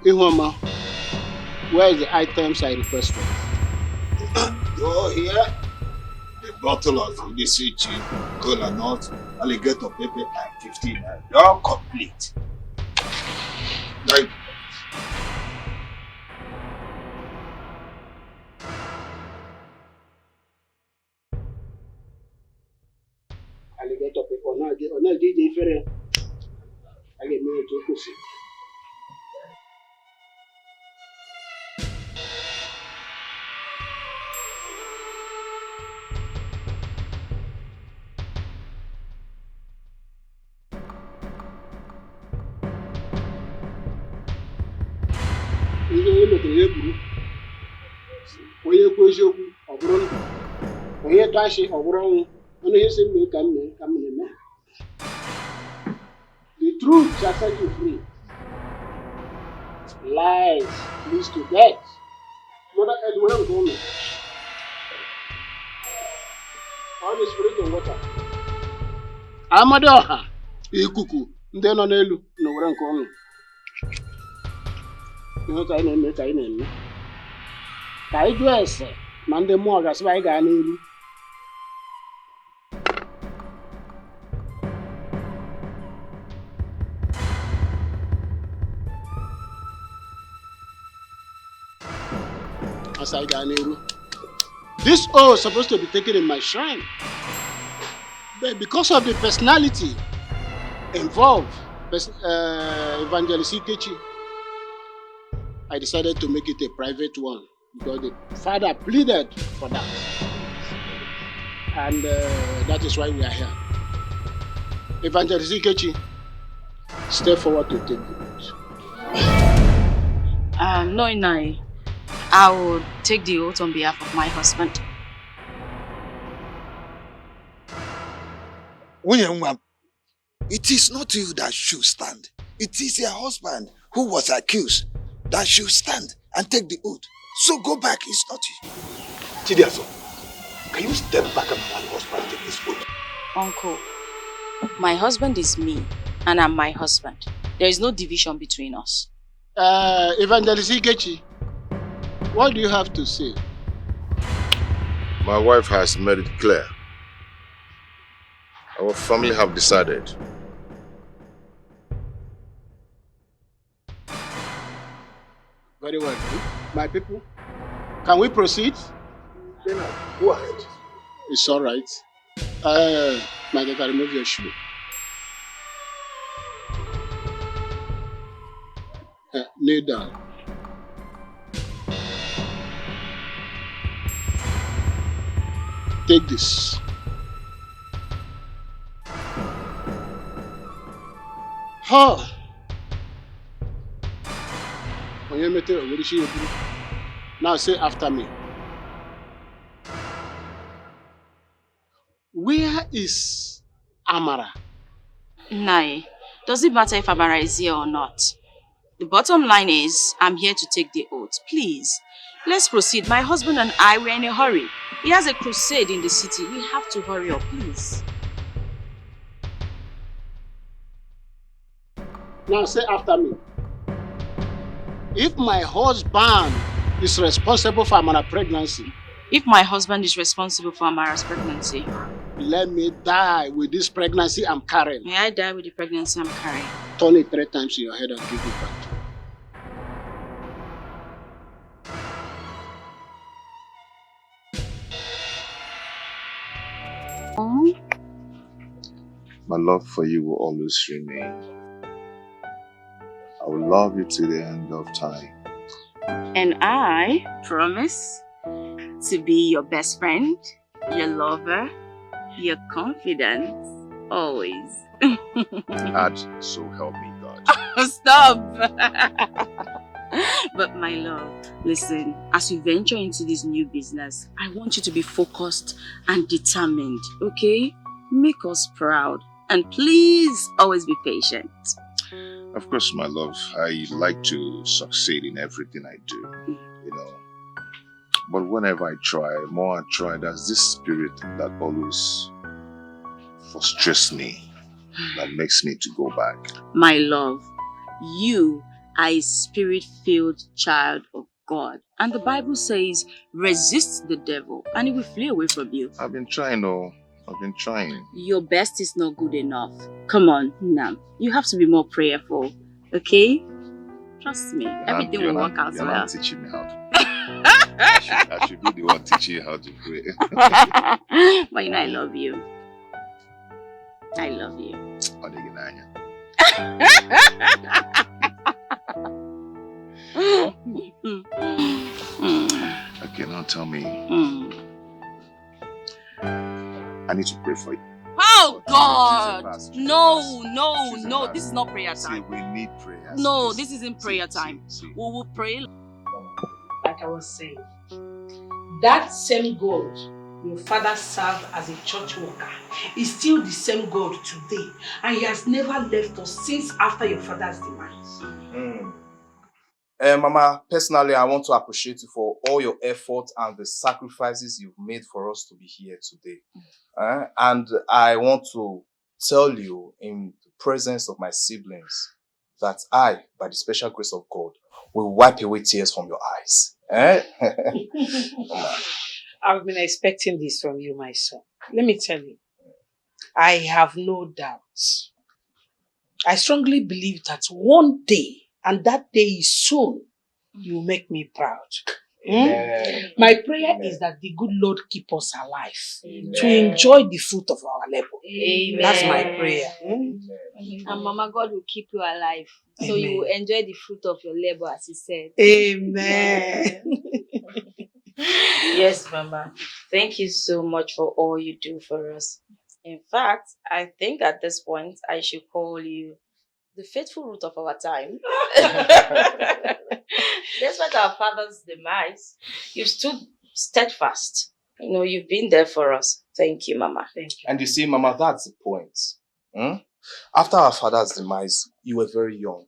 Ihoma, where is the items I requested? Go here. A bottle of Ulysses, cola nut, alligator pepper, and 15 naira. All complete. Like, Alligator paper, no, DJ Ferre. I get me to Kusi. Ihe metere ya buru onye kwu eziokwu ọ bụrụ ndụ onye tụ ashị ọ bụrụ ọnwụ ọnụ ihe si mee ka m na-eme the truth shall set you free lies leads to death mother earth were nke ụlọ all the spirit of water amadi ọha ikuku ndị nọ n'elu na were nke ụlọ ihe ka anyị na-eme ka anyị jụọ ese na ndị mmụọ gasịba anyị gaa n'iru as I gaa n'iru this oath is supposed to be taken in my shrine but because of the personality involved Evangelist Ikechi I decided to make it a private one because the father pleaded for that. And that is why we are here. Evangelist Ikechi, step forward to take the oath. No, Inai. I will take the oath on behalf of my husband. it is not you that should stand. It is your husband who was accused that should stand and take the oath. So go back, it's not you. Chidiaso, can you step back and my husband take this oath? Uncle, my husband is me and I'm my husband. There is no division between us. Evangelist Ikechi, what do you have to say? My wife has made it clear. Our family have decided. Very well. My people, can we proceed? Go ahead. It's all right. My daughter, remove your shoe. Kneel down. Take this. Ha! Now say after me. Where is Amara? Nai, does it matter if Amara is here or not? The bottom line is, I'm here to take the oath. Please, let's proceed. My husband and I were in a hurry. He has a crusade in the city. We have to hurry up, please. Now say after me. If my husband is responsible for Amara's pregnancy. If my husband is responsible for Amara's pregnancy. Let me die with this pregnancy I'm carrying. May I die with the pregnancy I'm carrying? Turn it 3 times in your head and give it back. My love for you will always remain. I will love you to the end of time. And I promise to be your best friend, your lover, your confidant, always. And so help me God. Stop! But my love, listen, as you venture into this new business, I want you to be focused and determined, okay? Make us proud. And please, always be patient. Of course, my love, I like to succeed in everything I do, you know. But whenever I try, more I try, there's this spirit that always frustrates me, that makes me to go back. My love, you are a spirit-filled child of God. And the Bible says, resist the devil and he will flee away from you. I've been trying, I've been trying. Your best is not good enough. Come on, Nam. You have to be more prayerful, okay? Trust me, everything will work out You're well. not teaching me how to pray. I should be the one teaching you how to pray. But you know I love you. I love you. Okay, now tell me. I need to pray for you. Oh God! No, this is not prayer See, time. we need prayer. No, this isn't prayer time. See. We will pray. Like I was saying, that same God your father served as a church worker is still the same God today, and he has never left us since after your father's demise. Mama, personally, I want to appreciate you for all your effort and the sacrifices you've made for us to be here today. And I want to tell you in the presence of my siblings that I, by the special grace of God, will wipe away tears from your eyes. I've been expecting this from you, my son. Let me tell you, I have no doubts. I strongly believe that one day, and that day is soon, you will make me proud. My prayer is that the good Lord keep us alive to enjoy the fruit of our labor. That's my prayer. And Mama, God will keep you alive. So you will enjoy the fruit of your labor, as he said. Amen. Yes, Mama. Thank you so much for all you do for us. In fact, I think at this point, I should call you the faithful root of our time. Despite our father's demise, you've stood steadfast. You know, you've been there for us. Thank you, Mama. Thank you. And you see, Mama, that's the point. After our father's demise, you were very young.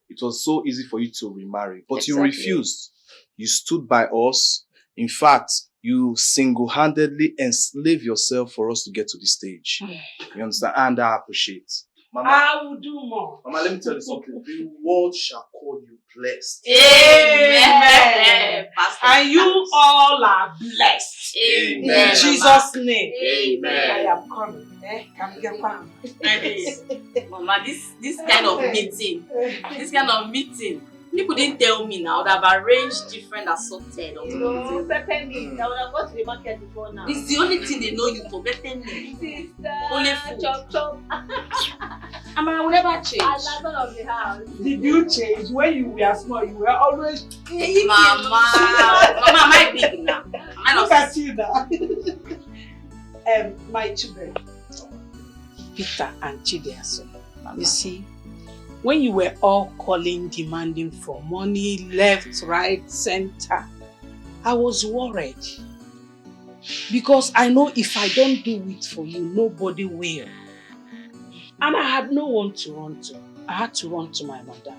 It was so easy for you to remarry, but you refused. You stood by us. In fact, you single-handedly enslaved yourself for us to get to this stage. You understand? And I appreciate. Mama, I will do more. Mama, let me tell you something. The world shall call you blessed. Amen. And you all are blessed. Amen. In Jesus' name. Amen. I am coming. Mama, this kind of meeting, people didn't tell me now that I've arranged different assorted. No, pepper me. I would have gone to the market before now. It's the only thing they know you for, pepper me. Sister, Only food. chop. I will never change. I love all of the house. Did you change? When you were small, you were always... Mama, am I big now? Look at you now. My children, Peter and Chidiaso, you see, when you were all calling, demanding for money, left, right, center, I was worried. Because I know if I don't do it for you, nobody will. And I had no one to run to. I had to run to my mother.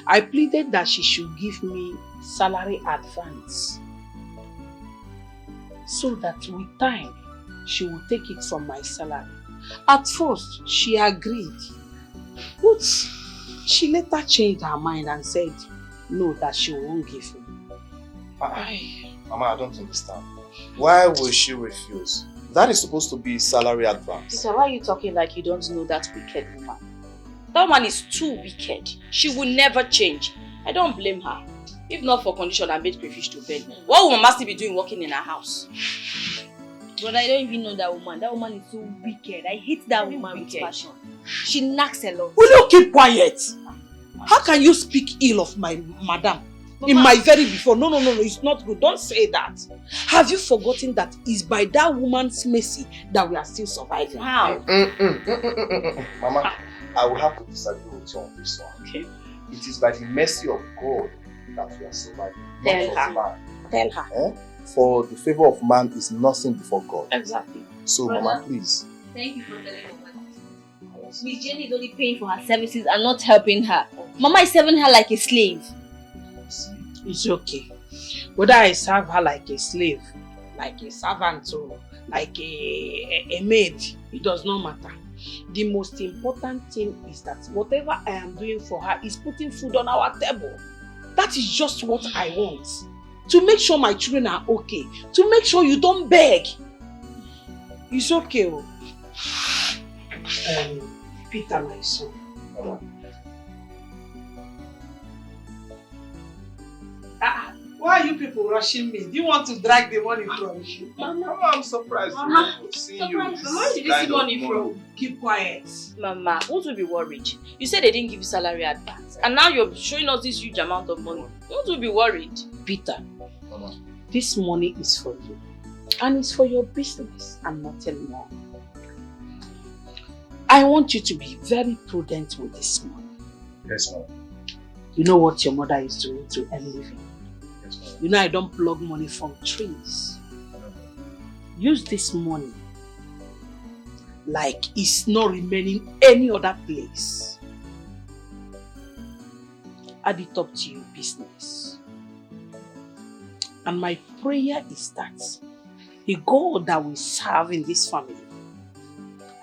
I pleaded that she should give me salary advance, so that with time, she would take it from my salary. At first, she agreed. But she later changed her mind and said, no, that she won't give me. Mama, I don't understand. Why will she refuse? That is supposed to be salary advance. Peter, why are you talking like you don't know that wicked woman? That woman is too wicked. She will never change. I don't blame her. If not for condition, I made crayfish to bed. What woman must be doing working in her house? But I don't even know that woman. That woman is so wicked. I hate that woman with passion. She knacks a lot. Will you keep quiet? How can you speak ill of my madam? Mama. In my very before? No, it's not good. Don't say that. Have you forgotten that it's by that woman's mercy that we are still surviving? How? Mama, I will have to disagree with you on this one. Okay. It is by the mercy of God that we are surviving. Tell not her. of man. Tell her. For the favor of man is nothing before God. Exactly. So, Mama, please. Thank you for telling me. Miss Jenny is only paying for her services and not helping her. Mama is serving her like a slave. It's okay. Whether I serve her like a slave, like a servant, or like a maid, it does not matter. The most important thing is that whatever I am doing for her is putting food on our table. That is just what I want. To make sure my children are okay. To make sure you don't beg. It's okay. Peter, my son. Why are you people rushing me? Do you want to drag the money from you? Mama, I'm surprised to see you. Mama, where did you see money from? Keep quiet. Mama, won't we be worried? You said they didn't give you salary advance, and now you're showing us this huge amount of money. Won't we be worried? Peter, Mama. This money is for you. And it's for your business and nothing more. I want you to be very prudent with this money. Yes, ma'am. You know what your mother is doing to earn living? Yes, ma'am. You know I don't plug money from trees. Use this money like it's not remaining any other place. Add it up to your business. And my prayer is that the God that we serve in this family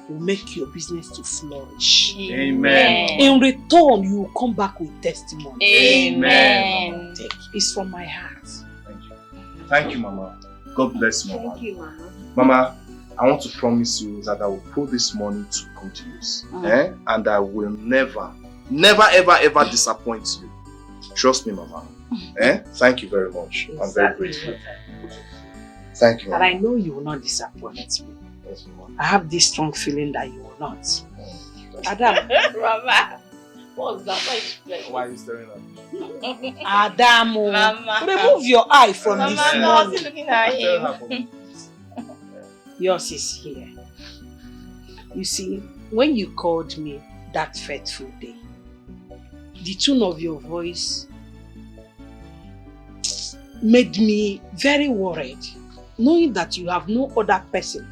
will make your business to flourish. Amen. In return, you will come back with testimony. Amen. Take it. It's from my heart. Thank you. Thank you, Mama. God bless you, Mama. Thank you, Mama. Mama, I want to promise you that I will put this money to good use. And I will never, ever disappoint you. Trust me, Mama. Thank you very much. I'm very grateful. Thank you, Mama. And I know you will not disappoint me. Yes, Mama. I have this strong feeling that you will not. Adam. Mama, what's that? Why are you staring at me? Adam, Mama. remove your eye from Mama, this no, I was money. looking at him. Yours is here. You see, when you called me that fateful day, the tone of your voice made me very worried, knowing that you have no other person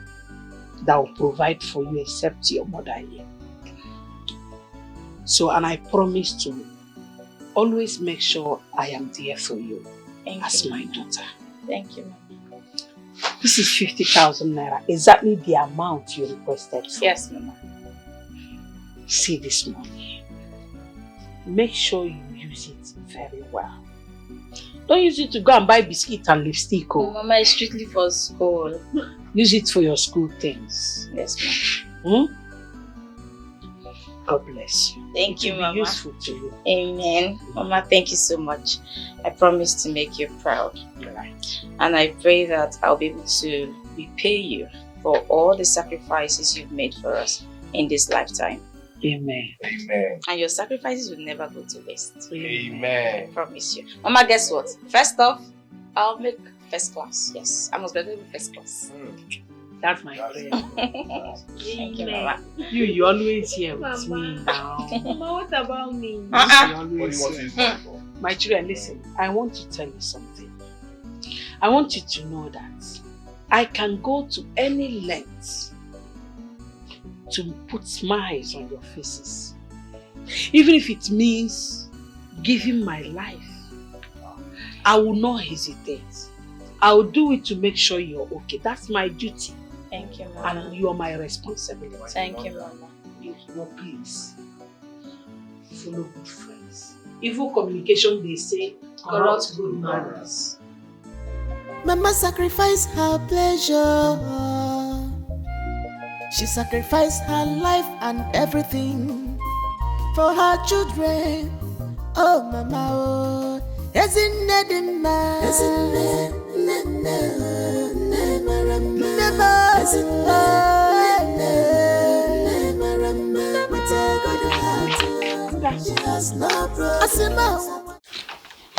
that will provide for you except your mother here. So, and I promise to always make sure I am there for you as my daughter. Thank you, Mama. This is 50,000 naira, exactly the amount you requested for. Yes, Mama. See this money. Make sure you use it very well. Don't use it to go and buy biscuit and lipstick. Oh, Mama, it's strictly for school. Use it for your school things. Yes, Mama. God bless you. Thank you, It will Mama. be useful to you. Amen. Mama, thank you so much. I promise to make you proud. Right. And I pray that I'll be able to repay you for all the sacrifices you've made for us in this lifetime. Amen. Amen. And your sacrifices will never go to waste. I Amen. promise you. Mama, guess what? First off, I'll make first class. Yes, I must be able to first class. That's my prayer. Thank you, Mama. You always here with me now. Mama, what about me? You What do you always want to here. use money for? My children, listen, I want to tell you something. I want you to know that I can go to any length to put smiles on your faces. Even if it means giving my life, I will not hesitate. I will do it to make sure you're okay. That's my duty. Thank you, Mama. And you are my responsibility. Thank you, Mama. But please, follow good friends. Evil communication, they say, corrupt good manners. Mama sacrificed her pleasure. She sacrificed her life and everything for her children. Oh, Mama, oh. Isn't it in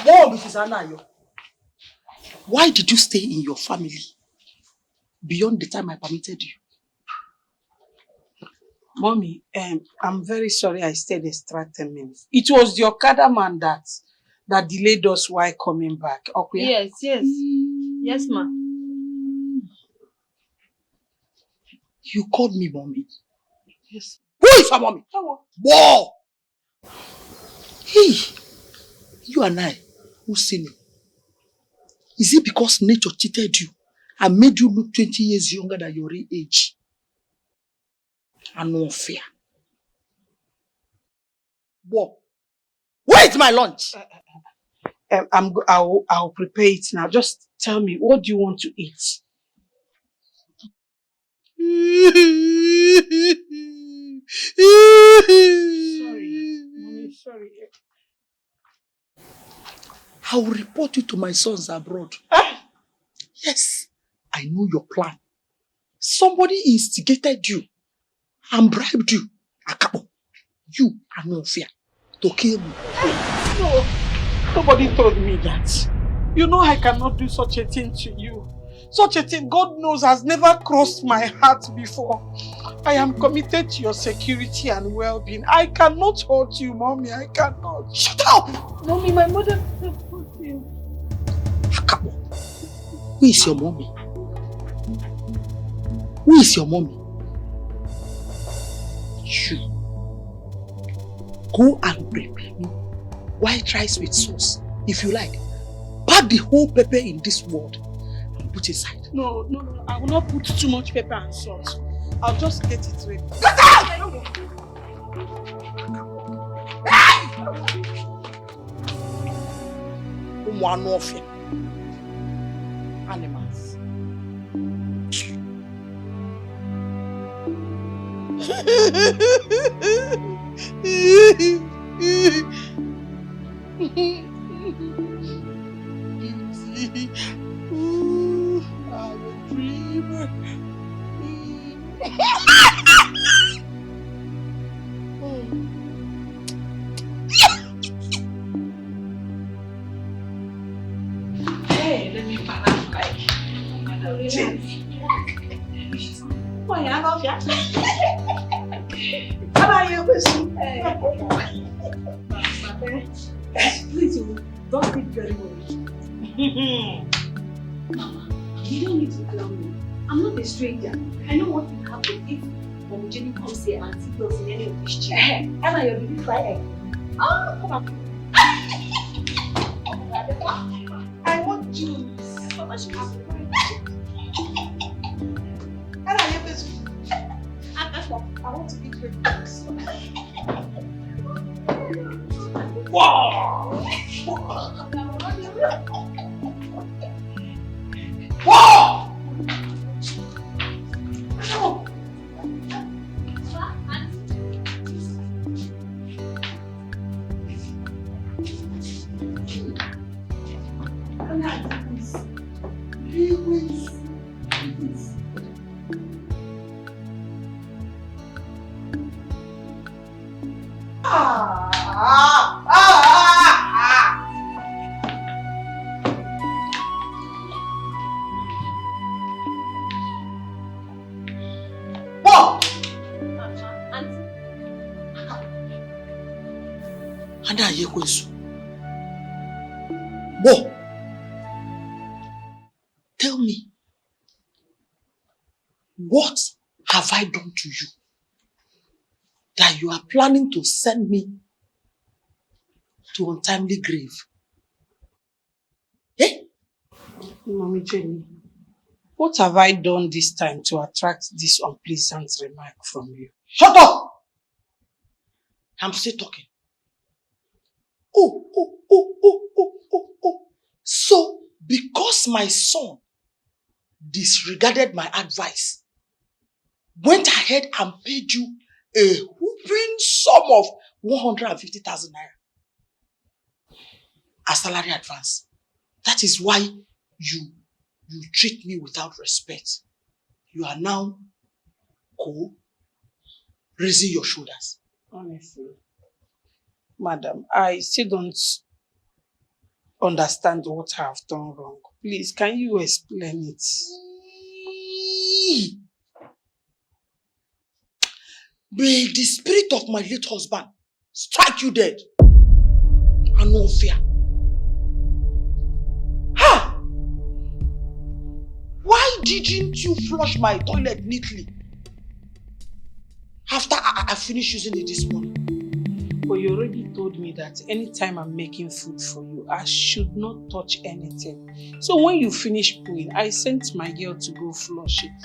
Whoa, Mrs. Anayo. Why did you stay in your family beyond the time I permitted you? Mommy, I'm very sorry I stayed extra 10 minutes. It was the Okada man that delayed us while coming back. Okay? Yes. Yes, ma. You called me mommy. Yes. Who is her mommy? Whoa! Hey, you and I, who seen you? Is it because nature cheated you and made you look 20 years younger than your real age? and no fear. Whoa. Where is my lunch? I'll prepare it now. Just tell me, what do you want to eat? Sorry, mommy, sorry. I will report you to my sons abroad. Yes, I know your plan. Somebody instigated you and bribed you, Akabo, you and no fear, to kill me. No, nobody told me that. You know I cannot do such a thing to you. Such a thing, God knows, has never crossed my heart before. I am committed to your security and well-being. I cannot hurt you, Mommy. I cannot. Shut up! Mommy, my mother can't hurt you. Akabo, who is your mommy? Who is your mommy? You. Go and prepare me white rice with sauce. If you like, pack the whole pepper in this world and put inside. No. I will not put too much pepper and salt. I'll just get it ready. Get out! One of you. Animals. Beauty. Ooh, I'm a dreamer. Hey, let me balance like. Why, I love you. How are you, please, don't speak very much. Mama, you don't need to tell me. I'm not a stranger. I know what will happen if Mom Jenny comes here and sees us in any of these chairs. Emma, you'll be quiet. Oh, come on. I want juice. Mama, she has to I want to eat with books. Wow! Wow! Bo, tell me, what have I done to you that you are planning to send me to untimely grave? Eh? Mommy Jenny, what have I done this time to attract this unpleasant remark from you? Shut up! I'm still talking. Oh. So, because my son disregarded my advice, went ahead and paid you a whooping sum of 150,000 naira as salary advance. That is why you treat me without respect. You are now raising your shoulders. Honestly, madam, I still don't understand what I have done wrong. Please, can you explain it? May the spirit of my late husband strike you dead and no fear. Ha! Why didn't you flush my toilet neatly after I finished using it this morning? But you already told me that anytime I'm making food for you, I should not touch anything. So when you finish pooing, I sent my girl to go flush it.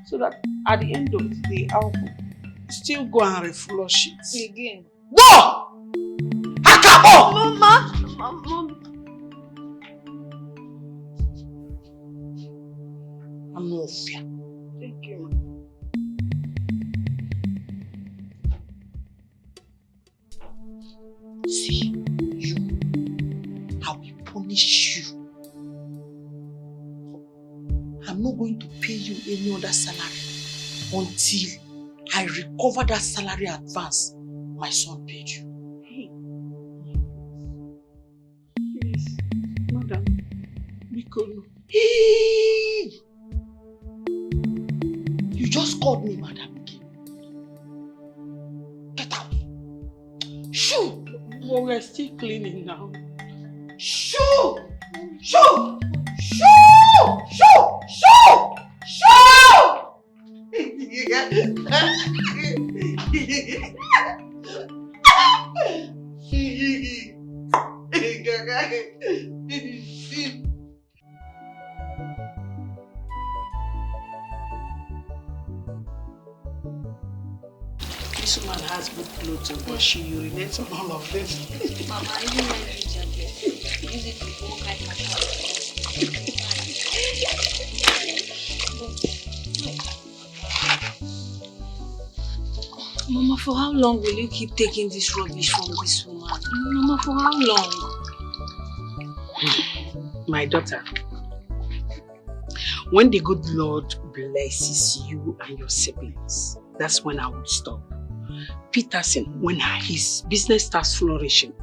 So that at the end of the day, I'll Still go and reflush it. Again. Go! Akabo! Mama! Mama! I'm no fear. Thank you. See, you, I will punish you. I'm not going to pay you any other salary until I recover that salary advance my son paid you. Hey. Please, madam. Because hey! You just called me madam again. Get out. Shoo! But we're still cleaning now. Shoo! Shoo! Shoo! Shoo! Shoo! Shoo! This woman has good clothes, but she urinates on all of them. Mama, I didn't like this jacket. Use it to go hide my house. Mama, for how long will you keep taking this rubbish from this woman? Mama, for how long? My daughter, when the good Lord blesses you and your siblings, that's when I would stop. Peterson, when his business starts flourishing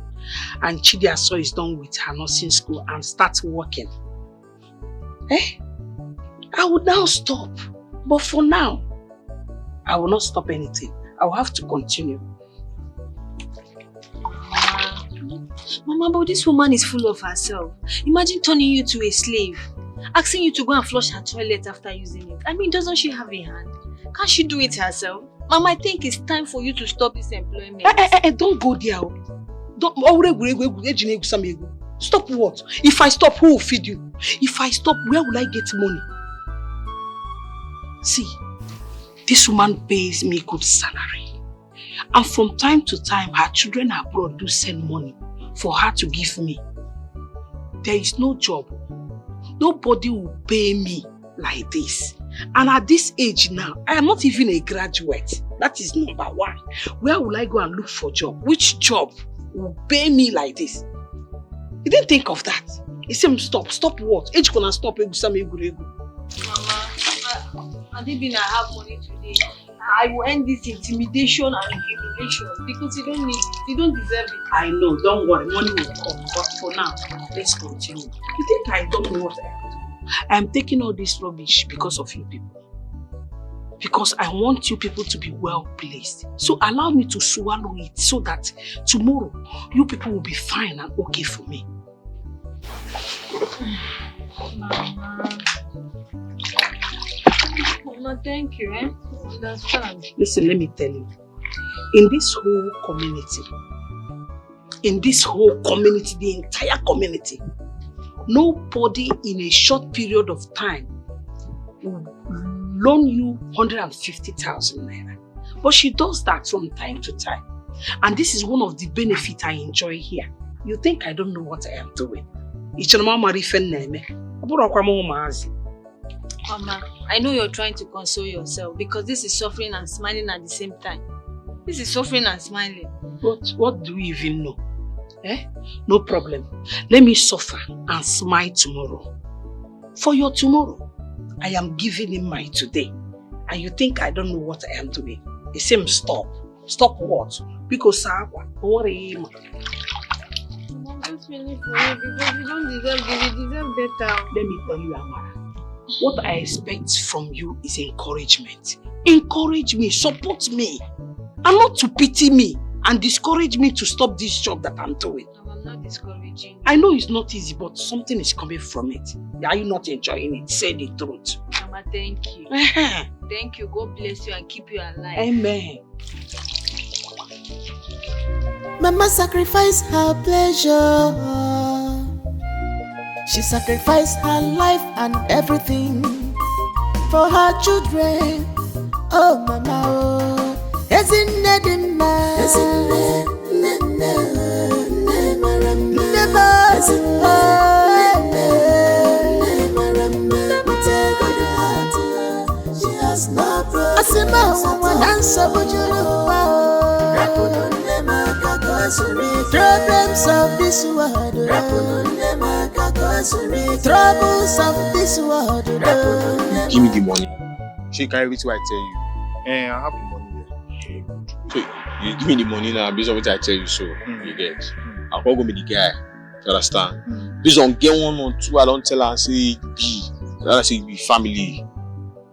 and Chidiaso is done with her nursing school and starts working, I would now stop. But for now, I will not stop anything. I will have to continue. Mama, but this woman is full of herself. Imagine turning you to a slave, asking you to go and flush her toilet after using it. I mean, doesn't she have a hand? Can't she do it herself? Mama, I think it's time for you to stop this employment. Don't go there. Stop what? If I stop, who will feed you? If I stop, where will I get money? See, this woman pays me good salary. And from time to time, her children abroad do send money for her to give me. There is no job. Nobody will pay me like this. And at this age now, I am not even a graduate. That is number one. Where will I go and look for a job? Which job will pay me like this? You didn't think of that. He said, stop. Stop what? Age gonna stop. Mama, Adibina, I have money today. I will end this intimidation and humiliation because you don't need it. You don't deserve it. I know, don't worry, money will come. But for now, let's continue. You think I don't know what I am doing? I am taking all this rubbish because of you people. Because I want you people to be well placed. So allow me to swallow it so that tomorrow you people will be fine and okay for me. Mama, thank you, eh? Understand. Listen, let me tell you. In this whole community, the entire community, nobody in a short period of time will loan you 150,000 naira. But she does that from time to time. And this is one of the benefits I enjoy here. You think I don't know what I am doing? Mama, I know you're trying to console yourself because this is suffering and smiling at the same time. This is suffering and smiling. But what do we even know? No problem. Let me suffer and smile tomorrow. For your tomorrow, I am giving him my today. And you think I don't know what I am doing? He said, stop. Stop what? Because don't worry. Mama, just finish for you because you don't deserve this. You deserve better. Let me tell you, Amara. What I expect from you is encouragement. Encourage me, support me, and not to pity me and discourage me to stop this job that I'm doing. No, I'm not discouraging. I know it's not easy, but something is coming from it. Are you not enjoying it? Say the truth. Mama, thank you. Thank you. God bless you and keep you alive. Amen. Mama sacrificed her pleasure. She sacrificed her life and everything for her children. Oh, Mama, oh. Ezinne dimma, ezinne, ne maramba, she has no problem. Asima wa dansa bujuru problems of this world, troubles of this world. Give me the money. She carry everything I tell you. I have the money here. So you give me the money now based on what I tell you, so you get. I'm not gonna be the guy. You understand? Based on get 1 or 2, I don't tell her say be. I say be family.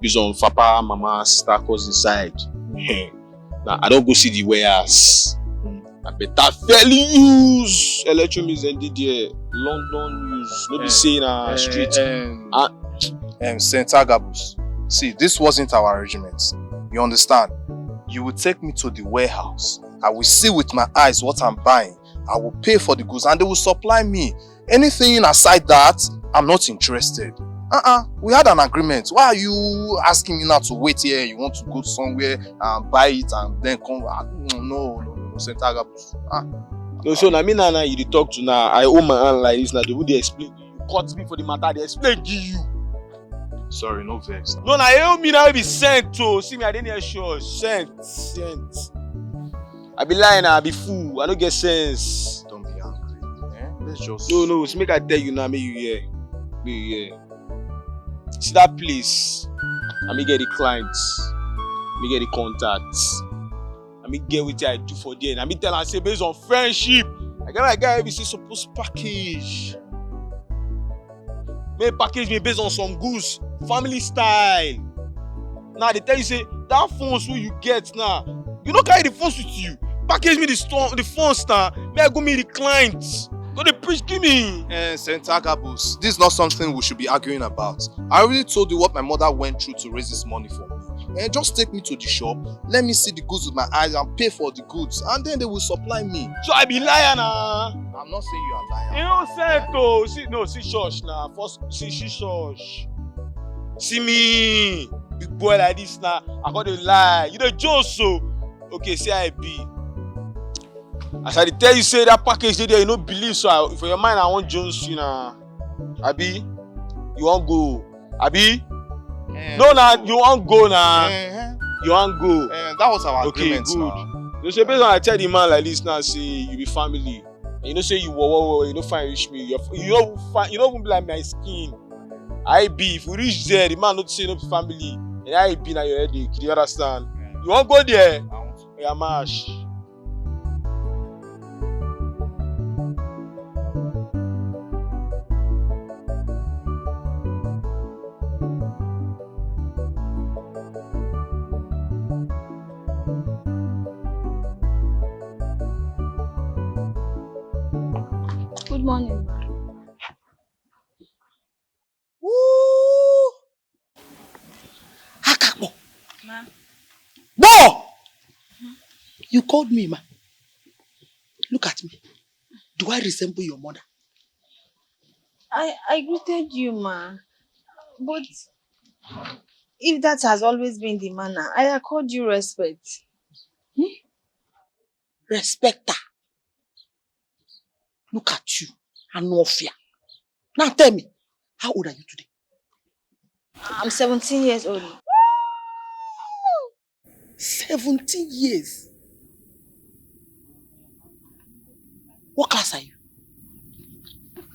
Based on papa, mama, sister, cousin side. Now I don't go see the wares. I better fairly use electromix and DDA. London use. No be saying street. St. Agabus. See, this wasn't our arrangement. You understand? You will take me to the warehouse. I will see with my eyes what I'm buying. I will pay for the goods and they will supply me. Anything aside that, I'm not interested. We had an agreement. Why are you asking me now to wait here? You want to go somewhere and buy it and then come? No, St. Agabus. No, so now me now you talk to now. I owe my hand like this now. They would explain. You cut me for the matter. They explain to you. Sorry, no vex. No, now you me now be sent to. See me, I didn't hear sure. Sent. I be lying, I be fool. I don't get sense. Don't be angry. Let's just. No. So make I tell you now. Make you hear. See that place. I me get the clients. Me get the contacts. I me get what I do for them. I me tell her say based on friendship. I get my guy be say supposed package. May package me based on some goods. Family style. Now they tell you say that phones who you get now. You don't carry the phones with you. Package me the phones now. May I go meet the clients. Go the preach give me. St. Agabus, this is not something we should be arguing about. I already told you what my mother went through to raise this money for me. Just take me to the shop, let me see the goods with my eyes and pay for the goods, and then they will supply me. So I be liar now. I'm not saying you are lying. You know say to see church now. First see church. See me, big boy like this now. I got to lie. You the joke so. Okay, say I be. As I tell you say that package there, you don't believe so. For your mind, I want Jones, you know. Abi, you want go? Abi, no, you want go now. You want go? That was our agreement. Good. Now. You say based on I tell the man like this now, say you be family. And you know say you you don't find reach me. You don't even be like my skin. I be if we reach there, the man not say no family. And I be na your headache. Do you understand? You want go there? Yeah, mash. Good morning. Woo! Hakakbo. Ma. No! You called me, ma. Look at me. Do I resemble your mother? I greeted you, ma. But if that has always been the manner, I accord you respect. Respect her. Look at you. And no fear. Now tell me, how old are you today? I'm 17 years old. 17 years. What class are you?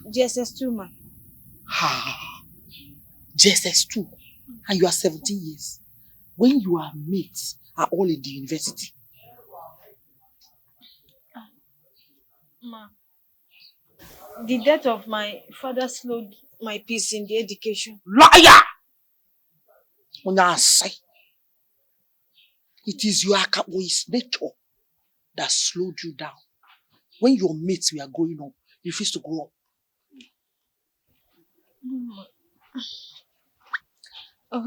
GSS2, ma. GSS2. And you are 17 years. When your mates are all in the university. Ma, the death of my father slowed my peace in the education. Liar! On our side, it is your Akabo's nature that slowed you down. When your mates were growing up, you refused to grow up.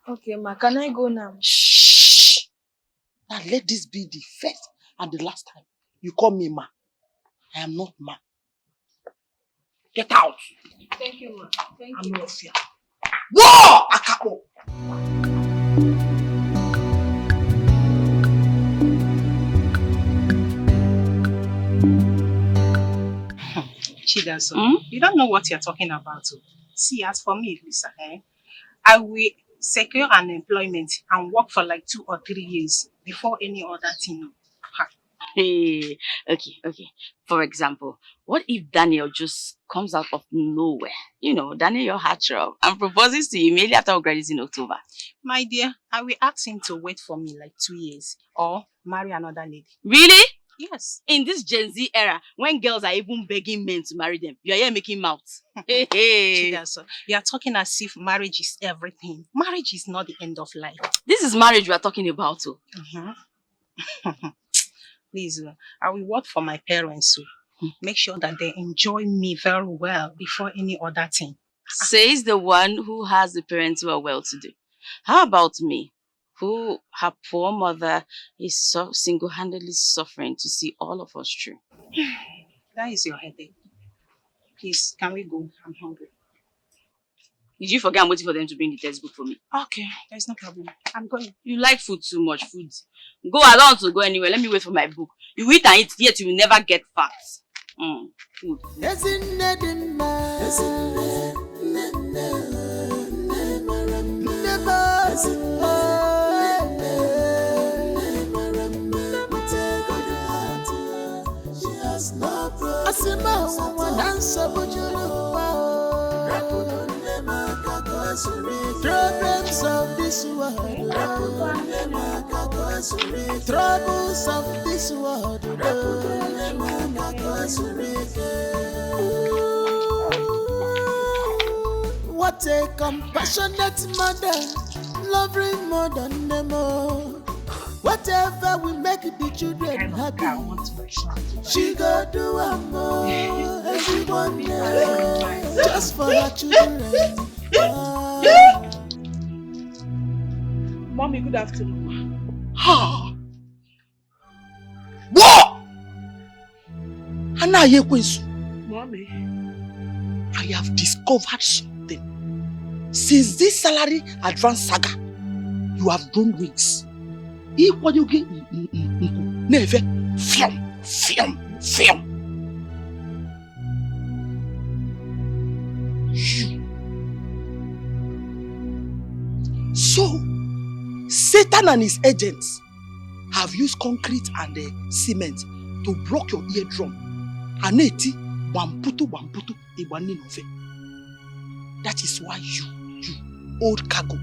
Okay, ma, can I go now? Shh! Now let this be the first and the last time you call me ma. I am not ma. Get out! Thank you, ma. Thank I'm you. not fear. No! Akabo! Chidaso, you don't know what you're talking about. Oh. See, as for me, Lisa, I will secure an employment and work for like 2 or 3 years before any other thing. Ha. Hey, okay. For example, what if Daniel just comes out of nowhere? You know, Daniel, your heart throb, and proposes to you immediately after we graduate in October. My dear, I will ask him to wait for me like 2 years or marry another lady. Really? Yes. In this Gen Z era, when girls are even begging men to marry them, you are here making mouth. Hey. Chidaso, you are talking as if marriage is everything. Marriage is not the end of life. This is marriage we are talking about. Oh. Please, I will work for my parents to make sure that they enjoy me very well before any other thing. Says the one who has the parents who are well-to-do. How about me, who her poor mother is so single-handedly suffering to see all of us through? That is your headache. Please, can we go? I'm hungry. Did you forget I'm waiting for them to bring the textbook for me? Okay, there's no problem. I'm going. You like food too much, food. Go, I don't want to go anywhere. Let me wait for my book. You eat and eat, yet you will never get fat. Food. Problems of this world, troubles of this world. What a compassionate mother, loving mother, Nemo. Whatever will make the children happy, she go do a more. Everyone just for her children. Mommy, good afternoon. What? Mommy, I have discovered something. Since this salary advance saga, you have grown wings. Never film. So, Satan and his agents have used concrete and cement to block your eardrum. Aneti, wamputu, iwaninove. That is why you, old cargo,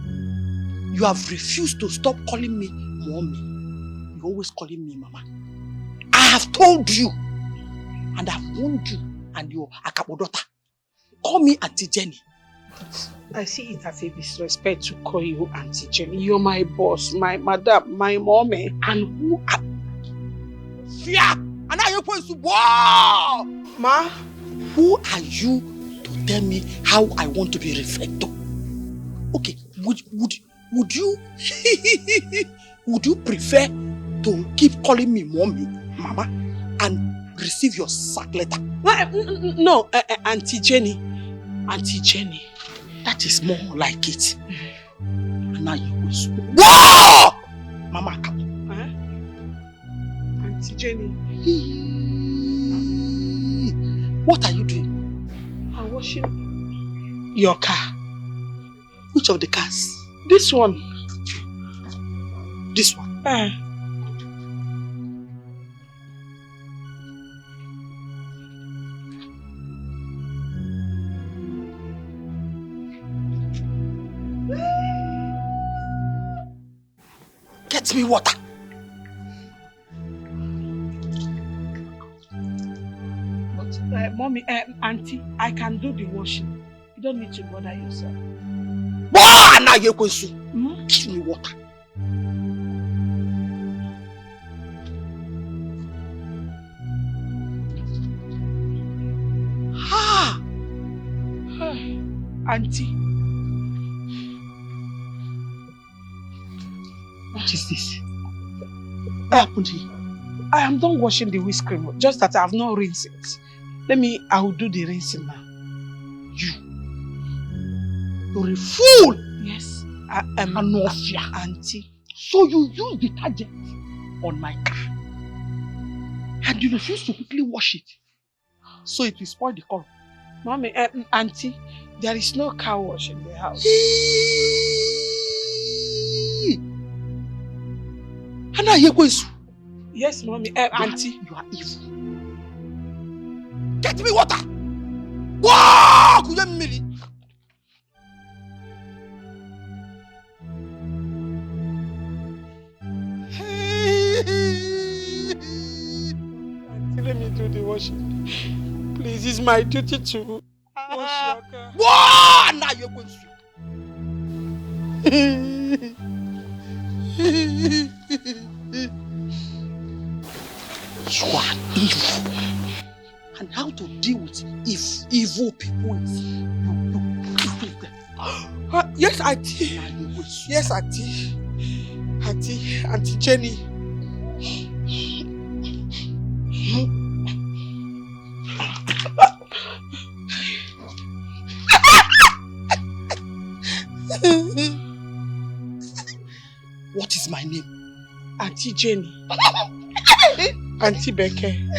you have refused to stop calling me mommy. You're always calling me mama. I have told you, and I've warned you and your akabodota. Call me Auntie Jenny. I see it as a disrespect to call you Auntie Jenny. You're my boss, my madam, my mommy. And who are... Fear! And now you're going to... Wow! Ma? Who are you to tell me how I want to be referred to? Okay, would you... would you prefer to keep calling me mommy, mama, and receive your sack letter? No, Auntie Jenny. Auntie Jenny. That is more like it. And now you will speak. Whoa! Mama, come on. Auntie Jenny. What are you doing? I'm washing your car. Which of the cars? This one. This one? Get me water. But, mommy, auntie, I can do the washing. You don't need to bother yourself. Now you're going to give me water. Auntie. What is this? What happened here? I am done washing the windscreen, just that I have not rinsed it. I will do the rinsing now. You're a fool! Yes. Auntie. So you use detergent on my car and you refuse to quickly wash it. so it will spoil the color. Mommy, auntie, there is no car wash in the house. Hana Yekwesu. Yes, mommy, auntie. You are evil. Get me water! Wow! Kuyemili! Auntie, let me do the washing. Please, it's my duty to wash your car. Wow! Now you're going to. You are evil. And how to deal with evil people is you give them. Yes, auntie. Yes, auntie. Auntie Jenny. What is my name? Auntie Jenny. Auntie Becky.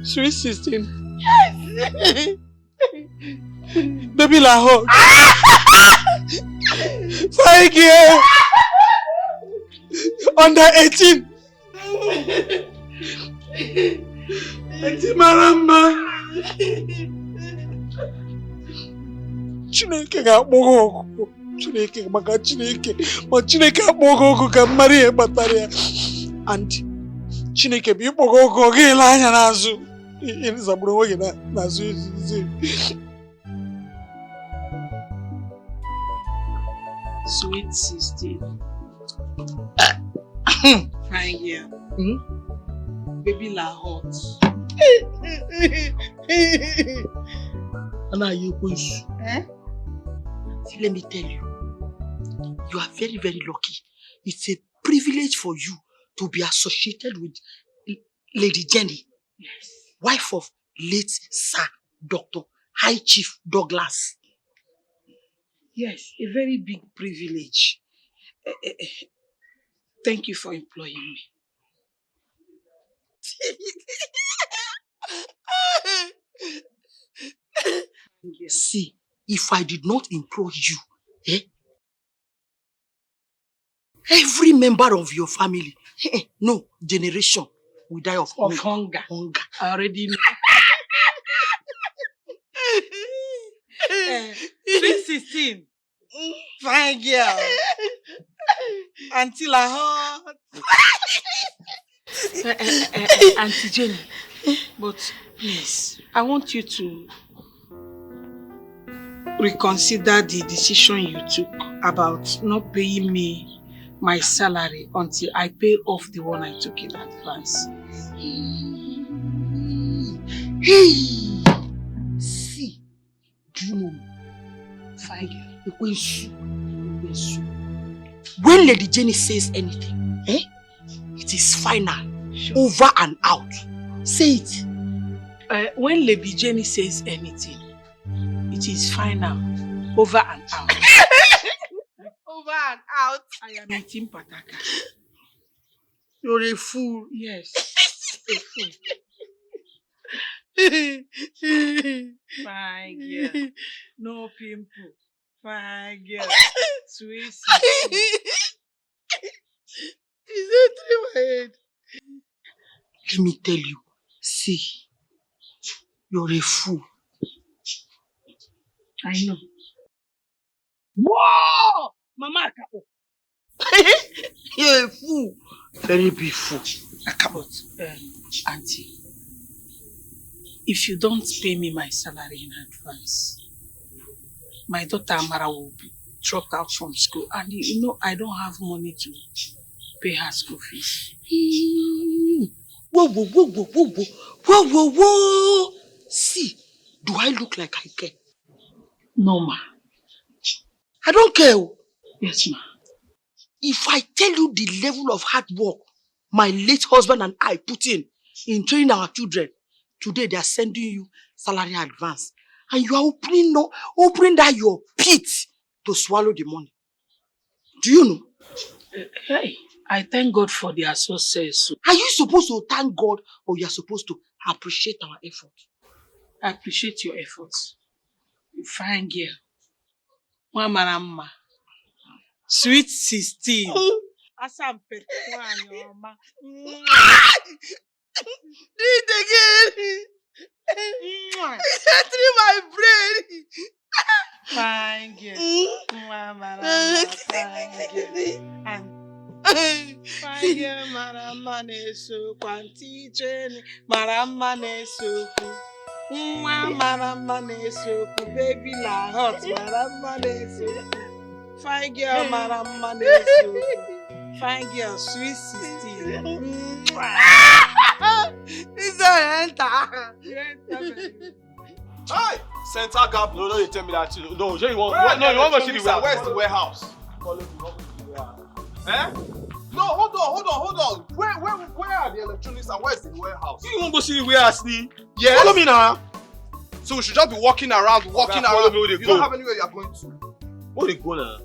Sweet 16. Yes. Baby Lahore. Thank you. Under 18. Auntie Maramba. Chineke ga-akpọrọ ọkụ. Chineke maka Chineke. Ma Chineke akpọrọ ọkụ ka mmadụ ihe kpatara ya. And Chineke bụ ịkpọrọ ọkụ ọ ga-ele anya n'azụ. Ịzagburu onwe gị n'azụ izizi. Sweet 16. Fine girl. Baby Lahore. Ana Yekwesu. See, let me tell you, you are very, very lucky. It's a privilege for you to be associated with Lady Jenny, yes, wife of late Sir Dr. High Chief Douglas. Yes, a very big privilege. Thank you for employing me. See, if I did not employ you, every member of your family, no generation, will die of hunger. I already know. 316. Fine girl. Auntie Lahore. Auntie Jenny, but please, I want you to reconsider the decision you took about not paying me my salary until I pay off the one I took in advance. Hey! See, do you know me? Fine girl. When Lady Jenny says anything, it is final, sure, over and out. Say it. When Lady Jenny says anything, it is final, over and out. Over and out. I am eating pataka. You're a fool. Yes, a fool. Fine girl. No pimple. Fine girl. Sweet 16. Is that through my head? Let me tell you, see, you're a fool. I know. Whoa! Mama, you're a fool. Very big fool. But, auntie, if you don't pay me my salary in advance, my daughter Amara will be dropped out from school, and you know I don't have money to pay her school fees. Whoa, whoa, whoa, whoa, whoa, whoa, whoa, whoa, whoa. See, do I look like I care? No, ma. I don't care. Yes, ma. If I tell you the level of hard work my late husband and I put in training our children, today they are sending you salary advance, and you are opening that your pit to swallow the money. Do you know? Hey, I thank God for their success. Are you supposed to thank God, or you are supposed to appreciate our effort? I appreciate your efforts. You fine girl. Mama. Sweet 16. Asampe. Do it again. Enter my brain. Fine girl. Mama. Fine girl, Marama Neso, Quanti Jenny, Marama Neso. Marama Neso, baby la hot, Marama Neso. Fine girl, Marama Neso. Fine girl, sweet 16. This is enter. Hi! Center gap. No, you tell me that. No, you want to see the warehouse. Where's the warehouse? Eh? No, hold on. Where are the electronics and where's the warehouse? You want to go see the warehouse, ni? Yes. Follow me now. So we should just be walking around. Follow me where they You go. don't have anywhere you're going to. Where they go now?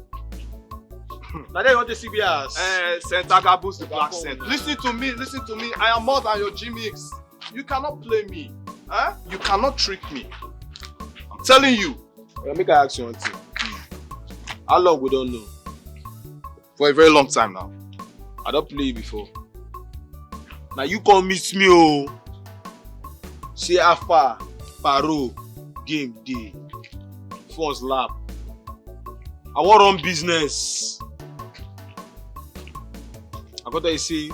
Now they want to see warehouse. Center Gabus the black scent. Listen to me. I am more than your G-Mix. You cannot play me. Huh? You cannot trick me. I'm telling you. Make I ask you one thing. How long we don't know? For a very long time now. I don't play you before. Now you come meet me, oh. Say how far, paro, game day, phones lap. I want run business. I got to say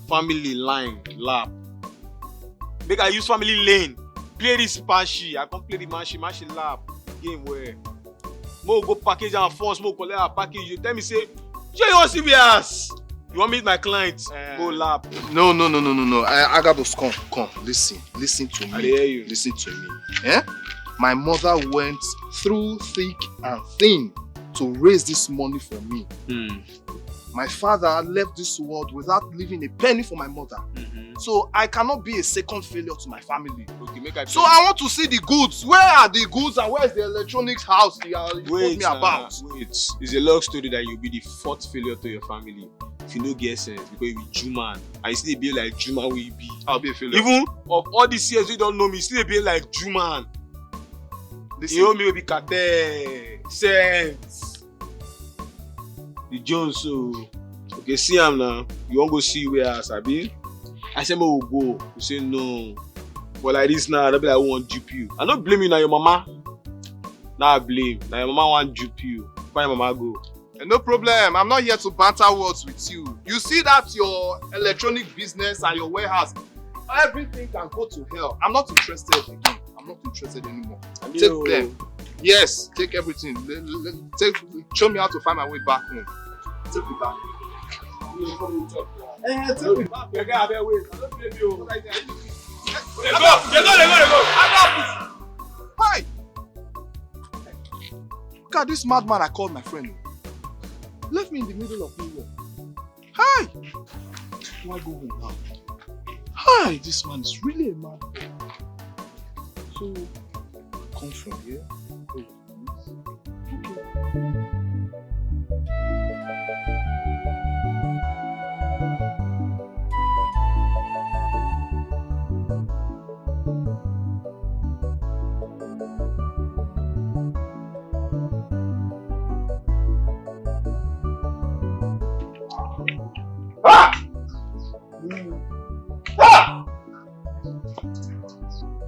family line lap. Make I use family lane. Play this panshi. I can play the manshi lap. Game where. Mo go package and phones, mo collect a package. You tell me say, you want to see ass? You want to meet my clients? Go lap. No. Agabus, come. Listen to me. I hear you. Listen to me. Eh? My mother went through thick and thin to raise this money for me. My father left this world without leaving a penny for my mother. So I cannot be a second failure to my family. Okay, so I want to see the goods. Where are the goods and where is the electronics house you told me about? Wait. It's a long story that you'll be the fourth failure to your family. If you don't get sense, because you be Juman. And you still be like Juman will be. I'll be a failure. Even of all these years you don't know me, still be like Juman. You know me will be Kate, Sense. The Jones, so okay, see him now. You won't go see where else, Abi? I said, we'll go. You say no. But like this now, I'll be like, I won't dupe you. I don't blame you now, your mama. Now I blame. Now your mama won't dupe you. Why your mama go? No problem. I'm not here to banter words with you. You see that your electronic business and your warehouse, everything can go to hell. I'm not interested again. I'm not interested anymore. Take them. Yes, take everything. Show me how to find my way back home. Take me back. Take me back. You gotta bear wait. I don't blame you. They go. Hi. Look at this madman I called my friend. Left me in the middle of nowhere. Hi. Do I go home now? Hi, this man is really a mad boy. So, come from here.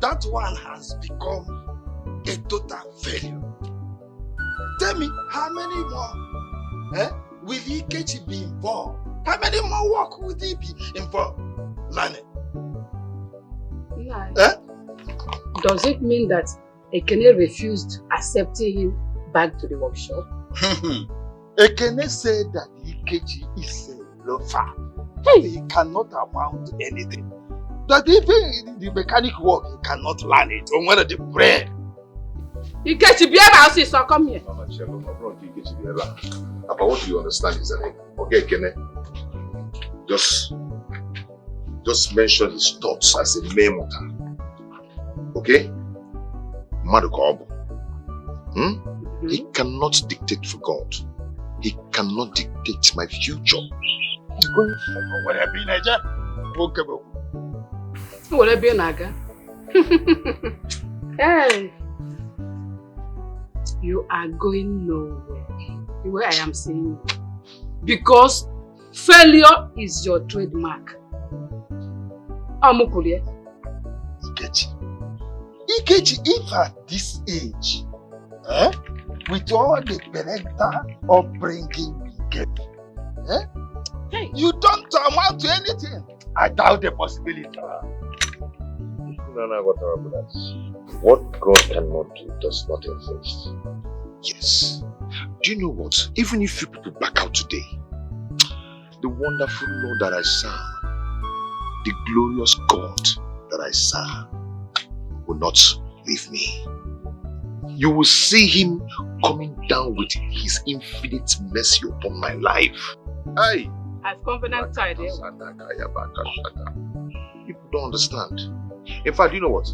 That one has become a total failure. Tell me, how many more will Ikechi be involved? How many more work will he be involved? Lane. Does it mean that Ekene refused accepting him back to the workshop? Ekene said that Ikechi is a loafer. He cannot amount to anything. That even the mechanic work, he cannot learn it. On one of the brain. Ikechi, be able to so come here. Mama, but what do you understand is that, okay, Ekene, just mention his thoughts as a memo. Okay? Madukobo. He cannot dictate for God. He cannot dictate my future. Hey, you are going nowhere. The way I am saying it. Because failure is your trademark. Amukulie. Ikechi, if at this age, with all the parental upbringing we get, Hey. you don't amount to anything. I doubt the possibility. What God cannot do does not exist. Yes. Do you know what? Even if you people back out today, the wonderful Lord that I serve, the glorious God that I serve, will not leave me. You will see him coming down with his infinite mercy upon my life. Hey! I've confidence side. People don't understand. In fact, you know what?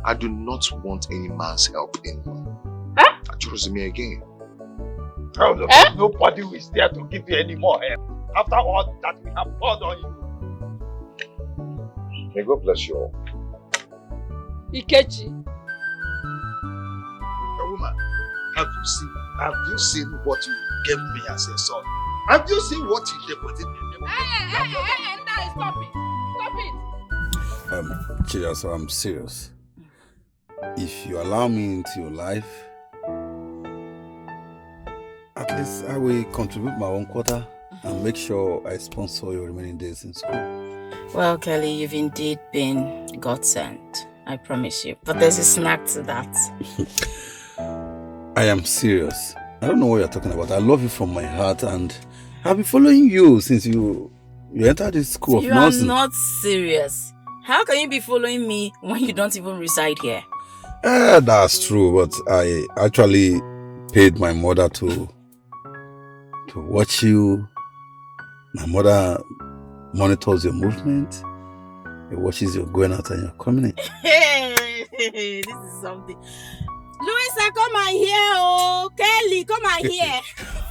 I do not want any man's help anymore. I chose me again. Nobody is there to give you any more help. After all that we have poured on you. May God bless you all. Ikechi. Woman, have you seen what you gave me as a son? Have you seen what you deposited in me? Hey, stop it. Stop it. Chidaso, I'm serious. If you allow me into your life, at least I will contribute my own quota and make sure I sponsor your remaining days in school. Well, Kelly, you've indeed been God sent. I promise you. But there's a snack to that. I am serious. I don't know what you're talking about. I love you from my heart and I've been following you since you entered this school of nursing. You are not serious. How can you be following me when you don't even reside here? That's true, but I actually paid my mother to watch you. My mother monitors your movement. It watches you going out and you're coming in. Hey, this is something. Louisa, come and hear. Oh, Kelly, come and hear.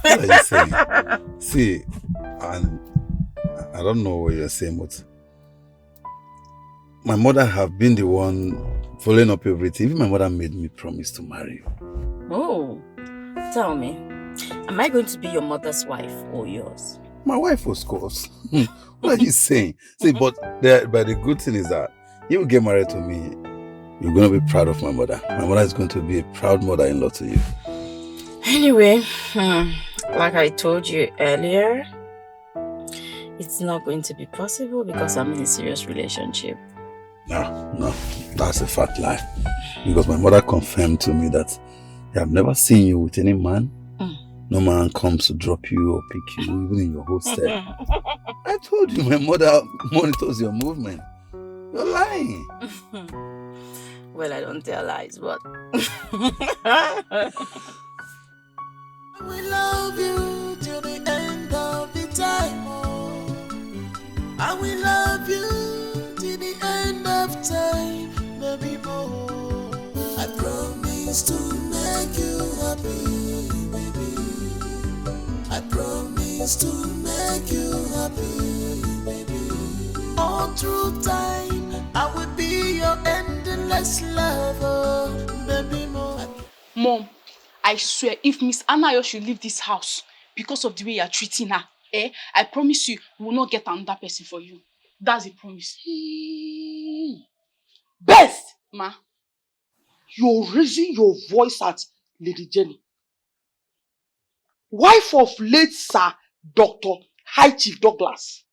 What are you saying? See, and I don't know what you're saying, but my mother have been the one following up everything. Even my mother made me promise to marry you. Oh, tell me, am I going to be your mother's wife or yours? My wife, of course. What are you saying? See, but the good thing is that you will get married to me. You're going to be proud of my mother. My mother is going to be a proud mother-in-law to you. Anyway, like I told you earlier, it's not going to be possible because I'm in a serious relationship. No, that's a fat lie. Because my mother confirmed to me that they have never seen you with any man. No man comes to drop you or pick you, even in your hostel. I told you my mother monitors your movement. You're lying. Well, I don't tell lies, but... We love you till the end of the time, oh. I will love you till the end of time, baby boy. I promise to make you happy, baby. I promise to make you happy, baby. All through time, I will be your endless lover, baby boy. Mom, I swear, if Miss Anayo should leave this house because of the way you're treating her, I promise you, we will not get another person for you. That's a promise. Best! Ma. You're raising your voice at Lady Jenny. Wife of late Sir Dr. High Chief Douglas.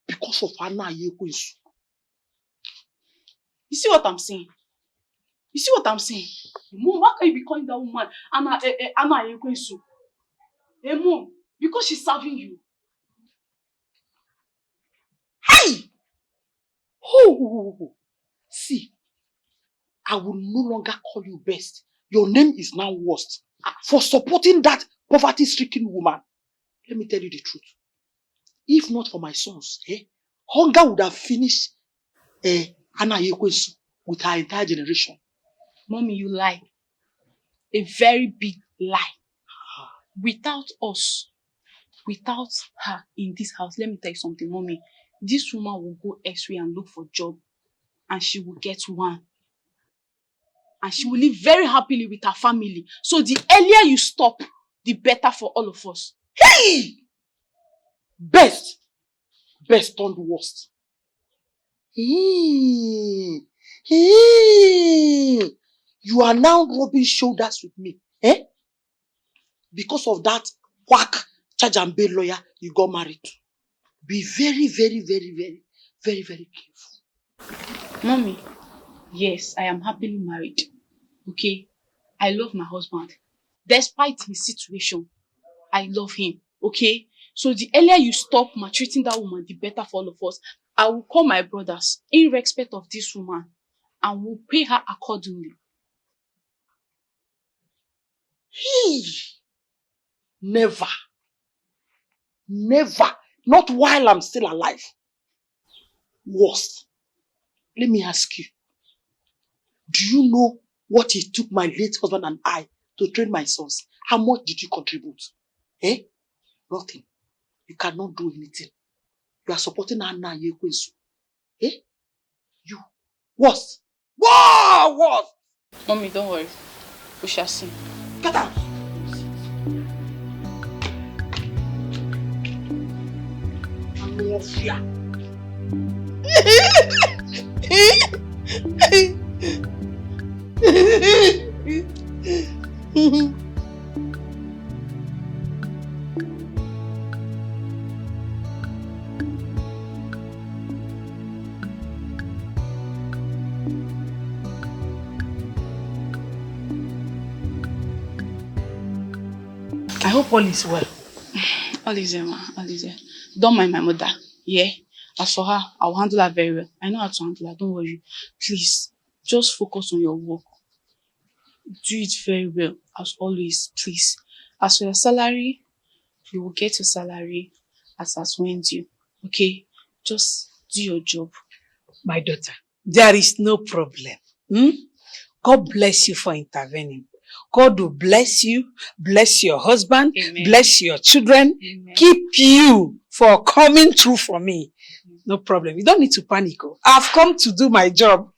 Because of Anna Yekwensu. You see what I'm saying? Mom, why can't you be calling that woman Anna Yekwensu? Hey, Mom, because she's serving you. Hey! Oh! See, I will no longer call you best. Your name is now worst. For supporting that poverty-stricken woman. Let me tell you the truth. If not for my sons, hunger would have finished Anna Yekwensu with her entire generation. Mommy, you lie. A very big lie. Without us, without her in this house, let me tell you something, Mommy. This woman will go elsewhere and look for a job. And she will get one. and she will live very happily with her family. So the earlier you stop, the better for all of us. Hey! Best turned worst. You are now rubbing shoulders with me, eh? Because of that quack charge and bail lawyer you got married to. Be very, very, very, very, very, very careful. Mommy, yes, I am happily married. Okay? I love my husband. Despite his situation, I love him. Okay? So the earlier you stop maltreating that woman, the better for all of us. I will call my brothers in respect of this woman and will pay her accordingly. Never. Never. Not while I'm still alive. Worst. Let me ask you. Do you know what it took my late husband and I to train my sons? How much did you contribute? Eh? Nothing. You cannot do anything. You are supporting Anna Yekwesu. Eh? You. Worst. Wow! Worst! Mommy, don't worry. We shall see. Get out! I hope all is well. All is well, ma. All is well. Don't mind my mother. Yeah? As for her, I'll handle her very well. I know how to handle her. Don't worry. Please, just focus on your work. Do it very well, as always, please. As for your salary, you will get your salary as when due. Okay? Just do your job. My daughter, there is no problem. God bless you for intervening. God will bless you, bless your husband, Amen. Bless your children, Amen. Keep you for coming through for me. No problem. You don't need to panic. I've come to do my job.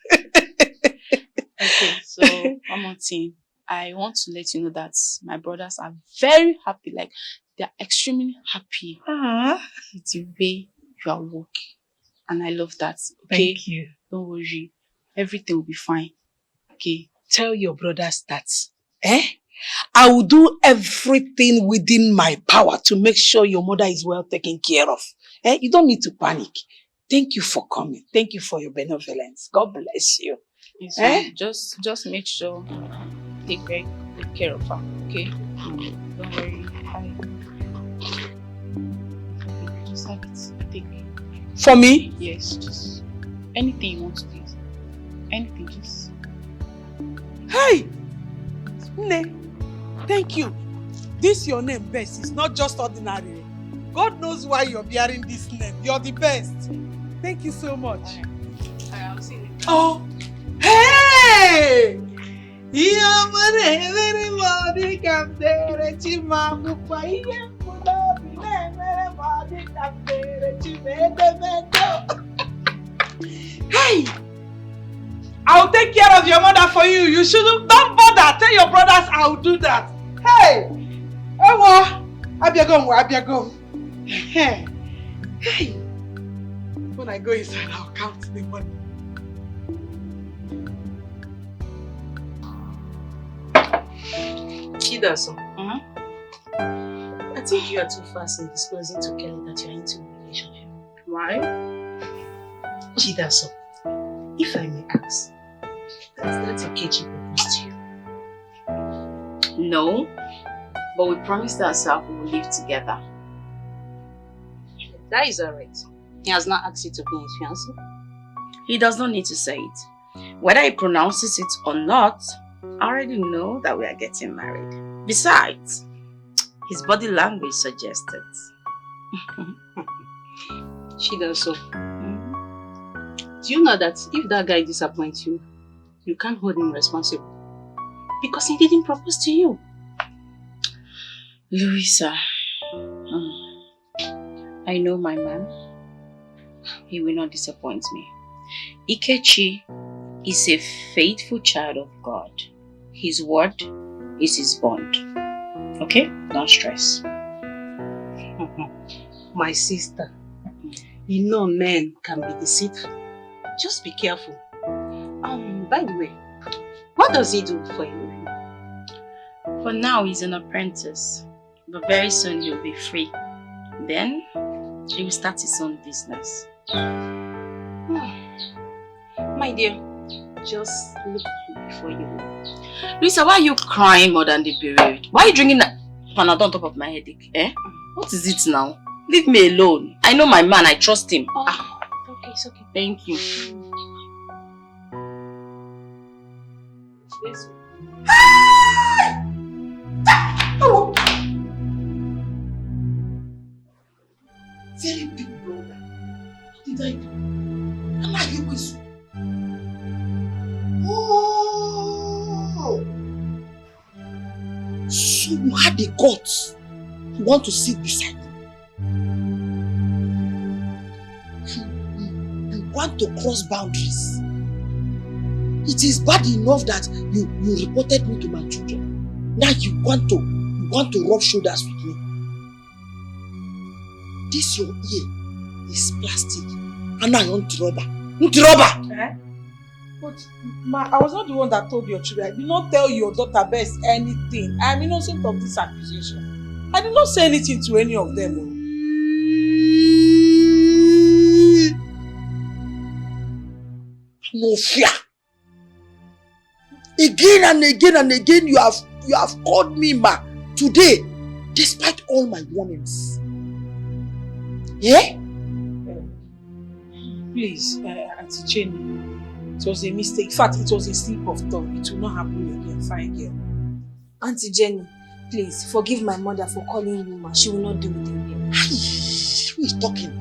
Okay, so one more thing. I want to let you know that my brothers are very happy. Like, they're extremely happy with the way you are working. And I love that. Okay? Thank you. Don't worry. Everything will be fine. Okay? Tell your brothers that, I will do everything within my power to make sure your mother is well taken care of. You don't need to panic. Thank you for coming. Thank you for your benevolence. God bless you. It's fine. Just make sure take very good care of her. Okay? Don't worry. Just have it. Take it. For me? Yes, just anything you want to please. Anything, just. Hey! Ne, thank you. This your name, Best. It's not just ordinary. God knows why you're bearing this name. You're the best. Thank you so much. I'll see you. Oh! Hey! Everybody come there, Chimamupa. Hey! I'll take care of your mother for you. You shouldn't. Don't bother. Tell your brothers I'll do that. Hey! Oh, Abiagom. Hey! Hey! When I go inside, I'll count the money. Chidaso. I think you are too fast in disclosing to Kelly that you are into a relationship. Why? Chidaso, if I may ask, has that Akechi proposed to you? No, but we promised ourselves we will live together. That is alright. He has not asked you to be his fiancé. He does not need to say it. Whether he pronounces it or not, I already know that we are getting married. Besides, his body language suggested. Chidaso, do you know that if that guy disappoints you, you can't hold him responsible? Because he didn't propose to you. Louisa, I know my man. He will not disappoint me. Ikechi is a faithful child of God. His word is his bond. Okay? Don't stress. My sister, you know men can be deceitful. Just be careful. By the way, what does he do for you? For now, he's an apprentice. But very soon he'll be free. Then, he will start his own business. My dear, just look before you. Luisa, why are you crying more than the period? Why are you drinking that Panadol on top of my headache? Eh? What is it now? Leave me alone. I know my man. I trust him. Okay, it's okay. Thank you. Hello. Very big brother. What did I do? Am I here with you? Oh! So you had the guts to want to sit beside me. You want to cross boundaries. It is bad enough that you reported me to my children. Now you want to rub shoulders with me. This your ear is plastic. And I want rubber. Eh? But ma, I was not the one that told your children. I did not tell your daughter Bess anything. I am innocent of this accusation. I did not say anything to any of them. No fear. Again and again and again you have called me ma today, despite all my warnings. Yeah? Please, Auntie Jenny, it was a mistake. In fact, it was a slip of tongue. It will not happen again, fine girl. Auntie Jenny, please forgive my mother for calling you ma. She will not do it again. Who is talking?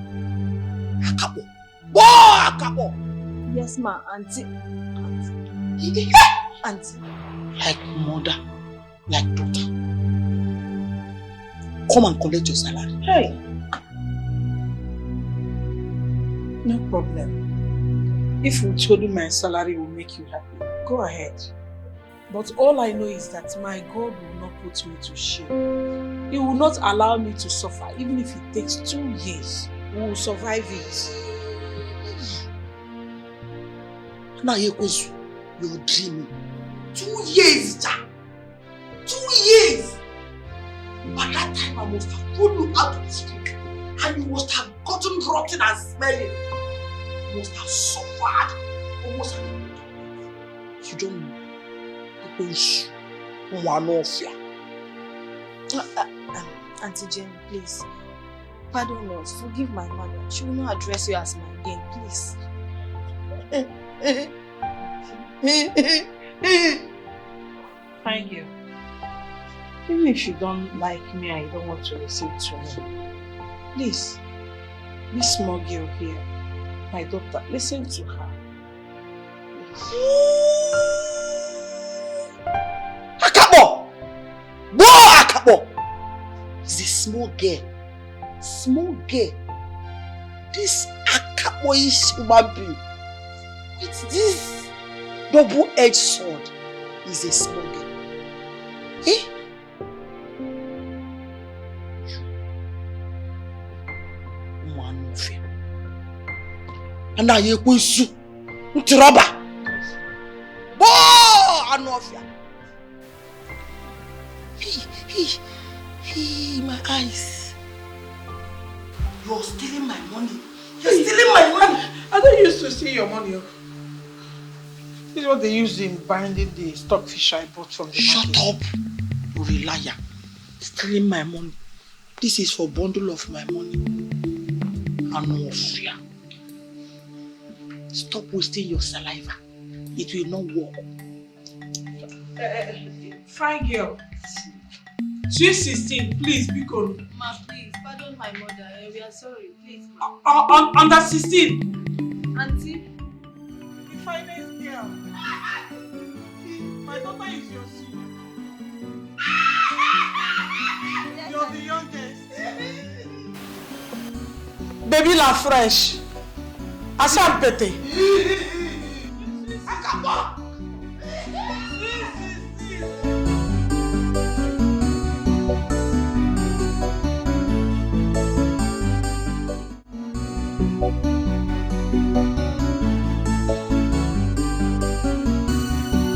Akabo. Boy, Akabo! Yes, ma, Auntie. Auntie. Like mother, like daughter. Come and collect your salary. Hey. No problem. If we told you my salary will make you happy, go ahead. But all I know is that my God will not put me to shame. He will not allow me to suffer, even if it takes 2 years. We will survive it. Now you're dreaming. 2 years, ja. 2 years! By that time I must have pulled you out of the street and you must have gotten rotten and smelling. You must have suffered almost an You don't know. Auntie Jenny, please. Pardon us. Forgive my mother. She will not address you as my again, please. Thank you. Even if you don't like me and you don't want to listen to me, please, this small girl here, my daughter, listen to her. Akabo! Boy, Akabo! It's a small girl. Small girl. This Akabo-ish human being with this double-edged sword is a small girl. Eh? And now you go to Ntiroba. Boy, Anofia. Hey, my eyes. You're stealing my money. You're stealing my money. I don't used to steal your money. This is what they use in binding the stockfish I bought from the market. Shut up. You're a liar. Stealing my money. This is for bundle of my money. Anofia. Stop wasting your saliva. It will not work. Fine girl. Sweet 16, please, be good. Ma, please, pardon my mother. We are sorry, please. Under 16. Auntie. The finest girl. My daughter is your senior. Yes, you're the youngest. Baby la fresh. Asam pete.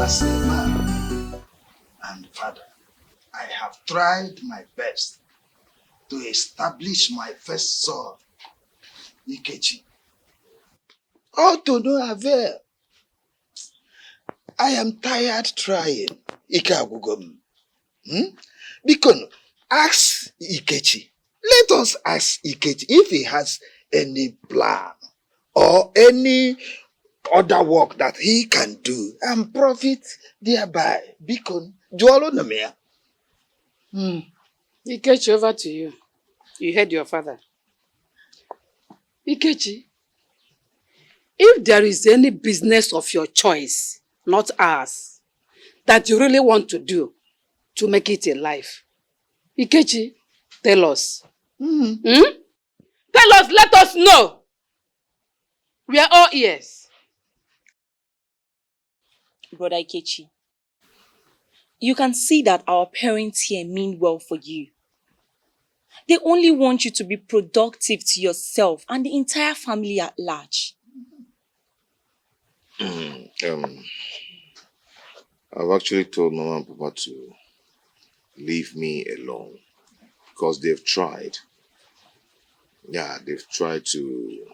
as a man and father, I have tried my best to establish my first son, Ikechi. All to no avail. I am tired trying, Ike Agugom. Because ask Ikechi. Let us ask Ikechi if he has any plan or any other work that he can do and profit thereby. Because Joalo Namia. Ikechi, over to you. You heard your father. Ikechi, if there is any business of your choice, not ours, that you really want to do to make it a life, Ikechi, tell us. Tell us, let us know. We are all ears. Brother Ikechi, you can see that our parents here mean well for you. They only want you to be productive to yourself and the entire family at large. I've actually told Mama and Papa to leave me alone because they've tried. Yeah, they've tried to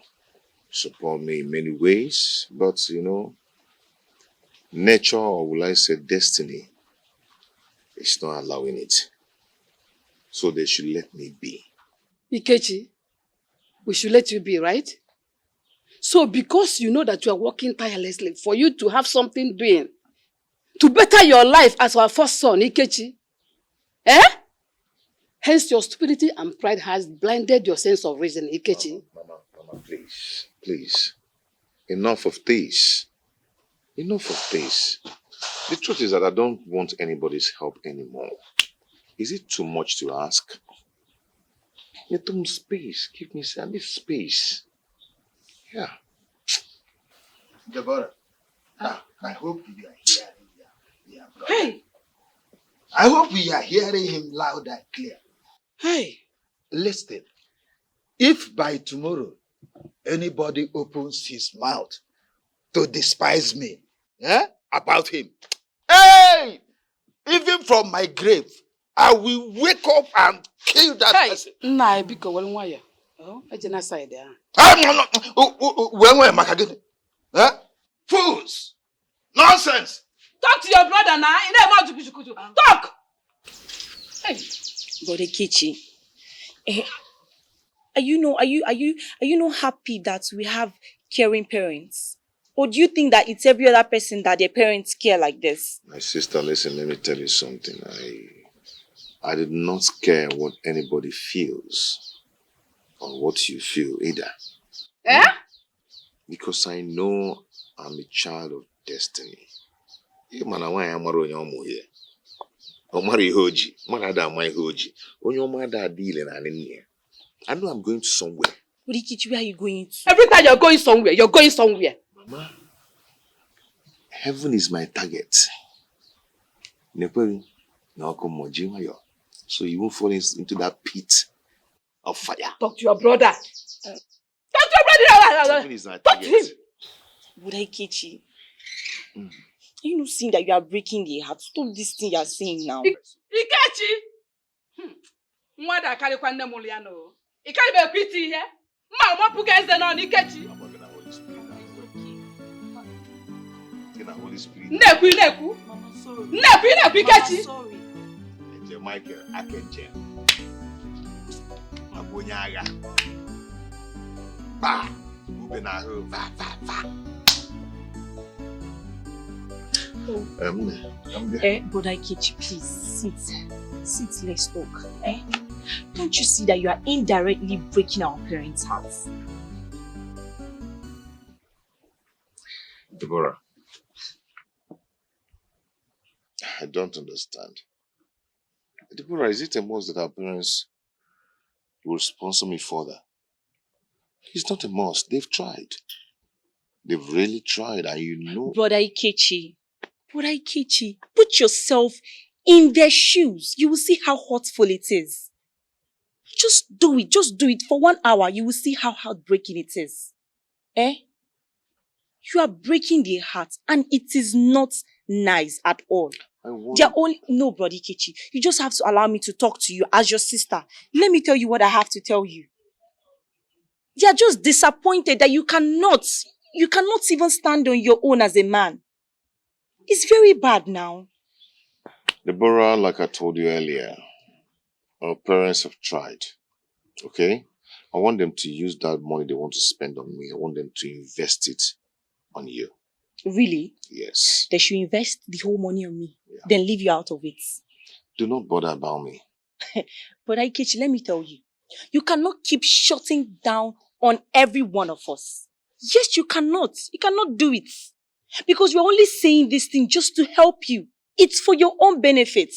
support me in many ways, but nature, or will I say destiny, is not allowing it. So they should let me be. Ikechi, we should let you be, right? So because you know that you are working tirelessly for you to have something doing, to better your life as our first son, Ikechi, hence your stupidity and pride has blinded your sense of reason, Ikechi. Mama, please. Enough of this. The truth is that I don't want anybody's help anymore. Is it too much to ask? Give me space. I need space. Yeah. Deborah, I hope you are hearing your brother. Hey! I hope we are hearing him loud and clear. Hey! Listen, if by tomorrow anybody opens his mouth to despise me about him, hey! Even from my grave, I will wake up and kill that person. Nah, biko wale nwaya. Ejena side ya. Fools! Nonsense! Talk to your brother now. Talk! Hey! Brother Ikechi, are you not happy that we have caring parents? Or do you think that it's every other person that their parents care like this? My sister, listen, let me tell you something. I did not care what anybody feels or what you feel either. Because I know I'm a child of destiny. I know I'm going to somewhere. Ikechi, where are you going to? Every time you're going somewhere. Mama, heaven is my target. So you won't fall into that pit of fire. Talk to your brother. Heaven is my target. Talk to him. Brother Ikechi, are you not seeing that you are breaking the heart? Stop this thing you are saying now. Ikechi! Mwada kari kwa nne muliano. Ikari be kwiti here. Mama puka eze no Ikechi. Neku. Mama, sorry. Neku Ikechi. Sorry. Michael, Akenje. Abunyaga. Ba. Ubenahu. Va. Brother Ikechi, please sit, let's talk. Don't you see that you are indirectly breaking our parents' hearts? Deborah, I don't understand. Deborah, is it a must that our parents will sponsor me further? It's not a must. They've tried. They've really tried, and you know. Brother Ikechi, put yourself in their shoes. You will see how hurtful it is. Just do it for 1 hour. You will see how heartbreaking it is. You are breaking their heart, and it is not nice at all. They're only no, Brody Kichi. You just have to allow me to talk to you as your sister. Let me tell you what I have to tell you. They are just disappointed that you cannot even stand on your own as a man. It's very bad now. Deborah, like I told you earlier, our parents have tried. Okay? I want them to use that money they want to spend on me. I want them to invest it on you. Really? Yes. They should invest the whole money on me. Yeah. Then leave you out of it. Do not bother about me. But Ikechi, let me tell you. You cannot keep shutting down on every one of us. Yes, you cannot. You cannot do it. Because we're only saying this thing just to help you. It's for your own benefit.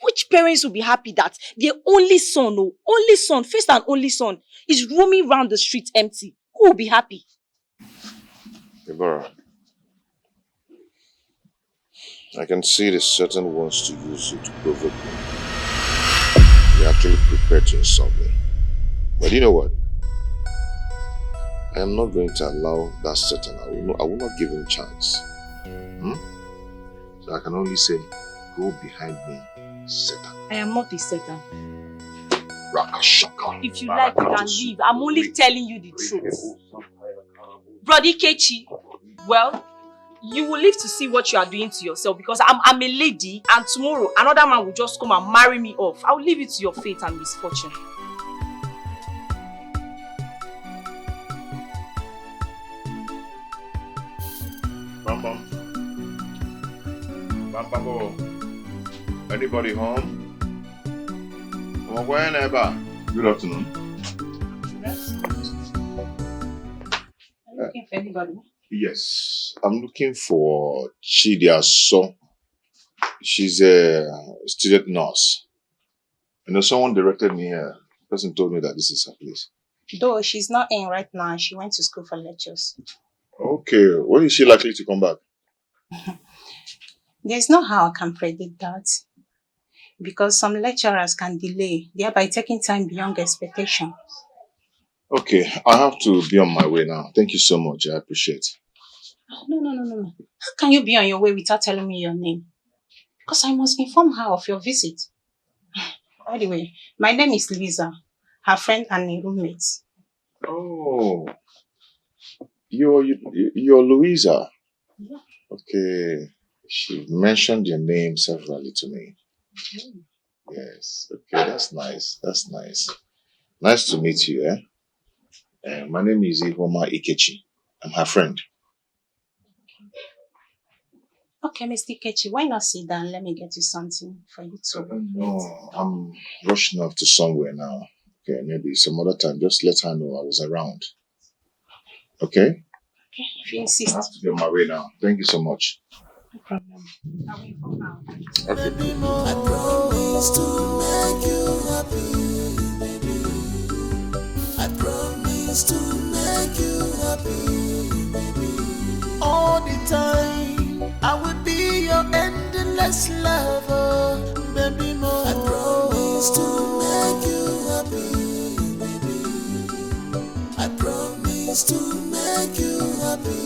Which parents will be happy that their only son, first and only son, is roaming around the streets empty? Who will be happy? Deborah, I can see the certain wants to use you to provoke me. You're actually prepared to insult me. But you know what? I am not going to allow that Satan. I will not give him a chance. So I can only say, go behind me, Satan. I am not a Satan. Rakashaka. If you like, you can leave. I'm only telling you the truth. Brody Kechi, well, you will live to see what you are doing to yourself because I'm a lady and tomorrow another man will just come and marry me off. I will leave it to your fate and misfortune. Bam bam. Anybody home? Good afternoon. Are you looking for anybody? Yes, I'm looking for Chidiaso. She's a student nurse. You know, someone directed me here. The person told me that this is her place. Though she's not in right now, she went to school for lectures. Okay, when is she likely to come back? There's no how I can predict that. Because some lecturers can delay, thereby taking time beyond expectation. Okay, I have to be on my way now. Thank you so much. I appreciate it. No. How can you be on your way without telling me your name? Because I must inform her of your visit. By the way, my name is Lisa, her friend and a roommate. Oh, you're Louisa. Yeah. Okay, she mentioned your name severally to me. Yes. Okay, that's nice. That's nice. Nice to meet you. My name is Ihoma Ikechi. I'm her friend. Okay, Mr. Ikechi, why not sit down? Let me get you something for you to No, I'm rushing off to somewhere now. Okay, maybe some other time. Just let her know I was around. Okay? Okay, if you insist. I have to be on my way now. Thank you so much. No problem. I'll wait for now. Okay. I promise to make you happy, baby. I promise to make you happy, baby. All the time, I will be your endless lover, baby. More. I promise to make you happy, baby. I promise to make you happy,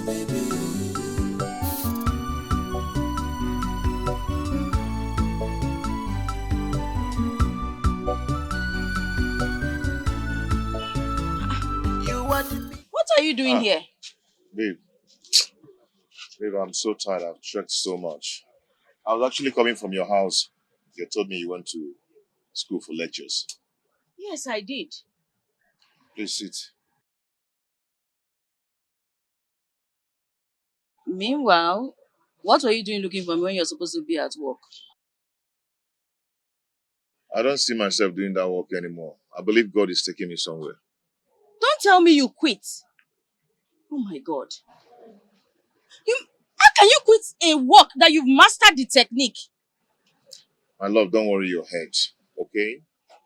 baby. What are you doing here? Babe, I'm so tired. I've trekked so much. I was actually coming from your house. You told me you went to school for lectures. Yes, I did. Please sit. Meanwhile, what were you doing looking for me when you're supposed to be at work? I don't see myself doing that work anymore. I believe God is taking me somewhere. Don't tell me you quit. Oh my God. How can you quit a work that you've mastered the technique? My love, don't worry your head. Okay?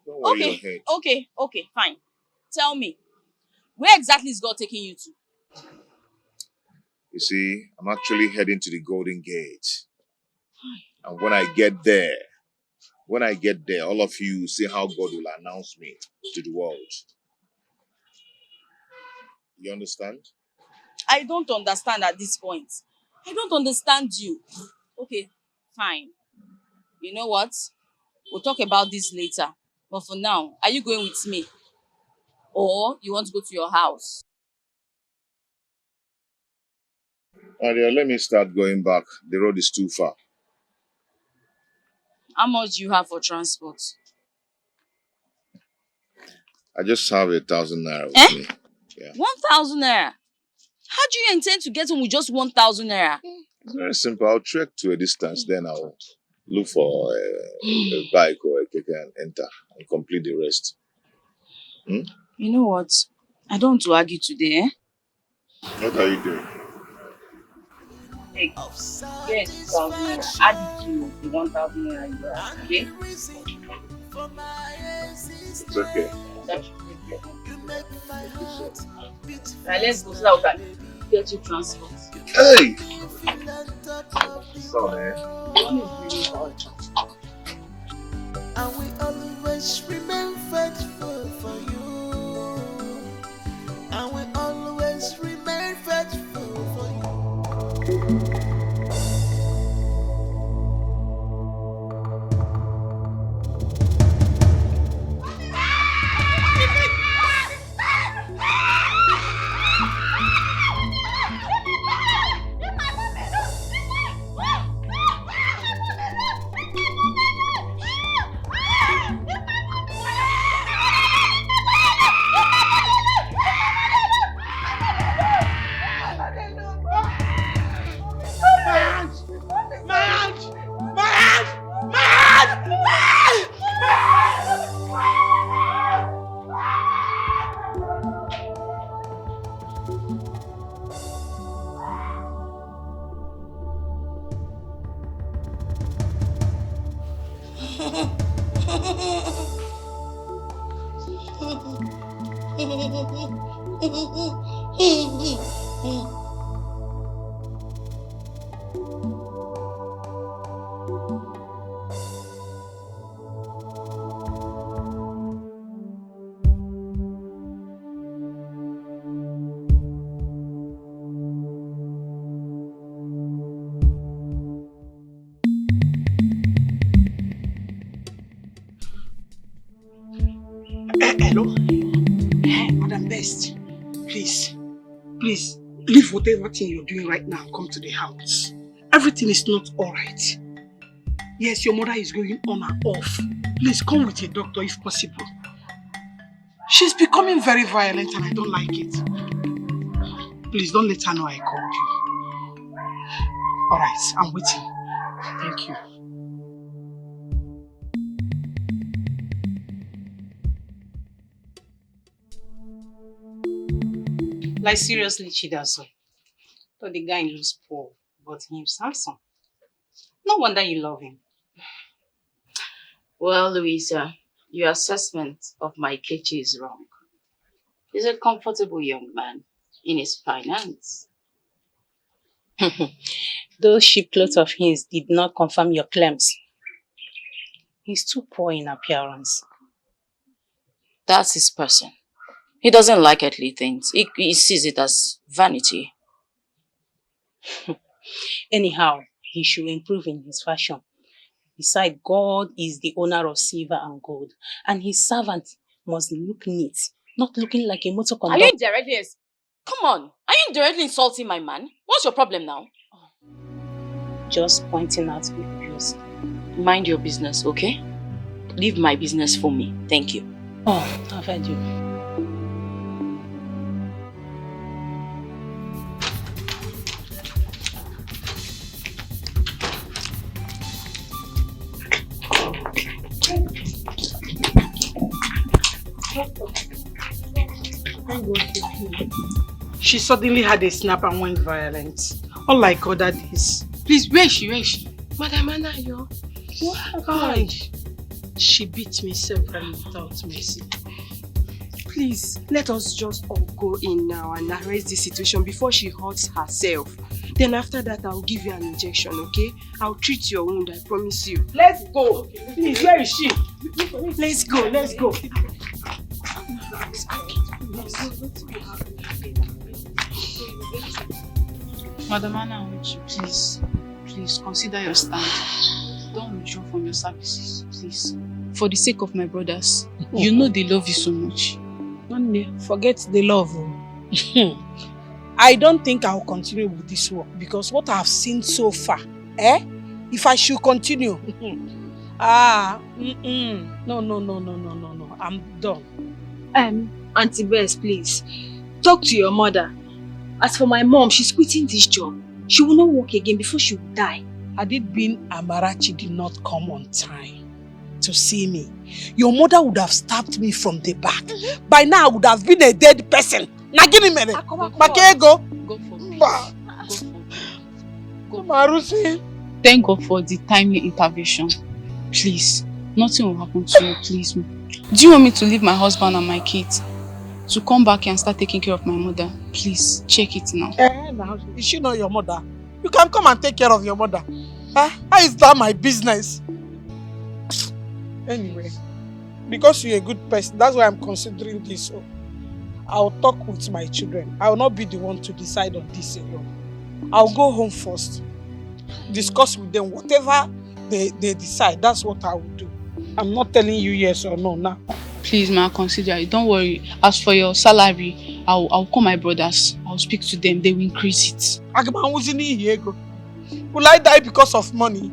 Don't worry your head. Okay, fine. Tell me, where exactly is God taking you to? You see, I'm actually heading to the Golden Gate. And when I get there, all of you will see how God will announce me to the world. You understand? I don't understand at this point. I don't understand you. Okay, fine. You know what? We'll talk about this later. But for now, are you going with me? Or you want to go to your house? Aria, let me start going back. The road is too far. How much do you have for transport? I just have 1,000 naira with Eh? me. Yeah. 1,000 naira? How do you intend to get home with just 1,000 naira? Very simple. I'll trek to a distance, then I'll look for a bike or a keke and enter and complete the rest. Hmm? You know what? I don't want to argue today, eh? What are you doing? Hey, get 2,000 naira. Add it to the 1,000 naira you have, okay? It's okay. That should be okay. Now let's go so that we can get you transport. Hey! So, man. One is really hard. And we always remain faithful for you. And we always remain faithful for you. Hello? Madam Best, please, leave whatever thing you're doing right now and come to the house. Everything is not alright. Yes, your mother is going on and off. Please come with a doctor if possible. She's becoming very violent and I don't like it. Please don't let her know I called you. Alright, I'm waiting. Thank you. Like seriously, Chidaso. Though the guy looks poor, but he's handsome. No wonder you love him. Well, Louisa, your assessment of my Kechi is wrong. He's a comfortable young man in his finance. Those cheap clothes of his did not confirm your claims. He's too poor in appearance. That's his person. He doesn't like earthly things. He sees it as vanity. Anyhow, he should improve in his fashion. Besides, God is the owner of silver and gold, and his servant must look neat, not looking like a motor conductor. Are you indirectly? Come on. Are you indirectly insulting my man? What's your problem now? Just pointing out the obvious. Mind your business, okay? Leave my business for me. Thank you. Oh, I've heard you. She suddenly had a snap and went violent. Unlike other days. Please, where is she? Where is she? Madam Anayo. What happened? She beat me severally without mercy. Please, let us just all go in now and arrest the situation before she hurts herself. Then after that, I'll give you an injection, okay? I'll treat your wound, I promise you. Let's go. Please, where is she? Let's go, let's go. Madam Anna, I want you, please. Please, consider your stand. Don't withdraw from your services, please. For the sake of my brothers. You know they love you so much. Forget the love. I don't think I'll continue with this work because what I've seen so far, if I should continue, no, I'm done. Auntie Bess, please, talk to your mother. As for my mom, she's quitting this job. She will not work again before she will die. Had it been Amarachi did not come on time to see me, your mother would have stabbed me from the back. By now, I would have been a dead person. Nagini mere. Makego. Go for peace. Go for peace. Thank God for the timely intervention. Please, nothing will happen to you, please. Do you want me to leave my husband and my kids to come back and start taking care of my mother? Please, check it now. Is she not your mother? You can come and take care of your mother. How is that my business? Anyway, because you're a good person, that's why I'm considering this. So I'll talk with my children. I will not be the one to decide on this alone. I'll go home first, discuss with them whatever they decide. That's what I will do. I'm not telling you yes or no now. Please, ma, consider it. Don't worry. As for your salary, I'll call my brothers. I'll speak to them. They will increase it. Will I die because of money?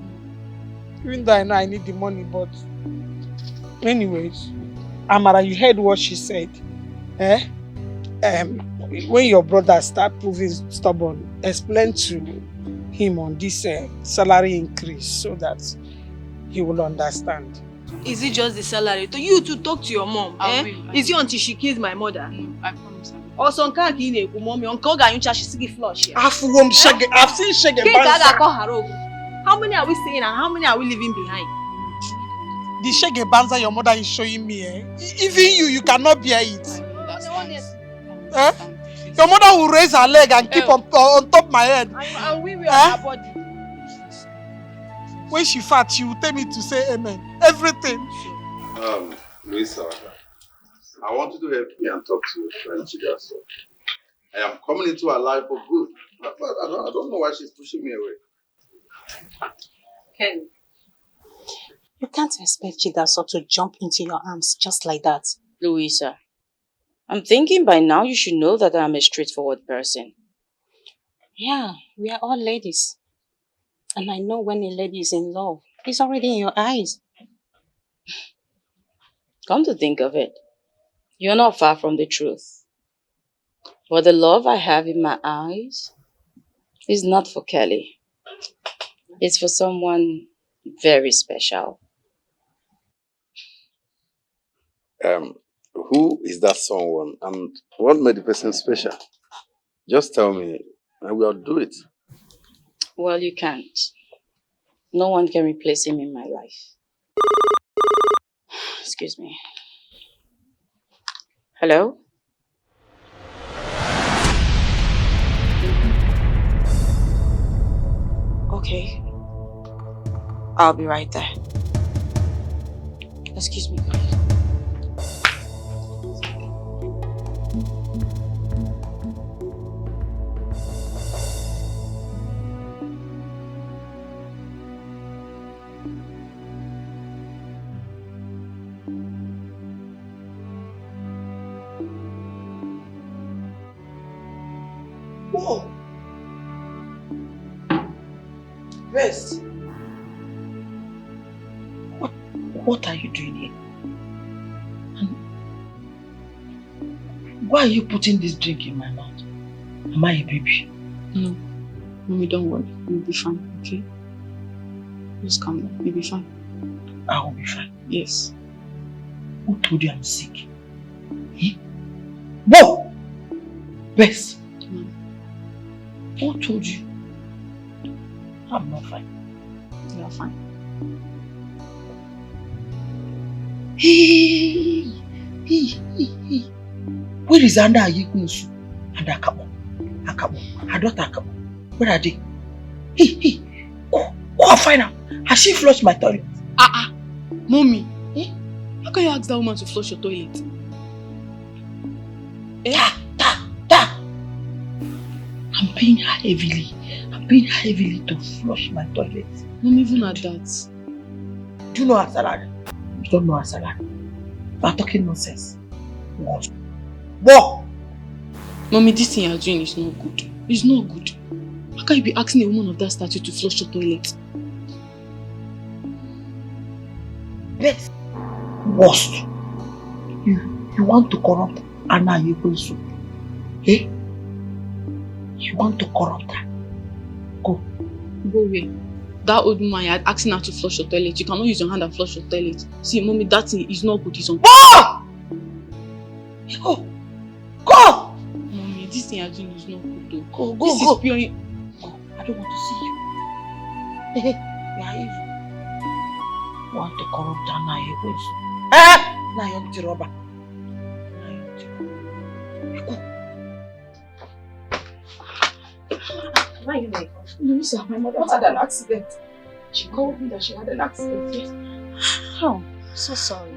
Even though I know I need the money, but anyways, Amara, you heard what she said. When your brother start proving stubborn, explain to him on this salary increase so that he will understand. Is it just the salary? To you to talk to your mom? Is it until she kills my mother? No, I promise. Also, mommy, uncle Ganyucha, she's still flush here. I've seen Shege Banza. How many are we seeing and how many are we leaving behind? The Shege Banza your mother is showing me, even you cannot bear it. Your mother will raise her leg and keep on top my head. And we will on her body. When she fat, she will tell me to say amen. Everything. Luisa, I want you to help me and talk to your friend Chigaso. I am coming into her life for good. But I don't know why she's pushing me away. Ken, you can't expect Chigaso to jump into your arms just like that. Louisa, I'm thinking by now you should know that I'm a straightforward person. Yeah, we are all ladies. And I know when a lady is in love, it's already in your eyes. Come to think of it, you're not far from the truth. But the love I have in my eyes is not for Kelly. It's for someone very special. Who is that someone and what made the person special? Just tell me and we'll do it. Well, you can't. No one can replace him in my life. Excuse me. Hello? Okay. I'll be right there. Excuse me, please. Whoa! Rest. What are you doing here? And why are you putting this drink in my mouth? Am I a baby? No. Mommy, don't worry. You'll be fine, okay? Just calm down. You'll be fine. I will be fine. Yes. Who told you I'm sick? Whoa! Bess. Who told you? I'm not fine. You are fine. Hey. Where is Anda Ayikunsu and Akabo? Her daughter Akabo. Where are they? Hey. Go and find her. Has she flushed my toilet? Mommy. How can you ask that woman to flush your toilet? I'm paying her heavily. I'm paying her heavily to flush my toilet. Not even at that. Do you know her salary? You don't know her salary. You are talking nonsense. What? What? Mommy, this thing you're doing is not good. It's not good. How can you be asking a woman of that stature to flush your toilet? Best. Worst. You want to corrupt Anna Yekwesu. Eh? You want to corrupt her. Go. Go where? That old woman you're asking her to flush your toilet. You cannot use your hand and flush your toilet. See, Mommy, that thing is not good. It's on. Go! Go! Go! Mommy, this thing you're doing is not good though. Go, This go. is pure. Go. I don't want to see you. Hey, you are evil. You want to corrupt Anna Yekwesu. Eh? Now you're the robber. Why are you like? No, sir, my mother had an accident. She called me that she had an accident. Yes. How? So sorry.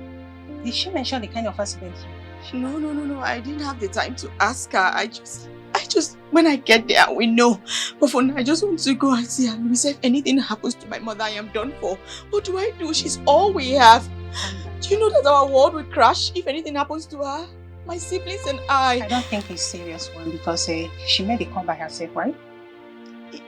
Did she mention the kind of accident? No. I didn't have the time to ask her. I just, when I get there, we know. But for now, I just want to go and see her. Louisa, if anything happens to my mother, I am done for. What do I do? She's all we have. Do you know that our world will crash if anything happens to her? My siblings and I. I don't think it's serious one because she made the call by herself, right?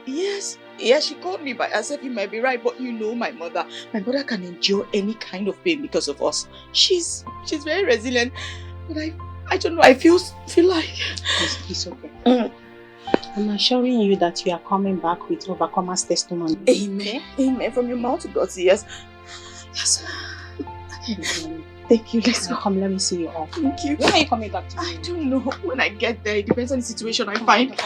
Yes, she called me by herself. You might be right, but you know my mother. My mother can endure any kind of pain because of us. She's very resilient. But I don't know. I feel like It's okay. I'm assuring you that you are coming back with overcomer's testimony. Amen. Amen. From your mouth to God's ears. Yes. Thank you. Let's go. Come, let me see you off. Thank you. When are you coming back to me? I don't know. When I get there, it depends on the situation I find.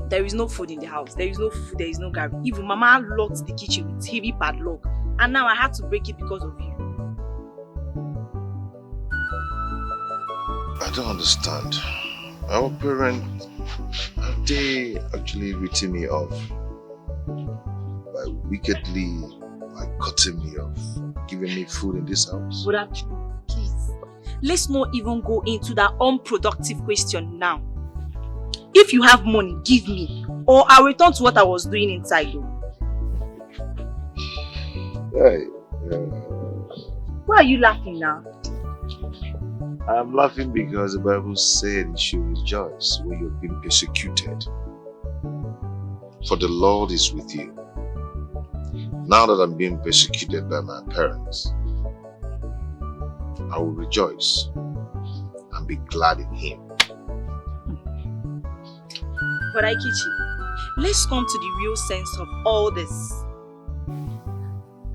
There is no food in the house. There is no food. There is no garbage. Even Mama locked the kitchen with heavy padlock, and now I had to break it because of you. I don't understand. Our parents, have they actually written me off by wickedly cutting me off, giving me food in this house? But please, let's not even go into that unproductive question now. If you have money, give me, or I'll return to what I was doing inside. Hey, Why are you laughing now? I'm laughing because the Bible said you should rejoice when you're being persecuted. For the Lord is with you. Now that I'm being persecuted by my parents, I will rejoice and be glad in Him. But Aikichi, let's come to the real sense of all this.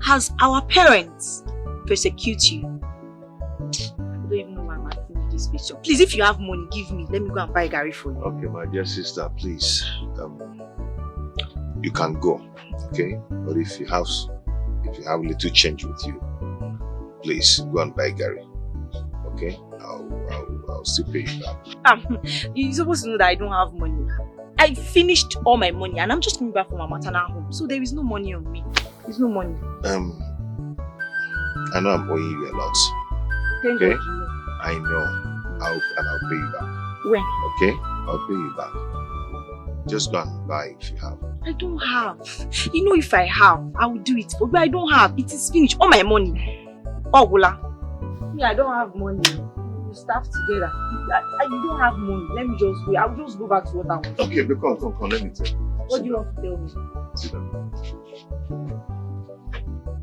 Has our parents persecute you? I don't even know why I'm asking you this question. Please, if you have money, give me. Let me go and buy Gary for you. Okay, my dear sister, please. You can go, okay? But if you have a little change with you, please go and buy Gary. Okay? I'll still pay you back. You're supposed to know that I don't have money. I finished all my money and I'm just coming back from my maternal home. So there is no money on me. There's no money. I know I'm owing you a lot. Thank okay? God you know. I know. I'll pay you back. When? Okay? I'll pay you back. Just go and buy if you have. I don't have. You know, if I have, I will do it. But I don't have. It is finished. All my money. Oh, Gula. Me, I don't have money. We staff together. You don't have money. Let me just go. I'll just go back to what I want. Okay, but come. Let me tell you. What do you want to tell me? Sit down.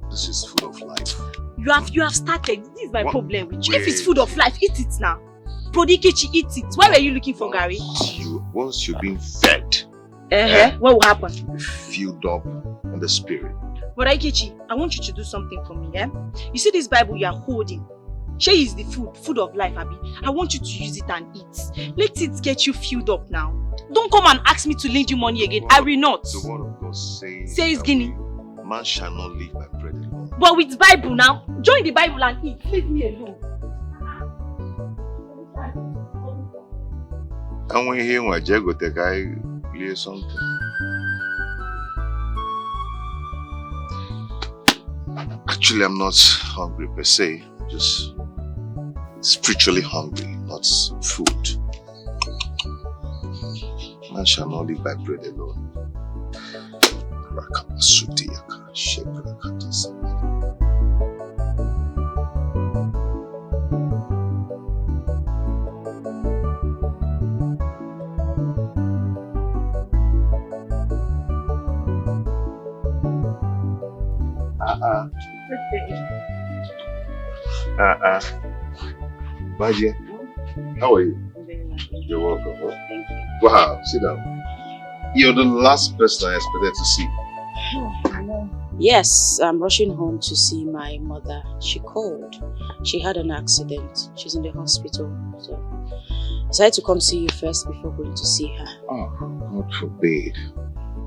This is food of life. You have started. This is my problem with you. Wait. If it's food of life, eat it now. Brodikichi, eat it. Why were you looking for Gary? Once you're being fed, what will happen? You'll be filled up in the spirit. But Aikichi, I want you to do something for me, yeah? You see this Bible you are holding? Shey is the food of life, Abi. I want you to use it and eat. Let it get you filled up now. Don't come and ask me to lend you money again. I will not. The word of God says, Guinea. Man shall not live by bread alone. But with Bible now, join the Bible and eat. Leave me alone. And when he went, Jago take I clear something. Actually, I'm not hungry per se, just spiritually hungry, not food. Man shall not live by bread alone. Maji, how are you? You're welcome. Huh? Thank you. Wow, sit down. You're the last person I expected to see. Yes, I'm rushing home to see my mother. She called. She had an accident. She's in the hospital. So I decided to come see you first before going to see her. Oh, God forbid.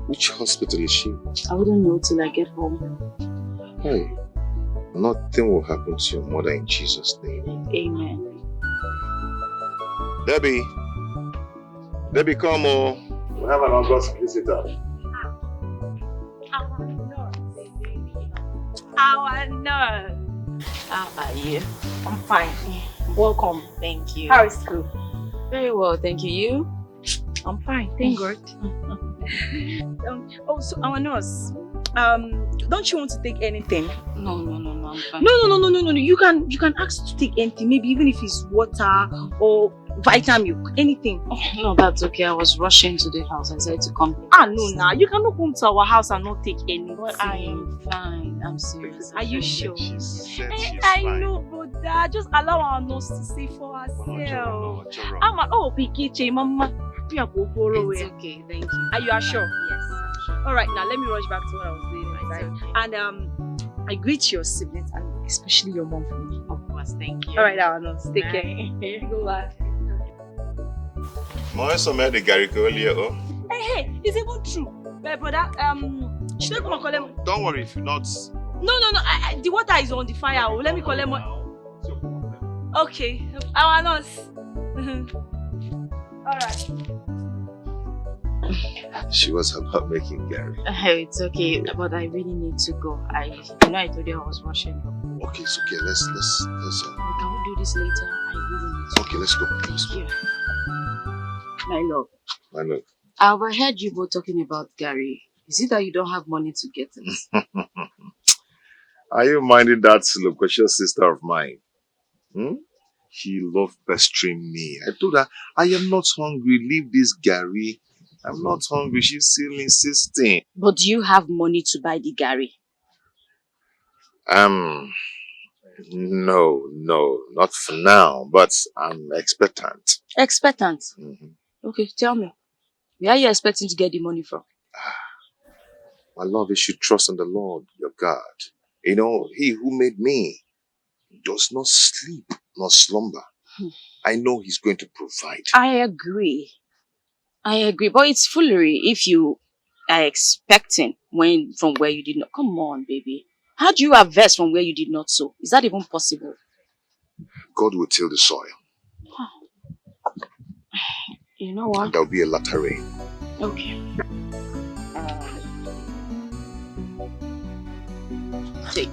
Which hospital is she? I wouldn't know till I get home. Hey, nothing will happen to your mother in Jesus' name. Amen. Debbie, come on. We have an August visitor. Our nurse. How are you? I'm fine. Welcome. Thank you. How is school? Very well, thank you. You? I'm fine, thank God. So our nurse, don't you want to take anything? No, I'm fine. No. You can ask to take anything, maybe even if it's water or vitamin milk, anything. Oh, no, that's okay. I was rushing to the house. I decided to come. No, you cannot come to our house and not take anything. Well, I am fine. I'm serious. Are you sure? I know, but just allow our nurse to say for herself. Mama. It's okay, thank you. Are you sure? Yes, I'm sure. All right, now let me rush back to what I was doing. Right? Okay. And I greet your siblings and especially your mom for me. Of course, thank you. All right, our nurse, take care. Go back. Moise made the Gary earlier. Hey, it's even true. My brother, should I come and call him? Don't worry if you're not. No. The water is on the fire. Let me call him. Okay, our nurse. All right. She was about making Gary. It's okay, but I really need to go. I told you I was rushing. Okay, it's okay. Let's. Can we do this later? I really need to. Okay, let's go. Thank you. My love. I overheard you both talking about Gary. Is it that you don't have money to get it? Are you minding that loquacious sister of mine? She loved pestering me. I told her, I am not hungry. Leave this Gary. I'm not hungry. She's still insisting. But do you have money to buy the Gary? No, not for now. But I'm expectant. Expectant? Mm-hmm. Okay, tell me. Where are you expecting to get the money from? My love, you should trust in the Lord, your God. You know, He who made me does not sleep nor slumber. I know He's going to provide. I agree, but it's foolery if you are expecting from where you did not. Come on, baby. How do you harvest from where you did not sow? Is that even possible? God will till the soil. You know what? And there'll be a latter rain. Okay. Take.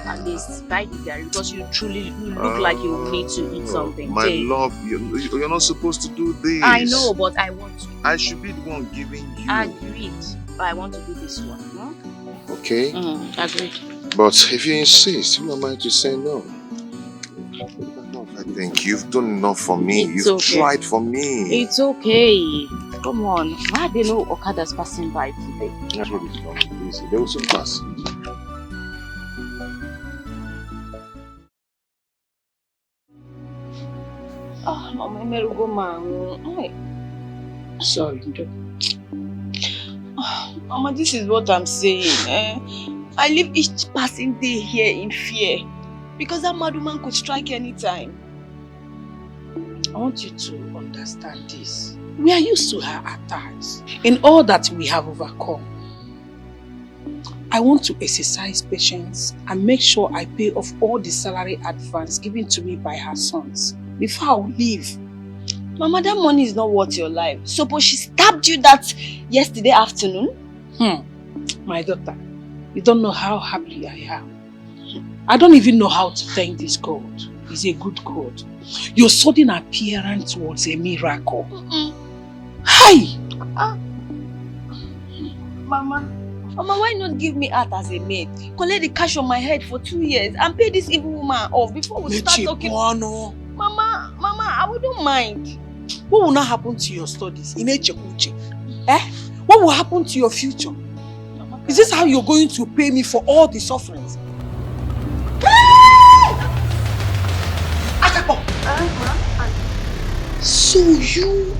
At least buy the Gary because you look like you need to eat something. My love, you're not supposed to do this. I know, but I want to. I should be the one giving you. Agreed. But I want to do this one. Okay. Agreed. But if you insist, who am I to say no? I think you've done enough for me. You've tried for me. It's okay. Come on. Why are there no Okadas passing by today? That's what it's going to be. They will soon pass. Mama, sorry. Mama, this is what I'm saying. I live each passing day here in fear because that mad woman could strike anytime. I want you to understand this. We are used to her attacks. In all that we have overcome, I want to exercise patience and make sure I pay off all the salary advance given to me by her sons before I leave. Mama, that money is not worth your life. Suppose she stabbed you that yesterday afternoon? My daughter, you don't know how happy I am. I don't even know how to thank this God. He's a good God. Your sudden appearance was a miracle. Hi! Mama, why not give me out as a maid? Collect the cash on my head for 2 years and pay this evil woman off before we start talking. Mama, I wouldn't mind. What will not happen to your studies? What will happen to your future? Is this how you're going to pay me for all the sufferings? So you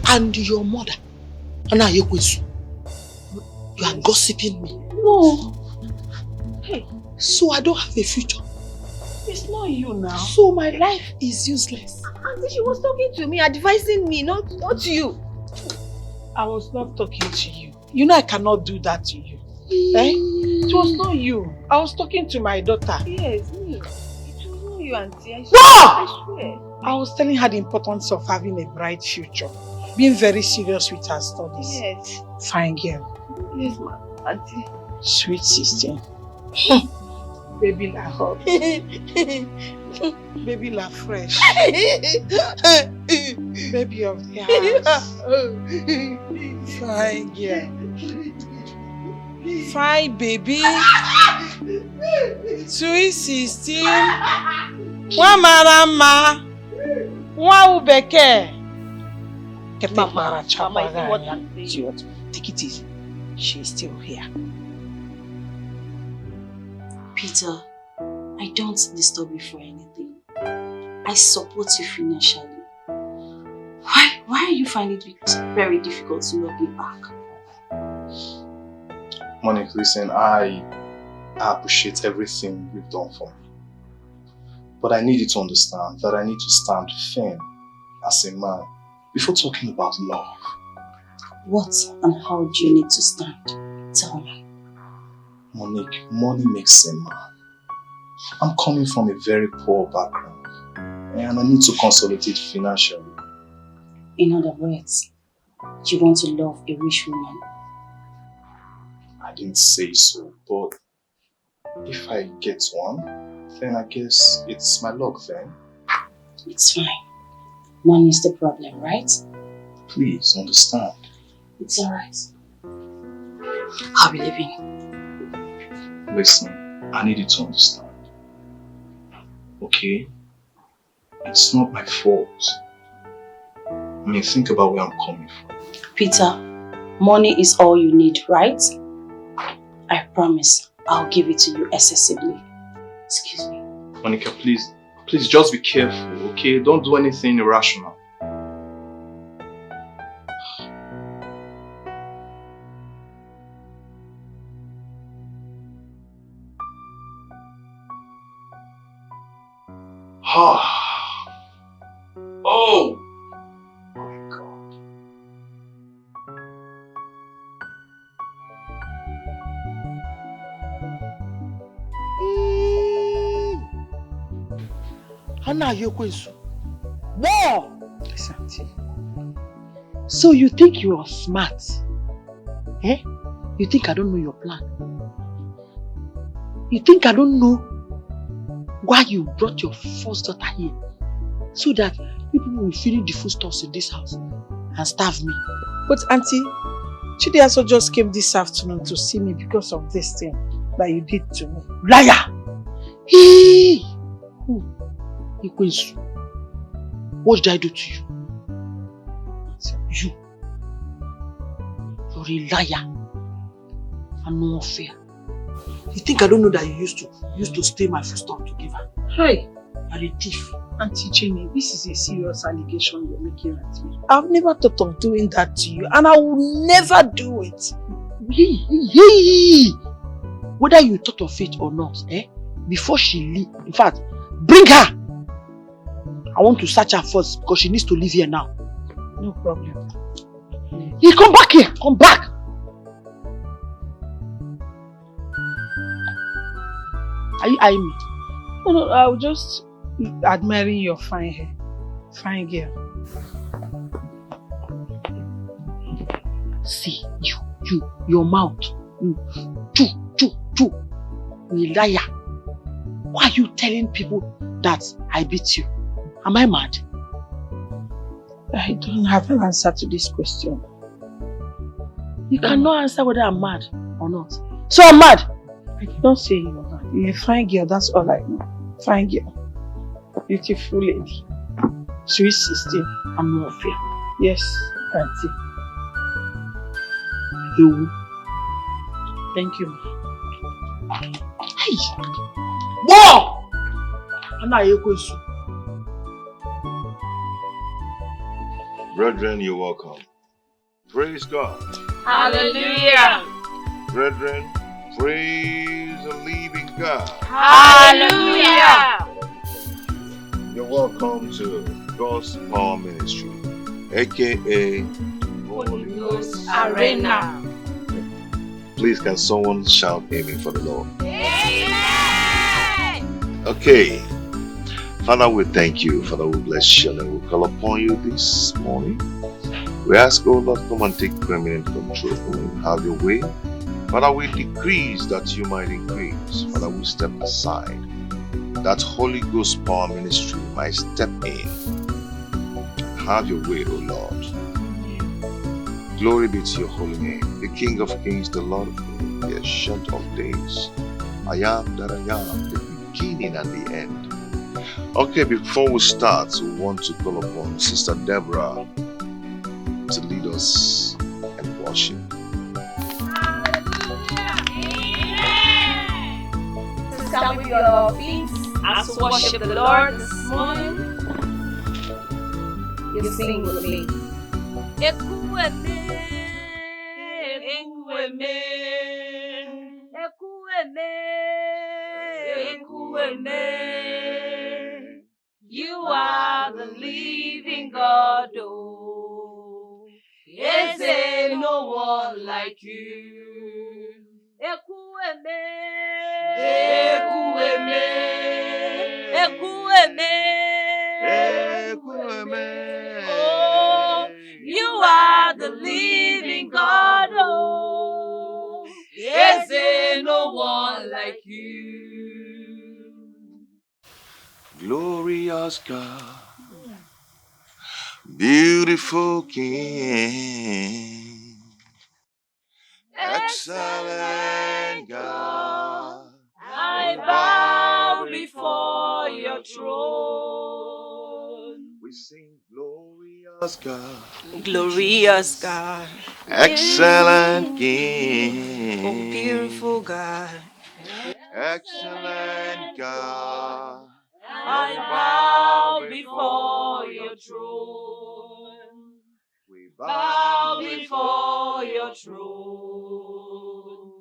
and your mother, Anna Yekwesu, you are gossiping me? No. Hey, so I don't have a future? It's not you now. So my life is useless? Auntie, she was talking to me, advising me, not you. I was not talking to you. You know I cannot do that to you. It was not you. I was talking to my daughter. Yes, me. It was not you, Auntie. I swear. I was telling her the importance of having a bright future. Being very serious with her studies. Yes. Fine girl. Yes, ma. Auntie. Sweet sister. Baby la hot. Baby la fresh. Baby of the house. Fine girl. Fine baby. Sweet sister. Wamarama. Waubeke. Mama, you see what I'm saying? Take it easy. She's still here. Peter, I don't disturb you for anything. I support you financially. Why are you finding it very difficult to love me back? Monique, listen, I appreciate everything you've done for me. But I need you to understand that I need to stand firm as a man before talking about love. What and how do you need to stand? Tell me. Monique, money makes a man. I'm coming from a very poor background and I need to consolidate financially. In other words, you want to love a rich woman? I didn't say so, but if I get one, then I guess it's my luck then. It's fine. Money is the problem, right? Please understand. It's alright. I'll be leaving. Listen, I need you to understand. Okay? It's not my fault. I mean, think about where I'm coming from. Peter, money is all you need, right? I promise I'll give it to you excessively. Excuse me. Monica, please just be careful, okay? Don't do anything irrational. Oh! My God. Anna Yekwesu. Whoa! Santi. So you think you are smart? Eh? You think I don't know your plan? You think I don't know why you brought your first daughter here? So that people will finish the foodstuffs in this house and starve me. But Auntie, Chidiaso just came this afternoon to see me because of this thing that you did to me. Liar! Hey! Who? Yekwesu. What did I do to you? You. You're a liar. And no fair. You think I don't know that you used to steal my foodstuff to give her? Hey! You're a thief. Auntie Jenny, this is a serious allegation you're making at me. I've never thought of doing that to you and I will never do it. Hey. Whether you thought of it or not, before she leave, in fact, bring her! I want to search her first because she needs to live here now. No problem. Hey, come back here! Come back! Are you eyeing me? No, I'll just admiring your fine hair. Fine girl. See, your mouth. You liar. Why are you telling people that I beat you? Am I mad? I don't have an answer to this question. You cannot answer whether I'm mad or not. So I'm mad. Don't say you're mad. You're a fine girl, that's all I know. Fine girl. Beautiful lady. Sweet 16. I'm not fair. Yes, Auntie. You. Thank you. Hey! Whoa! I'm not your question. Brethren, you're welcome. Praise God. Hallelujah. Brethren, praise the living God. Hallelujah. You're welcome to God's Power Ministry, aka Holy Ghost Arena. Please, can someone shout amen for the Lord? Amen. Okay. Father, we thank you. Father, we bless you and we call upon you this morning. We ask, oh Lord, come and take preeminent control. Come and have your way. Father, we decrease that you might increase. Father, we step aside that Holy Ghost Power Ministry might step in. Have your way, O Lord. Glory be to your holy name, the King of Kings, the Lord of Lords, the Ancient of Days. I am that I am, the beginning and the end. Okay, before we start, we want to call upon Sister Deborah to lead us in worship. Stand with your feet as we worship the Lord this morning. You sing with me. Ekueme, ekueme, ekueme, ekueme. You are the living God, oh. Is there no one like you? Ekueme, ekueme, ekueme, ekueme. Oh, you are the living God, oh. Is there no one like you? Glorious God, beautiful King, excellent God, I bow before your throne. we sing glorious God, Glorious God, excellent King, oh beautiful God, excellent God, I bow before your throne. we Bow before your throne.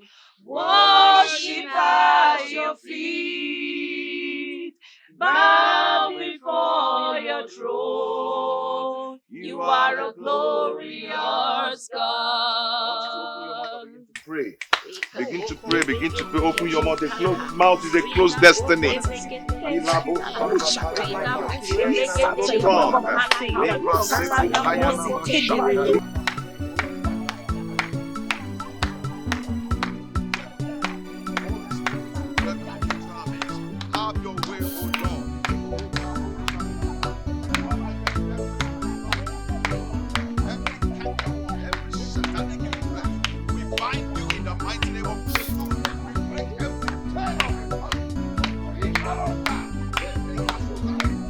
Worship at your feet. Bow before your throne. You are a glorious God. Pray. Begin to pray, begin to pray. Open your mouth. A closed mouth is a closed destiny. Have your way, O Lord. Every satanic influence, we bind you in the mighty name of Jesus. Break every chain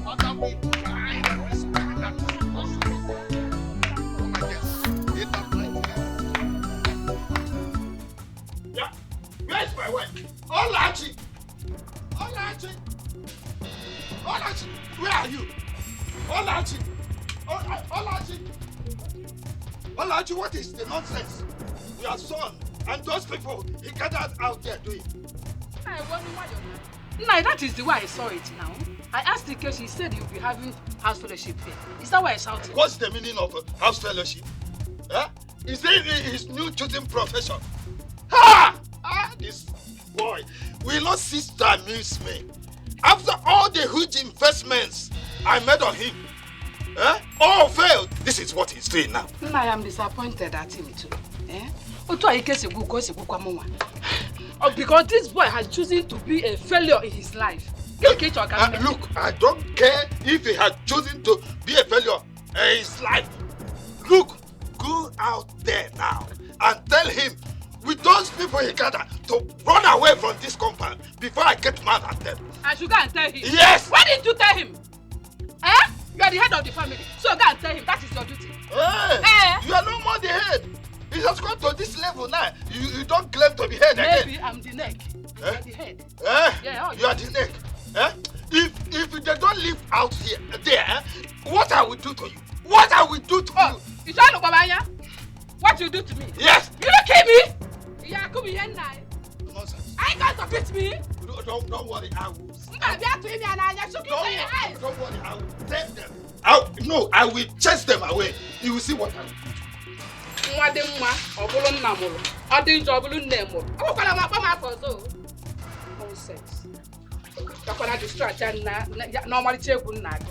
Father, we bind every spirit that is possible. Come against in the mighty name. Yeah. Where's my wife? Olachi! Olachi! Olachi! Where are you? Olachi! Olachi! Olachi, what is the nonsense? Your son and those people he gathered out there doing. Nah, that is the way I saw it now. I asked the case, he said you'll be having house fellowship here. Is that why I shouted? What's the meaning of house fellowship? Huh? Is it his new choosing profession? Ha! This boy will not cease to amuse me. After all the huge investments I made on him, All failed. This is what he's doing now. I am disappointed at him too. Because this boy has chosen to be a failure in his life. Look, I don't care if he had chosen to be a failure in his life. Look, go out there now and tell him with those people he gathered to run away from this compound before I get mad at them. I should go and tell him? Yes! Why didn't you tell him? You are the head of the family, so go and tell him that is your duty. You are no more the head. It has gone to this level now. You don't claim to be head again. Maybe I'm the neck. You are the head. You are the neck. If they don't live out here, what I will do to you? What I will do to you? You trying to Babanya? What you do to me? Yes. You don't kill me? Yeah, come here now. Nonsense. I can't beat me. Don't worry, I will. Don't worry, I will take them. I will chase them away. You will see what I will do. Nonsense. You're gonna distract and normally take good night.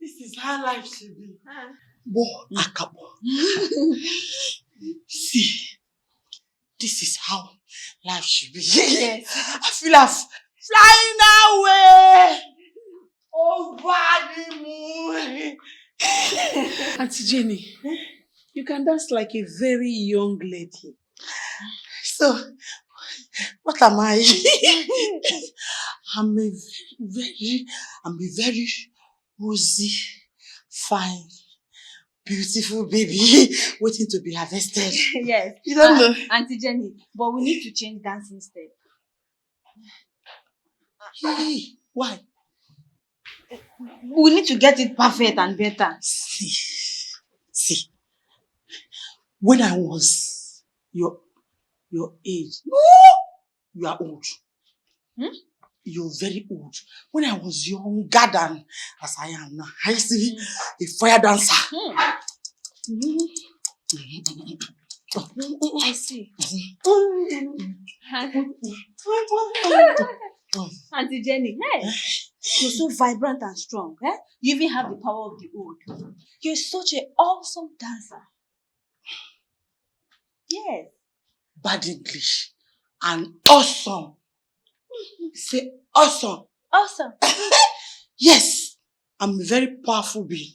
This is how life should be. Bo Akabo. See, this is how life should be. Yes. I feel I'm flying away over the moon. Auntie Jenny, you can dance like a very young lady. So, what am I? I'm a very rosy, fine, beautiful baby waiting to be harvested. Yes. You don't know. Auntie Jenny, but we need to change dancing step. Hey, why? We need to get it perfect and better. See. When I was your age, you are old. You're very old. When I was younger than as I am now, I used to be a fire dancer. I see. Auntie Jenny, hey, you're so vibrant and strong. Eh? You even have the power of the old. You're such an awesome dancer. Yes. Bad English. And awesome. Say awesome. Awesome. Yes. I'm a very powerful being.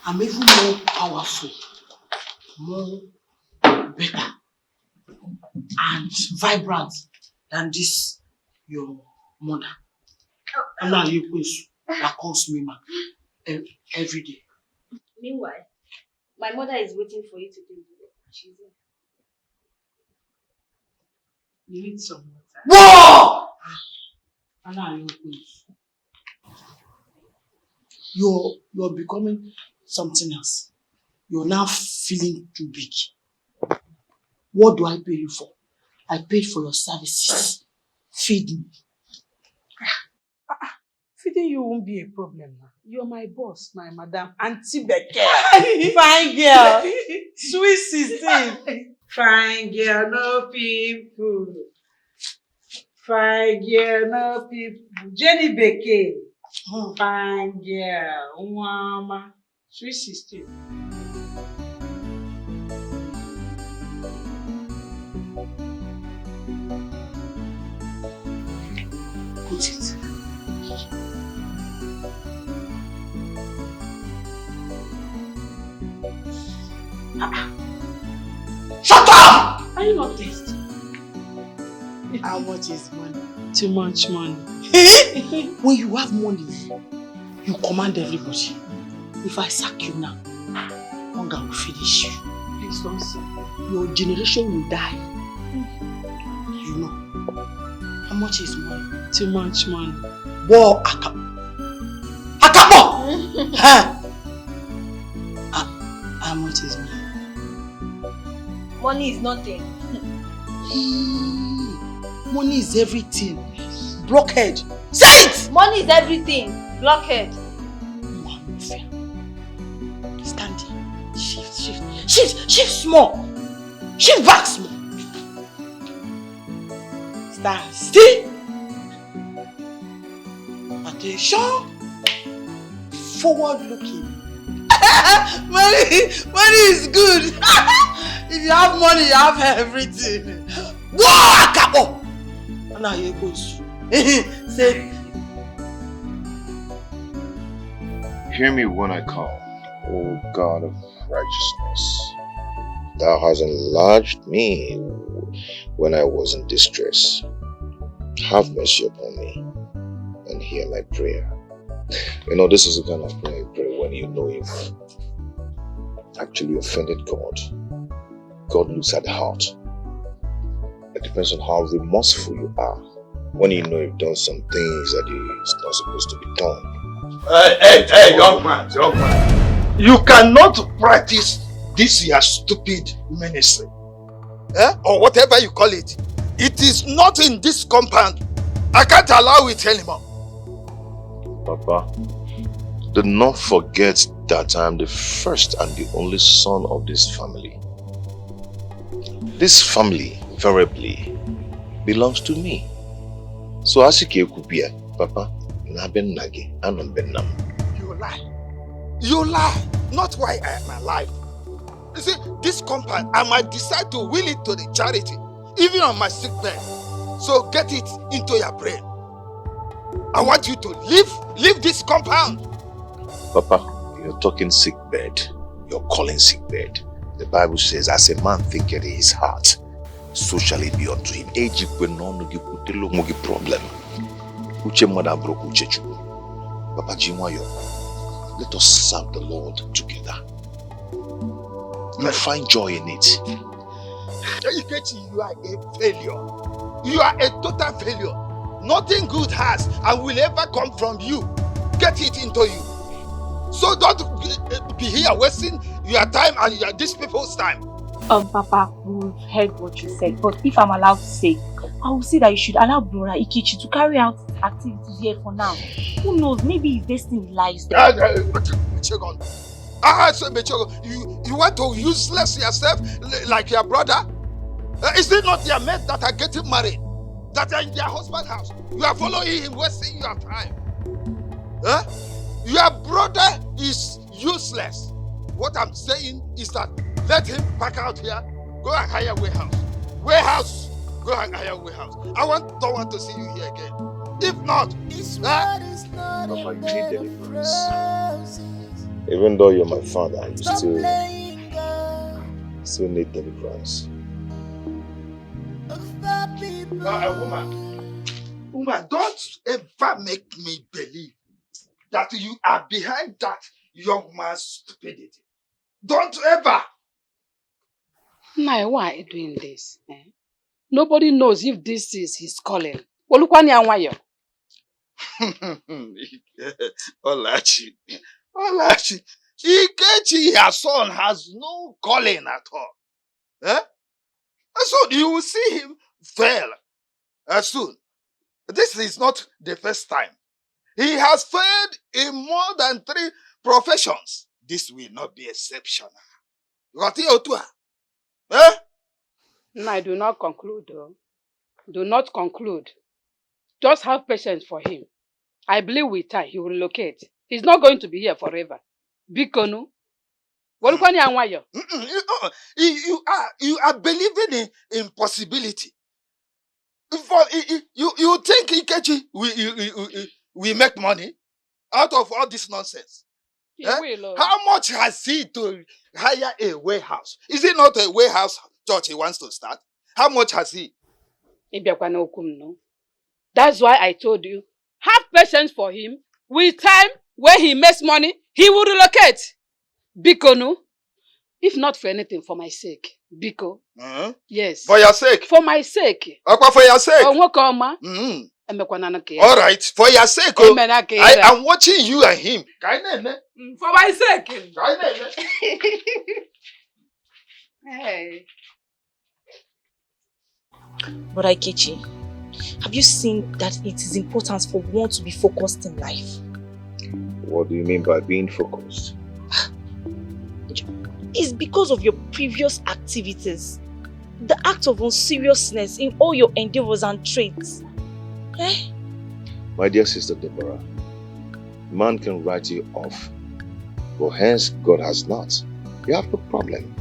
I'm even more powerful. More better. And vibrant than this your mother. And now you that calls me every day. Meanwhile, my mother is waiting for you to do it. She's in. You need some water. Whoa! And now you're becoming something else. You're now feeling too big. What do I pay you for? I paid for your services. Feed me. Feeding you won't be a problem now. You're my boss, my madam, Auntie Becky. Fine girl. Sweet 16. Fine girl, no people. Fine girl, no people. Jenny Becky. Fine girl. Mama. Sweet 16. Put it. Are you not thirsty? How much is money? Too much money. When you have money, you command everybody. If I sack you now, hunger will finish you. Please don't say. Your generation will die. You know. How much is money? Too much money. Whoa, Akapo! How much is money? Money is nothing. Money is everything. Blockhead. Say it! Money is everything. Blockhead. Stand here. Shift small. Shift back small. Stand still. Attention. Forward looking. Money is good. If you have money, you have everything. Whoa, Akapo! Now here goes. Say. Hear me when I call, O God of righteousness. Thou hast enlarged me when I was in distress. Have mercy upon me and hear my prayer. You know, this is the kind of prayer you pray when you know you've actually offended God. God looks at the heart. It depends on how remorseful you are. When you know you've done some things that is not supposed to be done. Hey, young man. You cannot practice this your stupid ministry. Or whatever you call it. It is not in this compound. I can't allow it anymore. Papa, do not forget that I am the first and the only son of this family. This family, variably, belongs to me. So Asike Kupia, Papa, Naben Nagi, Anon Benam. You lie. You lie. Not why I am alive. You see, this compound, I might decide to will it to the charity, even on my sick bed. So get it into your brain. I want you to leave this compound. Papa, you're talking sick bed. You're calling sick bed. The Bible says, as a man thinketh in his heart, so shall it be unto him. Problem. Papa Jimayo, let us serve the Lord together. You'll find joy in it. You are a failure. You are a total failure. Nothing good has and will ever come from you. Get it into you. So don't be here wasting your time and these people's time. Papa, we've heard what you said, but if I'm allowed to say, I will say that you should allow Brother Ikichi to carry out his activities here for now. Who knows, maybe his destiny lies there. You want to useless yourself like your brother? Is it not your mate that are getting married? That are in their husband's house? You are following him, wasting your time. Your brother is useless. What I'm saying is that let him pack out here, go and hire warehouse. Go and hire warehouse. I don't want to see you here again. If not, Papa, you need deliverance. Even though you're my father, you still need deliverance. Woman, don't ever make me believe that you are behind that young man's stupidity. Don't ever. Nai, why are you doing this? Nobody knows if this is his calling. Olachi, Ikechi, her son, has no calling at all. So you will see him fail soon. This is not the first time. He has failed in more than 3 professions. This will not be exceptional. Nai, do not conclude, though. Do not conclude. Just have patience for him. I believe with time he will locate. He's not going to be here forever. Bikonu. You are believing in impossibility. You think Ikechi we make money out of all this nonsense? How much has he to hire a warehouse? Is it not a warehouse church he wants to start? How much has he? That's why I told you, have patience for him. With time, when he makes money, he will relocate. Biko, no? If not for anything, for my sake. Biko. Yes. For your sake? For my sake. Okwa, for your sake? All right, for your sake. I am watching you and him. For my sake. Hey. But Ikechi, have you seen that it is important for one to be focused in life? What do you mean by being focused? It's because of your previous activities. The act of unseriousness in all your endeavors and traits. My dear sister Deborah, man can write you off, but hence God has not. You have no problem.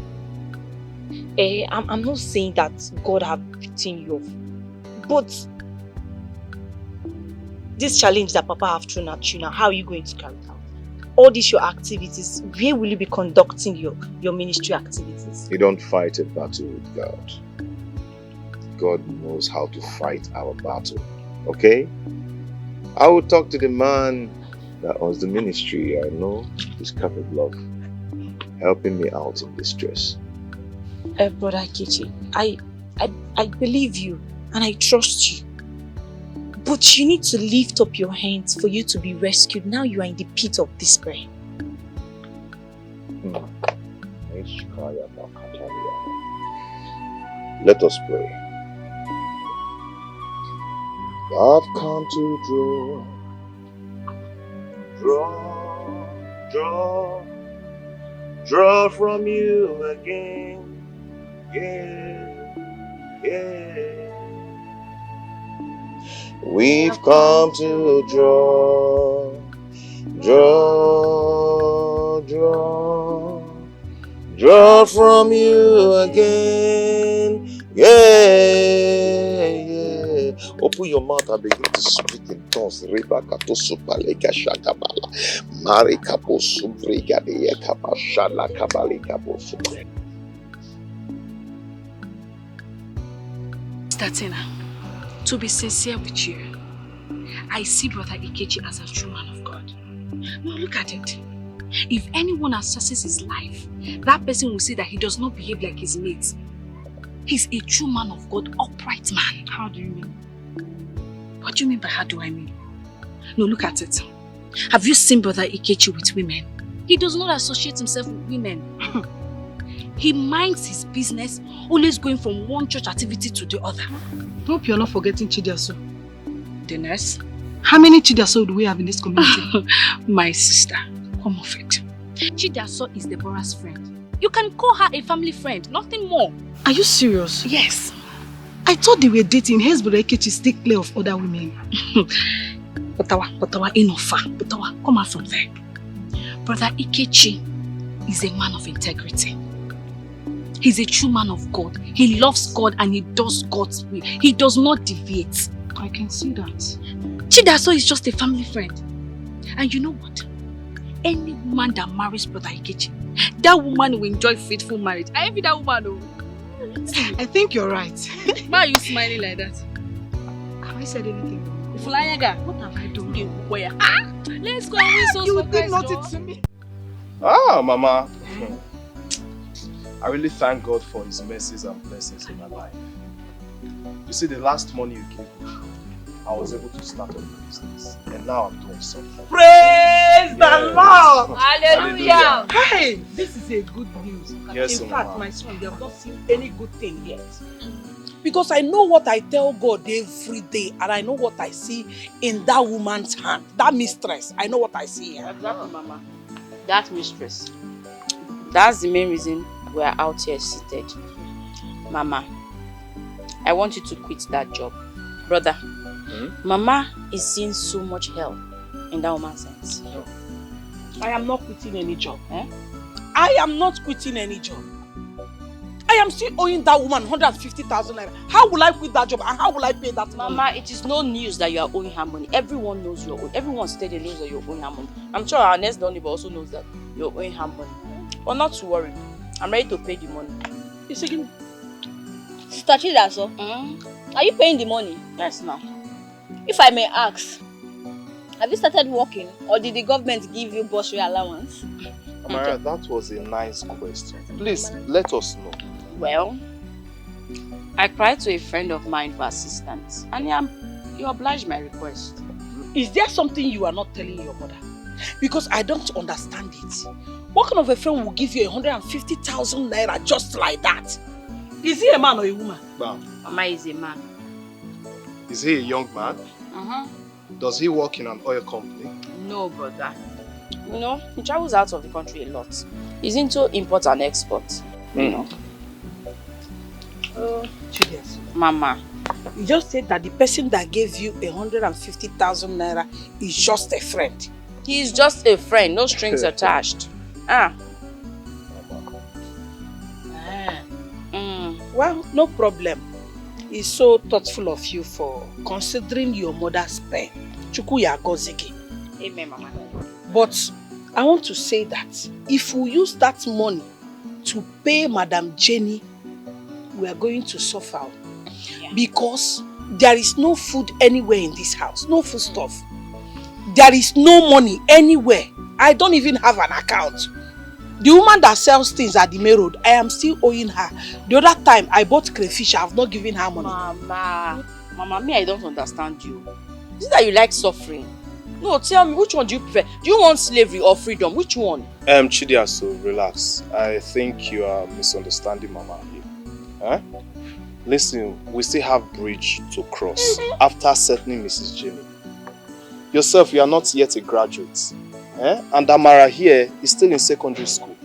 I'm not saying that God have written you off, but this challenge that Papa have thrown at you now, how are you going to carry it out? All these your activities, where will you be conducting your ministry activities? You don't fight a battle with God. God knows how to fight our battle. Okay? I will talk to the man that owns the ministry. I know he's capable of helping me out in distress. Brother Ikechi, I believe you and I trust you. But you need to lift up your hands for you to be rescued. Now you are in the pit of despair. Let us pray. I've come to draw from you again. Yeah. We've come to draw from you again. Yeah. Open your mouth and begin to speak in tongues. Rebecca to Supaleka Shakabala. Marika Posumbriga de Yakabashala Kabalika Posum. Statina, to be sincere with you, I see Brother Ikechi as a true man of God. Now look at it. If anyone assesses his life, that person will say that he does not behave like his mates. He's a true man of God, upright man. How do you mean? What do you mean by how do I mean? No, look at it. Have you seen Brother Ikechi with women? He does not associate himself with women. He minds his business, always going from one church activity to the other. Hope you're not forgetting Chidiaso. The nurse? How many Chidiaso do we have in this community? My sister, come off it. Chidiaso is Deborah's friend. You can call her a family friend, nothing more. Are you serious? Yes. I thought they were dating. Hence, Brother Ikechi stay clear of other women. Botawa, enough. Botawa, come out from there. Brother Ikechi is a man of integrity. He's a true man of God. He loves God and he does God's will. He does not deviate. I can see that. Chidaso is just a family friend. And you know what? Any woman that marries Brother Ikechi, that woman will enjoy faithful marriage. I envy that woman. Oh. I think you're right. Why are you smiling like that? Have I said anything wrong? Fulayaga, what have I done? Let's go and win souls for Christ. You did nothing to me. Mama. I really thank God for His mercies and blessings in my life. You see, the last money you gave me, I was able to start up a business. And now I'm doing something. Praise the Lord! Hallelujah! Hey, this is a good news. Yes, in fact, my son, they have not seen any good thing yet. Because I know what I tell God every day, and I know what I see in that woman's hand, that mistress. I know what I see here. Exactly, Mama. That mistress. That's the main reason we're out here seated. Mama, I want you to quit that job. Brother, Mama is seeing so much hell in that woman's hands. No. I am not quitting any job. I am not quitting any job. I am still owing that woman 150,000 naira. How will I quit that job and how will I pay that money? Mama, it is no news that you are owing her money. Everyone knows you're owing. Everyone steady knows that you're owing her money. I'm sure our next door neighbor also knows that you're owing her money. But not to worry. I'm ready to pay the money. It's again. Sister Chidaso, are you paying the money? Yes, now. If I may ask, have you started working or did the government give you bursary allowance? Amara, that was a nice question. Please, let us know. Well, I cried to a friend of mine for assistance and he obliged my request. Is there something you are not telling your mother? Because I don't understand it. What kind of a friend will give you 150,000 naira just like that? Is he a man or a woman? Mama is a man. Is he a young man? Does he work in an oil company? No, brother. You know, he travels out of the country a lot. He's into import and export. You know. Julius. Mama. You just said that the person that gave you 150,000 naira is just a friend. He is just a friend, no strings attached. Well, no problem. It's so thoughtful of you for considering your mother's pain. Chukwu ya gozigi. Amen, Mama. But I want to say that if we use that money to pay Madam Jenny, we are going to suffer. Yeah. Because there is no food anywhere in this house. No food stuff. There is no money anywhere. I don't even have an account. The woman that sells things at the main road, I am still owing her. The other time I bought crayfish, I have not given her money. Mama, me, I don't understand you. Is it that you like suffering? No, tell me, which one do you prefer? Do you want slavery or freedom? Which one? Chidiaso, relax. I think you are misunderstanding Mama here. Huh? Listen, we still have bridge to cross after settling Mrs. Jenny. Yourself, you are not yet a graduate. And Amara here is still in secondary school.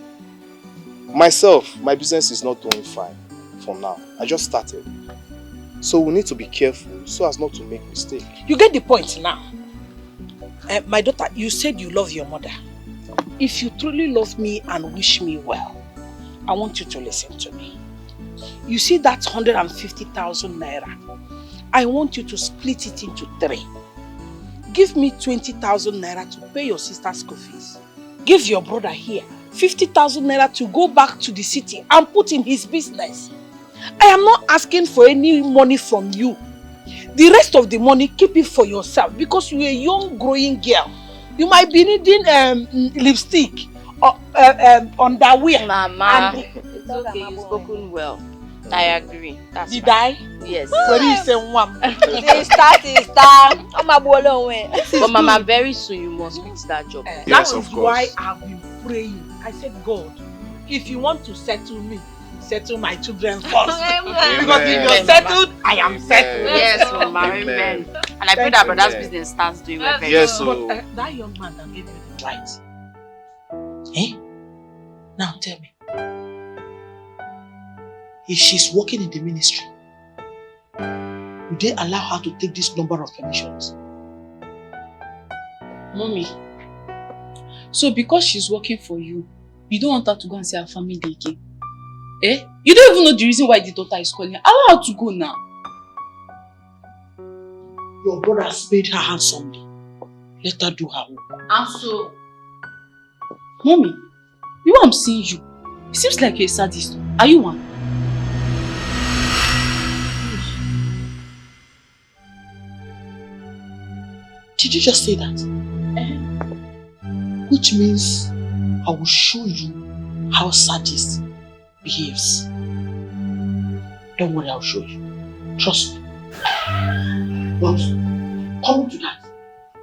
Myself, my business is not doing fine for now. I just started. So we need to be careful so as not to make mistakes. You get the point now. My daughter, you said you love your mother. If you truly love me and wish me well, I want you to listen to me. You see that 150,000 naira? I want you to split it into 3. Give me 20,000 naira to pay your sister's school fees. Give your brother here 50,000 naira to go back to the city and put in his business. I am not asking for any money from you. The rest of the money, keep it for yourself because you're a young growing girl. You might be needing lipstick or underwear. Mama, it's okay, you've spoken well. I agree. Did I? Yes. What you say, Mom? But Mama, very soon you must quit that job. Yes, that is why I've been praying. I said, God, if you want to settle me, settle my children first. Because if you're settled, I am settled. Yes, Mama. Amen. And I pray that brother's business starts doing well. Yes, but that young man that gave you the right. Now tell me. If she's working in the ministry, would they allow her to take this number of permissions? Mommy, so because she's working for you, you don't want her to go and see her family again? You don't even know the reason why the daughter is calling her. Allow her to go now. Your brother has paid her handsomely. Let her do her work. And so, Mommy, the way I'm seeing you, it seems like you're a sadist. Are you one? Did you just say that? Which means I will show you how sadist behaves. Don't worry, I'll show you. Trust me. But come to that.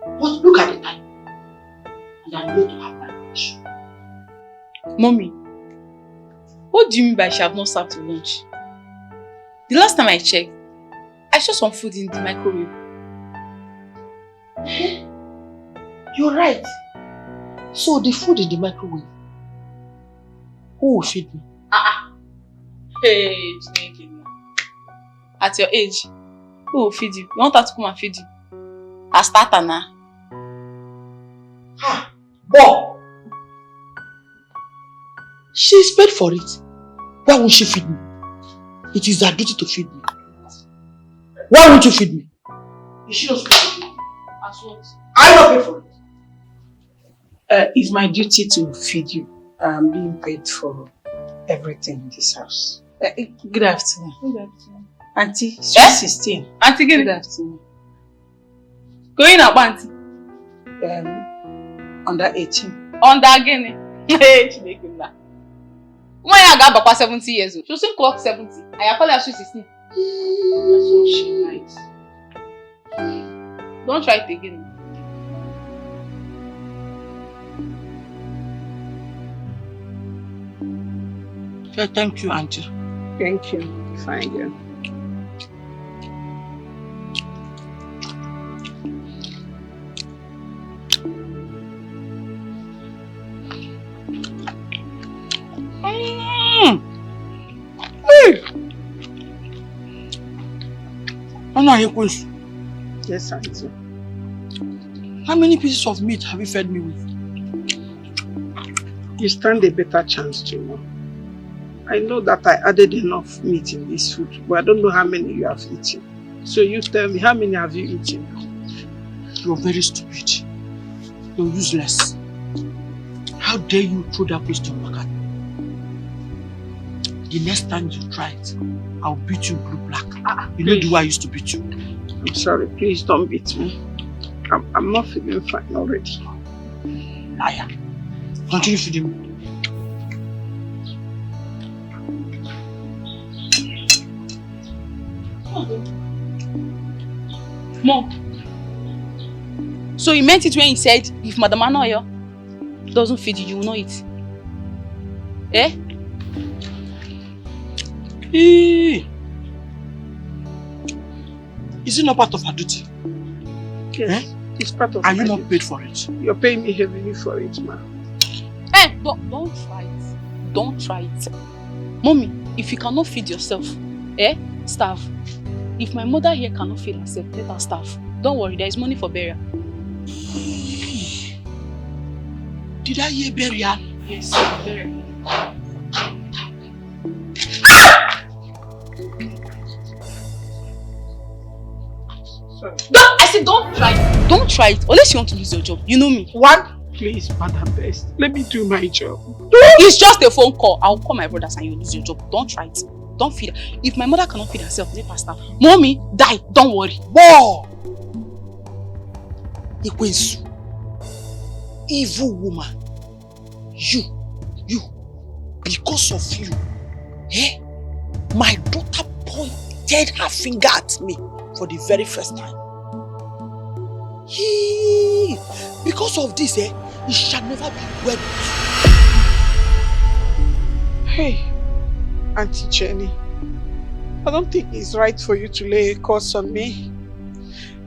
But look at the time. And I'm going to have my lunch. Mommy, what do you mean by she have not served your lunch? The last time I checked, I saw some food in the microwave. You're right. So the food in the microwave, who will feed me? Hey, at your age, who will feed you? You want her to come and feed you? I start her now. Boy! She's paid for it. Why won't she feed me? It is her duty to feed me. Why won't you feed me? Is she not supposed to feed me? As what? I not pay for it. It's my duty to feed you. I'm being paid for everything in this house. Good afternoon. Good afternoon. Auntie, sweet 16. Auntie, Good afternoon. Going up, Auntie. Under 18. Under again. Hey, she make him laugh. When I got Papa 70 years old, she soon clock 70. I call her sweet 16. That's what she likes. Don't try it again. Okay, thank you, Auntie. Thank you. Fine girl. Hey! Yes, Auntie. How many pieces of meat have you fed me with? You stand a better chance to know. I know that I added enough meat in this food, but I don't know how many you have eaten. So you tell me, how many have you eaten? You're very stupid. You're useless. How dare you throw that question back at me? The next time you try it, I'll beat you blue-black. You know the way I used to beat you. I'm sorry, please don't beat me. I'm not feeling fine already. Liar. Continue feeding me. Mom. So he meant it when he said, if Madam Anoyo doesn't feed you, you will not eat. Eh? Is it not part of her duty? Yes, it's part of Are my you not duty. paid for it? You're paying me heavily for it, ma. Don't try it. Don't try it. Mommy, if you cannot feed yourself, starve. If my mother here cannot feed herself, let her starve. Don't worry, there is money for burial. Did I hear burial? Yes, burial. I said don't try it. Don't try it. Unless you want to lose your job. You know me. One, please, Madam Best. Let me do my job. It's just a phone call. I'll call my brothers and you lose your job. Don't try it. Don't feed her. If my mother cannot feed herself, let her starve. Mommy, die. Don't worry. Whoa! Ikwensu. Evil woman. You. Because of you. My daughter pointed her finger at me for the very first time. Because of this, it shall never be well. Hey, Auntie Jenny, I don't think it's right for you to lay a curse on me.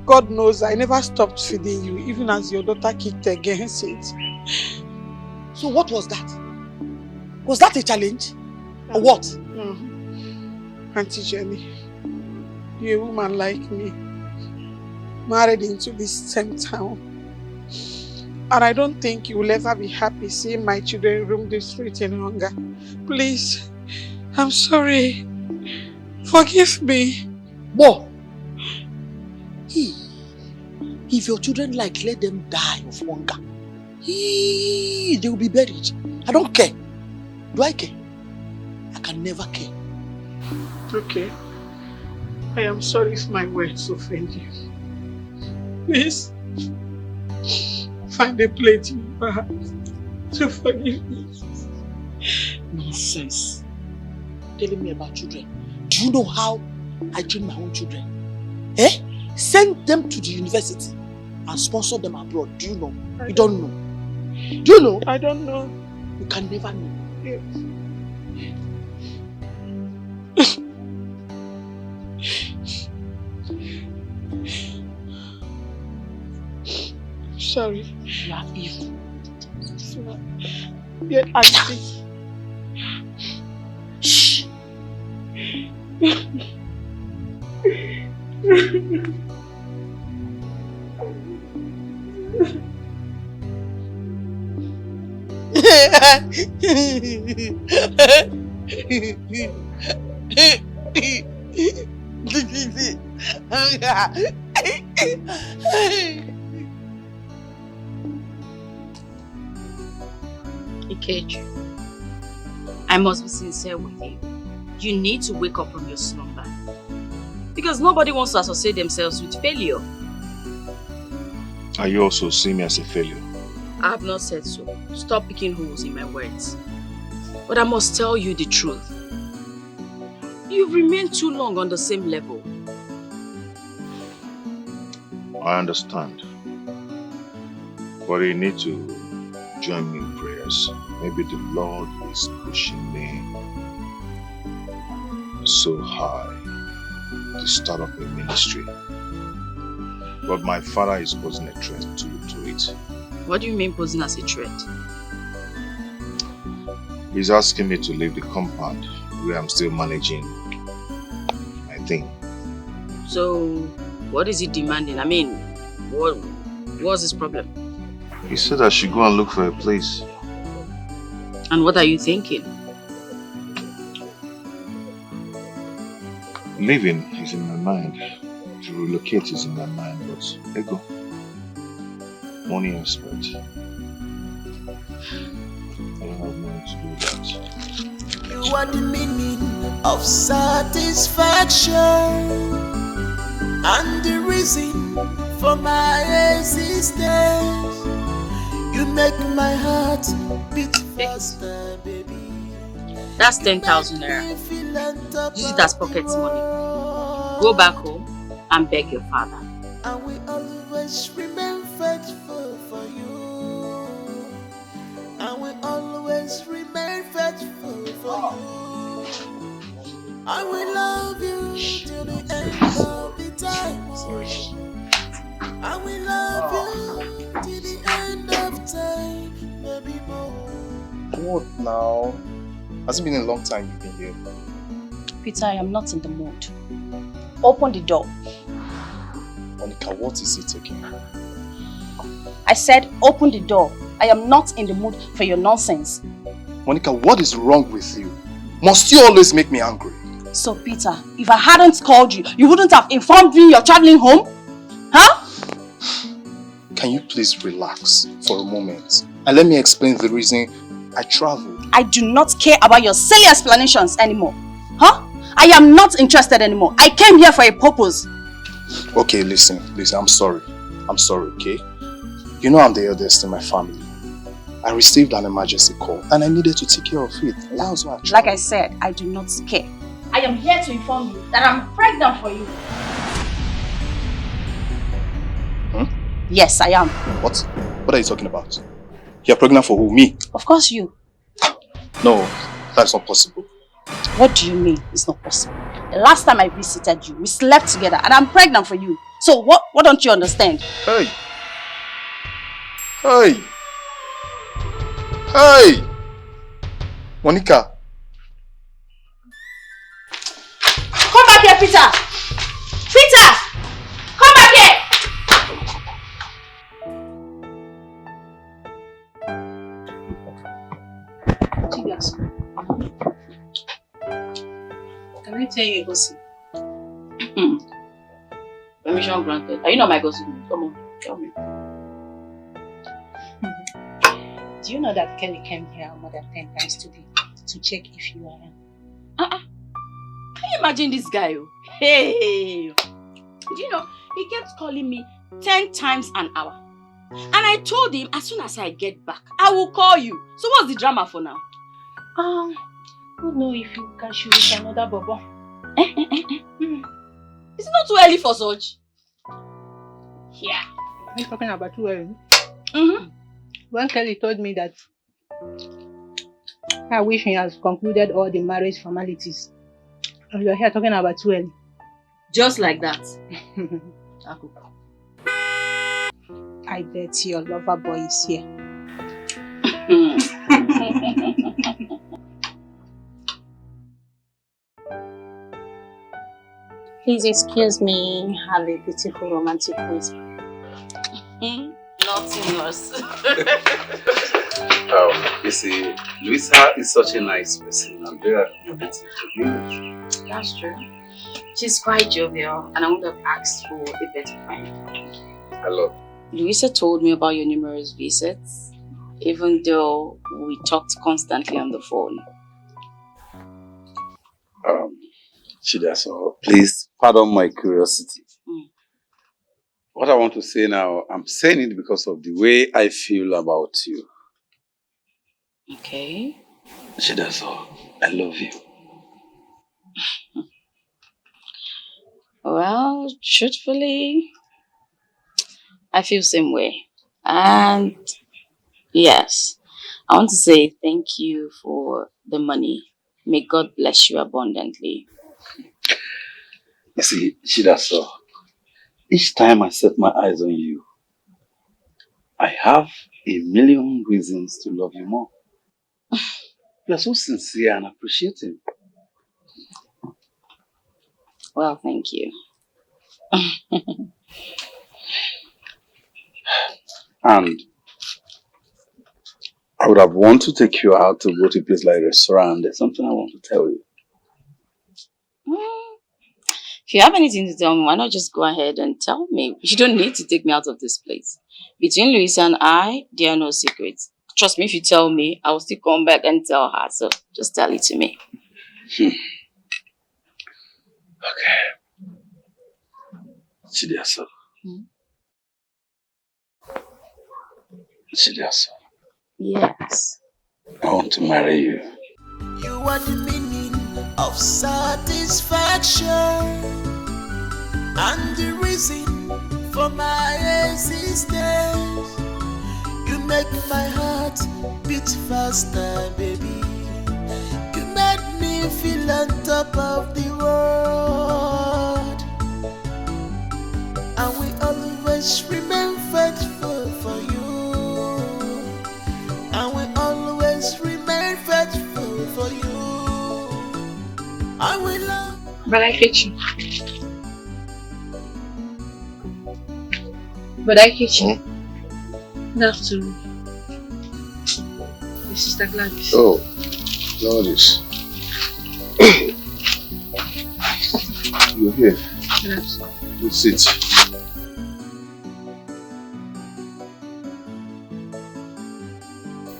God knows I never stopped feeding you, even as your daughter kicked against it. So what was that? Was that a challenge? Or what? Auntie Jenny, you're a woman like me, married into this same town. And I don't think you will ever be happy seeing my children roam the street in hunger. Please, I'm sorry. Forgive me. Whoa! If your children let them die of hunger. They will be buried. I don't care. Do I care? I can never care. Okay. I am sorry if my words offend you. Please, find a place in your heart to forgive me. Nonsense. Telling me about children. Do you know how I train my own children? Send them to the university and sponsor them abroad. Do you know? You don't know. Do you know? I don't know. You can never know. Yes. Sorry. You are evil. Yeah, Auntie. Shh. Ikeju, I must be sincere with you. You need to wake up from your slumber. Because nobody wants to associate themselves with failure. Are you also seeing me as a failure? I have not said so. Stop picking holes in my words. But I must tell you the truth. You've remained too long on the same level. I understand. But you need to join me in prayers. Maybe the Lord is pushing me so high to start up a ministry. But my father is posing a threat to it. What do you mean posing as a threat? He's asking me to leave the compound where I'm still managing my thing. So, what is he demanding? I mean, what's his problem? He said I should go and look for a place. And what are you thinking? Living is in my mind. To relocate is in my mind, but ego. Money aspect. I don't have money to do that. You are the meaning of satisfaction and the reason for my existence. You make my heart beat faster, baby. That's 10,000 naira. Use it as pocket money. Go back home and beg your father. And we always remain faithful for you. And we always remain faithful for you. I will love you till the end of the time. I will love you till the end of time, maybe more. What now? Has it been a long time you've been here? Peter, I am not in the mood. Open the door. Monica, what is it again? I said open the door. I am not in the mood for your nonsense. Monica, what is wrong with you? Must you always make me angry? So Peter, if I hadn't called you, you wouldn't have informed me you're traveling home? Huh? Can you please relax for a moment and let me explain the reason I traveled? I do not care about your silly explanations anymore. Huh? I am not interested anymore. I came here for a purpose. Okay, listen, I'm sorry, okay? You know I'm the eldest in my family. I received an emergency call and I needed to take care of it. That was why I traveled. Like I said, I do not care. I am here to inform you that I'm pregnant for you. Yes, I am. What? What are you talking about? You're pregnant for who? Me? Of course you. No, that's not possible. What do you mean it's not possible? The last time I visited you, we slept together and I'm pregnant for you. So what don't you understand? Hey! Hey! Hey! Monica! Come back here, Peter! Peter! Come back here! Can I tell you a gossip? Permission granted. Are you not my gossip? Come on, tell me. Do you know that Kelly came here more than 10 times today to check if you are in? Can you imagine this guy? Hey! Do you know, he kept calling me 10 times an hour. And I told him as soon as I get back, I will call you. So what's the drama for now? I don't know if you can shoot with another bobo. It's not too early for such. Yeah. Are you talking about too early? Mm-hmm. When Kelly told me that I wish he has concluded all the marriage formalities, and you're here talking about too early. Just like that. I bet your lover boy is here. Please excuse me, have a beautiful romantic ways. Nothing else. You see, Luisa is such a nice person. I'm very happy to be. That's true. She's quite jovial and I would have asked for a better friend. Hello. Luisa told me about your numerous visits, even though we talked constantly on the phone. Chidaso, please pardon my curiosity. What I want to say now, I'm saying it because of the way I feel about you. Okay. Chidaso, I love you. Well, truthfully, I feel the same way. And yes, I want to say thank you for the money. May God bless you abundantly. You see, Chidaso, each time I set my eyes on you, I have a million reasons to love you more. You are so sincere and appreciative. Well, thank you. And I would have wanted to take you out to go to a place like a restaurant. There's something I want to tell you. If you have anything to tell me, why not just go ahead and tell me? You don't need to take me out of this place. Between Louisa and I, there are no secrets. Trust me, if you tell me, I will still come back and tell her. So just tell it to me. Okay. Chidiaso. Chidiaso. Yes. I want to marry you. You are the meaning of satisfaction and the reason for my existence. You make my heart beat faster, baby. You made me feel on top of the world. And we always remain faithful for you. And we always remain faithful for you. I will love. But I hate you. But I hate you. Good afternoon. My sister Gladys. Oh, Gladys. You're here. Good afternoon. Good sit.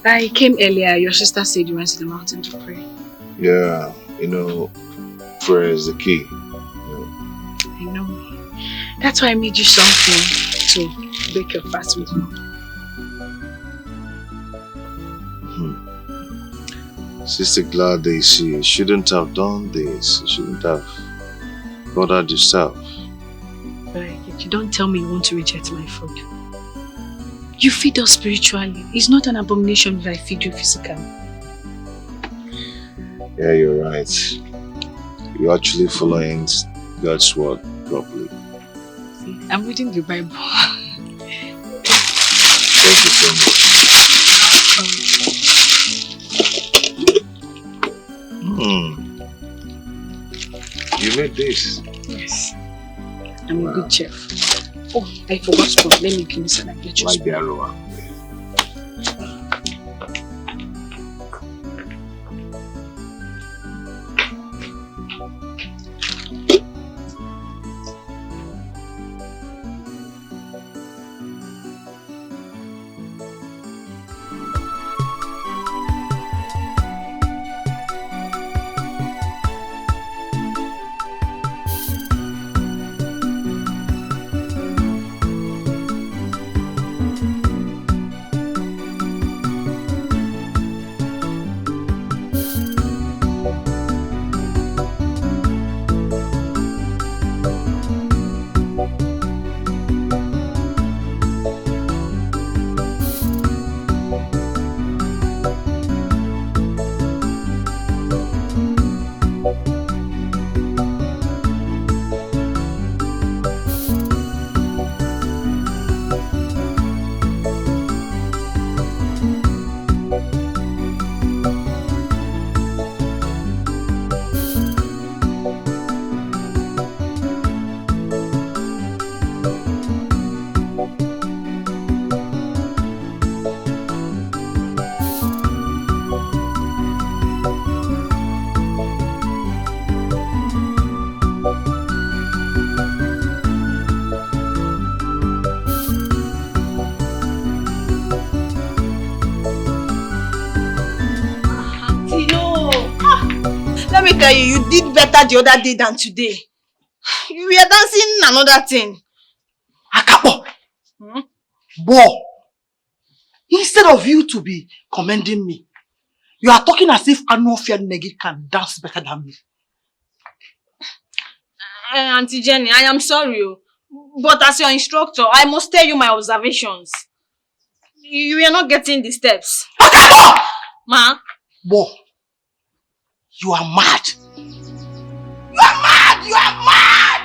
I came earlier. Your sister said you went to the mountain to pray. Yeah, prayer is the key. I know. That's why I made you something to break your fast with me. Sister Gladys, you shouldn't have done this. You shouldn't have bothered yourself. But you don't tell me you want to reject my food. You feed us spiritually. It's not an abomination if I feed you physically. Yeah, you're right. You're actually following God's word properly. See, I'm reading the Bible. Thank you so much. You made this? Yes. I'm a good chef. Oh, I forgot to. Let me give you some. I get you. Like the aroma. tell you, you did better the other day than today. You were dancing another thing. Akapo! Bo! Instead of you to be commending me, you are talking as if Anofia Negi can dance better than me. Auntie Jenny, I am sorry. But as your instructor, I must tell you my observations. You are not getting the steps. Akapo! Ma? Bo! You are mad. You are mad! You are mad!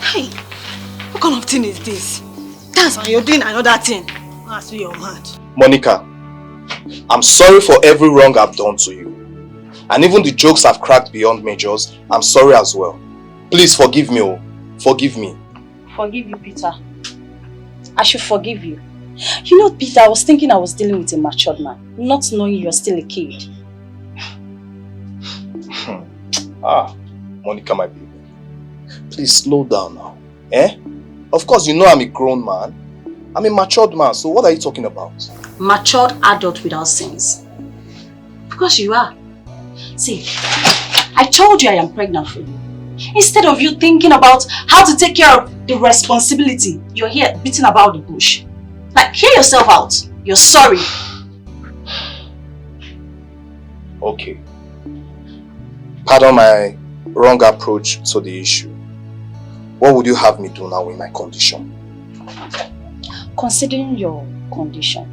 Hey, what kind of thing is this? Dance and you're doing another thing. As you're mad. Monica, I'm sorry for every wrong I've done to you. And even the jokes I've cracked beyond measures, I'm sorry as well. Please forgive me, oh. Forgive me. Forgive you, Peter. I should forgive you. You know, Peter, I was thinking I was dealing with a matured man, not knowing you're still a kid. Monica, my baby. Please slow down now. Eh? Of course, you know I'm a grown man. I'm a matured man, so what are you talking about? Matured adult without sins. Because you are. See, I told you I am pregnant for you. Instead of you thinking about how to take care of the responsibility, you're here beating about the bush. Like, hear yourself out. You're sorry. Okay. Pardon my wrong approach to the issue. What would you have me do now in my condition? Considering your condition,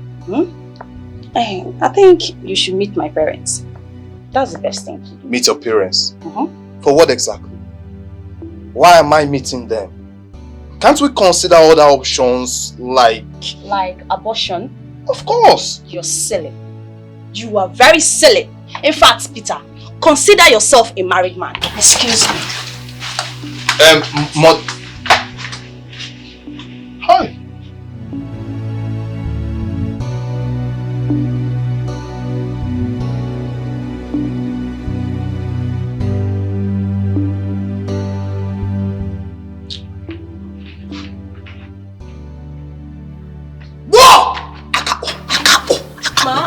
I think you should meet my parents. That's the best thing to do. Meet your parents? For what exactly? Why am I meeting them? Can't we consider other options like... Like abortion? Of course! You're silly. You are very silly. In fact, Peter, consider yourself a married man. Excuse me. Hi.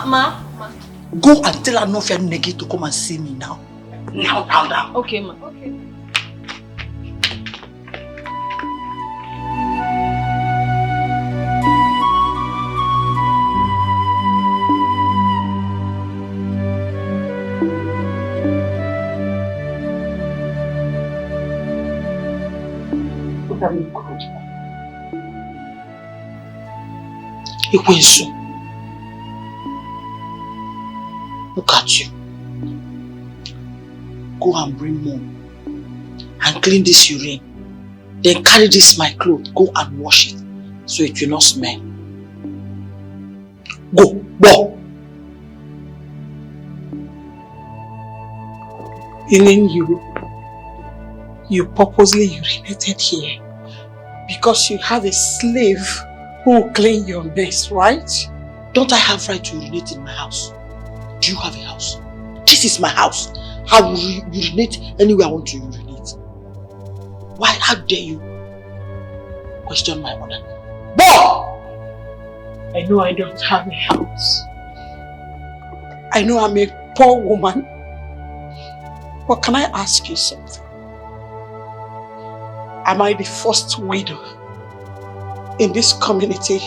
Ma. Go and tell Anofia Negi to come and see me now. Now. Okay, ma. Okay. Look at you. Go and bring mom and clean this urine. Then carry this my clothes, go and wash it so it will not smell. Go. Elaine, you purposely urinated here because you have a slave who will clean your mess, right? Don't I have right to urinate in my house? Do you have a house? This is my house. I will urinate anywhere I want to urinate. Why? How dare you question my order? Boy! I know I don't have a house. I know I'm a poor woman. But can I ask you something? Am I the first widow in this community?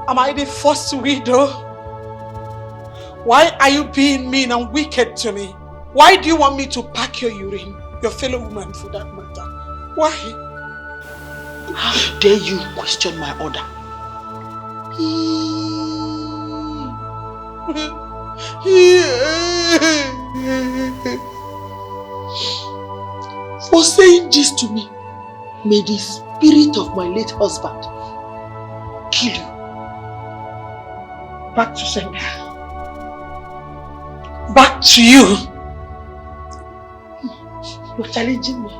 Am I the first widow? Why are you being mean and wicked to me? Why do you want me to pack your urine? Your fellow woman for that matter. Why? How dare you question my order? For saying this to me, may the spirit of my late husband kill you. Back to sender. Back to you. You're challenging me.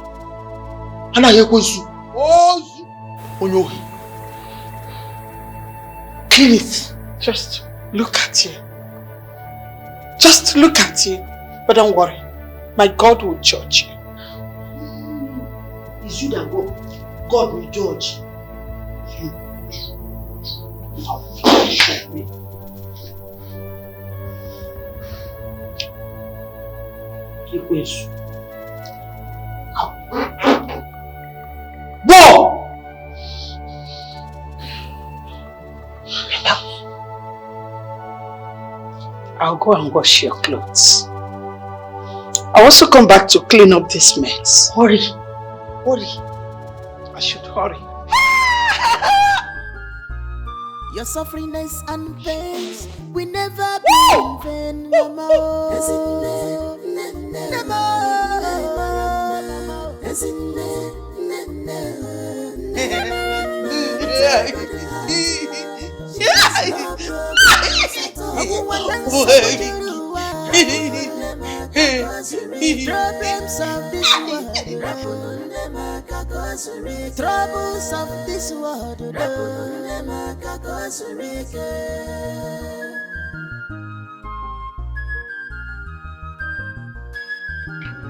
Clean it. Just look at you. Just look at you. But don't worry. My God will judge you. It's you that God will judge. You. Show me. Go! I'll go and wash your clothes. I'll also come back to clean up this mess. Hurry. Hurry. I should hurry. Your sufferings and pains will never be in vain, Mama. Problems of this world, troubles of this world.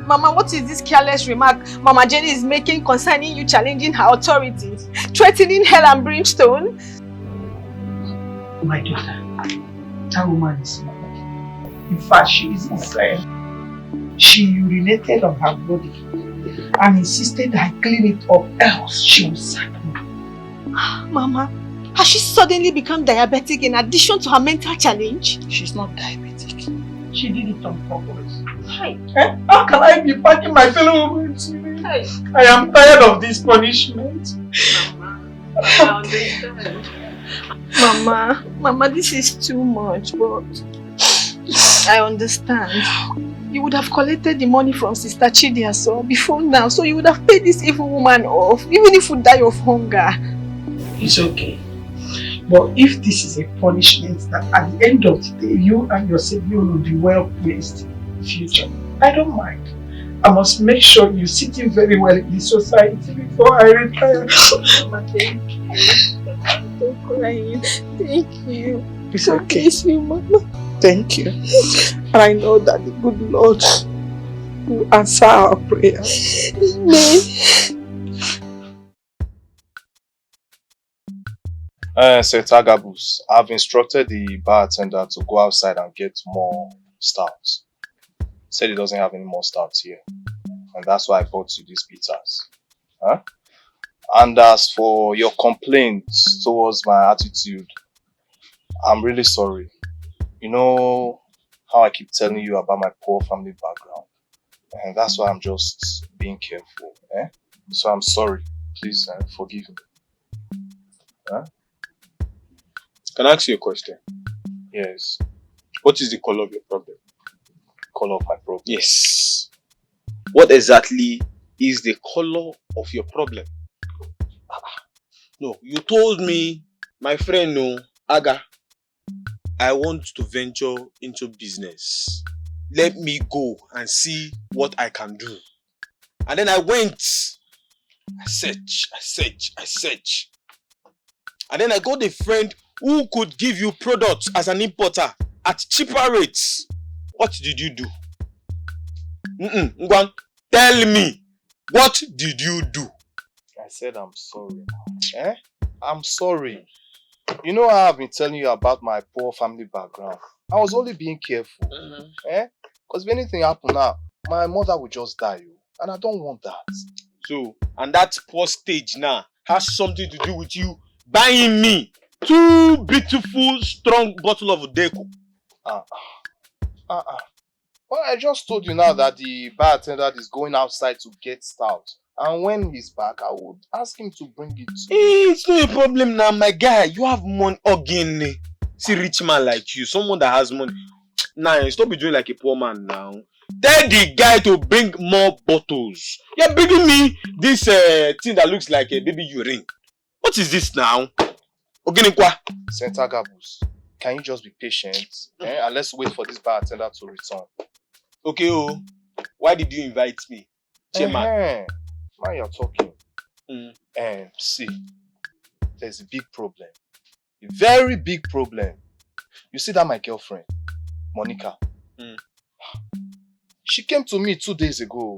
Mama, what is this careless remark Mama Jenny is making concerning you challenging her authority, threatening hell and brimstone? My daughter, that woman is mad. In fact, she is insane. She urinated on her body and insisted I clean it up, else she will sack me. Mama, has she suddenly become diabetic in addition to her mental challenge? She's not diabetic. She did it on purpose. Hi. How can I be packing my fellow women to me? Hi. I am tired of this punishment. Mama, I understand. Mama, this is too much, but I understand. You would have collected the money from Sister Chidiaso before now, so you would have paid this evil woman off, even if you die of hunger. It's okay. But if this is a punishment that at the end of the day, you and your sibling will be well placed in the future, I don't mind. I must make sure you sit in very well in the society before I retire. Mama, thank you. Don't cry. Thank you. It's okay. Bless you, Mama. Thank you. And I know that the good Lord will answer our prayers. Amen. Sir Tagabus, I've instructed the bartender to go outside and get more stouts. Said he doesn't have any more stouts here. And that's why I bought you these pizzas. Huh? And as for your complaints towards my attitude, I'm really sorry. You know how I keep telling you about my poor family background. And that's why I'm just being careful. So I'm sorry. Please forgive me. Huh? Can I ask you a question? Yes. What is the color of your problem? Color of my problem? Yes. What exactly is the color of your problem? No, you told me, my friend, no, Aga, I want to venture into business. Let me go and see what I can do. And then I went. I search. And then I got a friend who could give you products as an importer at cheaper rates. What did you do? Ngwan, tell me, what did you do? I said I'm sorry. I'm sorry. You know how I've been telling you about my poor family background. I was only being careful. Because if anything happened now, my mother would just die. And I don't want that. So, and that poor stage now has something to do with you buying me 2 beautiful, strong bottle of Deco. Well, I just told you now that the bartender is going outside to get stout. And when he's back, I would ask him to bring it to me. It's not a problem now, my guy. You have money again. See, rich man like you, someone that has money. Nah, stop be doing like a poor man now. Tell the guy to bring more bottles. You're bringing me this thing that looks like a baby urine. What is this now? Oginikwa. Senator Gabus, can you just be patient? And let's wait for this bartender to return. Okay, why did you invite me? Chairman. Now you're talking. See, there's a big problem. A very big problem. You see that my girlfriend, Monica, she came to me 2 days ago.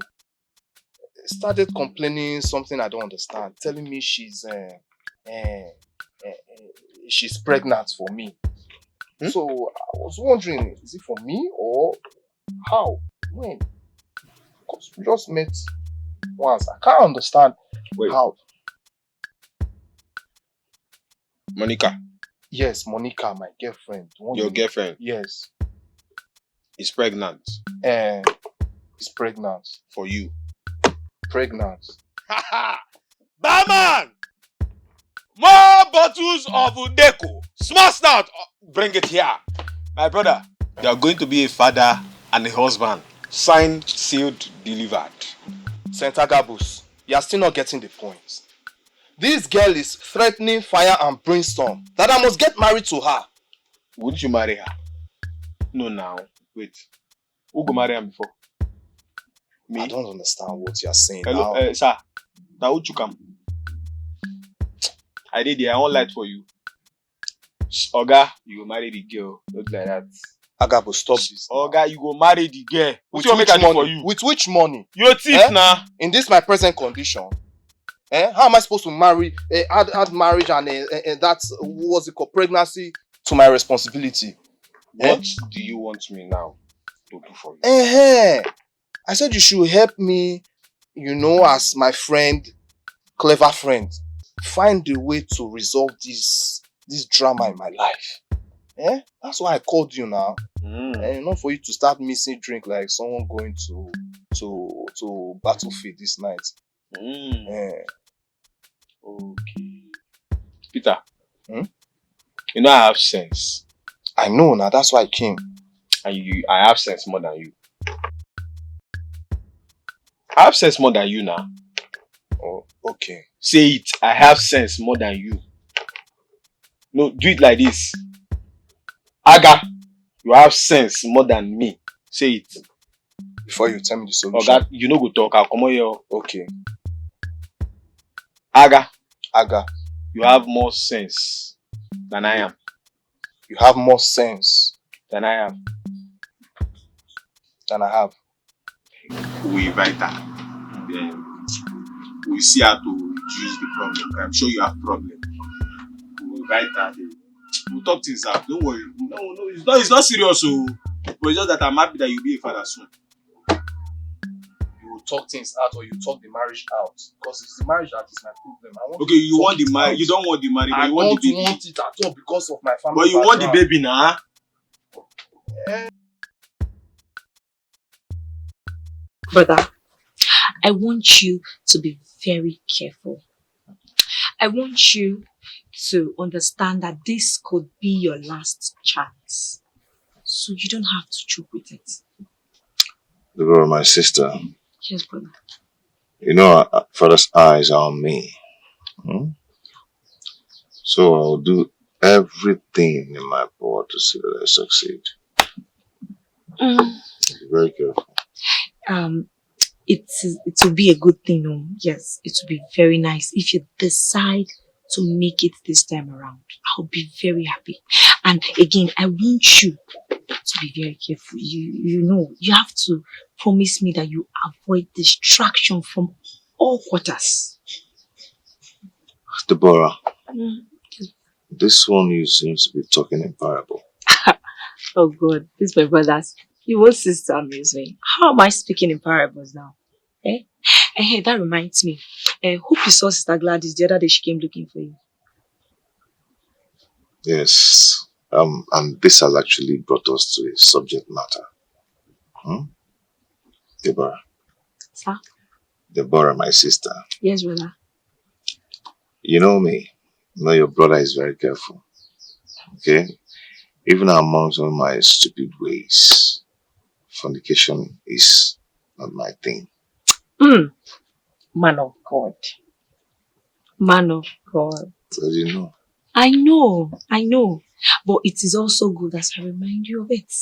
Started complaining something I don't understand. Telling me she's pregnant for me. So I was wondering, is it for me or how? When? Because we just met once. I can't understand how. Monica. Yes, Monica, my girlfriend. Your girlfriend? Yes. Is pregnant. Is pregnant. For you. Pregnant. Barman! More bottles of Udeco. Small stout. Bring it here. My brother, you are going to be a father and a husband. Signed, sealed, delivered. St. Agabus, you are still not getting the point. This girl is threatening fire and brimstone that I must get married to her. Wouldn't you marry her? No, now. Wait. Who go marry her before? Me? I don't understand what you are saying. Hello, now. Sir. Now who you come? I did I won't lie for you. Oga, you go marry the girl. Not like that. Agabo, stop this. Oga, you go marry the girl. With which money? For you? With which money? Your thief now. In this my present condition. How am I supposed to marry, add marriage and that's what's it called, pregnancy to my responsibility? What do you want me now to do for you? I said you should help me, as my friend, clever friend, find a way to resolve this drama in my life. That's why I called you now. Not for you to start missing drink like someone going to battlefield this night. Okay. Peter. You know I have sense. I know now, that's why I came. And I have sense more than you. I have sense more than you now. Oh, okay. Say it. I have sense more than you. No, do it like this. Aga, you have sense more than me. Say it. Before you tell me the solution. Oga, you know go talk. I'll come on here. Okay. Aga, you have more sense than I am. You have more sense than I am. Than I have. We invite her. Then we see how to reduce the problem. I'm sure you have problem. We invite her. We'll talk things out. Don't worry. No, it's not serious. But it's just that I'm happy that you'll be a father soon. You will talk things out or you talk the marriage out. Because it's the marriage that is my problem. Okay, you want the marriage. You don't want the marriage. I you want don't want it at all because of my family. But you want the baby now. Brother, I want you to be very careful. I want you to understand that this could be your last chance. So you don't have to joke with it. Deborah, my sister. Yes, brother. You know, Father's eyes are on me. So I'll do everything in my power to see that I succeed. Be very careful. It will be a good thing, no? Yes, it will be very nice if you decide to make it this time around. I'll be very happy. And again, I want you to be very careful. You have to promise me that you avoid distraction from all quarters. Deborah, this one you seems to be talking in parable. Oh God, this is my brothers. You won't cease to amuse me. How am I speaking in parables now? Hey, that reminds me. Hope you saw Sister Gladys the other day. She came looking for you. Yes. And this has actually brought us to a subject matter. Deborah. Sir? Deborah, my sister. Yes, brother. You know me. You know your brother is very careful. Okay? Even amongst all my stupid ways, fornication is not my thing. Man of God. Man of God. How do you know? I know. But it is also good as I remind you of it.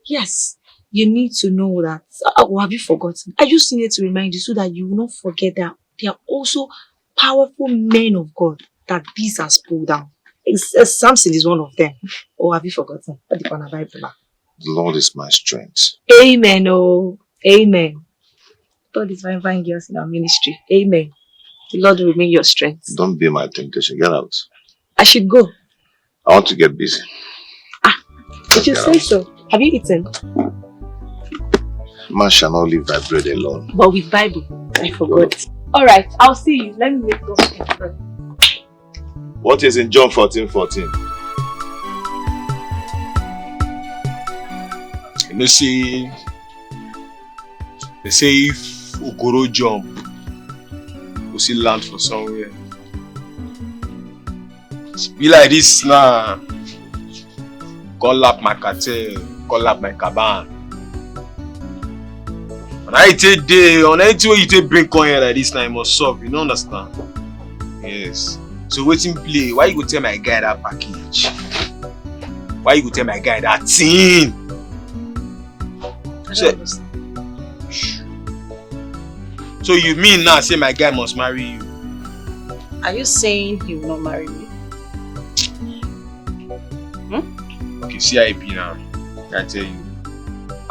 Yes, you need to know that. Oh, have you forgotten? I just needed to remind you so that you will not forget that there are also powerful men of God that this has pulled down. Samson is one of them. Or have you forgotten? The Lord is my strength. Amen. Oh, amen. God is fine girls in our ministry. Amen. The Lord will remain your strength. Don't be my temptation. Get out. I should go. I want to get busy. Did you say so? Have you eaten? Man shall not live by bread alone. But with Bible, I forgot. Alright, I'll see you. Let me make something first. What is in John 14:14? You know, say, they say if Okoro jump, we see land for somewhere. Be like this now. Call up my cartel, call up my caban. And I take day on anything way you take bring coin here like this now, you must solve. You don't understand? Yes. So waiting play. Why you go tell my guy that package? Why you go tell my guy that thing? I don't understand. So you mean now say my guy must marry you? Are you saying he will not marry me? Okay, see how it be now. I tell you.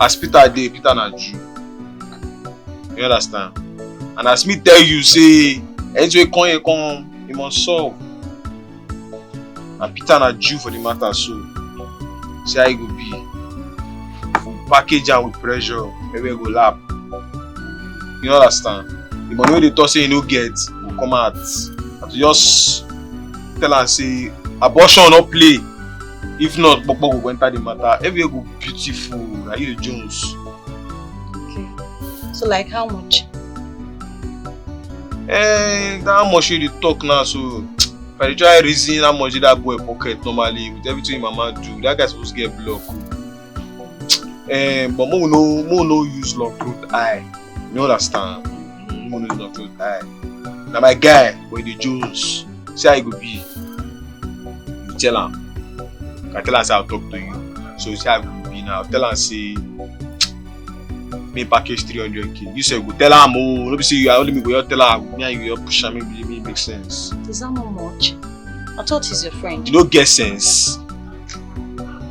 As Peter dey, Peter na Jew. You understand? And as me tell you, say, anything come, you must solve. And Peter na Jew for the matter, so see how it go be. We package am with pressure, maybe we go lap. You understand? The money wey they talk say you no get will come out. And to just tell am say abortion no play. If not, Pokpo will enter the matter. Everywhere go beautiful. Like you the Jones. Okay. So like how much? How much you dey talk now? So if I dey try reason how much did that boy pocket normally with everything mama do, that guy supposed to get block. But mo no use long throat eye. You understand? Mo no use long throat eye. Now my guy, boy the Jones, see how it go be. You tell him. I tell her say I'll talk to you. So see how it will be now. Tell her say me package 300k. You say go tell her more. No be say you are only me go tell her me and you push her, maybe it makes sense. Is that not much? I thought he's your friend. You don't get sense.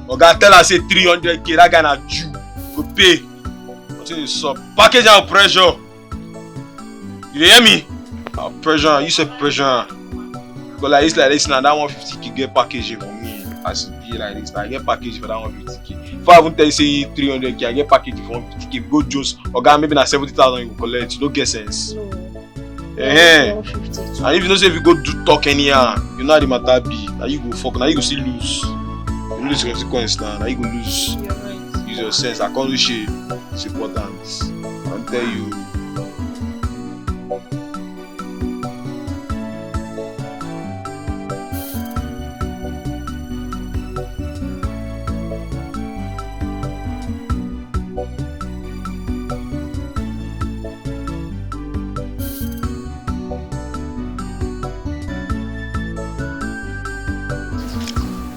Oga tell her say 300k, that guy na Jew. Go pay. Until you sub. Package and pressure. You hear me? Pressure, you say pressure. Because like this now, that 150k get packaging for me. As it be like this, I get package for that 150k. If I even tell you say 300k, I get package for 150k. If you go Jones, Oga maybe na 70,000 you go collect. You don't get sense. No. And if you know say if you go do talk anyhow, you know how the matter be. Now you go fuck, now you go still lose. You lose consequence now, now you go lose. You're right. Use your sense. I can't do shit. It's important. I'll tell you.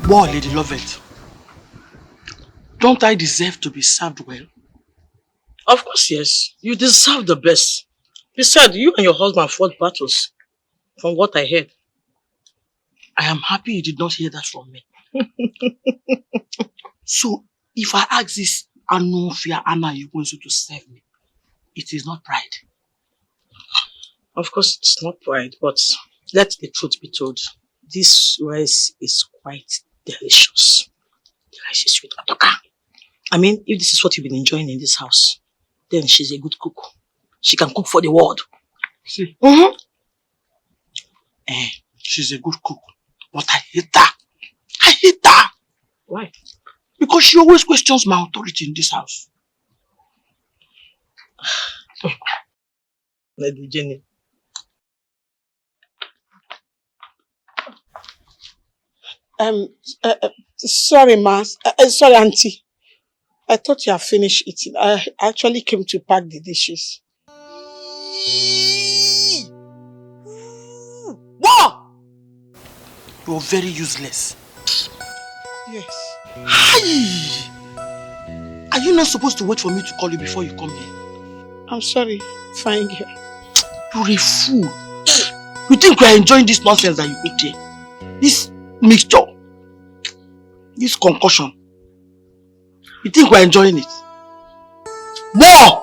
Boy, Lady Lovett, don't I deserve to be served well? Of course, yes. You deserve the best. Besides, you and your husband fought battles, from what I heard. I am happy you did not hear that from me. So, if I ask this Anufia Anna you going to serve me, it is not pride. Of course, it's not pride, but let the truth be told. This rice is quite delicious. The rice is sweet. I mean, if this is what you've been enjoying in this house, then she's a good cook. She can cook for the world. See? Mm-hmm. She's a good cook, but I hate her. I hate her. Why? Because she always questions my authority in this house. Lady Jenny. Sorry, ma. Sorry, auntie. I thought you had finished eating. I actually came to pack the dishes. What? You're very useless. Yes. Hi! Are you not supposed to wait for me to call you before you come here? I'm sorry, fine girl. You're a fool. You think we are enjoying this nonsense that you cooked here? This mixture. This concussion. You think we're enjoying it? More!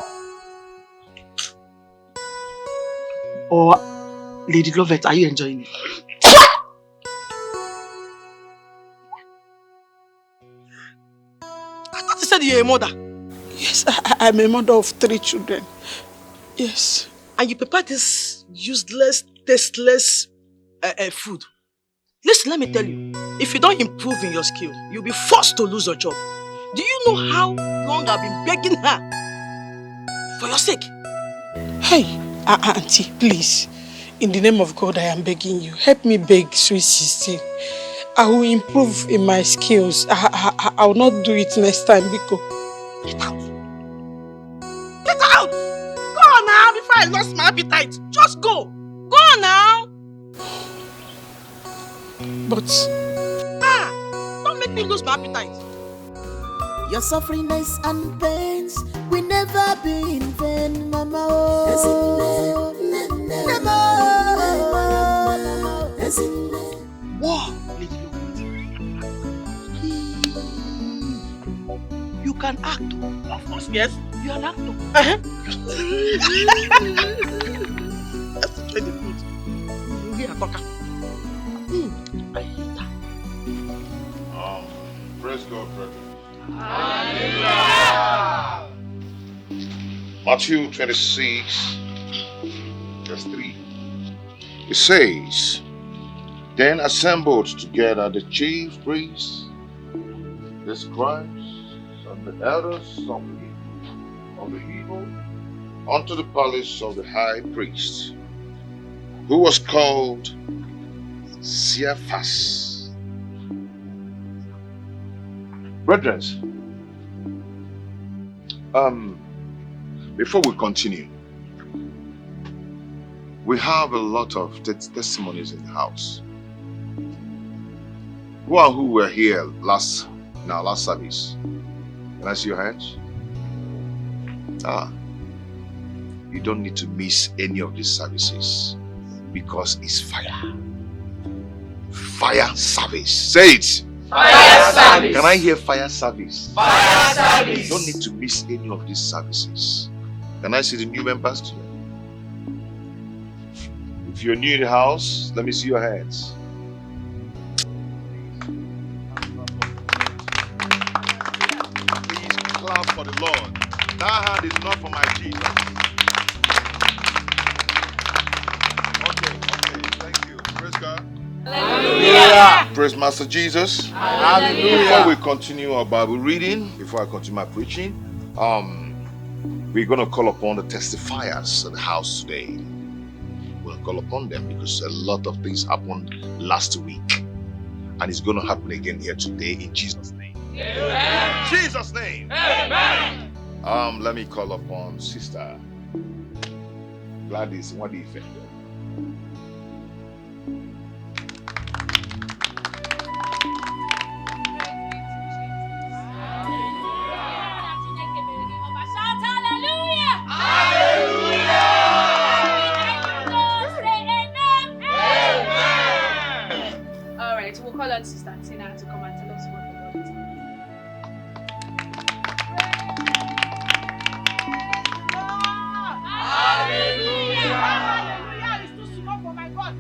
Or, Lady Lovett, are you enjoying it? I thought you said you're a mother. Yes. Yes, I'm a mother of 3 children. Yes. And you prepare this useless, tasteless food. Listen, let me tell you. If you don't improve in your skill, you'll be forced to lose your job. Do you know how long I've been begging her for your sake? Hey, Auntie, please. In the name of God, I am begging you. Help me beg Sweet 16. I will improve in my skills. I will not do it next time, Biko. Get out! Get out! Go on now before I lost my appetite. Just go. Go on now. But... don't make me lose my appetite. Your sufferings and pains will never be in vain, Mama. Oh. Wow, you can act. Of course, yes. You are an actor. Let's try the food. We are talking. I hate that. Praise God, brethren. Hallelujah. Matthew 26, verse 3. It says, Then assembled together the chief priests, the scribes, and the elders of the people unto the palace of the high priest, who was called Caiaphas. Brethren, before we continue, we have a lot of testimonies in the house. Who were here last service? Can I see your hands? You don't need to miss any of these services because it's fire. Fire service. Say it. Fire service. Can I hear fire service? Fire service. You don't need to miss any of these services. Can I see the new members too? If you're new in the house, let me see your hands. Please clap for the Lord. That hand is not for my Jesus. Okay, thank you. Praise God. Hallelujah. Praise Master Jesus. Hallelujah. Before we continue our Bible reading, before I continue my preaching, we're going to call upon the testifiers of the house today. We'll call upon them because a lot of things happened last week. And it's going to happen again here today in Jesus' name. Amen. Jesus' name. Amen. Let me call upon Sister Gladys. What do you think? We'll call on Sister Tina to come and tell us what the Lord is doing. Hallelujah! Hallelujah! It's too small for my God.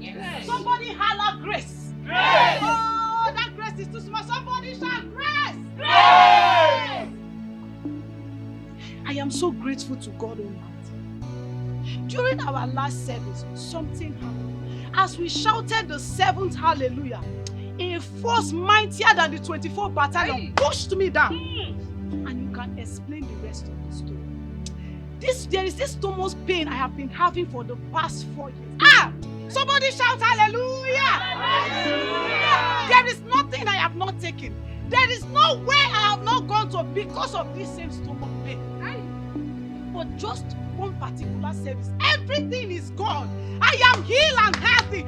Yes. Somebody holler grace. Grace. Oh, that grace is too small. Somebody shout grace. Grace. I am so grateful to God Almighty. During our last service, something happened. As we shouted the 7th hallelujah, a force mightier than the 24th battalion pushed me down. And you can explain the rest of the story. There is this stomach pain I have been having for the past 4 years. Somebody shout hallelujah! Hallelujah! There is nothing I have not taken. There is no way I have not gone to because of this same stomach pain. But just one particular service, everything is gone. I am healed and healthy.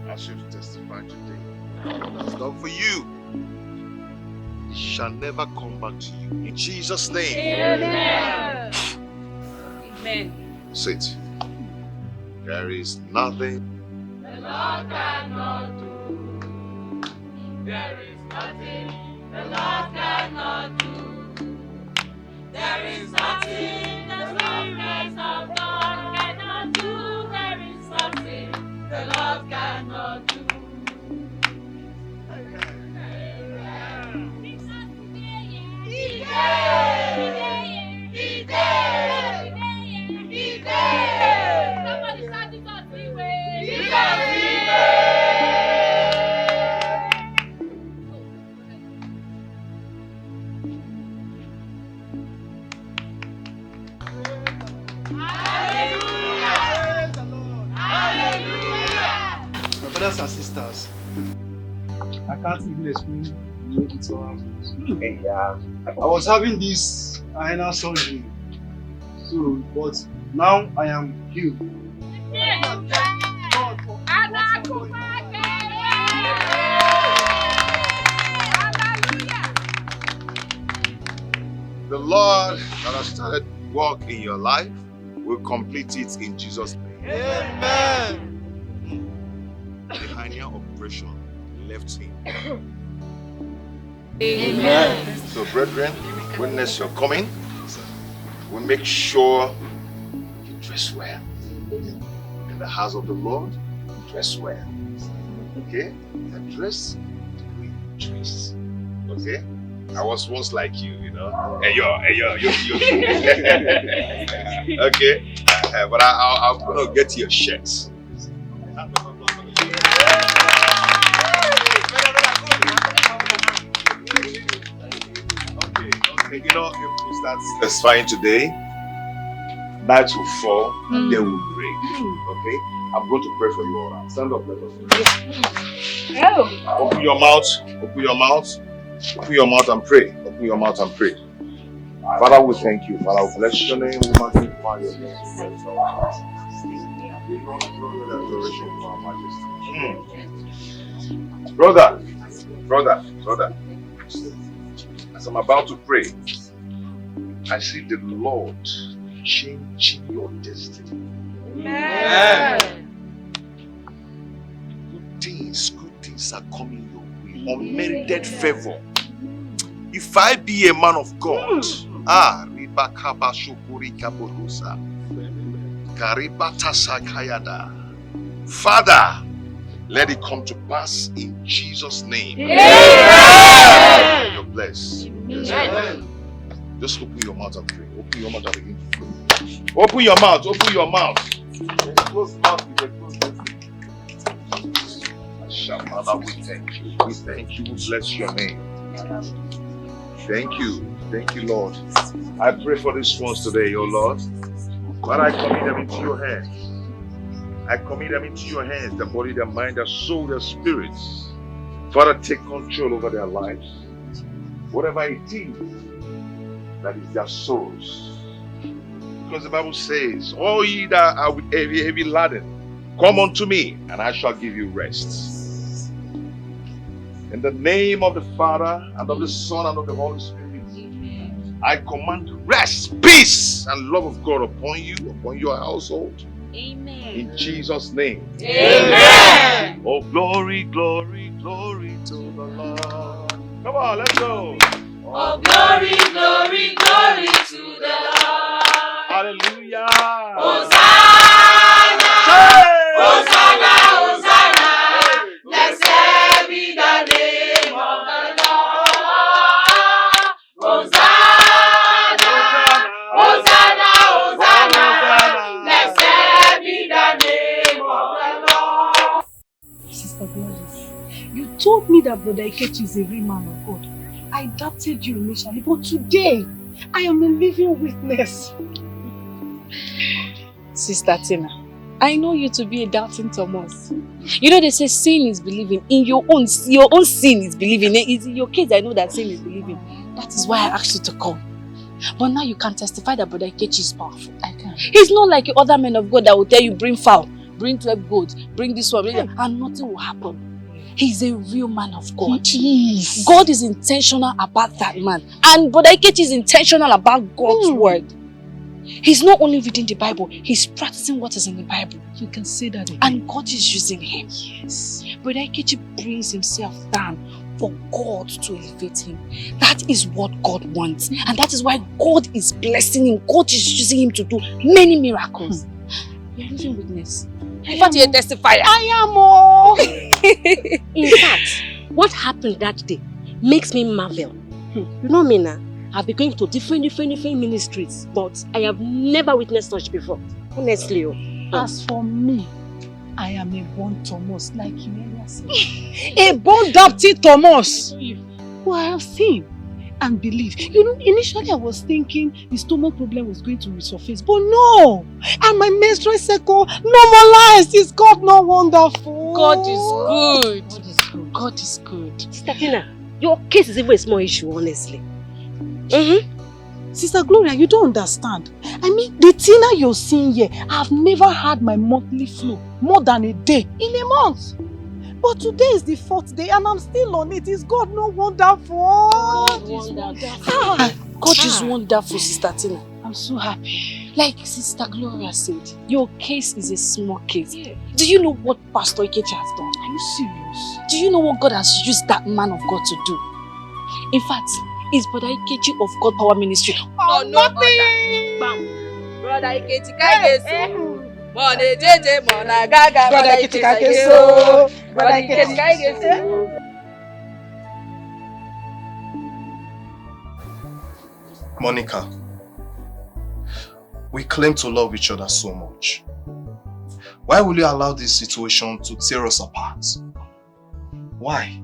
As you've testified today, what has done for you, it shall never come back to you. In Jesus' name. Amen. Amen. Say it. There is nothing the Lord cannot do. There is nothing the Lord cannot do. There is nothing the Spirit of God cannot do. There is nothing the Lord cannot do. Somebody shout it out, My brothers and sisters, I can't even explain the way it all happened. I was having this hernia surgery, so but now I am healed. The Lord that has started work in your life will complete it in Jesus' name. Amen. The hernia operation left him. Amen. So, brethren, witness your coming. We make sure you dress well. In the house of the Lord, dress well. Okay? And dress the way you dress. Okay? I was once like you, you know. Hey, yo. Okay? But I'm going to get your shirts. Okay, you know, if we start testifying today, night will fall and day will break. Okay? I'm going to pray for you all now. Stand up, let us pray. Open your mouth. Open your mouth. Open your mouth and pray. Open your mouth and pray. Father, we thank you. Father, we bless your name. We magnify your name. Brother. As I'm about to pray, I see the Lord changing your destiny. Amen. Good things are coming your way. Unmerited favor. If I be a man of God, Father, let it come to pass in Jesus' name. Amen. You're blessed. Yes, Amen. just open your mouth and pray. Open your mouth and begin to pray. Open your mouth. Open your mouth. Close mouth with a closed mouth. Father, we thank you. We thank you. We bless your name. Thank you. Thank you, Lord. I pray for these ones today, oh Lord. But I commit them into your hands. I commit them into your hands, their body, their mind, their soul, their spirits. Father, take control over their lives. Whatever it is that is their souls. Because the Bible says, all ye that are with heavy laden, come unto me, and I shall give you rest. In the name of the Father, and of the Son, and of the Holy Spirit, I command rest, peace, and love of God upon you, upon your household. Amen. In Jesus' name. Amen. Oh, glory, glory, glory to the Lord. Come on, let's go. Oh, glory, glory, glory to the Lord. Hallelujah. Hosanna. Hey! Hosanna, Hosanna. Blessed be the name of the Lord. Hosanna. Hosanna, Hosanna. Blessed be the name of the Lord. Sister Gladys, you told me that Brother Ikechi is a real man of God. I doubted you initially, but today I am a living witness. Sister Tina, I know you to be a doubting Thomas. You know they say sin is believing. In your own sin is believing. It's in your case I know that sin is believing. That is why I asked you to come. But now you can testify that Brother Ikechi is powerful. I can. He's not like your other men of God that will tell you bring fowl, bring 12 goats, bring this one, and nothing will happen. He's a real man of God. He is. God is intentional about that man. And Brother Ikechi is intentional about God's word. He's not only reading the Bible, he's practicing what is in the Bible. You can say that again. And God is using him. Yes. Brother Ikechi brings himself down, for God to elevate him. That is what God wants. And that is why God is blessing him. God is using him to do many miracles. You're living witness. In fact, you're testifying. I am. In fact, what happened that day makes me marvel. You know me now. I've been going to different ministries, but I have never witnessed such before. Honestly. As for me, I am a born Thomas, like you earlier said. A born Dapty Thomas. Who I have seen and believed. You know, initially I was thinking the stomach problem was going to resurface, but no! And my menstrual cycle normalized. Is God not wonderful? God is good. God is good. God is good. Sister Tina, your case is even a small issue, honestly. Sister Gloria, you don't understand. I mean, the Tina you're seeing here, I've never had my monthly flow more than a day in a month. But today is the 4th day and I'm still on it. Is God not wonderful? God is wonderful. God is wonderful, Sister Tina. I'm so happy. Like Sister Gloria said, your case is a small case. Yeah. Do you know what Pastor Ikechi has done? Are you serious? Do you know what God has used that man of God to do? In fact, it's Brother Ikechi of God Power Ministry. Oh, nothing! Brother Ikechi, Mone jeje, mona gaga, Brother Ikechi, Kageso. Brother Ikechi, Kageso. Monica, we claim to love each other so much. Why will you allow this situation to tear us apart? Why?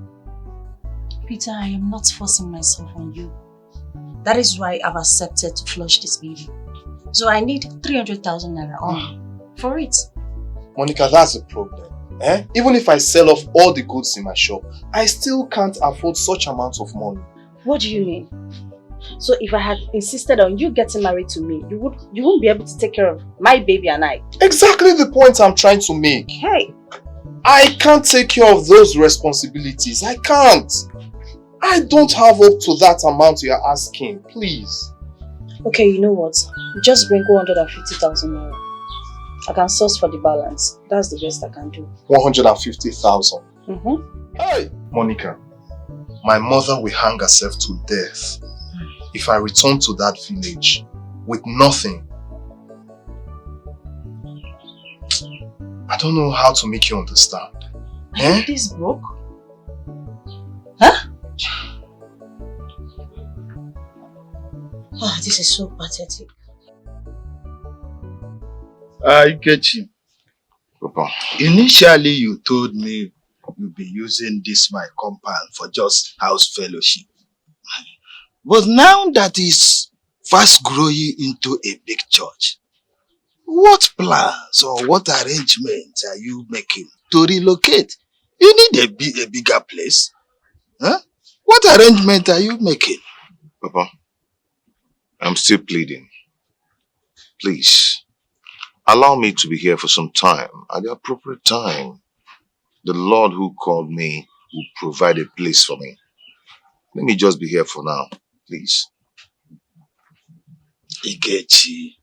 Peter, I am not forcing myself on you. That is why I've accepted to flush this baby. So I need 300,000 naira only for it. Monica, that's the problem. Even if I sell off all the goods in my shop, I still can't afford such amounts of money. What do you mean? So if I had insisted on you getting married to me, you won't be able to take care of my baby and I. Exactly the point I'm trying to make. Hey! I can't take care of those responsibilities. I can't. I don't have up to that amount you're asking. Please. Okay, you know what? Just bring 150,000 naira. I can source for the balance. That's the best I can do. 150,000? Hey! Monica, my mother will hang herself to death if I return to that village with nothing. I don't know how to make you understand. Are you this broke? Huh? Oh, this is so pathetic. Ikechi, Papa, initially you told me you'd be using this my compound for just house fellowship. But now that it's fast growing into a big church, what plans or what arrangements are you making to relocate? You need a bigger place. Huh? What arrangement are you making? Papa, I'm still pleading. Please, allow me to be here for some time. At the appropriate time, the Lord who called me will provide a place for me. Let me just be here for now, please. Ikechi,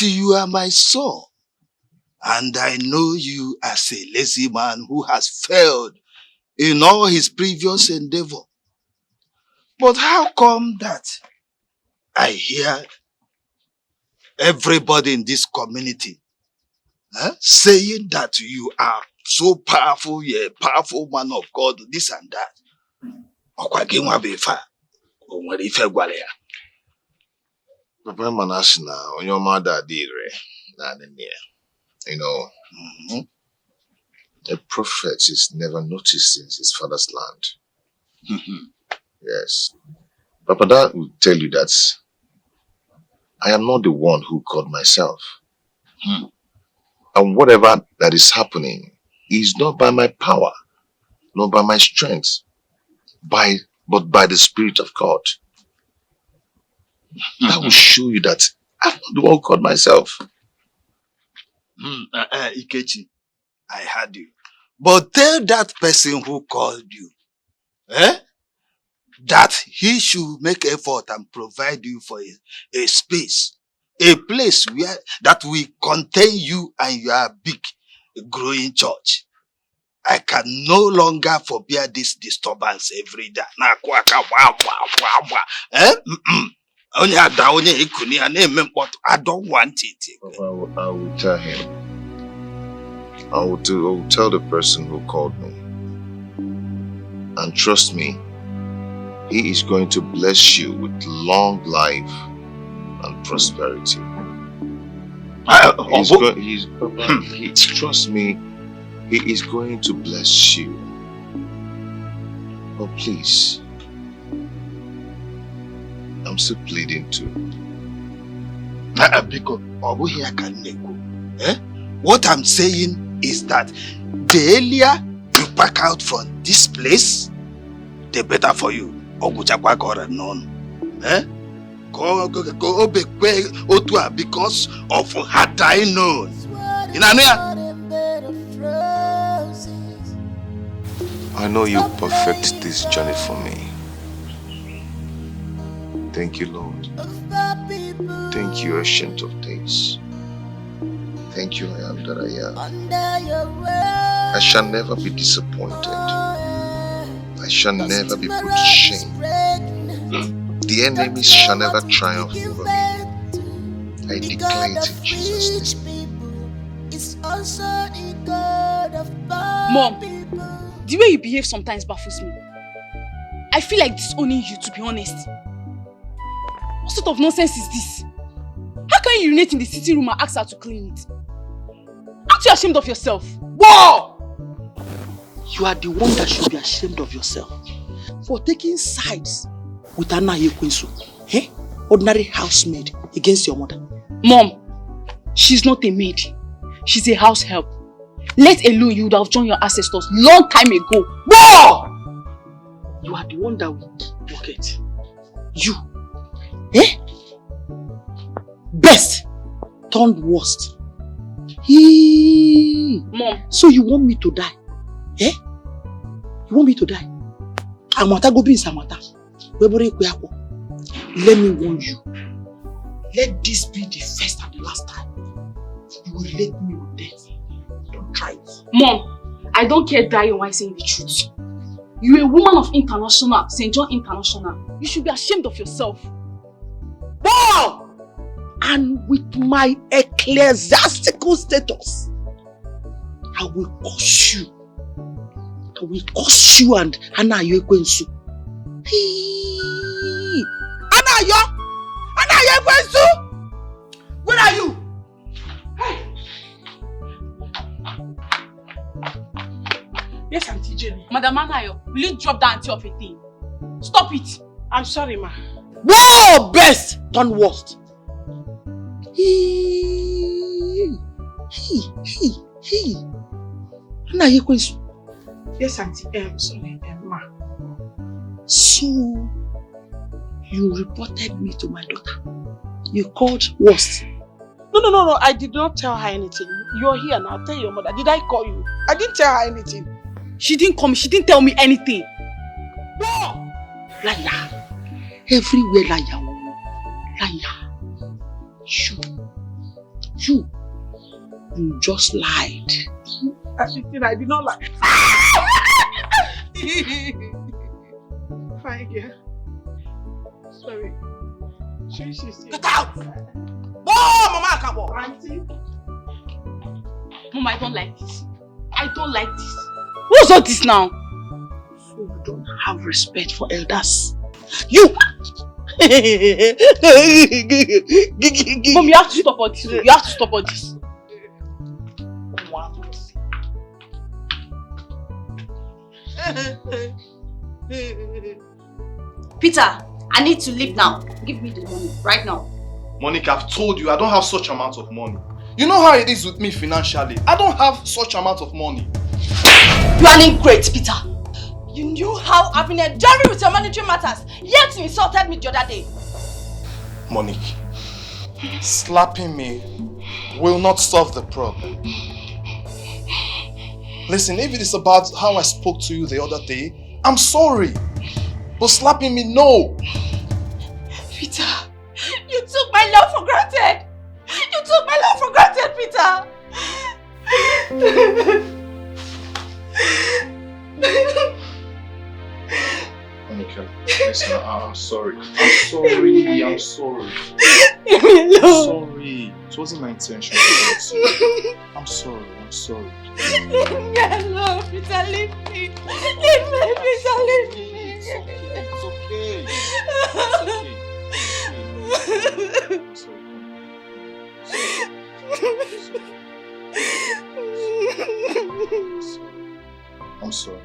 you are my son. And I know you as a lazy man who has failed in all his previous endeavor. But how come that I hear everybody in this community saying that you are so powerful, you're a powerful man of God, this and that? Papa Manashina, on your mother did, you know, a prophet is never noticed in his father's land. Yes. Papa, that will tell you that I am not the one who called myself. And whatever that is happening is not by my power, not by my strength, but by the Spirit of God. That will show you that I'm not the one who called myself. Ikechi, I heard you. But tell that person who called you, that he should make effort and provide you for a space, a place where that will contain you and your big growing church. I can no longer forbear this disturbance every day. Na kwaka wa. Eh? I don't want it. I will tell him. I will tell the person who called me. And trust me, he is going to bless you with long life and prosperity. Trust me, he is going to bless you. But please, I'm still pleading too. What I'm saying is that the earlier you back out from this place, the better for you. Because of had I known. I know you'll perfect this journey for me. Thank you, Lord. Thank you, Ancient of Days. Thank you, I am that I am. I shall never be disappointed. I shall never be put to shame. The enemies shall never triumph over me. I declare it in Jesus' name. Mom, the way you behave sometimes baffles me. I feel like disowning you, to be honest. What sort of nonsense is this? How can you urinate in the sitting room and ask her to clean it? Aren't you ashamed of yourself? Whoa! You are the one that should be ashamed of yourself for taking sides with Anna Yekwensu, ordinary housemaid, against your mother. Mom, she's not a maid. She's a house help. Let alone you would have joined your ancestors long time ago. Whoa! You are the one that will forget. You. Best turned worst. Mom. So you want me to die? You want me to die? Amata go be in Samata. Let me warn you. Let this be the first and the last time you will let me with death. Don't try it. Mom, I don't care dying while saying the truth. You're a woman of international, St. John International. You should be ashamed of yourself. Wow! And with my ecclesiastical status, I will curse you. I will curse you and Anna Yekwensu. Anna Yekwensu! Where are you? Hey. Yes, Auntie Jenny. Madam Anayo, will you drop that auntie of a thing? Stop it. I'm sorry, ma. Whoa! Best turn worst. Anna Yekwensu. Yes, Auntie. Sorry, ma. So, you reported me to my daughter. You called worst. No. I did not tell her anything. You're here now. Tell your mother. Did I call you? I didn't tell her anything. She didn't call me. She didn't tell me anything. No! Liar. Everywhere liar. Liar. You just lied. I did not lie. Fine, girl. Sorry. Get out! Oh, Mama, come on. Auntie. Mom, I don't like this. I don't like this. What's all this now? So you don't have respect for elders. You! Mom, you have to stop all this. You have to stop all this. Peter, I need to leave now. Give me the money right now. Monica, I've told you I don't have such amount of money. You know how it is with me financially. I don't have such amount of money. You are an ingrate, Peter. You knew how I've been enduring with your monetary matters, yet you insulted me the other day. Monique, slapping me will not solve the problem. Listen, if it is about how I spoke to you the other day, I'm sorry. But slapping me, no. Peter, you took my love for granted. You took my love for granted, Peter. sorry. I'm sorry. I'm sorry. Leave me I'm alone. sorry. It wasn't my intention to hurt you. I'm sorry. I'm sorry. Leave me alone, Peter. Leave me. Leave me, Peter. Leave me. It's okay. It's okay. I'm sorry.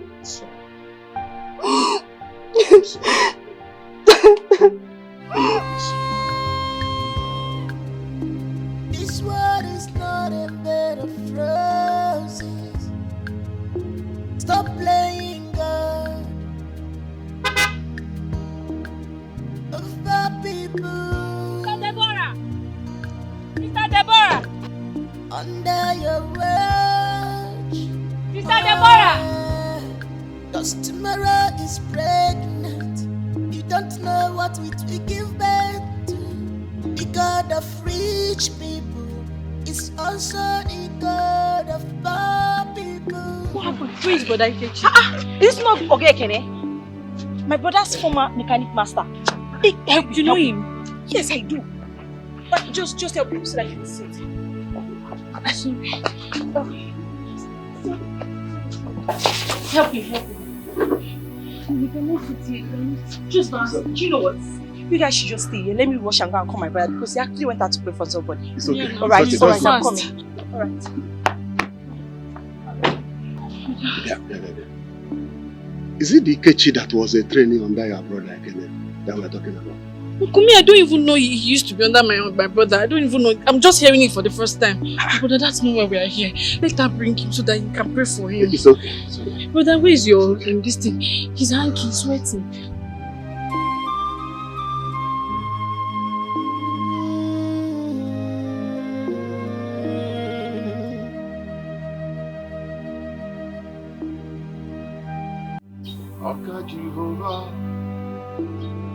I'm sorry. This world is not a bed of roses. Stop playing God over people. Sister Deborah! Sister Deborah! Under your watch. Sister Deborah! Cause tomorrow is pregnant. You don't know what it will give birth to. The God of rich people is also the God of poor people. What happened? Who is Brother Ikechi? Is this not Ogekene? My brother's former mechanic master. You know him? Yes, I do. But just help him so that he can sit. Sorry. Help him. We cannot sit here. Just dance. Do you know what? You guys should just stay here. Let me rush and go and call my brother because he actually went out to pray for somebody. It's okay. Alright, It's alright, I'm okay. coming. Alright. Is it the Ikechi that was a training under your brother Ekene that we're talking about? Kumi, I don't even know he used to be under my brother. I don't even know. I'm just hearing it for the first time. Brother, that's not why we are here. Let her bring him so that you can pray for him. It's okay. It's okay. Brother, where is your this thing? His hand is sweating.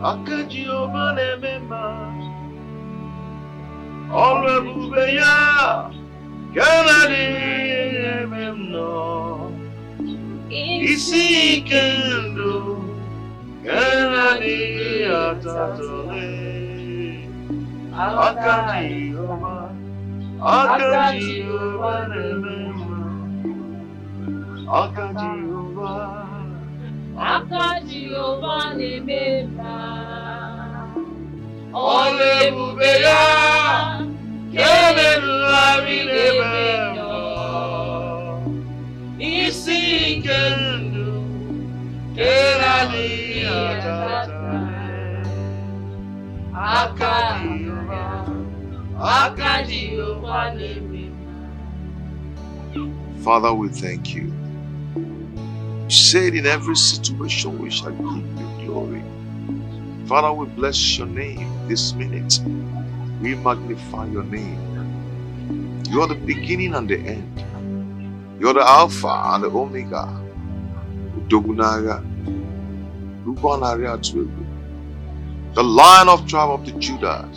Aka Jehovah na-emema ọrụ ebube ya ka na-adịghị eme m nọ isi ike ndụ ka na-adịghị atatọle aka Jehovah na-emema aka Jehovah Aka Jehovah na-emema ọrụ ebube ya ka na-erugharị n'ebe nọ isi ike ndụ ka na-adịghị atatọle aka Jehovah na-emema. Father, we thank you. You said in every situation we shall give you glory. Father, we bless your name this minute. We magnify your name. You are the beginning and the end. You are the Alpha and the Omega. Udogunaga, the Lion of tribe of the Judah,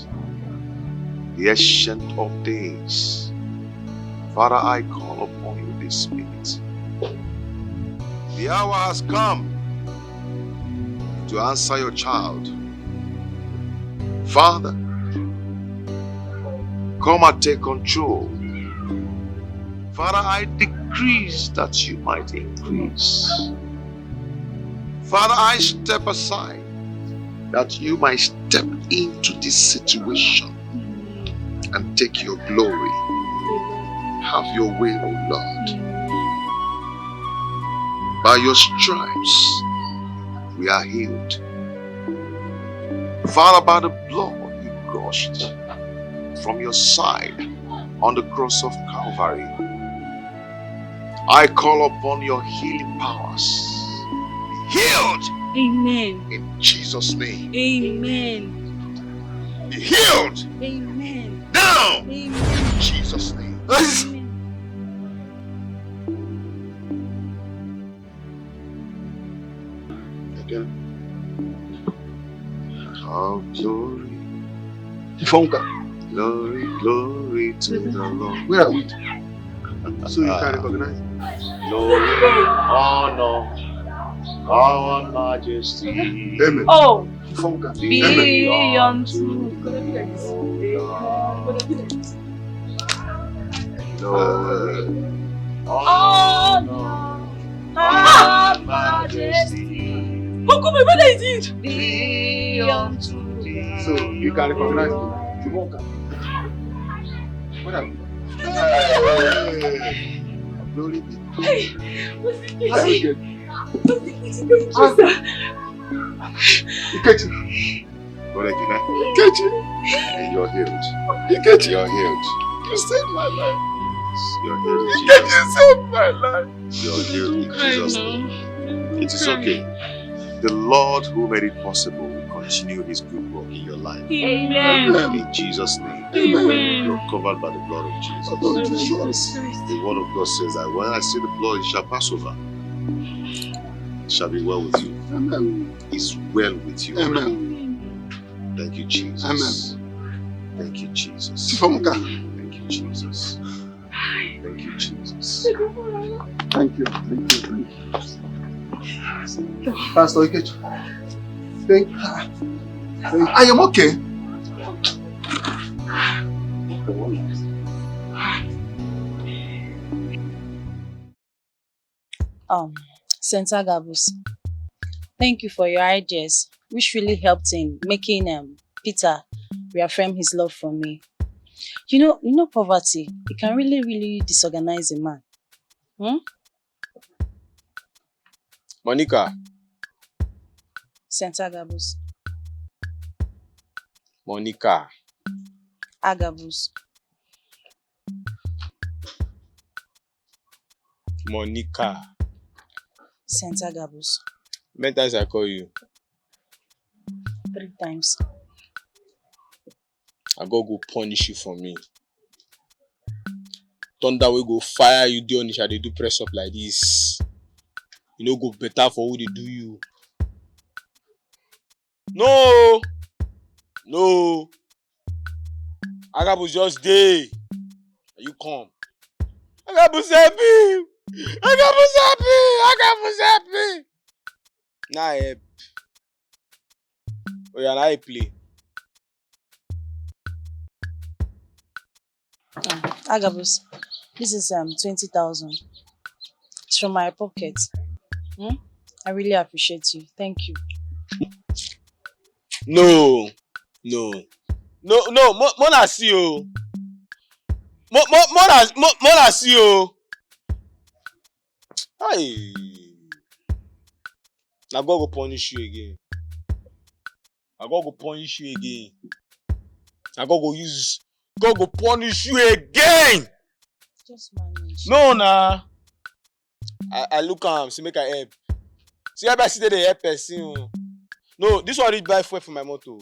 the Ancient of Days. Father, I call upon you this minute. The hour has come to answer your child. Father, come and take control. Father, I decrease that you might increase. Father, I step aside that you might step into this situation and take your glory. Have your way, O Lord. By your stripes, we are healed. Father, by the blood you gushed from your side on the cross of Calvary, I call upon your healing powers. Be healed. Amen. In Jesus' name. Amen. Be healed. Amen. Now. Amen. In Jesus' name. Of glory, glory, glory to the Lord. Where are we? So you can recognize. glory, honor, power, majesty. Amen. Oh, Be unto glory, honor, power, majesty. Uncle, my brother is it? Be unto thee. So you can recognize me. Chumoka. What happened? Glory be. Hey, what's it? Ikechi. Ikechi. You're healed. Ikechi. You're healed. You saved my life. You're healed in Ikechi Jesus' saved my life. name. You're healed in Jesus' name. It is okay. The Lord who made it possible will continue his good work in your life. Amen. In Jesus' name. Amen. You're covered by the blood of Jesus. The word of God says that when I see the blood, it shall pass over. It shall be well with you. Amen. It's well with you. Amen. Thank you, Jesus. Amen. Thank you, Jesus. Chumoka. Thank you, Jesus. Thank you, Jesus. Thank you. Thank you. Thank you. Pastor Ikechi. Thank you. I am okay. St. Agabus, thank you for your ideas, which really helped in making Peter reaffirm his love for me. You know, poverty, it can really disorganize a man. Monica. St. Agabus. Monica. Agabus. Monica. St. Agabus. Many times I call you. 3 times. I go punish you for me. Thunder will go fire you down. They do press up like this. You know, go better for who they do you. No. Agabus just day. You come. Agabus happy. Nah, help. Oh yeah, now I play. Agabus, this is 20,000. It's from my pocket. I really appreciate you. Thank you. No. Mona see you. Mona see you. Hey. Now God go punish you again. God go punish you again. Just manage. No, nah. I look see make I help. See how I see they help person. No, this one reach buy fuel for my motor.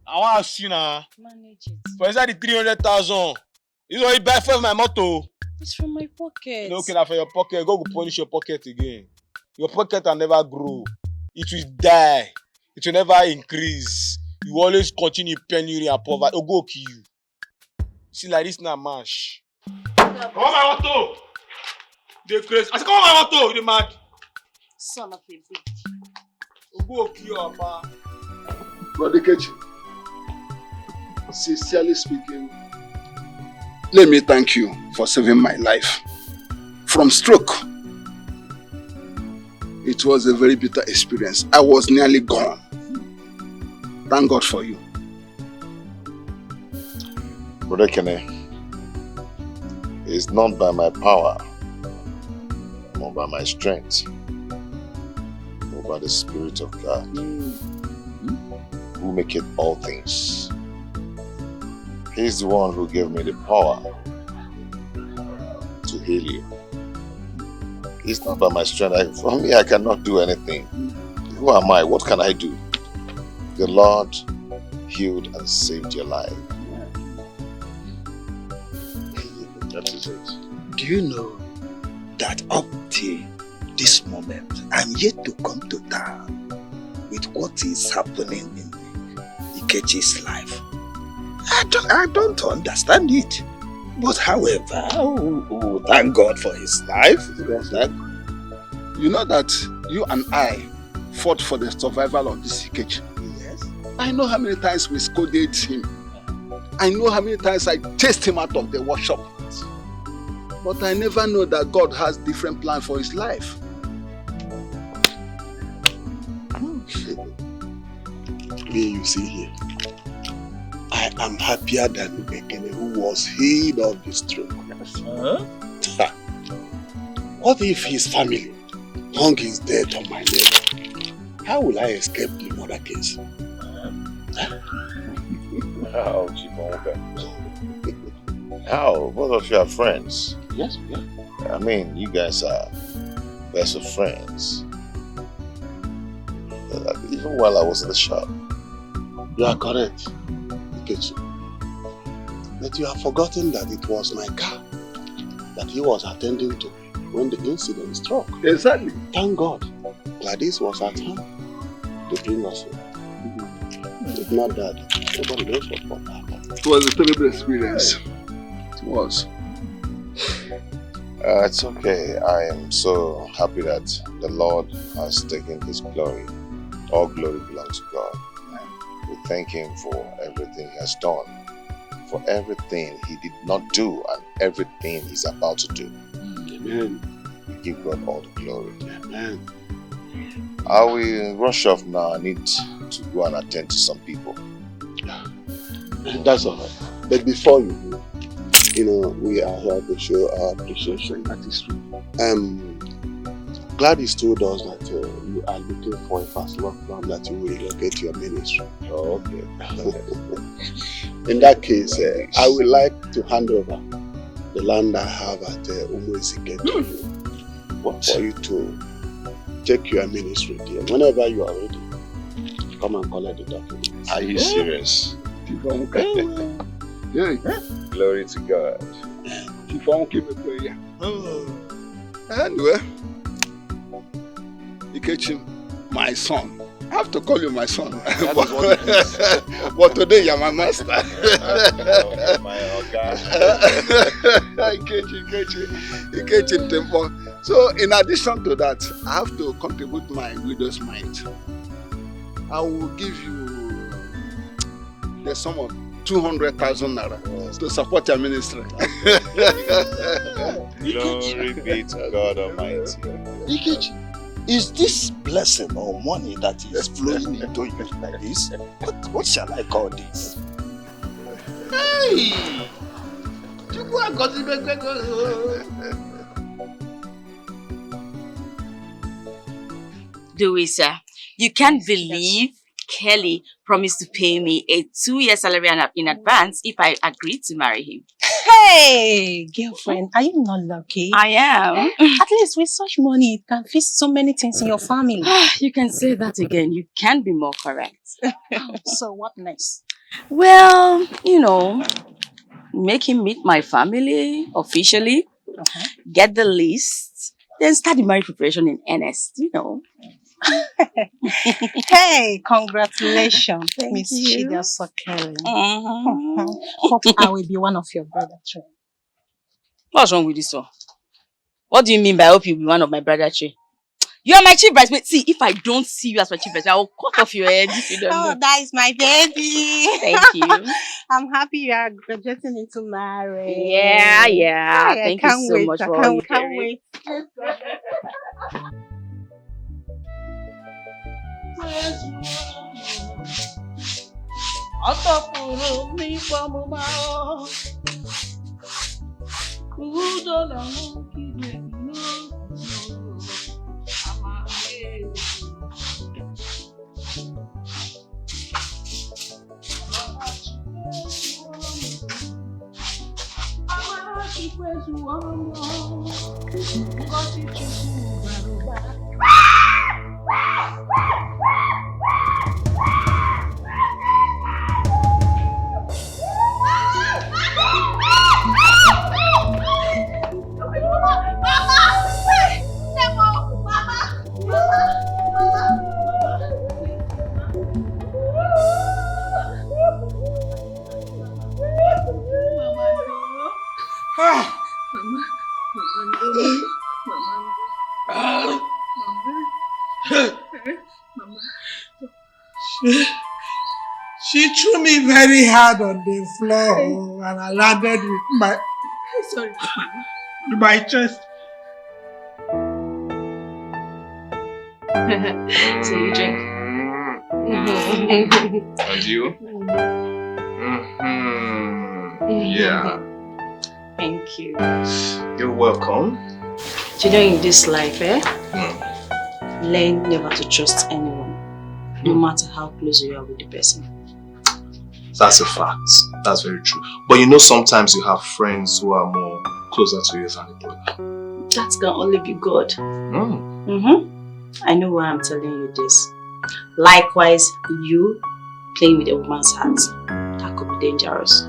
I want to ask you now. Manage it. For inside the 300,000. This one reach buy fuel for my motor. It's from my pocket. Okay, now for your pocket, God will punish your pocket again. Your pocket will never grow. It will die. It will never increase. You always continue penury and poverty. Oh, go kill you. See, like this now, mash. Come on, my motor. They crazy. I said, come on, my motor. They mad. Son of a bitch. Oh, go kill your papa. Brother Ikechi, sincerely speaking, let me thank you for saving my life from stroke. It was a very bitter experience. I was nearly gone. Thank God for you. Brother Kene, it's not by my power, nor by my strength, but by the Spirit of God, who maketh all things. He's the one who gave me the power to heal you. It's not by my strength. For me, I cannot do anything. Who am I? What can I do? The Lord healed and saved your life. That is it. Do you know that up till this moment, I'm yet to come to terms with what is happening in Ikechi's life? I don't understand it. But however, thank God for his life. You know that you and I fought for the survival of this CKH. Yes. I know how many times we scolded him. I know how many times I chased him out of the workshop. But I never know that God has different plans for his life. Me, you see here, I am happier than Bekene, who was healed of the stroke. Huh? What if his family hung his death on my neck? How will I escape the murder case? How, Chibonga? How? Both of you are friends. Yes, we are. I mean, you guys are best of friends. Even while I was in the shop. You are correct, Ikechi. But you have forgotten that it was my car that he was attending to when the incident struck. Exactly. Thank God, Gladys was at home to bring us home. If not that, nobody knows what would happen. It was a terrible experience. It was. It's okay. I am so happy that the Lord has taken his glory. All glory belongs to God. We thank him for everything he has done, for everything he did not do, and everything he's about to do. Amen. We give God all the glory. Amen. I will rush off now. I need to go and attend to some people. That's all right. But before you do, we are here to show our appreciation. That is true. Gladys told us that you are looking for a fast work plan that you will relocate your ministry. Oh, okay. In that case, I would like to hand over the land I have at Wazico to you. What? For you to take your ministry there. Whenever you are ready, come and collect the documents. Are you serious? Glory to God. Anyway, Ikechi, my son. I have to call you my son. But today you're my master. My Oga. Ikechi Tempo. So in addition to that, I have to contribute my widow's mite. I will give you the sum of 200,000 naira to support your ministry. Glory be to God Almighty. Ikechi, is this blessing or money that is flowing into you like this? What shall I call this? Hey! Louisa, you can't believe Kelly promised to pay me a 2-year salary in advance if I agreed to marry him. Hey, girlfriend, are you not lucky? I am. At least with such money, it can fix so many things in your family. You can say that again. You can't be more correct. So what next? Well, make him meet my family officially, get the list, then start the marriage preparation in earnest, Hey, congratulations, Thank Miss you. Chida Sokele. Hope I will be one of your brother children. What's wrong with this one? What do you mean by I hope you'll be one of my brother children? You are my chief bridesmaid. See, if I don't see you as my chief bridesmaid, I will cut off your head if you don't know. That is my baby. Thank you. I'm happy you are graduating into marriage. Yeah. Thank you so much for all you can't wait. She threw me very hard on the floor and I landed with my chest. So you drink? And you? Yeah. Thank you. You're welcome. You know, in this life, learn never to trust anyone, no matter how close you are with the person. That's a fact. That's very true. But you know, sometimes you have friends who are more closer to you than a brother. That can only be God. I know why I'm telling you this. Likewise, you playing with a woman's heart, that could be dangerous.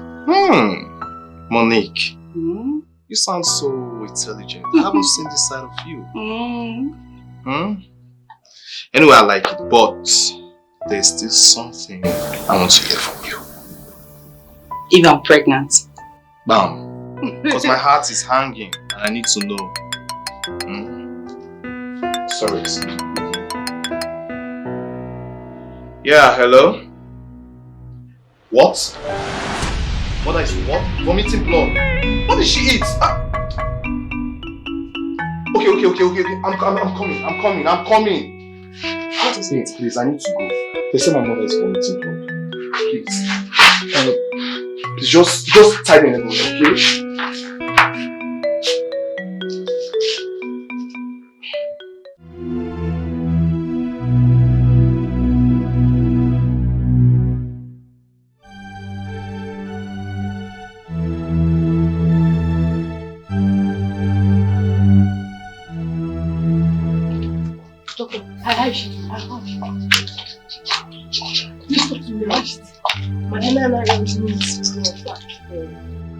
Monique, you sound so intelligent. I haven't seen this side of you. Anyway, I like it, but there's still something I want to hear from you. If I'm pregnant. Bam. Because my heart is hanging and I need to know. Sorry. Yeah, hello? What? What is what? Vomiting blood. What did she eat? Okay. I'm coming. What is it? Please, I need to go. They say my mother is vomiting blood. Please. Please just tie me in a boat, okay?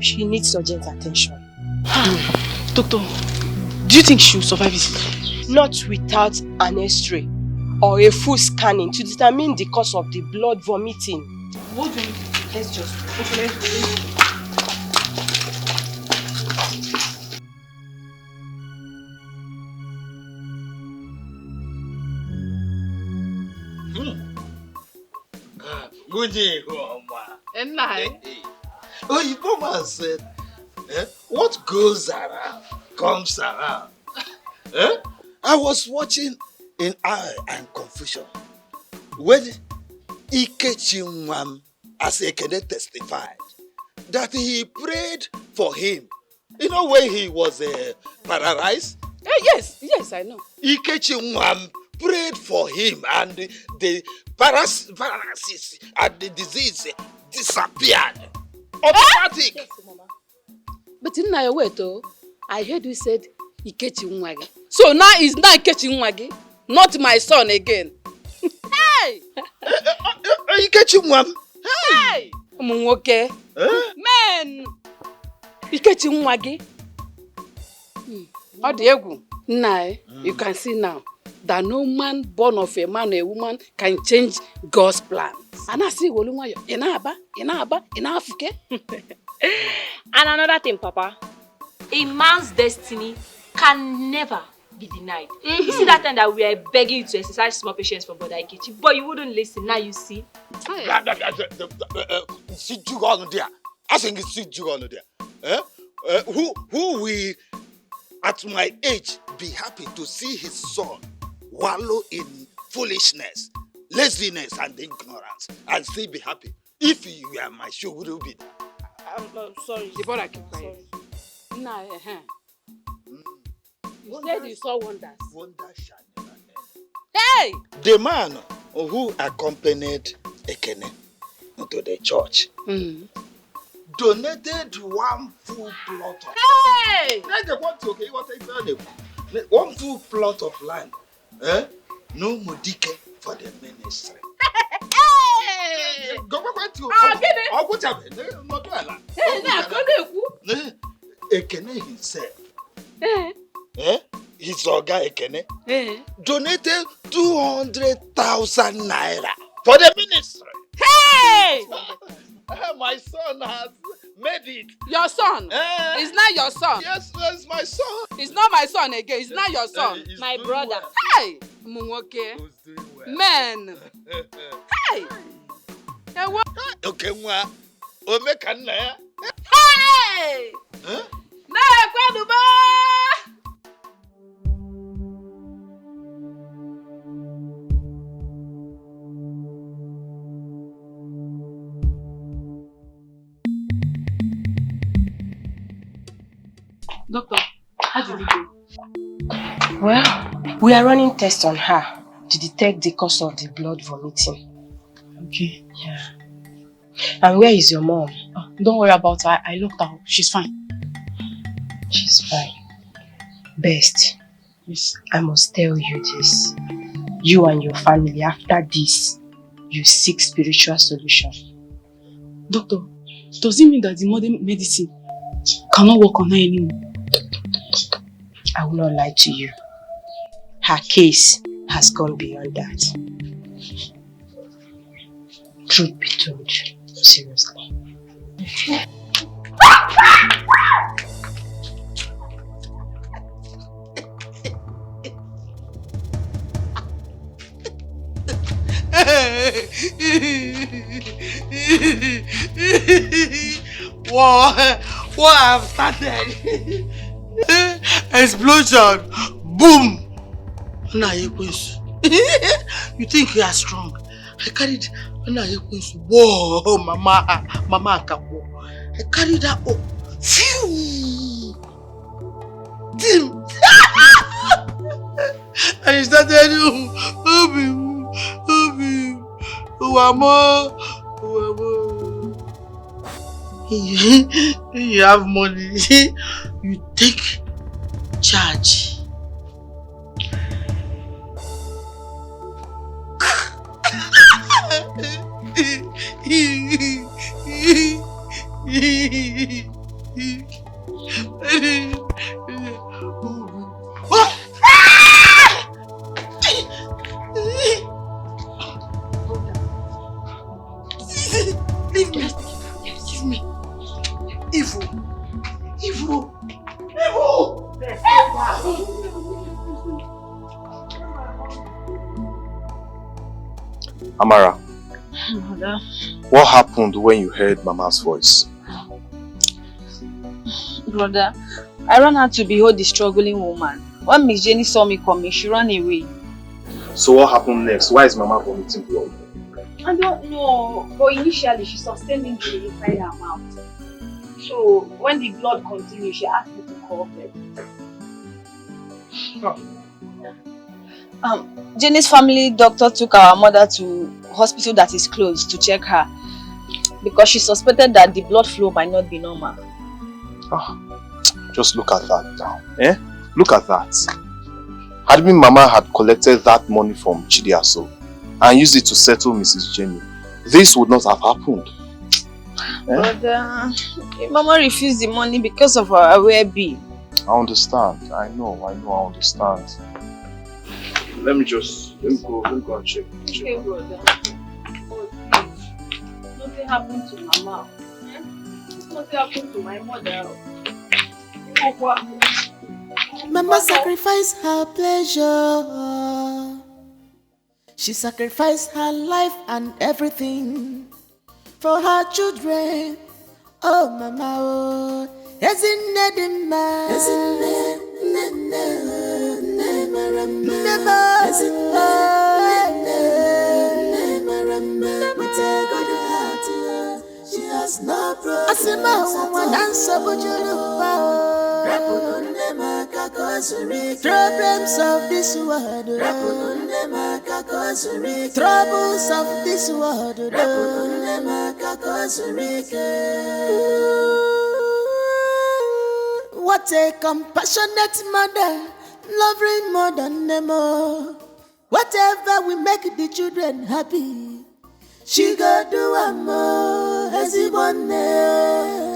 She needs urgent attention. Doctor, do you think she will survive it? Not without an X-ray or a full scanning to determine the cause of the blood vomiting. What do you mean? Let's just Good day, Oyibo man said, what goes around comes around. I was watching in awe and confusion when Ikechi Nwam as Ekene testified that he prayed for him. You know when he was paralyzed? Yes, I know. Ikechi Nwam prayed for him and the paralysis and the disease disappeared. Automatic. Yes, Mama. But in my way though, I heard you said Ikechi Nwagi. So now it's not Ikechi Nwagi, not my son again. Hey! Ikechi Nwam. Hey! Okay. Man! Ikechi Nwagi. Odiegu. Now, you can see now that no man born of a man or a woman can change God's plan. And I see Wolunwayo, Inaba, Inafuke. And another thing, Papa, a man's destiny can never be denied. You see that time that we are begging you to exercise small patience for Brother Ikechi, but you wouldn't listen. Now you see. I think it's who will, at my age, be happy to see his son wallow in foolishness, laziness, and ignorance, and still be happy. If you are my shoe, would you be? I'm sorry. The brother keep quiet. Nah, You said you saw wonders. Wonders shall never end. Hey! The man who accompanied Ekene to the church donated one full plot of one full plot of land. No modike for the ministry. Go back to Ekene himself. His Oga Ekene donated 200,000 naira for the ministry. Hey! My son has made it. Your son? It's not your son. Yes, it's my son. It's not my son again. It's not your son. My brother. Hey! Munwoke. Men. Hey. Okay, nwa. O me kan na ya. Hey! Huh? Na kwaduba! Doctor, how did it go? Well, we are running tests on her to detect the cause of the blood vomiting. Okay. Yeah. And where is your mom? Oh, don't worry about her. I looked her up. She's fine. She's fine. Best. Yes. I must tell you this. You and your family, after this, you seek spiritual solution. Doctor, does it mean that the modern medicine cannot work on her anymore? I will not lie to you. Her case has gone beyond that. Truth be told, seriously. What have started? Explosion! Boom! Nah, you think you are strong? I carried. Whoa, mama, Kapo. I carried that up. Phew! Tim! And he started, you have money, you take charge. Give me. Evil. Amara, Mother. what happened when you heard Mama's voice? Brother, I ran out to behold the struggling woman. When Miss Jenny saw me coming, she ran away. So what happened next? Why is Mama vomiting blood? I don't know, but initially she sustained injury inside her mouth. So when the blood continued, she asked me to call them. Jenny's family doctor took our mother to hospital that is close to check her because she suspected that the blood flow might not be normal. Just look at that now. Look at that. Had Mama had collected that money from Chidiaso and used it to settle Mrs. Jenny, this would not have happened. But Mama refused the money because of her aware bill. I understand. I know, I understand. Let me go and check. Okay, brother. Oh, please. Nothing happened to Mama. Nothing happened to my mother. Mama sacrificed her pleasure. She sacrificed her life and everything for her children. Oh, Mama, oh, isn't it she has no problems of this world, troubles of this world. What a compassionate mother, loving more than them all. Whatever we make the children happy, she go do a more as he want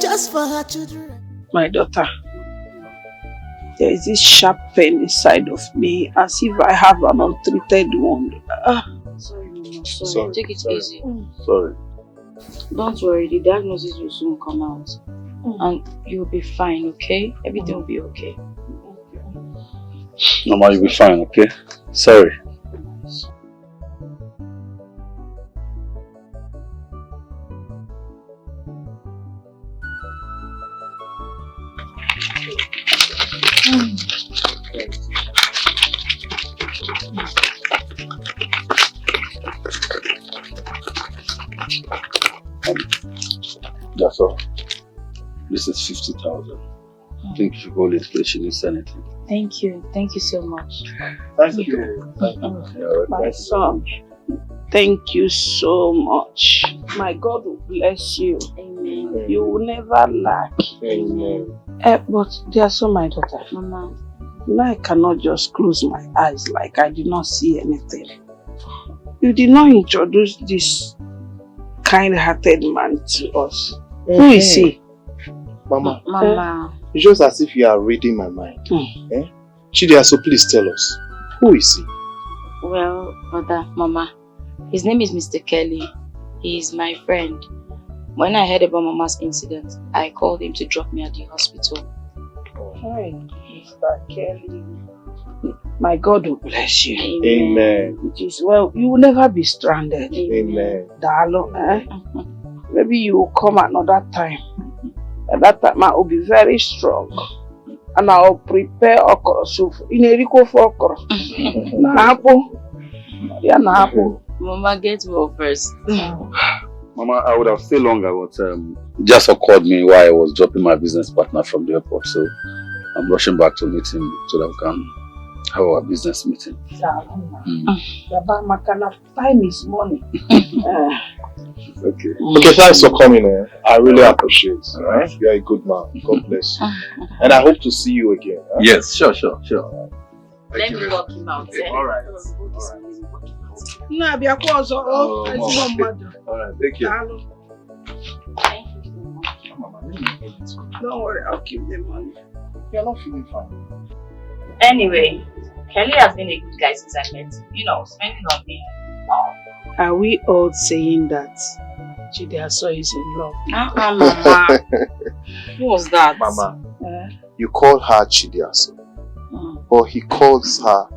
just for her children. My daughter, there is this sharp pain inside of me as if I have an untreated wound. Sorry, Mama. Sorry. Take it easy. Sorry. Don't worry, the diagnosis will soon come out. And you'll be fine, okay? Everything will be okay. Mama, you'll be fine, okay? Sorry. That's all. This is 50,000. I think if you hold it, please, she needs anything. Thank you. Thank you so much. Thank you. My son, thank you so much. My God will bless you. Amen. You will never lack. Amen. But dear son, my daughter, Mama. You know I cannot just close my eyes like I did not see anything. You did not introduce this kind-hearted man to us. Who is he? Mama. Mama. It's just as if you are reading my mind. Eh? Chidia, so please tell us. Who is he? Well, Mother, Mama, his name is Mr. Kelly. He is my friend. When I heard about Mama's incident, I called him to drop me at the hospital. Hi, Mr. Kelly. My God will bless you. Amen. It is well. You will never be stranded. Amen. Darling, Maybe you will come another time. At that time, I will be very strong. And I will prepare okra soup. In a rico for okra. Napo. Yeah, Napo. Mama, get well first. Mama, I would have stayed longer, but just called me while I was dropping my business partner from the airport. So I'm rushing back to meet him so that we can have our business meeting. Time is money. Okay. Okay, thanks for coming. I really appreciate it. Right? You're a good man. God bless you. And I hope to see you again. Huh? Yes, sure. Let me walk him out. Alright. Alright, thank you. Don't worry, I'll keep the money. You're not feeling fine. Anyway, Kelly has been a good guy since I met him. You know, spending on me. Are we all saying that Chidiaso is in love? Mama. Who was that? Mama, you call her Chidiaso, but he calls her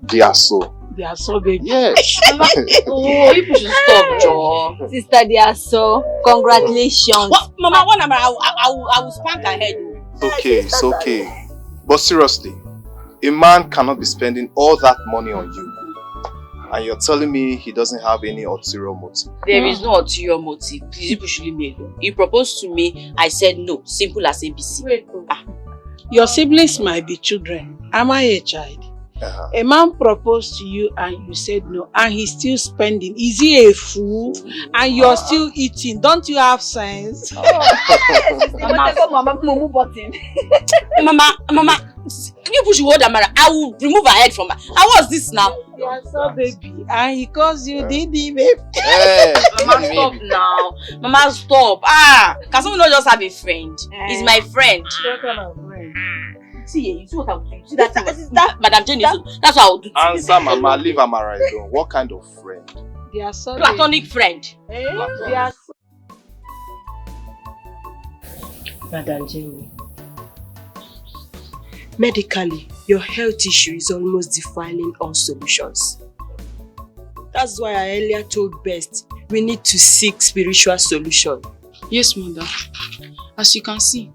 Diaso. Diaso, baby. Yes. Oh, you should stop, Joe. Sister Diaso, congratulations. What? Mama, I will spank her head. It's okay. But seriously, a man cannot be spending all that money on you. And you're telling me he doesn't have any ulterior motive? There is no ulterior motive. Please, you should leave me alone. He proposed to me. I said no. Simple as ABC. Wait. Your siblings might be children. Am I a child? A man proposed to you and you said no, and he's still spending. Is he a fool? And you're still eating. Don't you have sense? Mama, you push your Amara. I will remove her head from her. How was this now? Diaso, baby. And he calls you Didi, baby. Mama, stop now. Mama, stop. Can someone not just have a friend? He's my friend. What kind of friend? See, you see what I will do. See that Madam Jenny. That's what I will do. Answer, Mama. Leave Amara alone. What kind of friend? Diaso, platonic friend. Diaso. Madam Jenny, medically, your health issue is almost defiling all solutions. That's why I earlier told Best we need to seek spiritual solution. Yes, Mother. As you can see,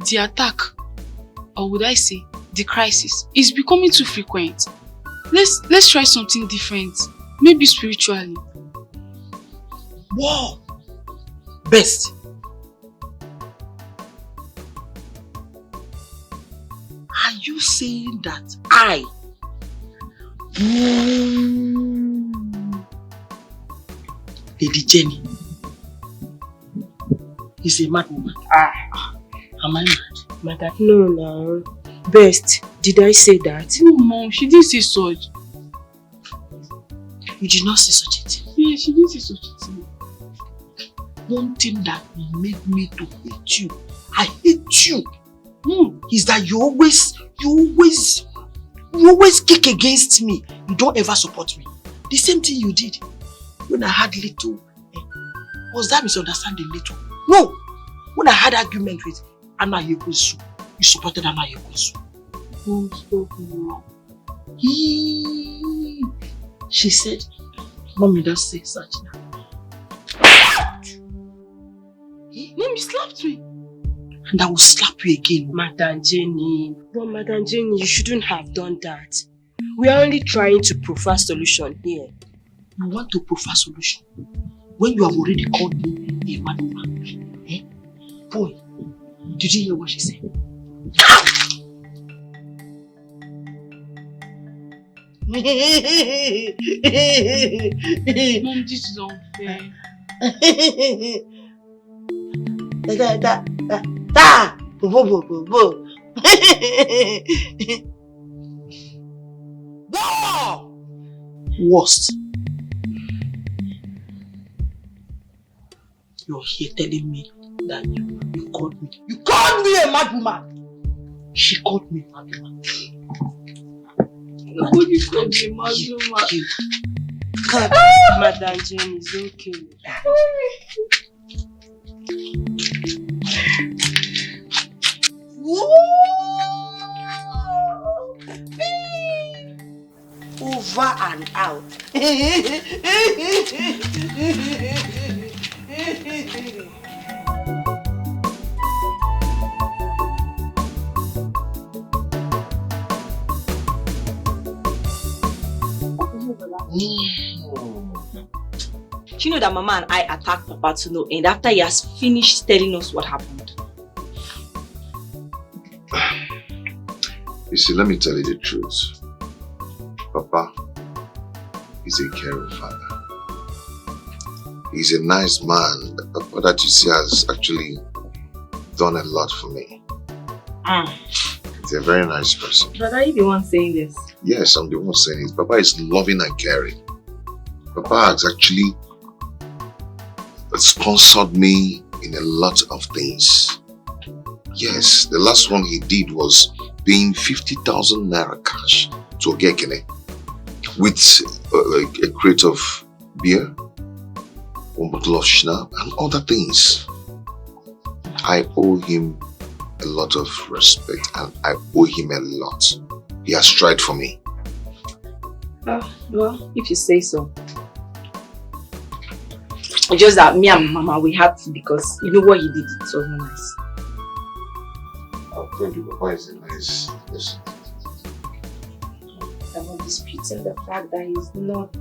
the attack, or would I say, the crisis, is becoming too frequent. Let's try something different. Maybe spiritually. Wow! Best. Are you saying that Lady Jenny is a mad woman? Am I mad? Mother, no. Best, did I say that? No, Mom, she didn't say such. You did not say such a thing? Yeah, she didn't say such a thing. One thing that will make me to hate you, I hate you, is that you always kick against me. You don't ever support me. The same thing you did when I had little. Was that misunderstanding little? No. When I had argument with Anna Yekosu, you supported Anna Yekosu. Oh, stop now. She said, Mommy, don't say such now. Mommy slapped me. And I will slap you again. Madam Jenny. But Madam Jenny, you shouldn't have done that. We are only trying to provide solution here. You want to provide solution when you have already called me a mad woman? Eh? Boy, did you hear what she said? Mom, this is unfair. Worst. You're here telling me that you called me. You called me a mad woman. She called me a mad woman. Nobody called me a mad woman. Madam Jane is okay. Over and out. Do you know that Mama and I attacked Papa to no end after he has finished telling us what happened? You see, let me tell you the truth. Papa is a caring father. He's a nice man. Papa that you see has actually done a lot for me. He's a very nice person. But are you the one saying this? Yes, I'm the one saying it. Papa is loving and caring. Papa has actually sponsored me in a lot of things. Yes, the last one he did was paying 50,000 naira cash to Ogekene with a crate of beer, one bottle of schnapps, and other things. I owe him a lot of respect and I owe him a lot. He has tried for me. Well, if you say so. It's just that me and Mama, we had to, because you know what he did, it was not nice. I'll tell you, Papa is a nice person. I'm not disputing the fact that he's not.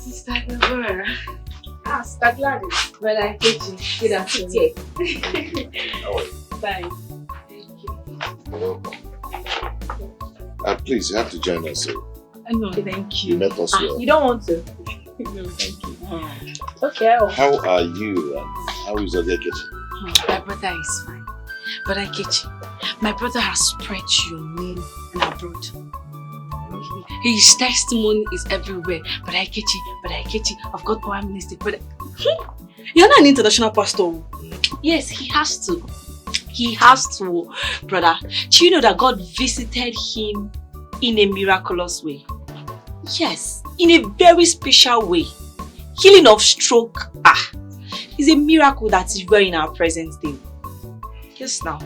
Sister Deborah. Sister Gladys. Well, I get you. Good afternoon. How are you? Fine. You're welcome. Please, you have to join us. No, thank you. You met us well. You don't want to? No, thank you. Okay. How are you and how is Ogekene? My brother is fine. But I get you. My brother has spread your name and abroad. His testimony is everywhere. But I get you. I've got Prime Minister. But you're not an international pastor. Yes, he has to. He has to, brother. Do you know that God visited him in a miraculous way? Yes, in a very special way. Healing of stroke. It's a miracle that is rare in our present day. Yes, now.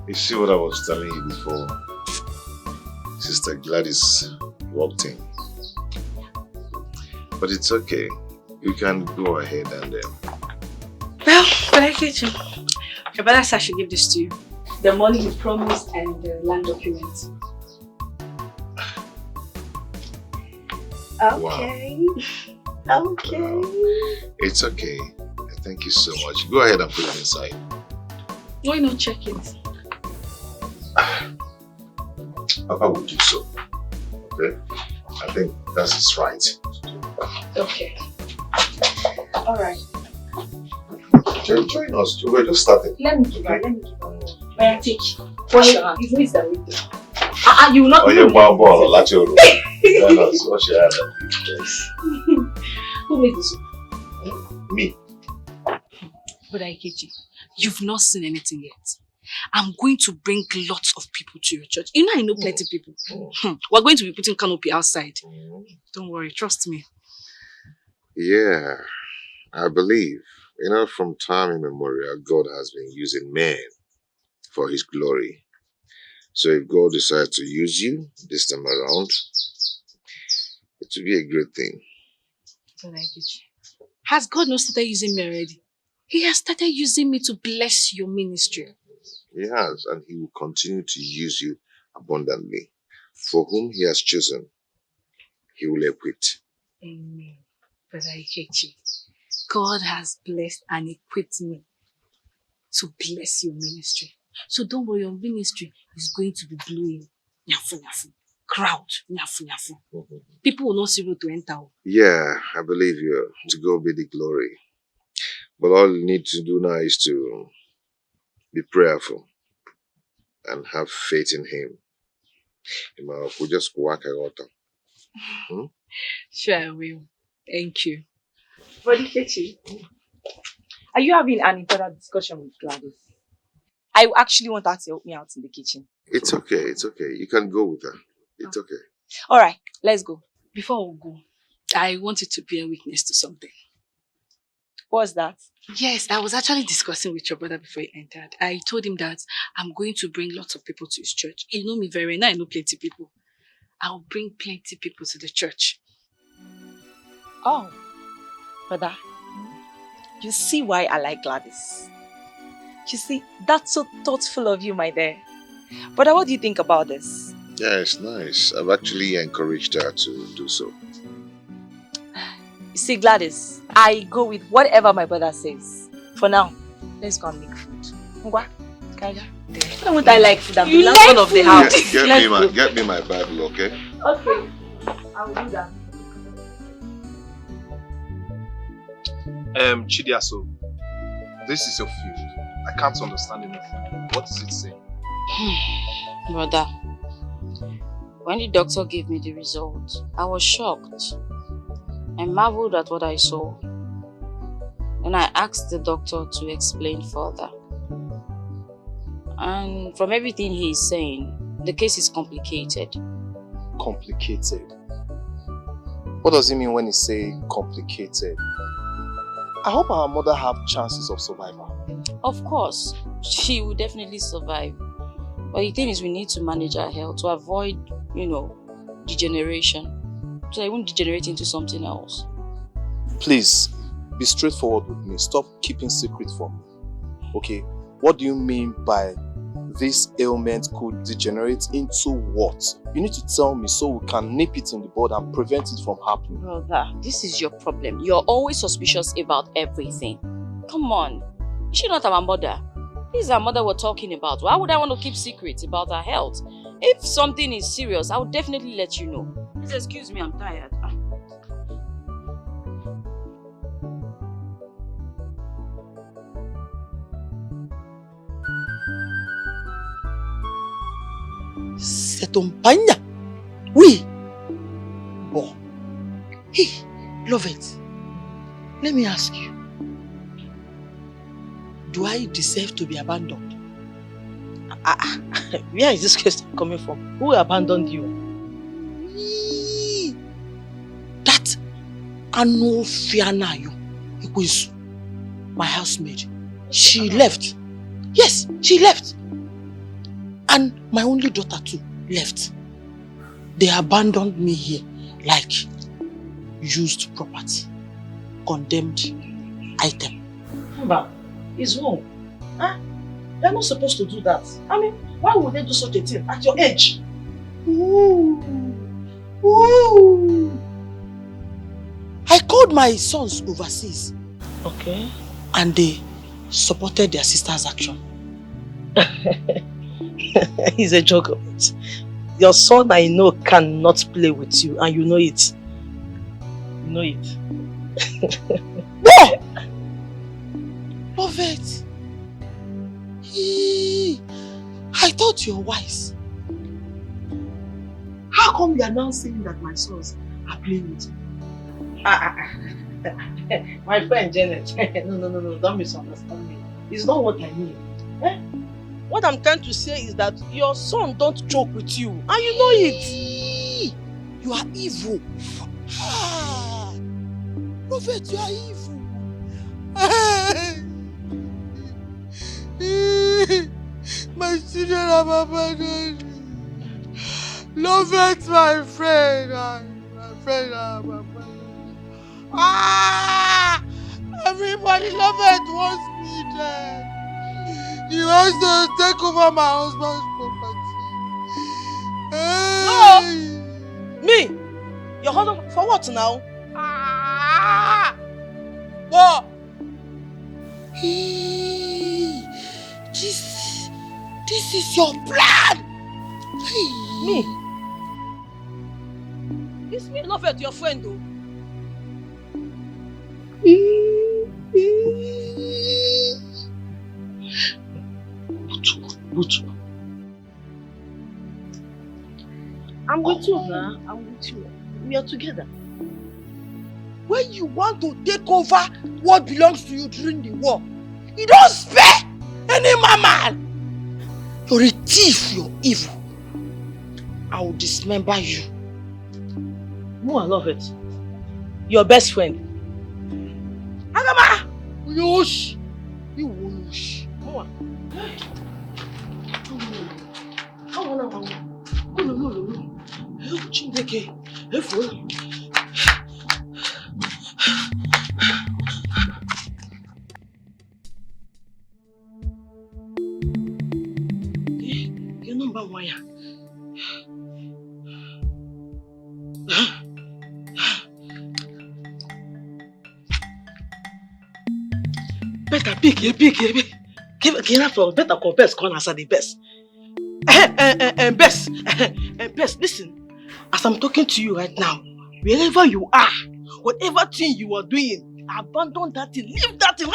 You see what I was telling you before? Sister Gladys walked in. But it's okay. You can go ahead and Well, but I get you. Your brother said I should give this to you. The money you promised and the land documents. Okay. Wow. Okay. It's okay. Thank you so much. Go ahead and put it inside. Why not check it? Papa will do so. Okay? I think that's his right. Okay. Alright. Join us. We're just starting. Let me give her. Where I take you. His knees are with you. You will not. Oh, you're one ball. Let your room. Join us. Wash your hands. Yes. Who made this? Me. But Ikechi, you've not seen anything yet. I'm going to bring lots of people to your church. You know I know plenty of people. We're going to be putting canopy outside. Don't worry, trust me. Yeah, I believe. You know, from time immemorial, God has been using men for his glory. So if God decides to use you this time around, it will be a great thing. But Ikechi, Has God not started using me already? He has started using me to bless your ministry. He has, and he will continue to use you abundantly. For whom he has chosen, he will equip. Amen. Brother Ikechi, God has blessed and equipped me to bless your ministry. So don't worry, your ministry is going to be blowing. Nyafu, nyafu. Crowd. Nyafu, nyafu. People will not see road to enter. Yeah, I believe you. To God be the glory. But all you need to do now is to be prayerful and have faith in him. We'll just work out. Sure, I will. Thank you. Brother Ikechi, are you having an internal discussion with Gladys? I actually want her to help me out in the kitchen. It's okay, it's okay. You can go with her. It's okay. Alright, let's go. Before we go, I wanted to bear witness to something. What's that? Yes, I was actually discussing with your brother before he entered. I told him that I'm going to bring lots of people to his church. You know me very well. I know plenty of people. I'll bring plenty of people to the church. Oh, brother, you see why I like Gladys. You see, that's so thoughtful of you, my dear. Brother, what do you think about this? Yeah, it's nice. I've actually encouraged her to do so. You see, Gladys, I go with whatever my brother says. For now, let's go and make food. Ngwa, Kaja. Why won't I like food? I'm the last one of the house. Get me my Bible, okay? Okay, I will do that. Chidiaso, this is your field. I can't understand anything. What does it say? Brother, when the doctor gave me the result, I was shocked. I marveled at what I saw. Then I asked the doctor to explain further. And from everything he is saying, the case is complicated. Complicated? What does he mean when he say complicated? I hope our mother have chances of survival. Of course, she will definitely survive. But the thing is, we need to manage our health to avoid, degeneration. So I won't degenerate into something else. Please, be straightforward with me. Stop keeping secret from me. Okay? What do you mean by this ailment could degenerate into what? You need to tell me so we can nip it in the bud and prevent it from happening. Brother, this is your problem. You're always suspicious about everything. Come on. Is she not our mother? This is our mother we're talking about. Why would I want to keep secrets about her health? If something is serious, I will definitely let you know. Please excuse me, I'm tired. C'est ton pagna. Oui. Bon. Hey, love it. Let me ask you. Do I deserve to be abandoned? Where is this question coming from? Who abandoned you? That Anofianayo, Ikwesu, my housemaid, she left. Yes, she left. And my only daughter too left. They abandoned me here like used property, condemned item. Mba, it's wrong. Huh? They're not supposed to do that. I mean, why would they do such a thing at your age? Ooh. Ooh. I called my sons overseas. Okay. And they supported their sister's action. He's a joke of it. Your son, I know, cannot play with you, and you know it. You know it. Whoa! Love it. I thought you were wise. How come you are now saying that my sons are playing with you? My friend Janet, no, don't misunderstand me. It's not what I mean. Eh? What I'm trying to say is that your son don't joke with you, and you know it. You are evil. Prophet, you are evil. My children have abandoned me. Love it, my friend. My friend have abandoned me. Everybody love it wants me dead. He wants to take over my husband's property. No! Me? Your husband? For what now? What? This is your plan. Me? It's me, love it, your friend though. Butu. I'm with you now. I'm with you. We are together. When you want to take over what belongs to you during the war, you don't spare any mama. You're a thief, you're evil. I will dismember you. No, I love it. Your best friend. Agama! Yosh! You yosh. Moa. Better pick. Better compare corners are the best. Best, listen. As I'm talking to you right now, wherever you are, whatever thing you are doing, abandon that thing, leave that thing.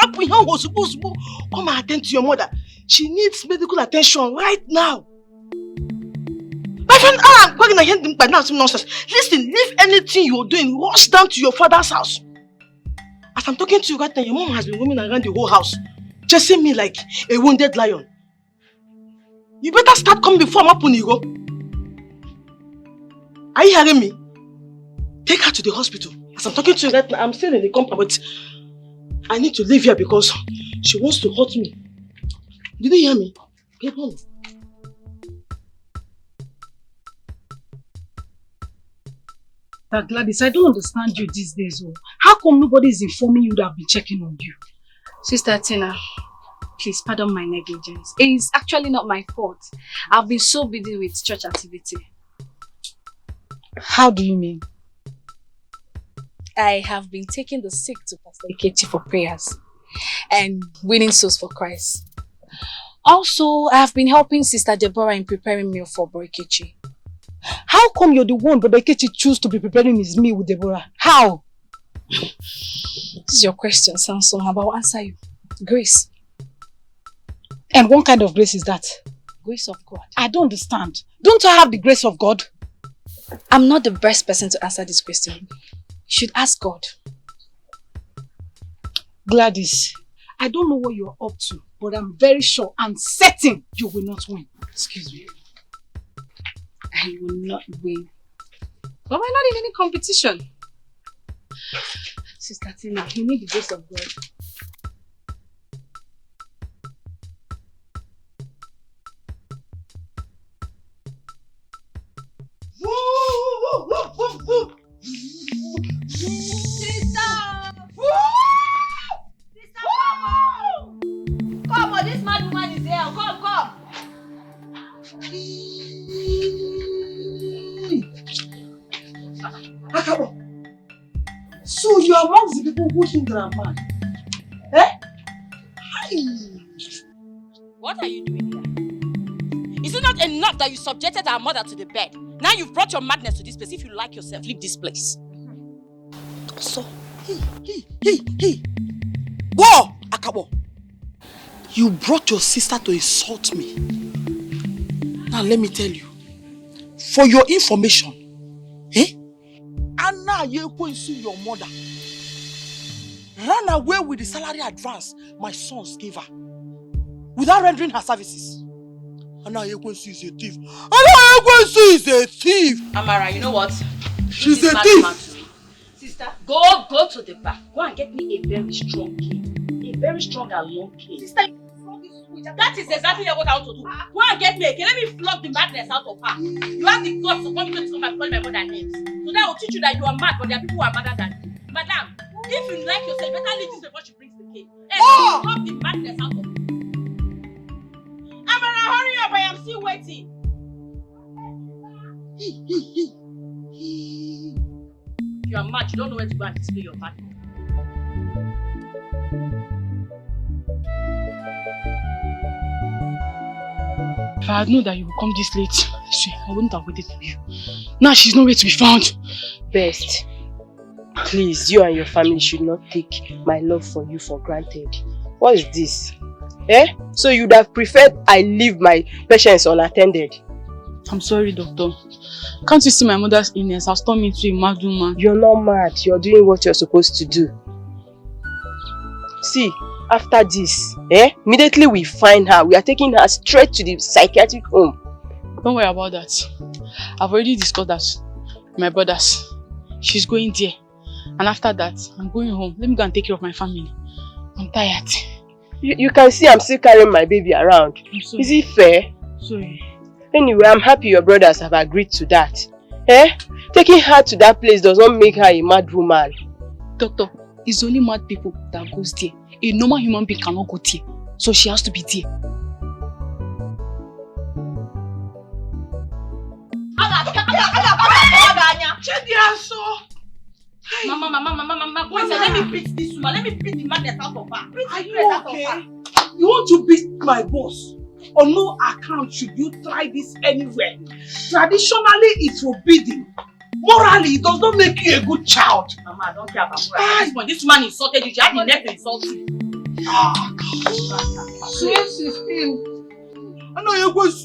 Come and attend to your mother. She needs medical attention right now. My friend, nonsense. Listen, leave anything you're doing, rush down to your father's house. As I'm talking to you right now, your mom has been roaming around the whole house, chasing me like a wounded lion. You better start coming before I'm up on you go. Are you hearing me? Take her to the hospital. As I'm talking to you right now, I'm still in the compound, but I need to leave here because she wants to hurt me. Did you hear me? Get home. Gladys, I don't understand you these days. Oh. How come nobody is informing you that I've been checking on you? Sister Tina, please pardon my negligence. It's actually not my fault. I've been so busy with church activity. How do you mean? I have been taking the sick to Pastor Ikechi for prayers and winning souls for Christ. Also, I have been helping Sister Deborah in preparing meal for Bro Ikechi. How come you're the one Brother Ikechi choose to be preparing his meal with Deborah? How? This is your question, Samson, but I'll answer you. Grace. And what kind of grace is that? Grace of God. I don't understand. Don't I have the grace of God? I'm not the best person to answer this question. You should ask God. Gladys, I don't know what you're up to, but I'm very sure and certain you will not win. Excuse me. I will not win. But we're not in any competition. Sister Tina, you need the grace of God. Come on, this mad woman is here. Come. Akabo, so you are amongst the people who think that I'm mad? Eh? What are you doing here? Is it not enough that you subjected our mother to the bed? Now you've brought your madness to this place. If you like yourself, leave this place. So, hey. Whoa, Akabo. You brought your sister to insult me. Now let me tell you, for your information, Anna Yekwensu, your mother, ran away with the salary advance my sons gave her without rendering her services. Anna Yekwensu is a thief. Anna Yekwensu is a thief. Amara, you know what? She's a thief. Sister, go to the back. Go and get me a very strong cane. A very strong and long cane. Sister, that is exactly what I want to do. Go and get me a cane. Let me flog the madness out of her. You have the guts to come to come and call my mother names. So that will teach you that you are mad, but there are people who are madder than you. Madam, if you like yourself, better leave this before she brings the okay? Oh! Stop the madness out of me. Amara, hurry up, I am still waiting. If you are mad, you don't know where to go and display your madness. If I had known that you would come this late, I swear, I wouldn't have waited for you. Now she's nowhere to be found. Best, please, you and your family should not take my love for you for granted. What is this? Eh? So you'd have preferred I leave my patients unattended? I'm sorry, doctor. Can't you see my mother's illness has turned me into a mad woman? You're not mad. You're doing what you're supposed to do. See, after this, immediately we find her. We are taking her straight to the psychiatric home. Don't worry about that. I've already discussed that with my brothers. She's going there. And after that, I'm going home. Let me go and take care of my family. I'm tired. You can see I'm still carrying my baby around. Is it fair? Sorry. Anyway, I'm happy your brothers have agreed to that. Taking her to that place does not make her a mad woman. Doctor, it's only mad people that goes there. A normal human being cannot go there. So she has to be there. Mama, boys, let me beat this woman. Let me beat the madness out of her. Are you okay? You want to beat my boss? On no account should you try this anywhere. Traditionally, it's forbidden. Morally, it does not make you a good child. Mama, I don't care about moral. This woman insulted you. She had the nerve to insult you. Sweet 16. I know you're going to.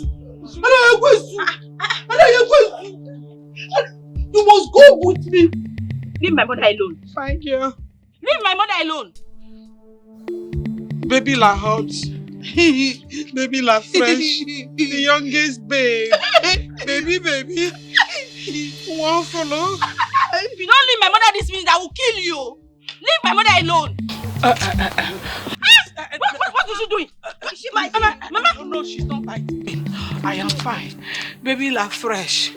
You must go with me. Leave my mother alone. Thank you. Leave my mother alone. Baby la hot. Baby la fresh. The youngest babe. Baby. One follow. If you don't leave my mother this minute, I will kill you. Leave my mother alone. What is she doing? Is she biting? Mama? No, she's not biting me. I am fine. Baby la fresh.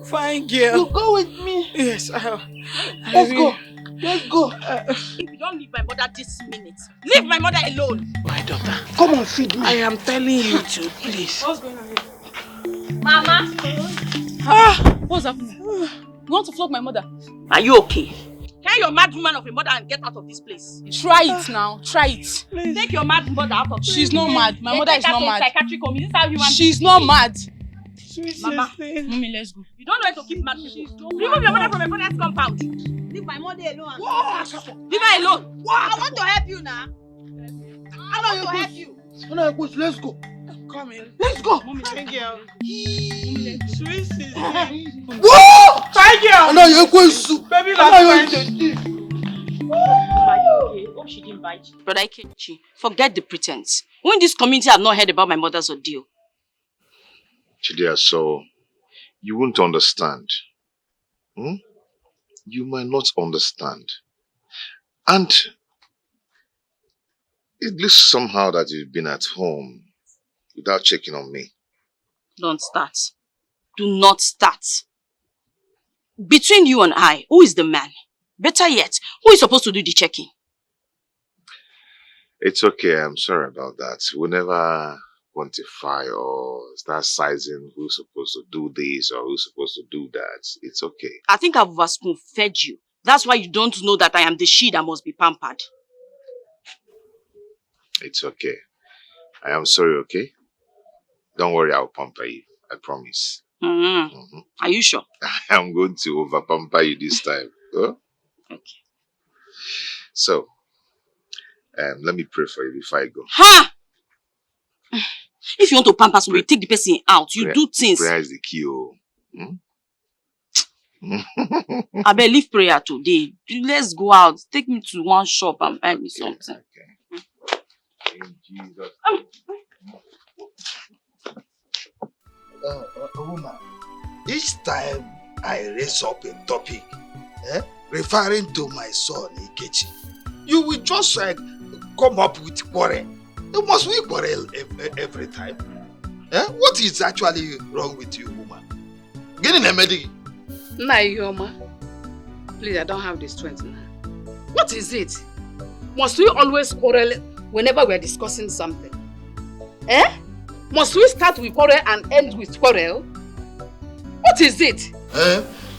Fine girl. You go with me. Yes. Let's go. If you don't leave my mother this minute, leave my mother alone. My daughter. Come on, feed me. I am telling you to, please. What's going on? Mama? What's happening? You want to flog my mother? Are you okay? Carry your mad woman of a mother and get out of this place. Try it now. Try it. Please. Take your mad mother out of this place. She's not mad. My mother is not mad. Psychiatric home. Is this how you want? She's not mad. Mama, Mommy, let's go. You don't know how to keep mad people. Remove your mother from my mother's compound. Leave my mother alone. Leave her alone. I want to help you now. I want to help you. Let's go. Come in. Let's go. Mommy, thank you. Sweet sister. Whoa! Thank you. I know you're going to. Baby, Hope she didn't bite you. Brother Ikechi, forget the pretense. Who in this community have not heard about my mother's ordeal? Chidia, so you won't understand. You might not understand. And it looks somehow that you've been at home without checking on me. Don't start. Do not start. Between you and I, who is the man? Better yet, who is supposed to do the checking? It's okay, I'm sorry about that. We'll never quantify or start sizing who's supposed to do this or who's supposed to do that. It's okay. I think I've spoon-fed you. That's why you don't know that I am the she that must be pampered. It's okay. I am sorry, okay? Don't worry, I'll pamper you. I promise. Are you sure? I'm going to over-pamper you this time. Huh? Okay. So, let me pray for you before I go. Ha! If you want to pamper somebody, take the person out. You do things. Prayer is the key. I better leave prayer today. Let's go out. Take me to one shop and buy me something. Okay. In Jesus. Woman, each time I raise up a topic referring to my son Ikechi, you will just come up with quarrel. Must we quarrel every time? What is actually wrong with you, woman? Get in a medic. Nah, Yoma. Please, I don't have the strength now. What is it? Must we always quarrel whenever we are discussing something? Eh? Must we start with quarrel and end with quarrel? What is it?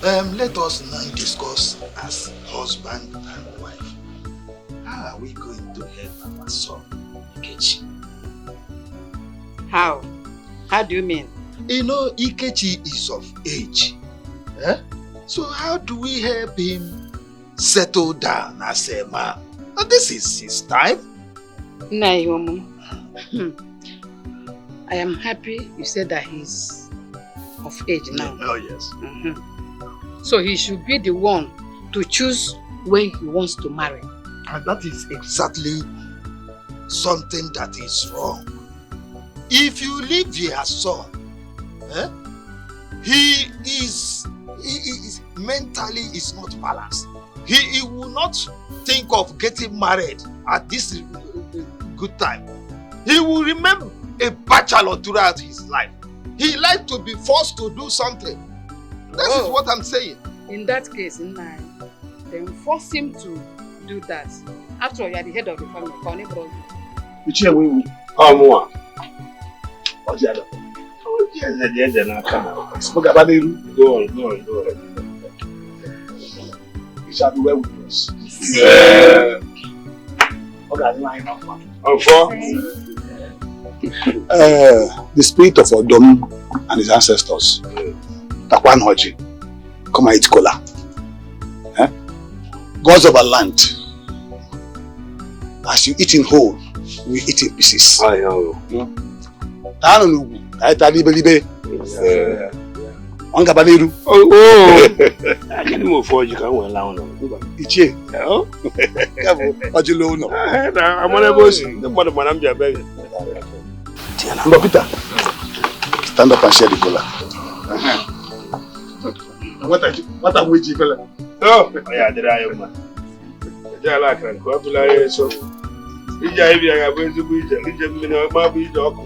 Let us now discuss as husband and wife. How are we going to help our son, Ikechi? How? How do you mean? You know, Ikechi is of age. So how do we help him settle down as a man? And this is his time. Naomi, I am happy you said that he's of age now. Oh, yes. So he should be the one to choose when he wants to marry. And that is exactly something that is wrong. If you leave your son, he is mentally is not balanced. He will not think of getting married at this good time. He will remain a bachelor throughout his life. He likes to be forced to do something. That is what I'm saying. In that case, then force him to do that. After all, you are the head of the family. Go on. You shall be well with us. The spirit of Odom and his ancestors, Takwan Hoji, come and eat kola. Gods of our land, as you eat in whole, we eat in pieces. Ongabaniru. I can't move forward. You can't well down. Ichie. Ojulo no. I'm on a bus. The bottom of I'm begging. Peter, stand up and share the cola. What am we fella? Oh, yeah, the I am. Jala can copulate so. Ija if you are going to be the Mabi dog.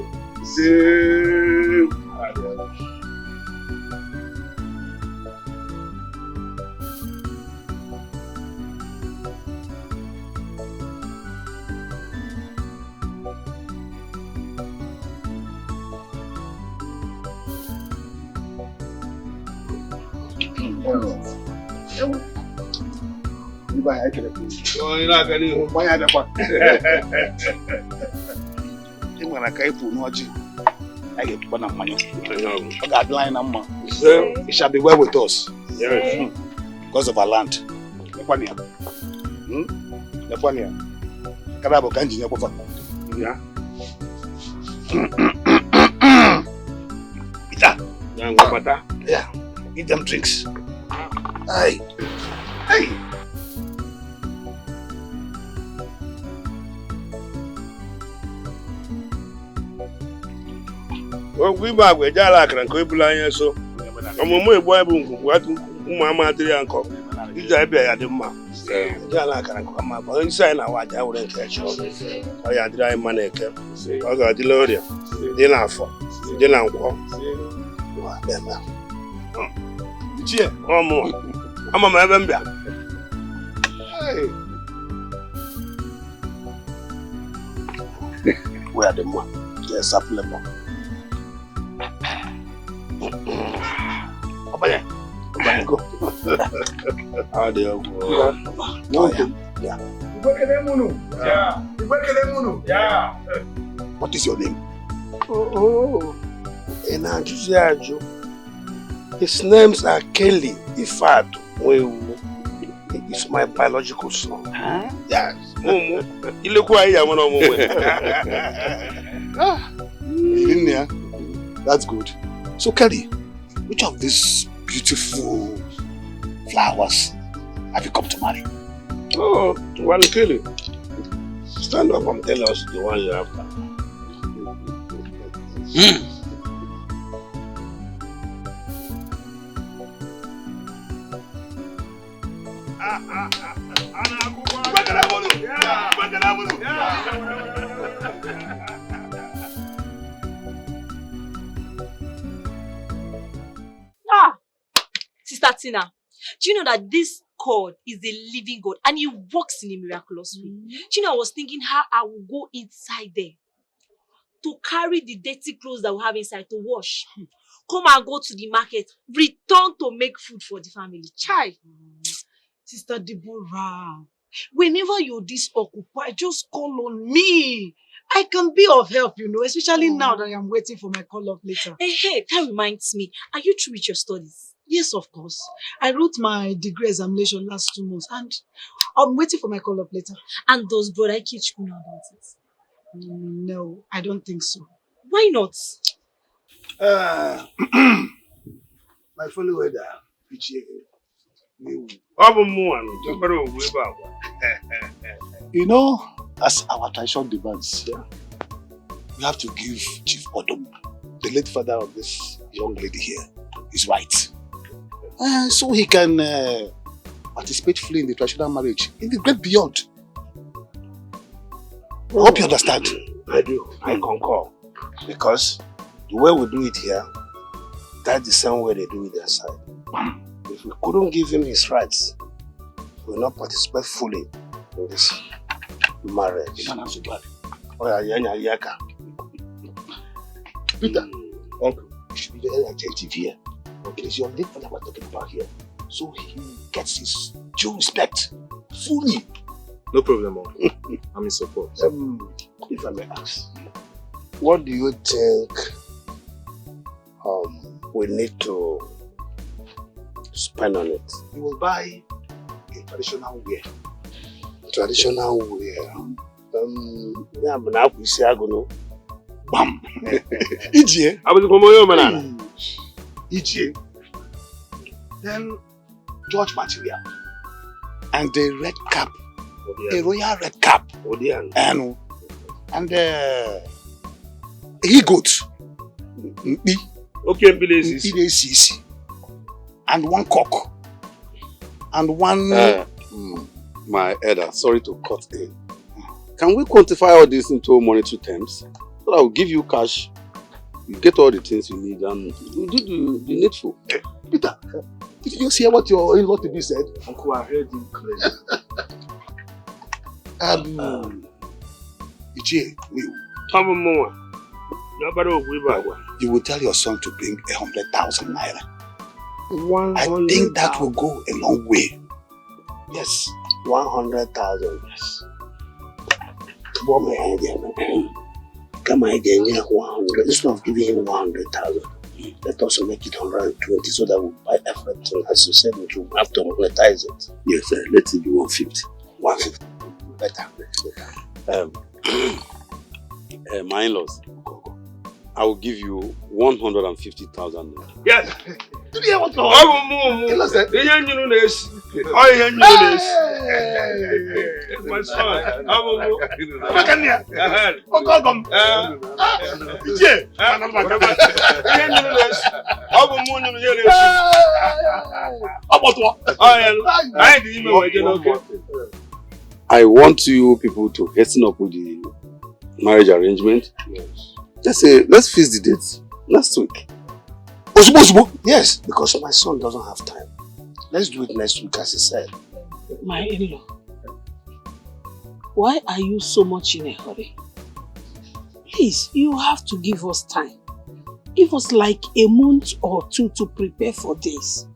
It shall be well with us. Yes. Because of our land. Yeah. Eat them drinks. Hey. Hey. Well, we back with Jala can copulate so. I'm a more boy boom. What Mamma did uncle? Is I bear at the ma. Jala can come up inside now. I wouldn't catch you. I had dry money. I got the Loria. Dinner for dinner. Cheer. One more. I'm a member. Hey. Where are the man? Yes, supplement. Go. How do you go? Yeah. Yeah. What is your name? Oh. And his names are Kelly Ifad. It's my biological son. Huh? Yes. You look why I am on in there. That's good. So Kelly, which of these beautiful flowers have you come to marry? Oh, well, Kelly. Stand up and tell us the one you're after. Sister Tina, do you know that this God is a living God and He works in a miraculous way. You know, I was thinking how I will go inside there to carry the dirty clothes that we have inside to wash. Come and go to the market, return to make food for the family. Child. Sister Deborah, whenever you're disoccupied, just call on me. I can be of help, you know, especially now that I am waiting for my call-up later. Hey, that reminds me. Are you through with your studies? Yes, of course. I wrote my degree examination last 2 months and I'm waiting for my call-up later. And does Brother Kichku know about it? No, I don't think so. Why not? My fellow weather, you know, as our tradition demands, we have to give Chief Odom, the late father of this young lady here, his rights. So he can participate fully in the traditional marriage in the great beyond. I hope you understand. I do. I concur. Because the way we do it here, that's the same way they do it their side. If we couldn't give him his rights, we will not participate fully in this marriage. Oh, yeah. Peter, uncle, you should be very attentive here. It is your late father we're talking about here. So he gets his due respect fully. No problem, uncle. I'm in support. If I may ask, what do you think we need to spend on it? You will buy a traditional wear. Traditional wear? Yeah, but now we see I go no. Bam! EJ? I was going to EJ. Then George material. And the red cap. A royal red cap. And he-goat. Okay, Billy. And one cock. And one... my elder, sorry to cut in. Can we quantify all this into monetary terms? So that I will give you cash, you get all the things you need, and you do the needful. Peter, did you just hear what your in-law to be said? Uncle, I heard him clearly. You will tell your son to bring 100,000 naira. I think that will go a long way. Yes, 100,000. Yes. Come on again, 100. Instead of giving him 100,000, let us make it 120 so that we buy everything. As you said, we will have to monetize it. Yes, let it be 150. 150. Better. My in-laws, I will give you 150,000. Yes. Did you hear what my son. I want you people to hasten up with the marriage arrangement. Yes. Let's fix the date next week. Yes, because my son doesn't have time. Let's do it next week, as he said. My in-law, why are you so much in a hurry? Please, you have to give us time. Give us like a month or two to prepare for this.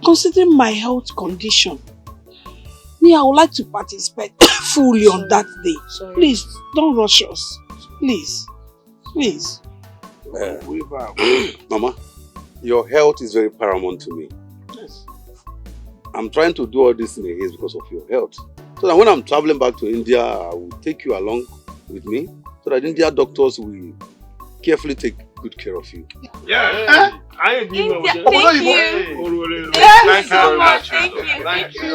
Considering my health condition, I would like to participate fully on that day. Sorry. Please, don't rush us. Please. Please. Mama, your health is very paramount to me. Yes. I'm trying to do all this in a haste because of your health. So that when I'm traveling back to India, I will take you along with me so that India doctors will carefully take good care of you. Yeah. I agree. Thank you. Thank you so much. Thank you. Thank you.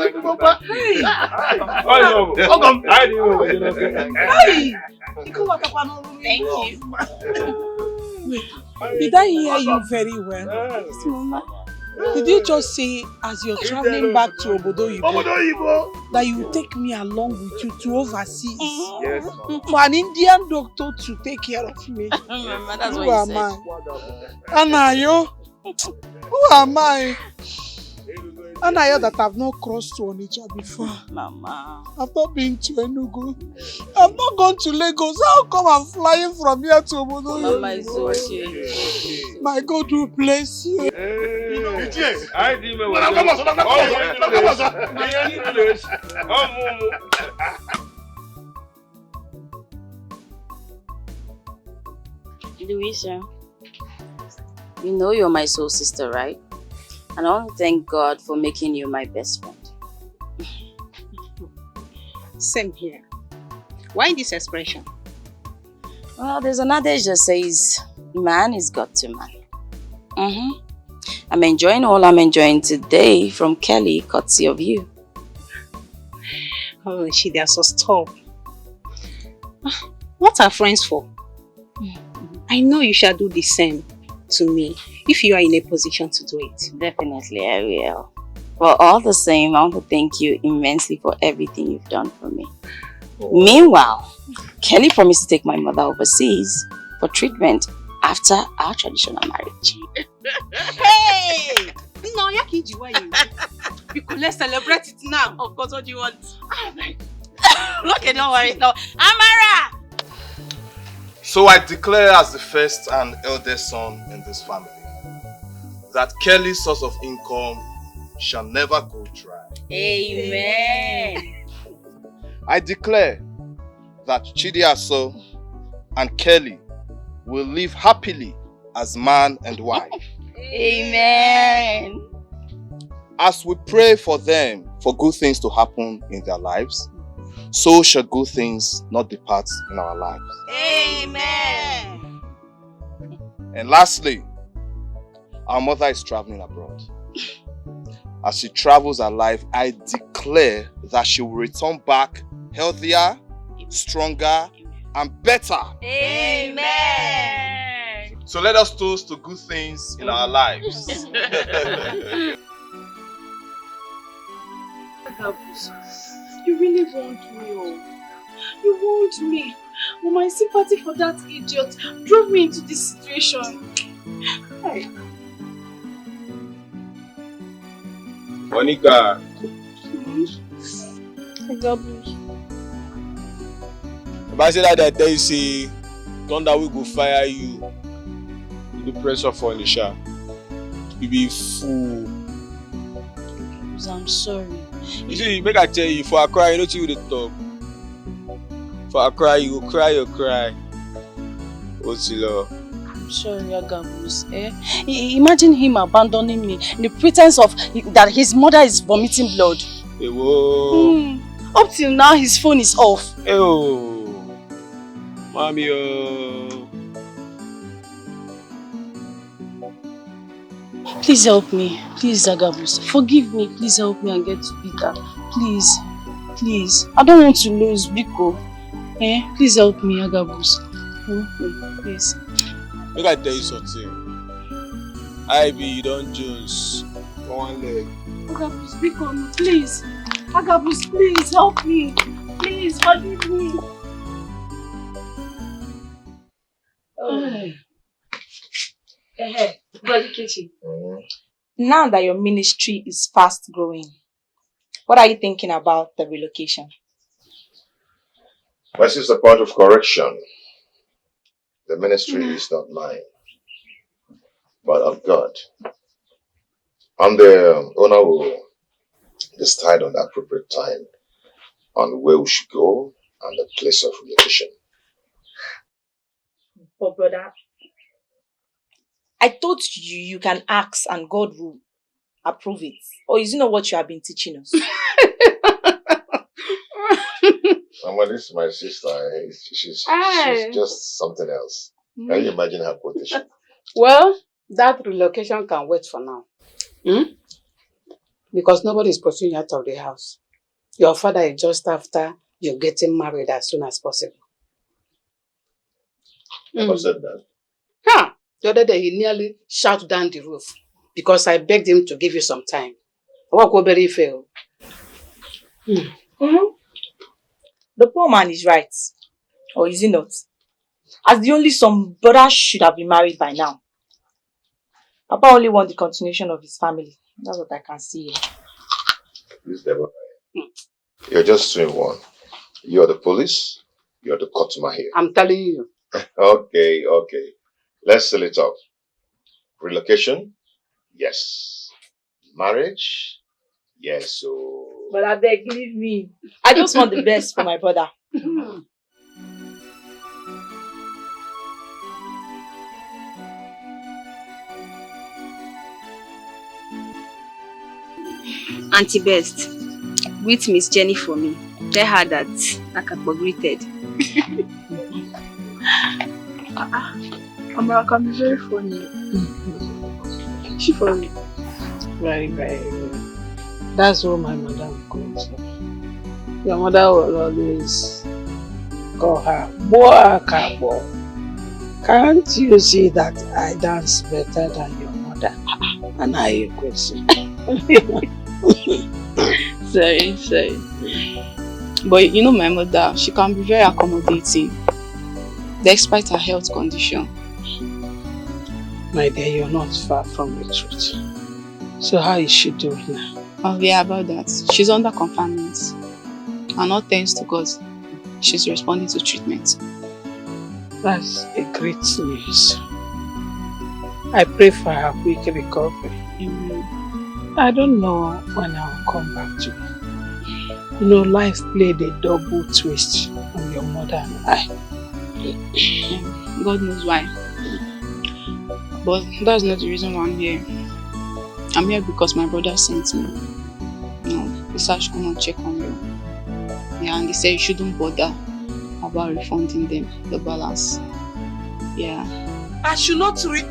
Wait, did I hear you very well? Yes, Mama. Did you just say, as you're traveling back to Obodo Yibo, that you take me along with you to overseas? Yes. For an Indian doctor to take care of me? Mama, that's Who what am you I? Anayo? Who am I? And I heard that I've not crossed to Onitsha before. Mama. I've not been to Enugu. I've not gone to Lagos. How come I'm flying from here to Obodo? Mama is okay. My God will bless you. I didn't know. Louisa, you know you're my soul sister, right? And I want to thank God for making you my best friend. Same here. Why this expression? Well, there's an adage that says, man is God to man. I'm enjoying all I'm enjoying today from Kelly, courtesy of you. Oh, they are so stop. What are friends for? I know you shall do the same to me if you are in a position to do it. Definitely, I will. Well, all the same, I want to thank you immensely for everything you've done for me. Oh. Meanwhile, Kelly promised to take my mother overseas for treatment after our traditional marriage. Hey! No, because let's celebrate it now. Of course, what do you want? Okay, don't worry. No, Amara! So I declare as the first and eldest son in this family that Kelly's source of income shall never go dry. Amen. I declare that Chidiaso and Kelly will live happily as man and wife. Amen. As we pray for them for good things to happen in their lives, so shall good things not depart in our lives. Amen. And lastly, our mother is traveling abroad. As she travels her life, I declare that she will return back healthier, stronger, and better. Amen. So let us toast to good things in our lives. You really want me, oh. You want me. But my sympathy for that idiot drove me into this situation. Hey. Monica. If I say that I tell you, say, thunder will go fire you. You the pressure for Nisha. You be fool. I'm sorry. You see, make I tell you, for a cry, you know you the talk. For a cry, you go cry, you cry. What's your love? I'm sorry, Agabus. Imagine him abandoning me in the pretense of that his mother is vomiting blood. Hey, whoa. Up till now, his phone is off. Hey, oh. Mommy, oh. Please help me. Please, Agabus. Forgive me. Please help me and get to Peter. Please. Please. I don't want to lose Biko. Please help me, Agabus. Help me, please. Make I tell you something. I be you don't Jones. For one leg. Agabus, Biko, please. Agabus, please help me. Please forgive me. Now that your ministry is fast growing, what are you thinking about the relocation? This is a point of correction. The ministry is not mine, but of God. And the owner will decide on the appropriate time on where we should go and the place of relocation. But brother, I thought you can ask and God will approve it. Or is it not what you have been teaching us? This is my sister. She's just something else. Can you imagine her quotation? Well, that relocation can wait for now. Because nobody is pursuing you out of the house. Your father is just after you're getting married as soon as possible. Never said that. Huh. The other day he nearly shot down the roof because I begged him to give you some time. What will very fail? The poor man is right. Or is he not? As the only son, brother should have been married by now. Papa only wants the continuation of his family. That's what I can see here. This Deborah. You're just doing one. You're the police. You're the customer here. I'm telling you. Okay. Let's sell it up. Relocation? Yes. Marriage? Yes. So. But I beg, leave me. I just want the best for my brother. Auntie Best, greet Miss Jenny for me. Tell her that Akakbo greeted. Amara can be very funny. She funny. Very, very good. That's what my mother would call her. Your mother will always call her Boakabo. Can't you see that I dance better than your mother? And I question. Sorry. But you know my mother, she can be very accommodating, despite her health condition. My dear, you're not far from the truth. So how is she doing now? Oh yeah, about that. She's under confinement. And all thanks to God, she's responding to treatment. That's a great news. I pray for her quick recovery. Amen. I don't know when I will come back to you. You know, life played a double twist on your mother and I. God knows why. But that's not the reason why I'm here. I'm here because my brother sent me. He said I should come and check on you. Yeah, and they said you shouldn't bother about refunding them the balance. Yeah. I should not Sorry.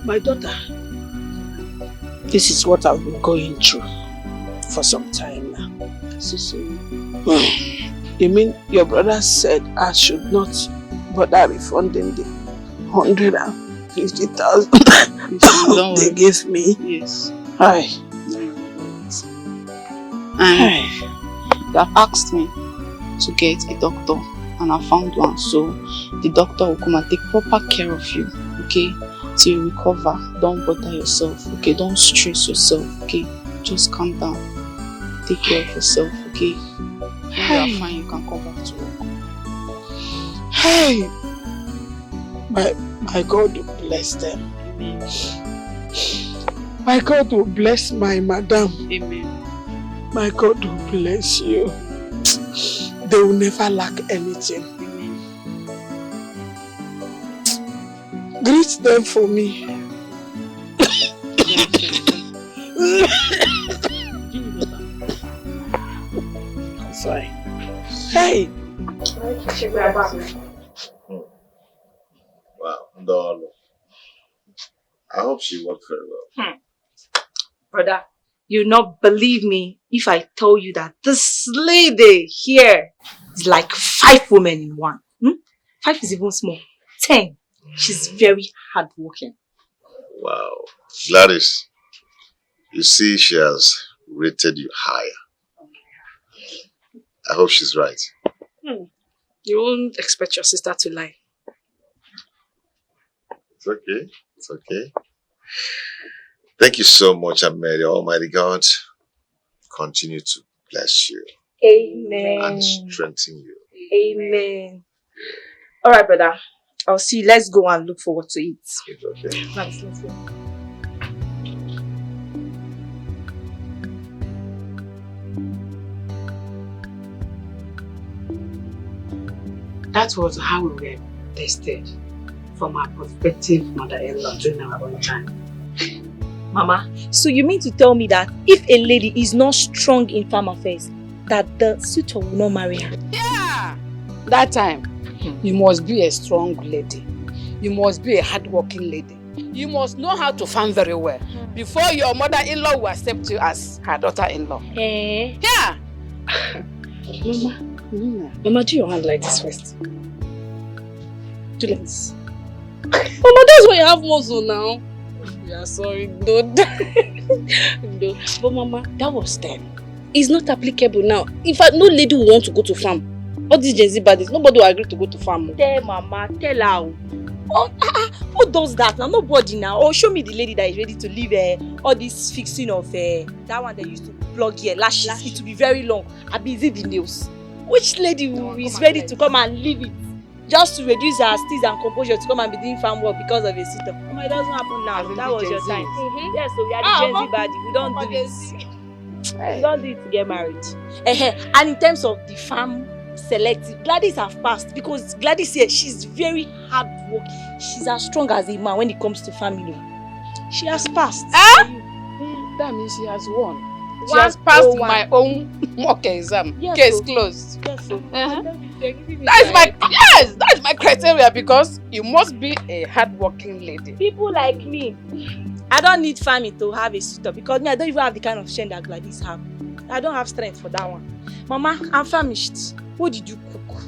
My daughter, this is what I've been going through for some time now. So sorry. You mean your brother said I should not bother refunding the 150,000 they gave me? Yes. Hi. And they have asked me to get a doctor, and I found one. So the doctor will come and take proper care of you, okay? Till you recover. Don't bother yourself, okay? Don't stress yourself, okay? Just calm down. Take care of yourself, okay? When you are fine, you can come back to work. Hey! My God will bless them. Amen. My God will bless my madam. Amen. My God will bless you. They will never lack anything. Amen. Greet them for me. Sorry. Hey! Wow, Ndolo. I hope she worked very well. Brother, you'll not believe me if I tell you that this lady here is like 5 women in one. 5 is even small. 10. She's very hardworking. Wow. Gladys, you see she has rated you higher. I hope she's right. You won't expect your sister to lie. It's okay. It's okay. Thank you so much, and may the Almighty God continue to bless you. Amen. And strengthen you. Amen. Alright, brother. I'll see you. Let's go and look for what to eat. It's okay. Let's go. That was how we were tested from our prospective mother-in-law during our own time. Mama, so you mean to tell me that if a lady is not strong in farm affairs, that the suitor will not marry her? Yeah! That time, you must be a strong lady. You must be a hard-working lady. You must know how to farm very well before your mother-in-law will accept you as her daughter-in-law. Eh? Yeah! Mama, do your hand like this first. Do like this. Mama, that's why you have muscle now. Yeah, sorry, dude. But Mama, that was then. It's not applicable now. In fact, no lady will want to go to farm. All these Gen Z baddies, nobody will agree to go to farm. Tell Mama, tell her. Who does that now? Nobody now. Or show me the lady that is ready to leave all this fixing of that one they used to plug here, lashes. It will be very long. I be the nails. Which lady is ready to come and leave it just to reduce her steeze and composure to come and be doing farm work because of a sit-up? It doesn't happen now. That was your time. Yes, so we are the Gen Z body. We don't do it. We don't do it to get married. And in terms of the farm selective, Gladys have passed because Gladys here, she's very hard work. She's as strong as a man when it comes to family. She has passed. That means she has won. She has passed my own mock exam. Yes, Case so. closed. Yes, so. That's my criteria because you must be a hard-working lady. People like me, I don't need farming to have a suitor because me, I don't even have the kind of strength that Gladys have. I don't have strength for that one. Mama, I'm famished. What did you cook?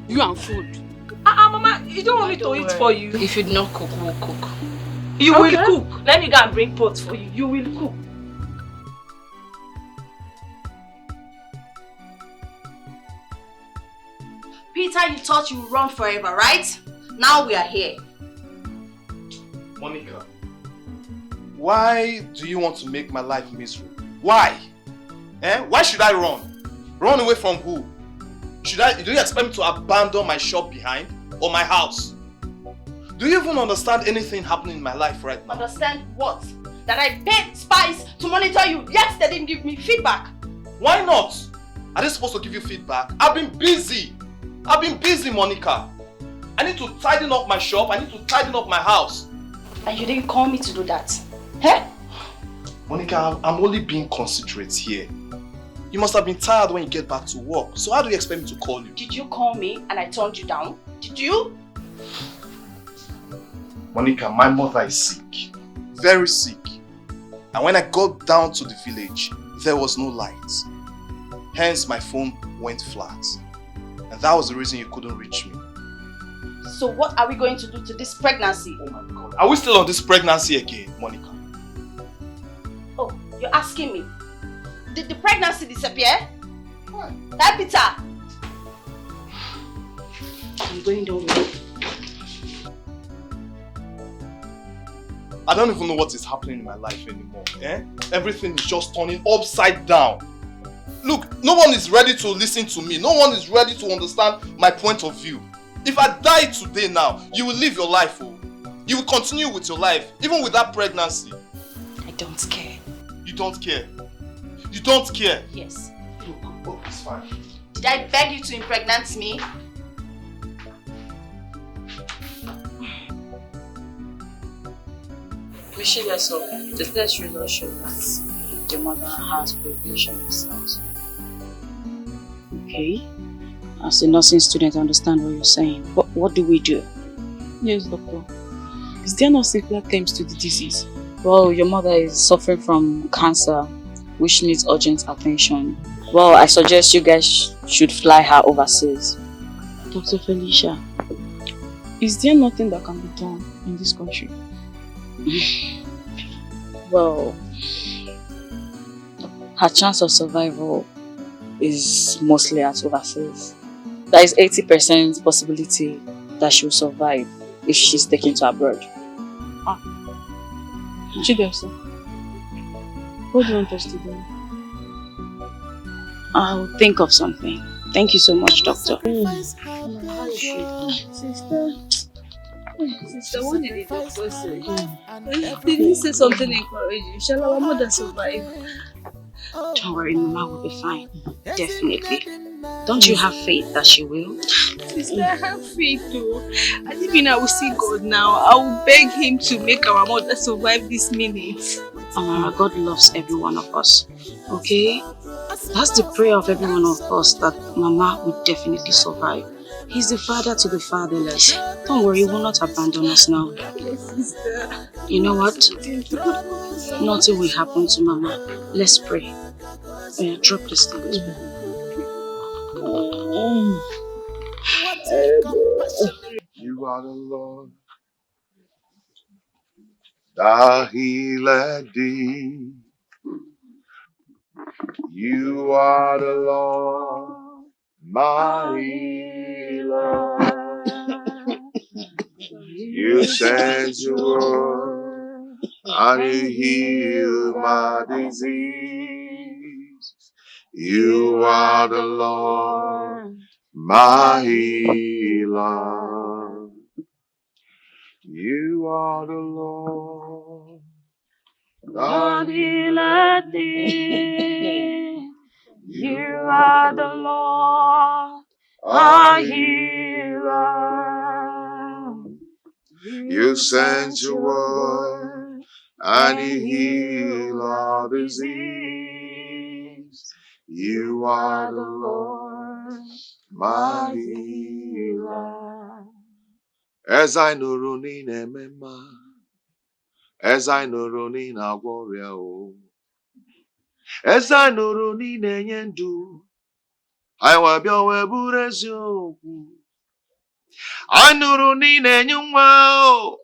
You and food. Mama, you don't want me to eat for you. If you do not cook, we'll cook. You will cook. Let me go and bring pots for you. You will cook. Peter, you thought you would run forever, right? Now we are here. Monica, why do you want to make my life miserable? Why? Why should I run? Run away from who? Do you expect me to abandon my shop behind or my house? Do you even understand anything happening in my life right now? Understand what? That I paid spies to monitor you, yet they didn't give me feedback. Why not? Are they supposed to give you feedback? I've been busy, Monica. I need to tidy up my shop. I need to tidy up my house. And you didn't call me to do that. Monica, I'm only being considerate here. You must have been tired when you get back to work. So how do you expect me to call you? Did you call me and I turned you down? Did you? Monica, my mother is sick. Very sick. And when I got down to the village, there was no light. Hence, my phone went flat. And that was the reason you couldn't reach me. So what are we going to do to this pregnancy? Oh my God. Are we still on this pregnancy again, Monica? Oh, you're asking me? Did the pregnancy disappear? Hey, Peter! I'm going down with you. I don't even know what is happening in my life anymore. Everything is just turning upside down. Look, no one is ready to listen to me. No one is ready to understand my point of view. If I die today now, you will live your life. Oh. You will continue with your life, even with that pregnancy. I don't care. You don't care? You don't care? Yes. Look, it's fine. Did I beg you to impregnate me? Michelle, yourself, the test results show that the mother has preparation in cells. Okay. As a nursing student, I understand what you're saying. But what do we do? Yes, doctor. Is there no simpler terms to the disease? Well, your mother is suffering from cancer, which needs urgent attention. Well, I suggest you guys should fly her overseas. Dr. Felicia, is there nothing that can be done in this country? Well, her chance of survival is mostly at overseas. There is 80% possibility that she will survive if she's taken to abroad. Chidesa, what do you want us to do? I'll think of something. Thank you so much, doctor. Sister, what did the doctor say? Did he say something encouraging? Shall our mother survive? Don't worry, Mama will be fine. Definitely. Don't you have faith that she will? Sister, I have faith too. And even I will see God now. I will beg him to make our mother survive this minute. Amara, God loves every one of us. Okay? That's the prayer of every one of us, that Mama will definitely survive. He's the father to the fatherless. Don't worry, he will not abandon us now. Sister. You know what? Nothing will happen to Mama. Let's pray. Yeah, drop this thing. You are the Lord, the healer thee. You are the Lord, my healer. You sent your word and you heal my disease. You are the Lord, my healer. You are the Lord, God healeth thee. You are the Lord, our healer. you sent your word and you heal our disease. You are the Lord, my healer. As I know running emema, as I know running a warrior, as I know running enyendu, I will be a burezio. I know running enyumwa,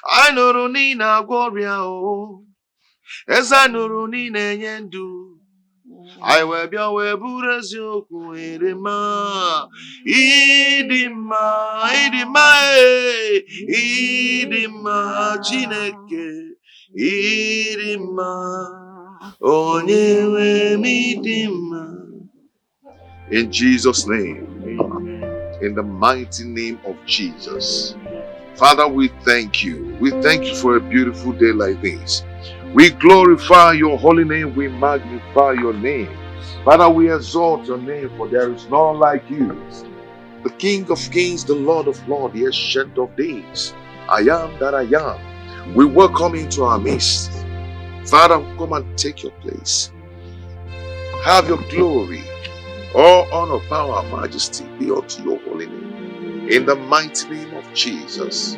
I know running a warrior. As I know running enyendu. I will be a burezio. Idima, idima, idima, chineke, idima, onyewe midima. In Jesus' name, in the mighty name of Jesus. Father, we thank you. We thank you for a beautiful day like this. We glorify your holy name. We magnify your name. Father, we exalt your name, for there is none like you. The King of kings, the Lord of lords, the Ancient of days. I am that I am. We welcome you into our midst. Father, come and take your place. Have your glory. All honor, power, majesty be unto your holy name. In the mighty name of Jesus.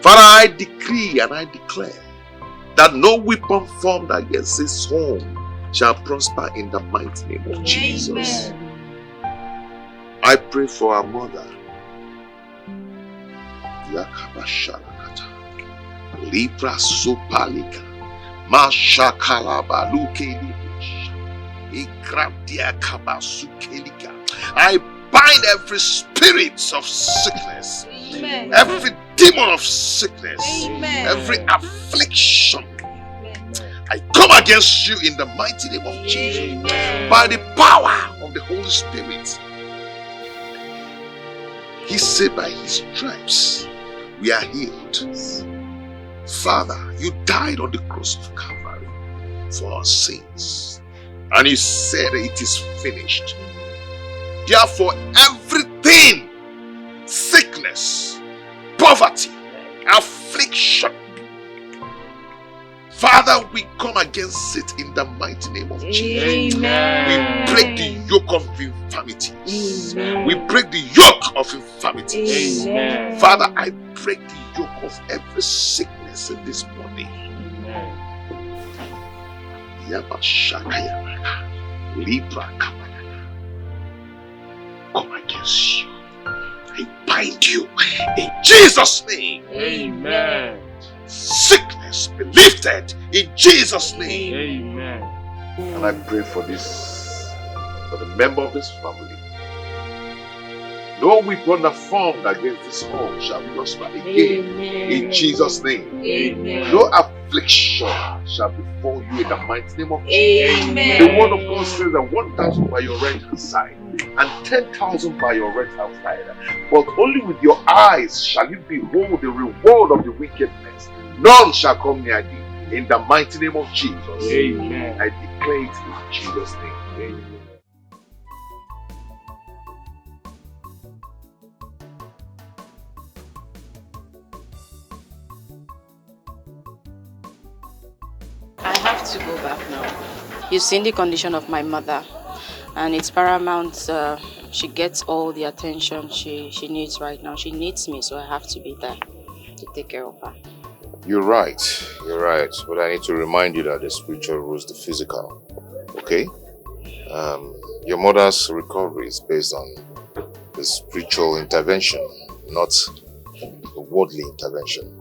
Father, I decree and I declare that no weapon formed against this home shall prosper in the mighty name of Jesus. I pray for our mother. Yakabashalakata. Libra Sopalika. Mashakalaba Lukelibush. Ikradia Kabasukelika. I bind every spirit of sickness. Amen. Every demon of sickness. Amen. Every affliction. I come against you in the mighty name of Jesus. Amen. By the power of the Holy Spirit. He said by his stripes we are healed. Father, you died on the cross of Calvary for our sins. And you said it is finished. Therefore, everything, sickness, poverty, affliction, Father, we come against it in the mighty name of Jesus. Amen. We break the yoke of infirmities. Amen. We break the yoke of infirmities. Amen. Father, I break the yoke of every sickness in this body. Amen. Come against you. I bind you in Jesus' name. Amen. Sickness be lifted in Jesus' name. Amen. And I pray for this, for the member of this family. No weapon that formed against this home shall prosper again. Amen. In Jesus' name. Amen. No affliction shall befall you in the mighty name of Jesus. Amen. The word of God says that 1,000 by your right hand side and 10,000 by your right hand side, but only with your eyes shall you behold the reward of the wickedness. None shall come near thee. In the mighty name of Jesus. Amen. I declare it in Jesus' name. Amen. I have to go back now. You've seen the condition of my mother, and it's paramount she gets all the attention she needs right now. She needs me, so I have to be there to take care of her. You're right. But I need to remind you that the spiritual rules the physical. Okay? Your mother's recovery is based on the spiritual intervention, not the worldly intervention.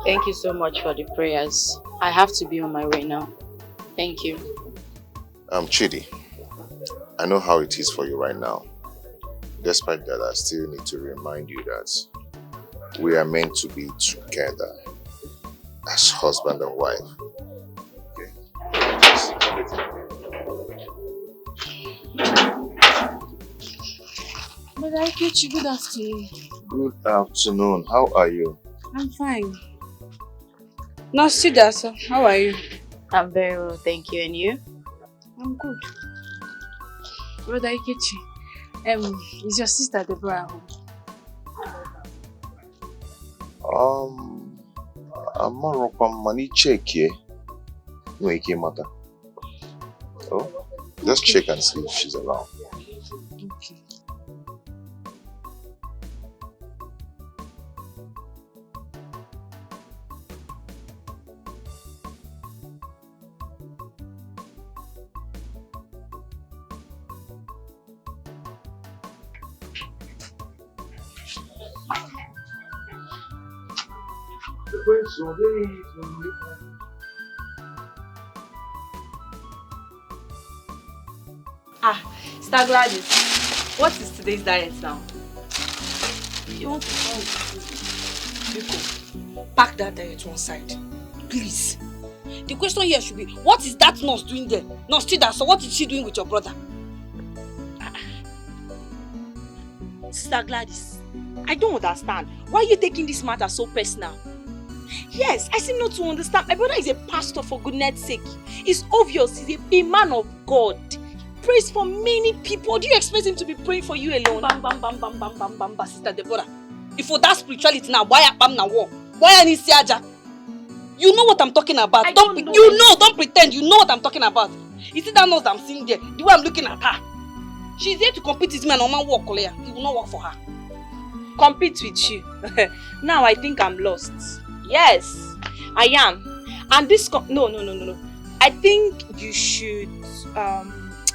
Thank you so much for the prayers. I have to be on my way now. Thank you. Chidi, I know how it is for you right now. Despite that, I still need to remind you that we are meant to be together as husband and wife. Okay? Brother Ikechi, good afternoon. Good afternoon. How are you? I'm fine. No, Chidera, how are you? I'm very well, thank you. And you? I'm good. Brother Ikechi, is your sister Deborah home? I'm more on money check here. No, it came matter. Oh, just check and see if she's around. Okay. Sister Gladys, what is today's diet now? You want to call Biko, pack that diet to one side. Please. The question here should be, what is that nurse doing there? Nurse Chida, so what is she doing with your brother? Sister Gladys, I don't understand. Why are you taking this matter so personal? Yes, I seem not to understand. My brother is a pastor, for goodness sake. It's obvious he's a man of God. He prays for many people. Do you expect him to be praying for you alone? Bam, bam, bam, bam, bam, bam, bam, bam, Sister Deborah. If for that spirituality now, why am na war? Why am Siaja? You know what I'm talking about. Don't pretend. You know what I'm talking about. You see that nurse I'm seeing there? The way I'm looking at her. She's there to compete with me and Oma work, Kolea. It will not work for her. Compete with you? Now I think I'm lost. Yes, I am. And this no. I think you should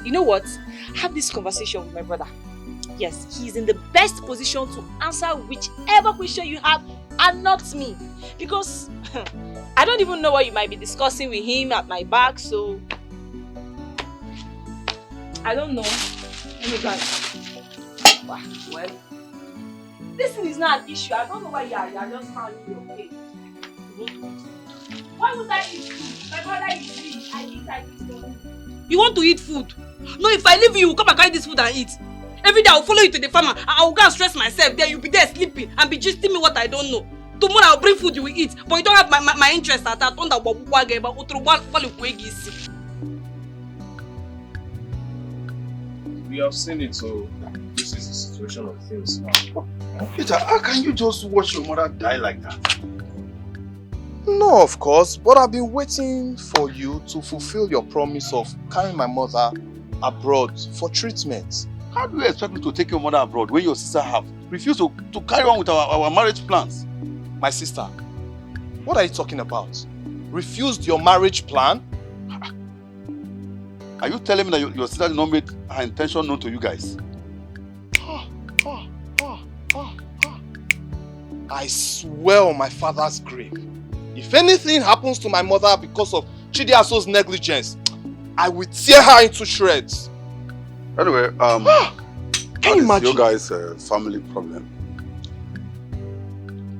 you know what? Have this conversation with my brother. Yes, he's in the best position to answer whichever question you have and not me. Because I don't even know what you might be discussing with him at my back, so I don't know. Let me go. Well, this thing is not an issue. I don't know why you're just finding your way. Why would I eat food? My brother is rich. I eat. You want to eat food? No, if I leave you, you will come and carry this food and eat. Every day I will follow you to the farmer and I will go and stress myself. There you'll be there sleeping and be gisting me what I don't know. Tomorrow I'll bring food you will eat, but you don't have my interest at that. We have seen it, so this is the situation of things now. Peter, how can you just watch your mother die like that? No, of course, but I've been waiting for you to fulfill your promise of carrying my mother abroad for treatment. How do you expect me to take your mother abroad when your sister have refused to carry on with our marriage plans? My sister, what are you talking about? Refused your marriage plan? Are you telling me that your sister did not make her intention known to you guys? I swear on my father's grave, if anything happens to my mother because of Chidiaso's negligence, I will tear her into shreds. Anyway, can you imagine? Your guys' family problem.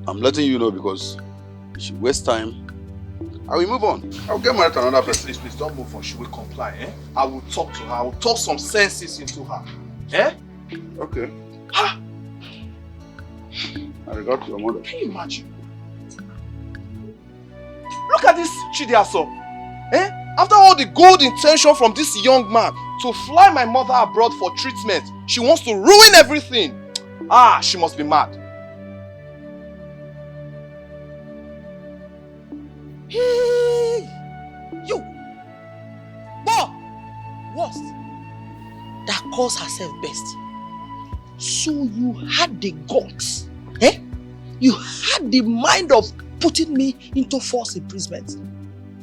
I'm letting you know because if you waste time, I will move on. I'll get married to another person. Please, don't move on. She will comply, eh? I will talk to her. I will talk some senses into her. Eh? Okay. I regard to your mother. Can you imagine? Look at this Chidiaso. Eh? After all the good intention from this young man to fly my mother abroad for treatment, she wants to ruin everything. She must be mad. Hey! You! Boy! Worst. That calls herself best. So you had the guts, eh? You had the mind of putting me into false imprisonment.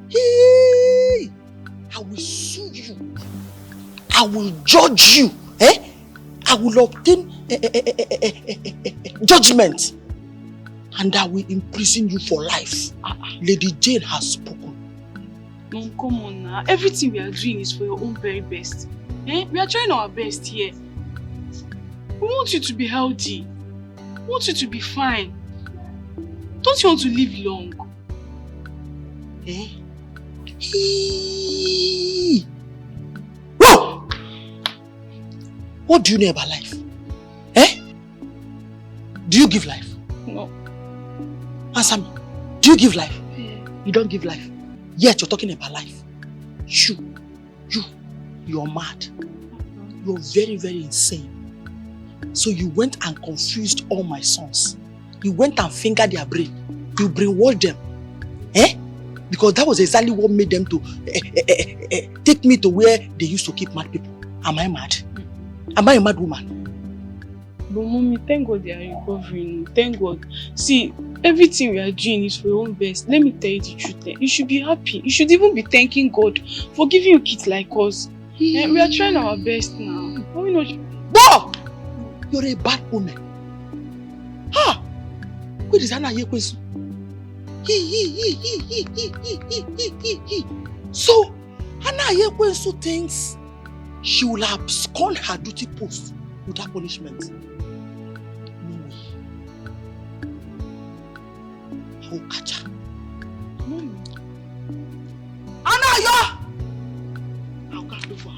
Hey! I will sue you. I will judge you, eh? I will obtain judgment. And I will imprison you for life. Lady Jane has spoken. Mom, come on now. Everything we are doing is for your own very best. We are trying our best here. We want you to be healthy. We want you to be fine. Don't you want to live long? Whoa! What do you know about life? Do you give life? No. Answer me. Do you give life? Yeah. You don't give life. Yet you're talking about life. You're mad. You're very, very insane. So you went and confused all my sons. You went and fingered their brain. You brainwashed them. Because that was exactly what made them to take me to where they used to keep mad people. Am I mad? Am I a mad woman? But mommy, thank God they are recovering. Thank God. See, everything we are doing is for your own best. Let me tell you the truth. You should be happy. You should even be thanking God for giving you kids like us. We are trying our best now. Boh! You're a bad woman. Ha! Where is Anna Yekwesu? So, Anna Yekwesu thinks she will abscond her duty post without punishment. No way. I will catch her. Anaya! I'll catch her for her.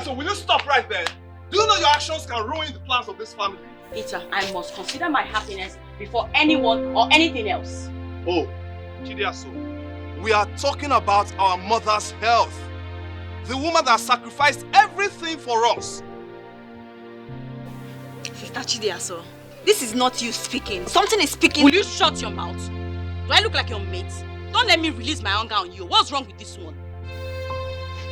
So will you stop right there? Do you know your actions can ruin the plans of this family? Peter, I must consider my happiness before anyone or anything else. Oh, Chidiaso, we are talking about our mother's health. The woman that sacrificed everything for us. Sister Chidiaso, this is not you speaking. Something is speaking. Will you shut your mouth? Do I look like your mate? Don't let me release my anger on you. What's wrong with this one?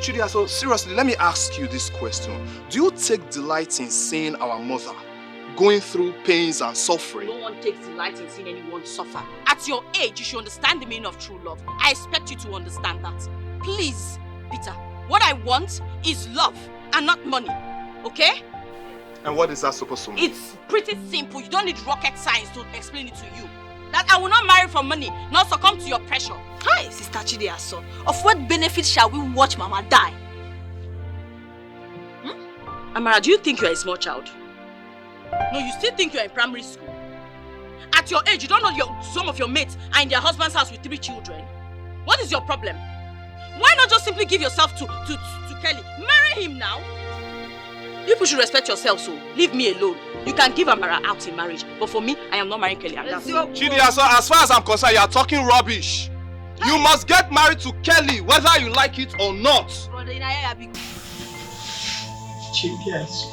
Chidiaso, seriously, let me ask you this question. Do you take delight in seeing our mother going through pains and suffering? No one takes delight in seeing anyone suffer. At your age, you should understand the meaning of true love. I expect you to understand that. Please, Peter, what I want is love and not money. Okay? And what is that supposed to mean? It's pretty simple. You don't need rocket science to explain it to you. That I will not marry for money, not succumb to your pressure. Hi, Sister Chidiaso. Of what benefit shall we watch Mama die? Amara, do you think you're a small child? No, you still think you're in primary school. At your age, you don't know some of your mates are in their husband's house with 3 children. What is your problem? Why not just simply give yourself to Kelly? Marry him now. People should respect yourself, so leave me alone. You can give Amara out in marriage, but for me, I am not marrying Kelly. Chidiaso, as far as I'm concerned, you are talking rubbish. You must get married to Kelly, whether you like it or not. Chidiaso.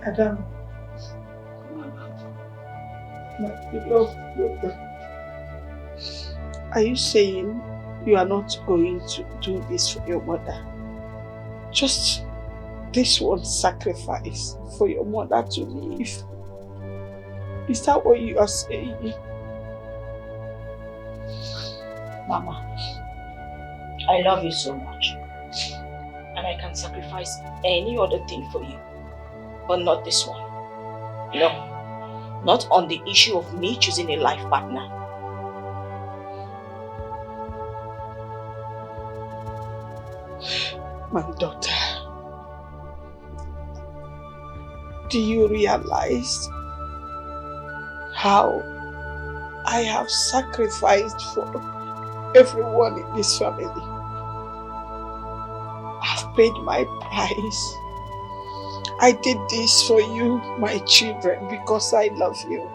Adam. My beloved brother. Are you saying you are not going to do this for your mother? Just this one sacrifice for your mother to live. Is that what you are saying? Mama, I love you so much. And I can sacrifice any other thing for you. But not this one. No. Not on the issue of me choosing a life partner. My daughter, do you realize how I have sacrificed for everyone in this family? I've paid my price. I did this for you, my children, because I love you.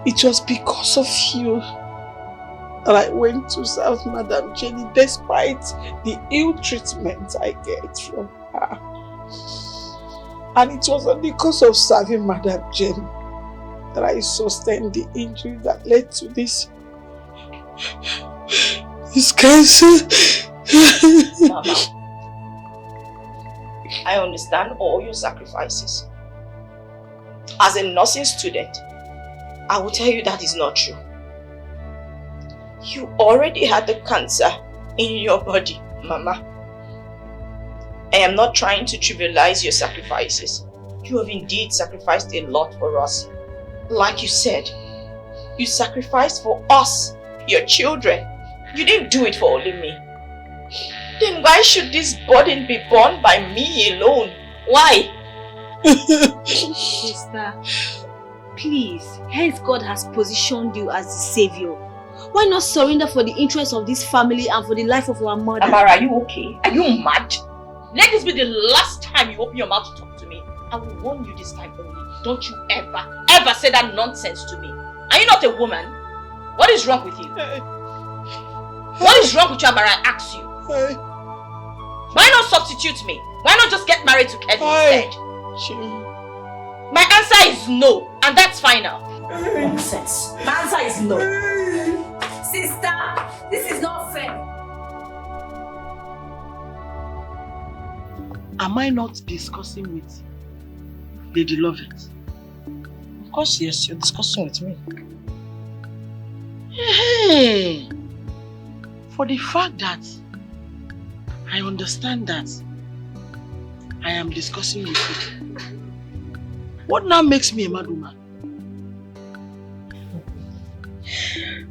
It was because of you that I went to serve Madam Jenny despite the ill treatment I get from her. And it was because of serving Madam Jenny that I sustained the injury that led to this cancer. Mama, I understand all your sacrifices. As a nursing student, I will tell you that is not true. You already had the cancer in your body, Mama. I am not trying to trivialize your sacrifices. You have indeed sacrificed a lot for us. Like you said, you sacrificed for us, your children. You didn't do it for only me. Then why should this burden be borne by me alone? Why? Sister, please, hence God has positioned you as the savior. Why not surrender for the interest of this family and for the life of our mother? Amara, are you okay? Are you mad? Let this be the last time you open your mouth to talk to me. I will warn you this time only. Don't you ever say that nonsense to me. Are you not a woman? What is wrong with you? What is wrong with you, Amara? I ask you. Why not substitute me? Why not just get married to Kevin instead? My answer is no, and that's final. Nonsense. My answer is no. Sister, this is not fair. Am I not discussing with Lady Lovett? Of course, yes, you're discussing with me. Hey, for the fact that I understand that I am discussing with you, what now makes me a mad woman?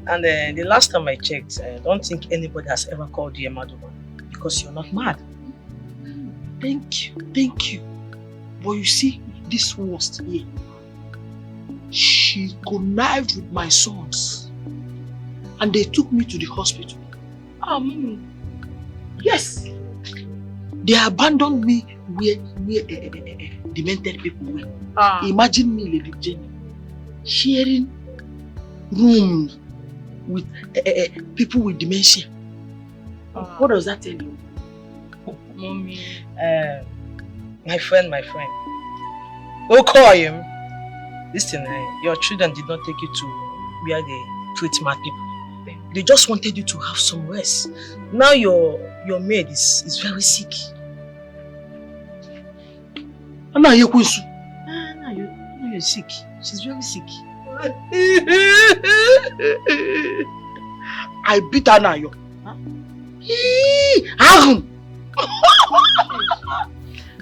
And the last time I checked, I don't think anybody has ever called you a mad woman because you're not mad. Thank you. But you see, this worst here, she connived with my sons and they took me to the hospital. Yes. They abandoned me where demented people were. Imagine me, Lady Jenny, sharing rooms with people with dementia. What does that tell you? Mommy. My friend. We'll call him. Listen, your children did not take you to where they treat mad people. They just wanted you to have some rest. Now your maid is very sick. Now you're sick. She's very sick. I beat her now, yo.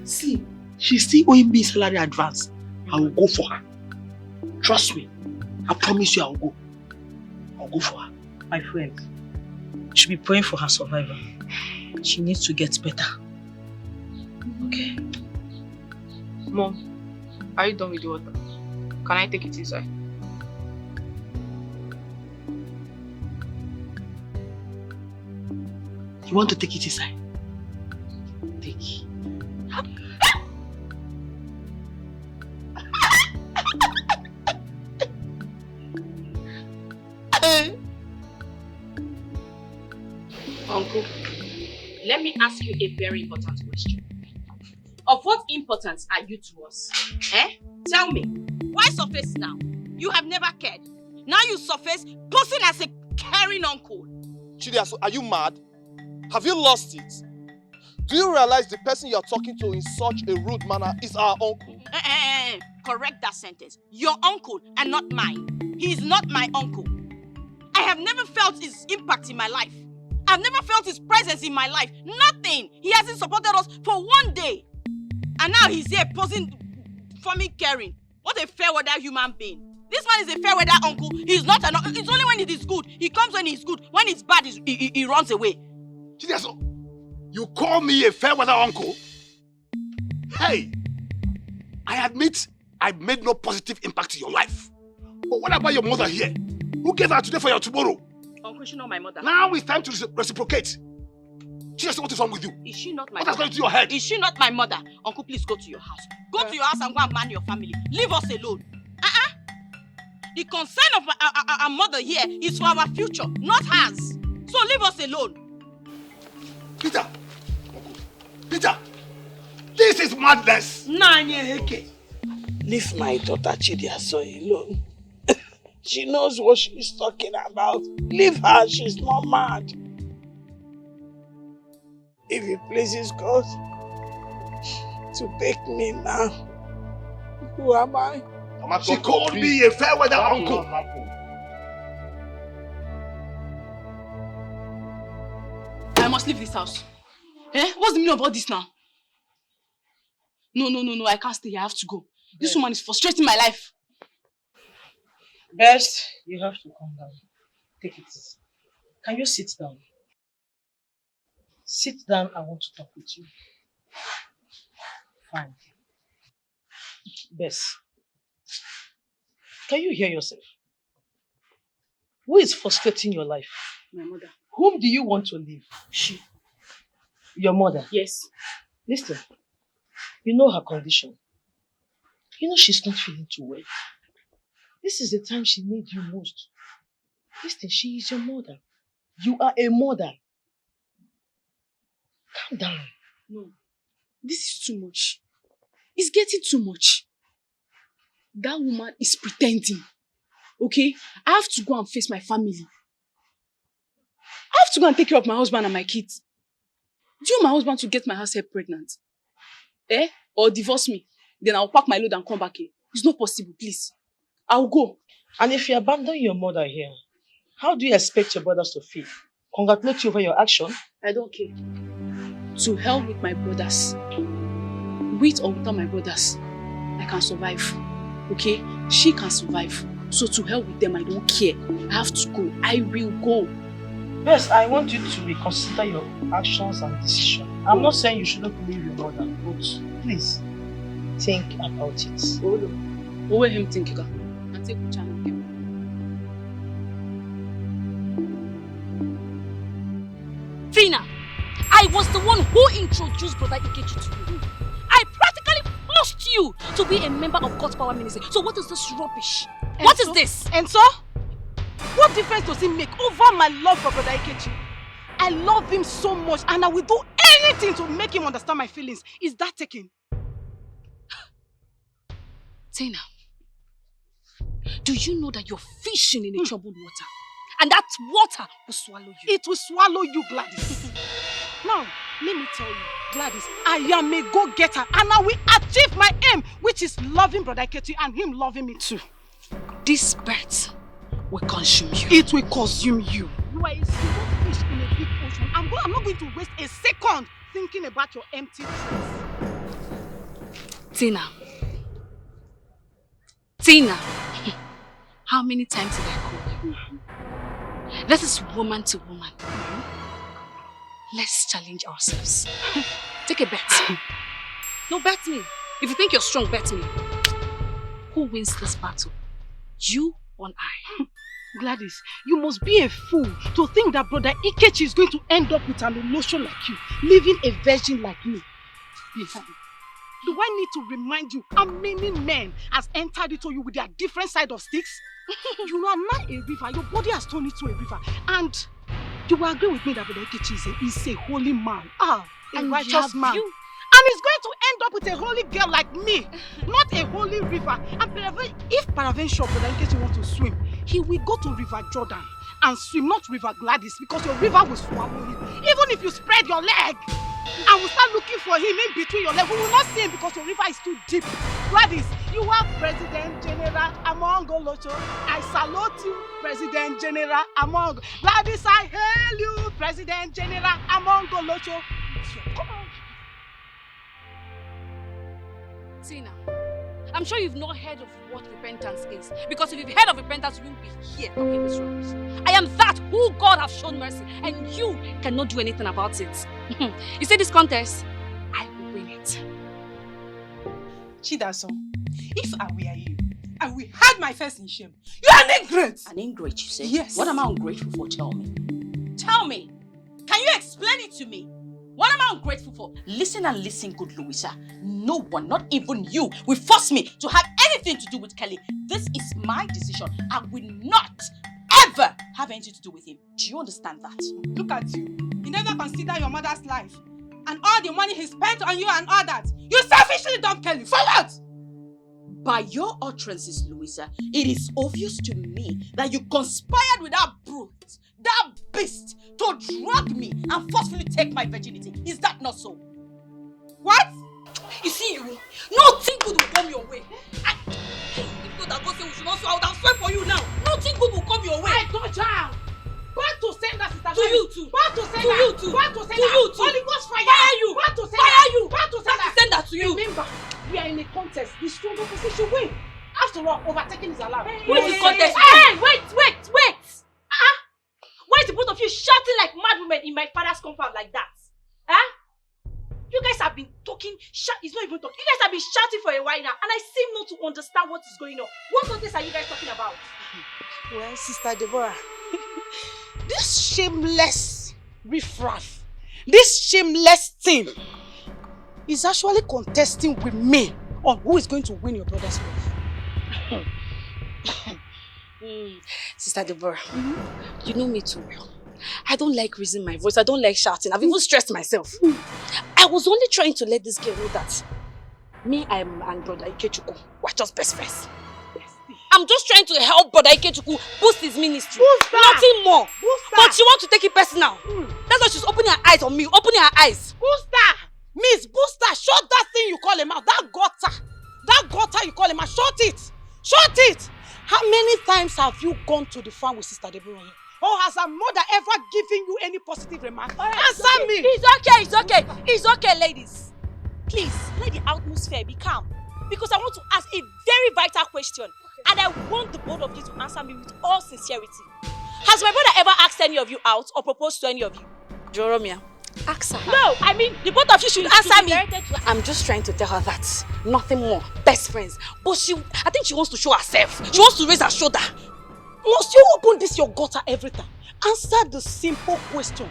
See, she's still owing me salary advance. I will go for her. Trust me. I promise you I will go. I'll go for her. My friend, you should be praying for her survival. She needs to get better. Okay? Mom, are you done with the water? Can I take it inside? You want to take it inside? Take it. Uncle, let me ask you a very important question. Of what importance are you to us? Tell me, why surface now? You have never cared. Now you surface posing as a caring uncle. Chidia, so are you mad? Have you lost it? Do you realize the person you're talking to in such a rude manner is our uncle? Correct that sentence. Your uncle and not mine. He is not my uncle. I have never felt his impact in my life. I've never felt his presence in my life. Nothing. He hasn't supported us for one day. And now he's here posing for me caring. What a fair weather human being. This man is a fair weather uncle. He's not an uncle. It's only when it is good. He comes when he's good. When it's bad, he runs away. Chidiaso, you call me a fair weather uncle? Hey, I admit I made no positive impact in your life. But what about your mother here? Who gave her today for your tomorrow? Uncle, she's not my mother. Now it's time to reciprocate. Chidiaso, what is wrong with you? Is she not my What mother? has gone into your head? Is she not my mother? Uncle, please go to your house. Go to your house and go and man your family. Leave us alone. The concern of our mother here is for our future, not hers. So leave us alone. Peter! This is madness! Leave my daughter Chidiaso alone. She knows what she's talking about. Leave her, she's not mad. If it pleases God to take me now, who am I? She called me a fair weather uncle. I must leave this house. What's the meaning of all this now? No, I can't stay here. I have to go. This woman is frustrating my life. Best, you have to calm down. Take it easy. Can you sit down? Sit down, I want to talk with you. Fine. Bess, can you hear yourself? Who is frustrating your life? My mother. Whom do you want to leave? She. Your mother? Yes. Listen, you know her condition. You know she's not feeling too well. This is the time she needs you most. Listen, she is your mother. You are a mother. Calm down. No. This is too much. It's getting too much. That woman is pretending. Okay? I have to go and face my family. I have to go and take care of my husband and my kids. Do you want my husband to get my herself pregnant? Or divorce me? Then I'll pack my load and come back here. It's not possible, please. I'll go. And if you abandon your mother here, how do you expect your brothers to feel? Congratulate you over your action? I don't care. To hell with my brothers. With or without my brothers, I can survive. Okay? She can survive. So to hell with them, I don't care. I have to go. I will go. Yes, I want you to reconsider your actions and decisions. I'm not saying you shouldn't leave your mother, but please think about it. Over him thinking. And take which channel. Tina, I was the one who introduced Brother Ikechi to you. I practically forced you to be a member of God's Power Ministry. So what is this rubbish? What is this? And so? What difference does it make over my love for Brother Ikechi? I love him so much and I will do anything to make him understand my feelings. Is that taken? Tina, do you know that you're fishing in a troubled water? And that water will swallow you. It will swallow you, Gladys. Now, let me tell you, Gladys, I am a go-getter and I will achieve my aim, which is loving Brother Ikechi and him loving me too. This bird will consume you. It will consume you. You are a small fish in a big ocean. I'm not going to waste a second thinking about your empty Tina. Tina. How many times did I call you? This is woman to woman. Let's challenge ourselves. Take a bet. No, bet me. If you think you're strong, bet me. Who wins this battle? You or I? Gladys, you must be a fool to think that Brother Ikechi is going to end up with an emotion like you, leaving a virgin like me. Do I need to remind you how many men has entered into you with their different side of sticks? You are now a river. Your body has turned into a river. And you will agree with me that Brother Ikechi is a holy man. A righteous man. And he's going to end up with a holy girl like me. Not a holy river. And if peradventure Brother Ikechi wants to swim, he will go to River Jordan and swim, not River Gladys, because your river will swallow him. Even if you spread your leg and we start looking for him in between your legs, we will not see him because your river is too deep. Gladys, you are President General among Olocho. I salute you, President General among. Gladys, I hail you, President General among Olocho. Come on. Tina, I'm sure you've not heard of what repentance is. Because if you've heard of repentance, you won't be here talking this rubbish. I am that who God have shown mercy, and you cannot do anything about it. You see this contest? I will win it. Chidaso, if I were you, I will hide my face in shame. You are an ingrate! An ingrate, you say? Yes. What am I ungrateful for? Tell me. Tell me. Can you explain it to me? What am I ungrateful for? Listen and listen, good Louisa. No one, not even you, will force me to have anything to do with Kelly. This is my decision. I will not ever have anything to do with him. Do you understand that? Look at you. You never consider your mother's life and all the money he spent on you and all that. You selfishly dumped Kelly. For what? By your utterances, Louisa, it is obvious to me that you conspired with that brute, that beast, to drug me and forcefully take my virginity. Is that not so? What? You see you, nothing good will come your way. If God had God say we should not swear, I would have swear for you now. Nothing good will come your way. I told you. Back to sender, sister. To you too. Back to sender. To you too. Back to sender. To you too. Holy Ghost fire. Fire you. Back to sender. Fire you. Back to sender. Back to sender that to you. Remember, we are in a contest. The stronger person should win. After all, overtaking is allowed. Who is the contest? Hey, wait! Why is the both of you shouting like mad women in my father's compound like that? Huh? You guys have been talking, it's not even talking. You guys have been shouting for a while now, and I seem not to understand what is going on. What contest are you guys talking about? Well, Sister Deborah, this shameless riffraff, this shameless thing is actually contesting with me on who is going to win your brother's love. Sister Deborah, you know me too well. I don't like raising my voice. I don't like shouting. I've even stressed myself. I was only trying to let this girl know that me and brother Ikechukwu were just best friends. I'm just trying to help brother Ikechukwu boost his ministry. Nothing more. But she wants to take it personal. That's why she's opening her eyes on me. Opening her eyes. Booster! Miss Booster, shut that thing you call him out. That gutter you call him out. Shut it! Shut it! How many times have you gone to the farm with Sister Deborah? Or has her mother ever given you any positive remark? Answer me! It's okay, ladies. Please, let the atmosphere be calm. Because I want to ask a very vital question. And I want the both of you to answer me with all sincerity. Has my brother ever asked any of you out or proposed to any of you? Jeromia, ask her. No, I mean, the both of you should answer me. I'm just trying to tell her that. Nothing more. Best friends. But I think she wants to show herself. She wants to raise her shoulder. Must you open this your gutter every time? Answer the simple question.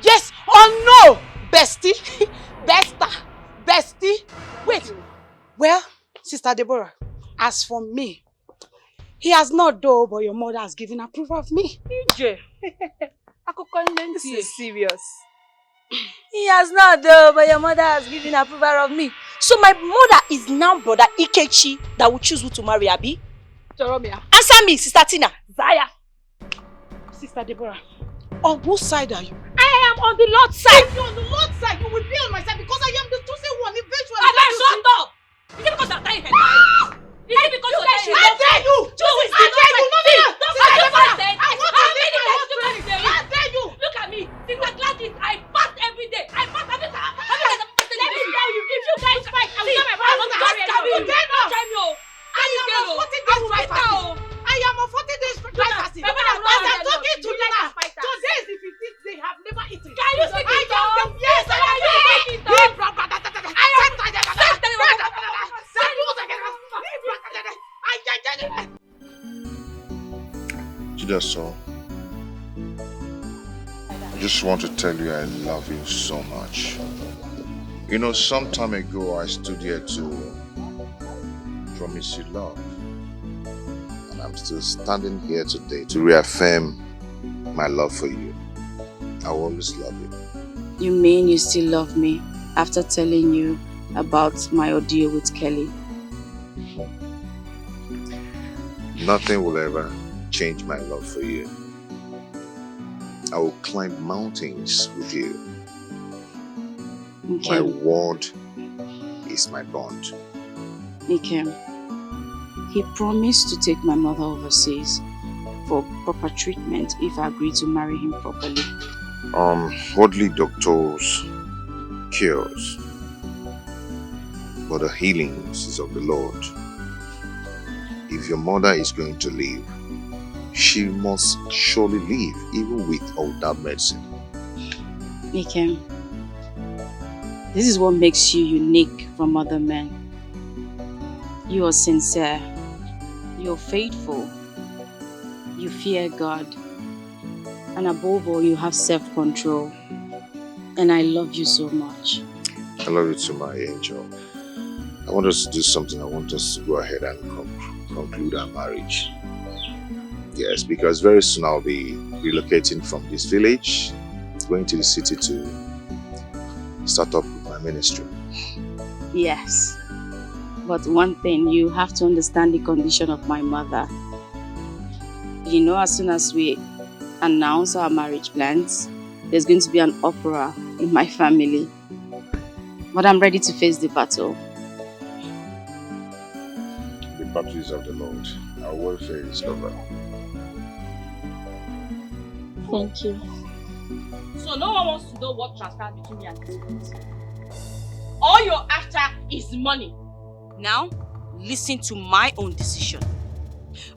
Yes or no, bestie? Bestie? Wait. Well, Sister Deborah, as for me, he has not though, but your mother has given approval of me. EJ. This is serious. He has not though, but your mother has given approval of me. So my mother is now brother Ikechi that will choose who to marry, Abi? Jeromia. Answer me, Sister Tina. Zaya. Sister Deborah, on whose side are you? I am on the Lord's side. If you're on the Lord's side, you will be on my side because I am the chosen one eventually. Shut up! Is it because I'm dying here? Is it because you're dying here? I dare you! I dare you! I dare you! Look at me. Sister Gladys, I fast every day. I fast every time. Let me tell you, if you guys fight, I will tell my brother not to marry anyone. I am on 40 days dry fasting. As I'm talking to you now, today is the 15th day. I have never eaten. Can you speak it up? Yes, I Chidaso, I just want to tell you I love you so much. You know, some time ago I stood here to promise you love. And I'm still standing here today to reaffirm my love for you. I will always love you. You mean you still love me after telling you about my ordeal with Kelly? Nothing will ever change my love for you. I will climb mountains with you. Okay. My word is my bond. Nikem, he promised to take my mother overseas for proper treatment if I agree to marry him properly. Worldly doctors cures, but the healings is of the Lord. If your mother is going to live, she must surely live, even with or without medicine. Nikem, this is what makes you unique from other men. You are sincere, you're faithful, you fear God, and above all, you have self-control. And I love you so much. I love you too, my angel. I want us to do something. I want us to go ahead and conclude our marriage. Yes, because very soon I'll be relocating from this village, going to the city to start up with my ministry. Yes. But one thing, you have to understand the condition of my mother. You know, as soon as we announce our marriage plans, there's going to be an uproar in my family. But I'm ready to face the battle. The battle is of the Lord. Our warfare is over. Thank you. So no one wants to know what transpired between me and this woman. all you're after is money. Now, listen to my own decision.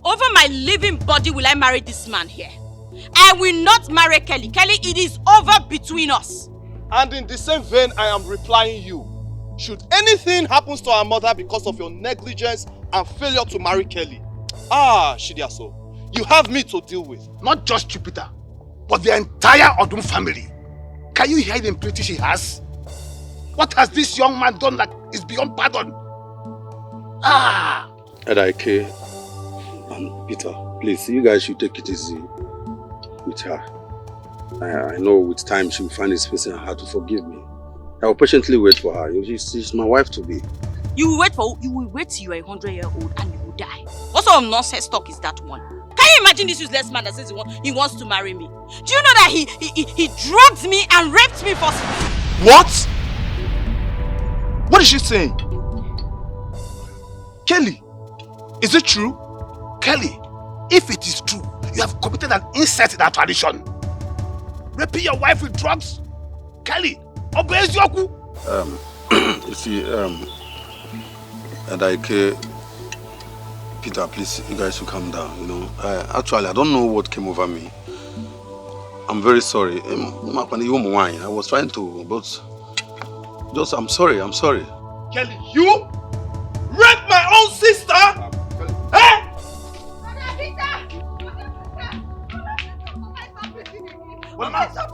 Over my living body will I marry this man here. I will not marry Kelly. Kelly, it is over between us. And in the same vein, I am replying you. Should anything happen to our mother because of your negligence and failure to marry Kelly, Shidiaso, you have me to deal with. Not just Jupiter, but the entire Odum family. Can you hear the impurity she has? What has this young man done that is beyond pardon? Edaike and Peter, please, you guys should take it easy with her. I know with time she will find a space in her heart to forgive me. I will patiently wait for her. She's my wife to be. You will wait till you are 100-year-old and you will die. What sort of nonsense talk is that one? Can you imagine this useless man that says he wants to marry me? Do you know that he drugged me and raped me for... What? What is she saying? Kelly, is it true? Kelly, if it is true, you have committed an incest in our tradition. Raping your wife with drugs? Kelly, obey Yoku. You see, Edaike, Peter, please, you guys should calm down, you know. Actually, I don't know what came over me. I'm very sorry. I was trying to, but just, I'm sorry. Kelly, you raped my own sister? Eh?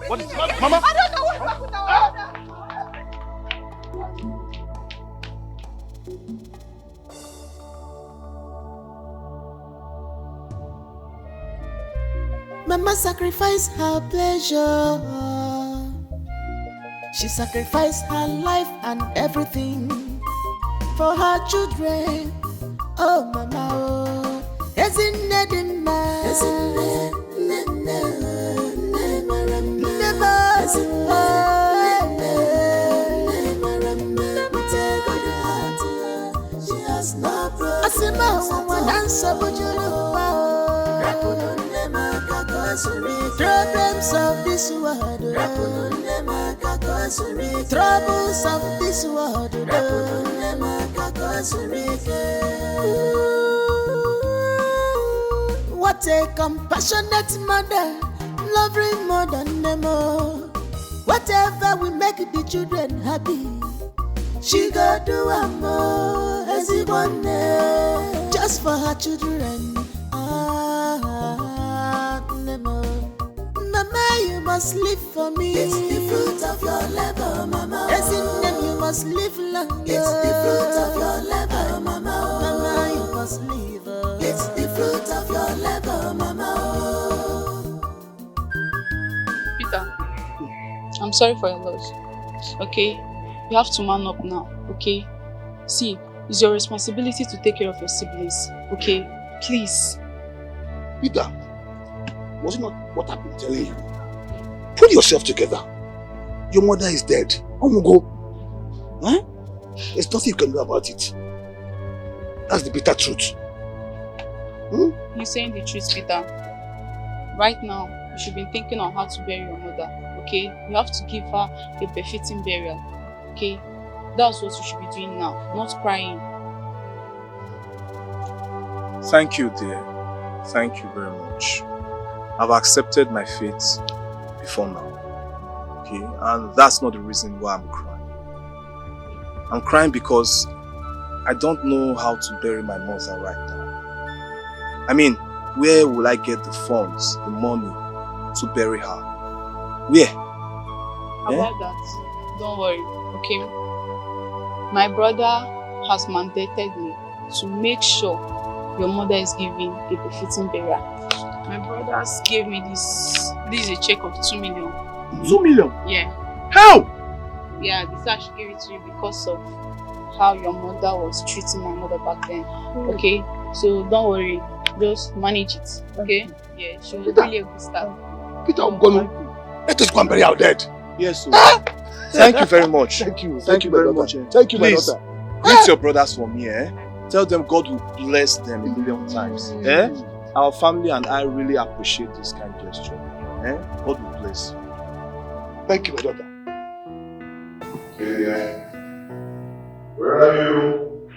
What is Mama? I don't know what's wrong with our mother. Mama sacrificed her pleasure. She sacrificed her life and everything for her children. Oh, Mama, oh, isn't it she has no problems of this world, troubles of this world. What a compassionate mother, loving more than them all. Whatever we make the children happy, she go do a more as he want just for her children. Mama, you must live for me. It's the fruit of your labor, Mama. As in them, you must live longer. It's the fruit of your labor, Mama. Mama, you must live. It's the fruit of your labor, Mama. Peter, I'm sorry for your loss. Okay? You have to man up now. Okay? See, it's your responsibility to take care of your siblings. Okay? Please. Peter, was it not what I've been telling you? Put yourself together. Your mother is dead. Go. Huh? There's nothing you can do about it. That's the bitter truth. You're saying the truth, Peter. Right now, you should be thinking on how to bury your mother. Okay? You have to give her a befitting burial. Okay? That's what you should be doing now, not crying. Thank you, dear. Thank you very much. I've accepted my fate before now. Okay? And that's not the reason why I'm crying. I'm crying because I don't know how to bury my mother right now. I mean, where will I get the funds, the money to bury her? Where? About that, don't worry, okay? My brother has mandated me to make sure your mother is given a befitting burial. My brothers gave me this is a check of 2 million. 2 million? Yeah. How? Yeah, this I should give it to you because of how your mother was treating my mother back then. Okay? So don't worry, just manage it. Okay? Yeah, she was really a good staff. Peter, let us go and bury our dead. Yes, sir. Thank you very much. Thank you. Thank you very much. Thank you, Please, my daughter. greet your brothers for me, eh? Tell them God will bless them a million times. Eh? Our family and I really appreciate this kind gesture. Eh? God will bless you. Thank you, my daughter. Where are you?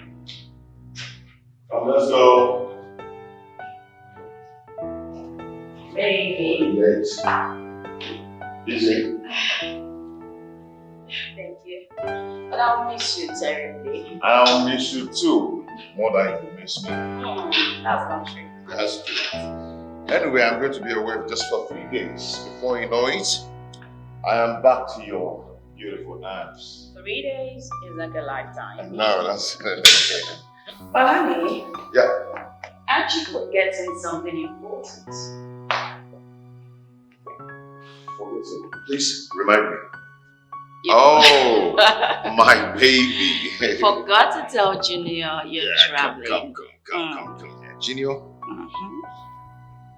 Come, let's go. Baby. Late. Busy? Thank you. But I'll miss you terribly. I'll miss you too. More than you miss me. That's not true. That's true. Anyway, I'm going to be away just for 3 days. Before you know it, I am back to your beautiful arms. 3 days is like a lifetime. No, that's But honey, yeah. aren't you forgetting something important? Please remind me. Oh, my baby. Forgot to tell Junior you're traveling. Come here. Junior?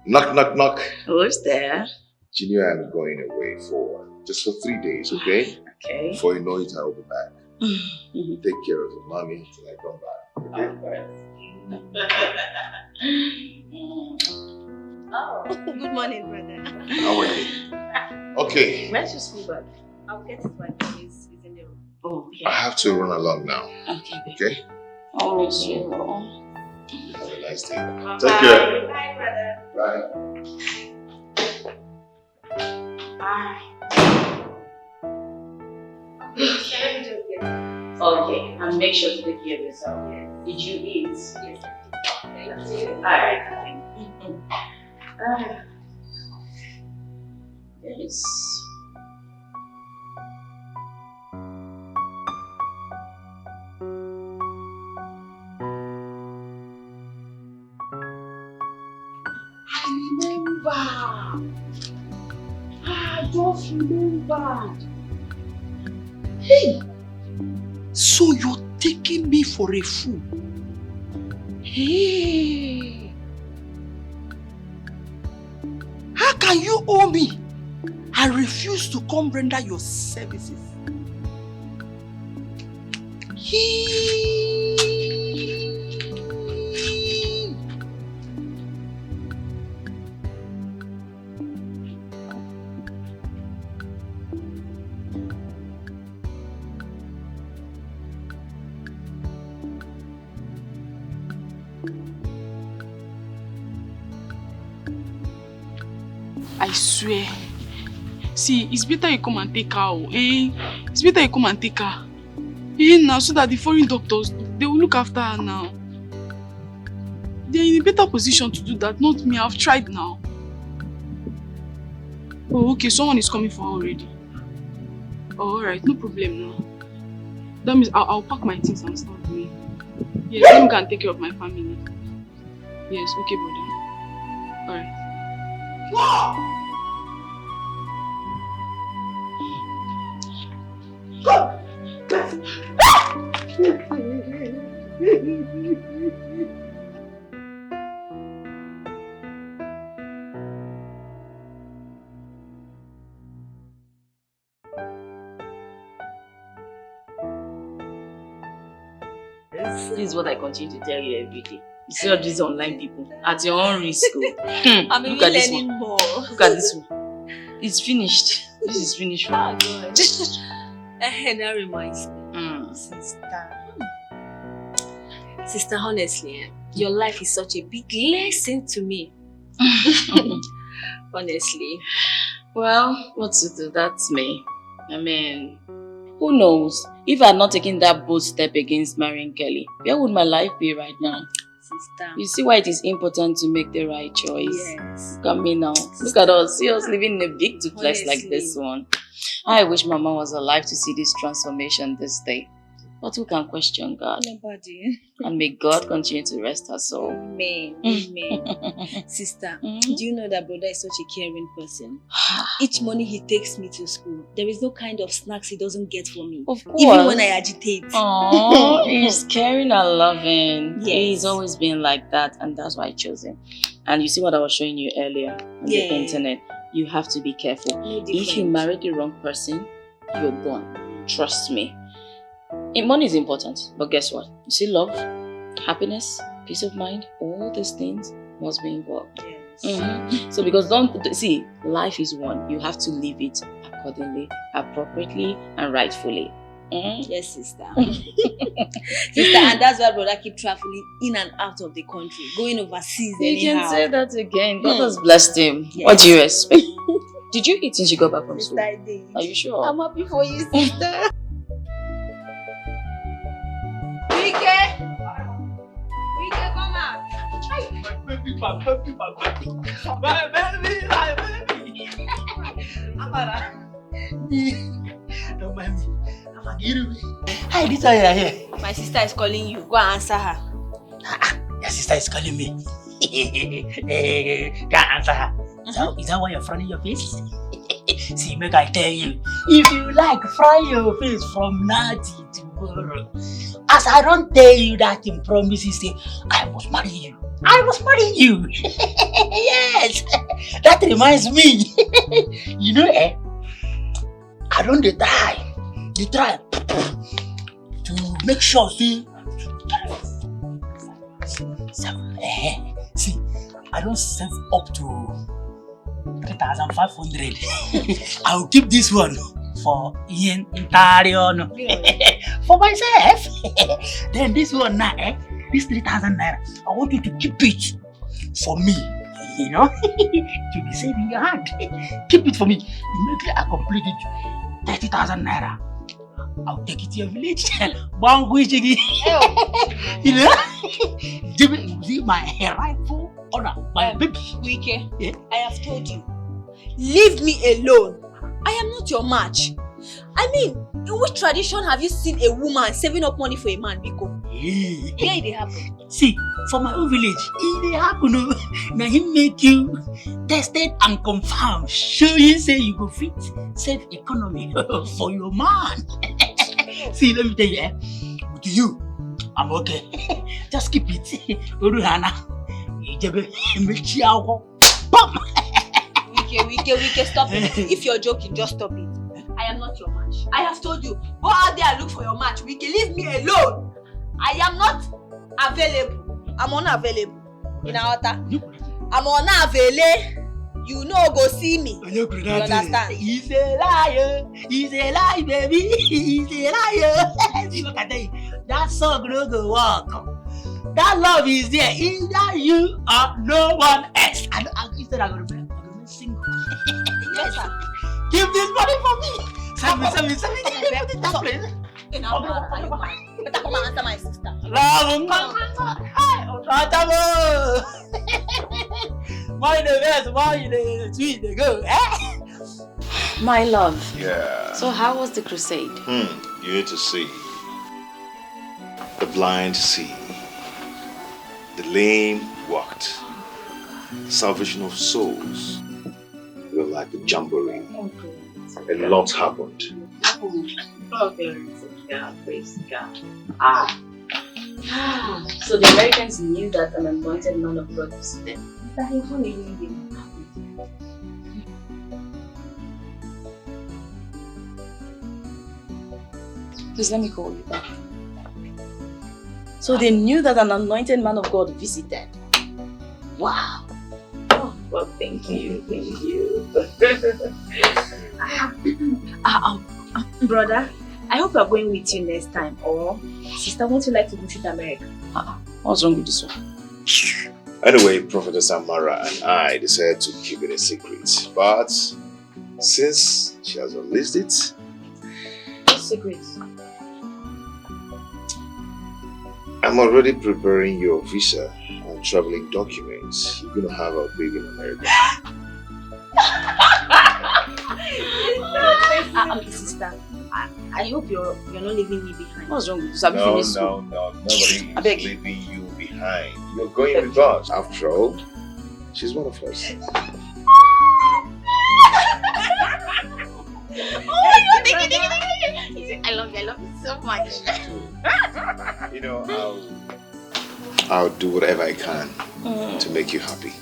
Knock, knock, knock. Who's there? Junior, I'm going away for just for 3 days, okay? Okay. Before you know it, I'll be back. Take care of your mommy till I come back, okay? Oh, good morning, brother. How are you? Okay. Where's your school bag? I'll get it right now. It's in the room. Oh, I have to run along now. Okay. Okay? I'll miss you. Have a nice day. Bye. Take care. Bye, brother. Bye. Bye. Yes. Okay, and make sure to take care of yourself. Did you eat? Yes. Thank you. Alright. Yes. I just remembered. Hey! So you're taking me for a fool? Hey! How can you owe me? I refuse to come render your services. I swear. See, it's better you come and take her, eh? It's better you come and take her. Eh, now, so that the foreign doctors, they will look after her now. They're in a better position to do that, not me. I've tried now. Oh, okay, someone is coming for her already. Oh, alright, no problem now. That means I'll pack my things and start doing. Yes, let me go and take care of my family. Yes, okay, brother. Alright. This is what I continue to tell you every day. You see all these online people at your own risk. I'm Look at this learning one. more. Look at this one. It's finished. This is finished. Oh, God. That reminds me. Sister, honestly, your life is such a big lesson to me. Honestly. Well, what to do? That's me. I mean, who knows? If I had not taken that bold step against marrying Kelly, where would my life be right now? Sister. You see why it is important to make the right choice. Yes. Look at me now. Sister. Look at us. See us living in a big duplex like this one. I wish Mama was alive to see this transformation this day. But who can question God? Nobody. And may God continue to rest her soul. Amen. Amen. Sister, do you know that brother is such a caring person? Each morning he takes me to school. There is no kind of snacks he doesn't get for me. Of course. Even when I agitate. Oh, he's caring and loving. Yes. He's always been like that, and that's why I chose him. And you see what I was showing you earlier on the internet? You have to be careful. No if you marry the wrong person, you're gone. Trust me. Money is important, but guess what? You see, love, happiness, peace of mind, all these things must be involved. Yes. So because life is one. You have to live it accordingly, appropriately, and rightfully. Yes, sister. Sister, and that's why brother keep traveling in and out of the country, going overseas You anyhow. can say that again. God has blessed him. Yes. What do you expect? Did you eat since you got back from school? Sister, I did. Are you sure? I'm happy for you, sister. Wike, come out. My baby. Amara. Don't mind me. I'm a girl. Hi, this are here. My sister is calling you. Go and answer her. Your sister is calling me. Can't answer her. Is that why you're frowning your face? See, make I tell you, if you like fry your face from now till tomorrow, as I don't tell you that in promises, say, I must marry you. I must marry you. Yes, that reminds me. You know, I don't try to make sure, see, I don't save up to 3,500. I'll keep this one for Ian Intarion. For myself. Then this one now, this 3,000 naira, I want you to keep it for me. You know, to be safe in your hand. Keep it for me. Immediately I complete it, 30,000 naira. I'll take it to your village. You know, give my rightful honor, my baby. Wike, yeah? I have told you, leave me alone. I am not your match. I mean, in which tradition have you seen a woman saving up money for a man, Biko? Yeah, it happen. See, for my own village, it happen. Now he make you tested and confirmed. Show you say you go fit save economy for your man. See, let me tell you, with you, I'm okay. Just keep it. Wike, stop it. If you're joking, just stop it. I am not your match. I have told you, go out there and look for your match. Wike, leave me alone. I am not available. I'm unavailable. In Aota. I'm unavailable. You know, go see me. You understand? He's a liar. He's a lie, baby. He's a liar. See what I tell you? That song no go work. That love is there. Either you or no one else. And instead I'm gonna be single. Yes, sir. Give this money for me. Send me. Put it that place. Better come and answer my sister. My love. Yeah. So how was the crusade? You need to see. The blind see. The lame walked. Salvation of souls. We were like a jamboree. A lot happened. Praise God. So the Americans knew that an anointed man of God was there. That he won't even be happy. Please let me call you back. So they knew that an anointed man of God visited. Wow. Oh, well, thank you. Brother, I hope you're going with you next time. Or, sister, won't you like to visit America? What's wrong with this one? Anyway, Prophetess Amara and I decided to keep it a secret. But since she has unleashed it... What secret? I'm already preparing your visa and traveling documents. You're going to have a baby in America. Sister, I hope you're not leaving me behind. What's wrong with this? No, nobody is leaving you behind. You're going with us. After all, she's one of us. I love you so much. You know, I'll do whatever I can to make you happy.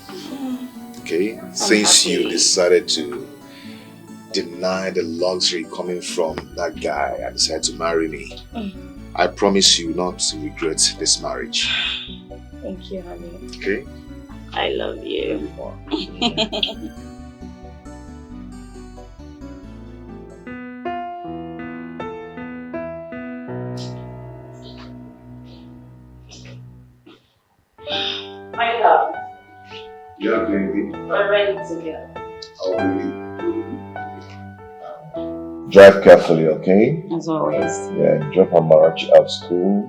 Okay? Since you decided to deny the luxury coming from that guy and decided to marry me, I promise you not to regret this marriage. Thank you, honey. Okay? I love you. My love. Yeah, baby. We're ready to go. I'll be. Drive carefully, okay? As always. Yeah, drop Amarachi out of school.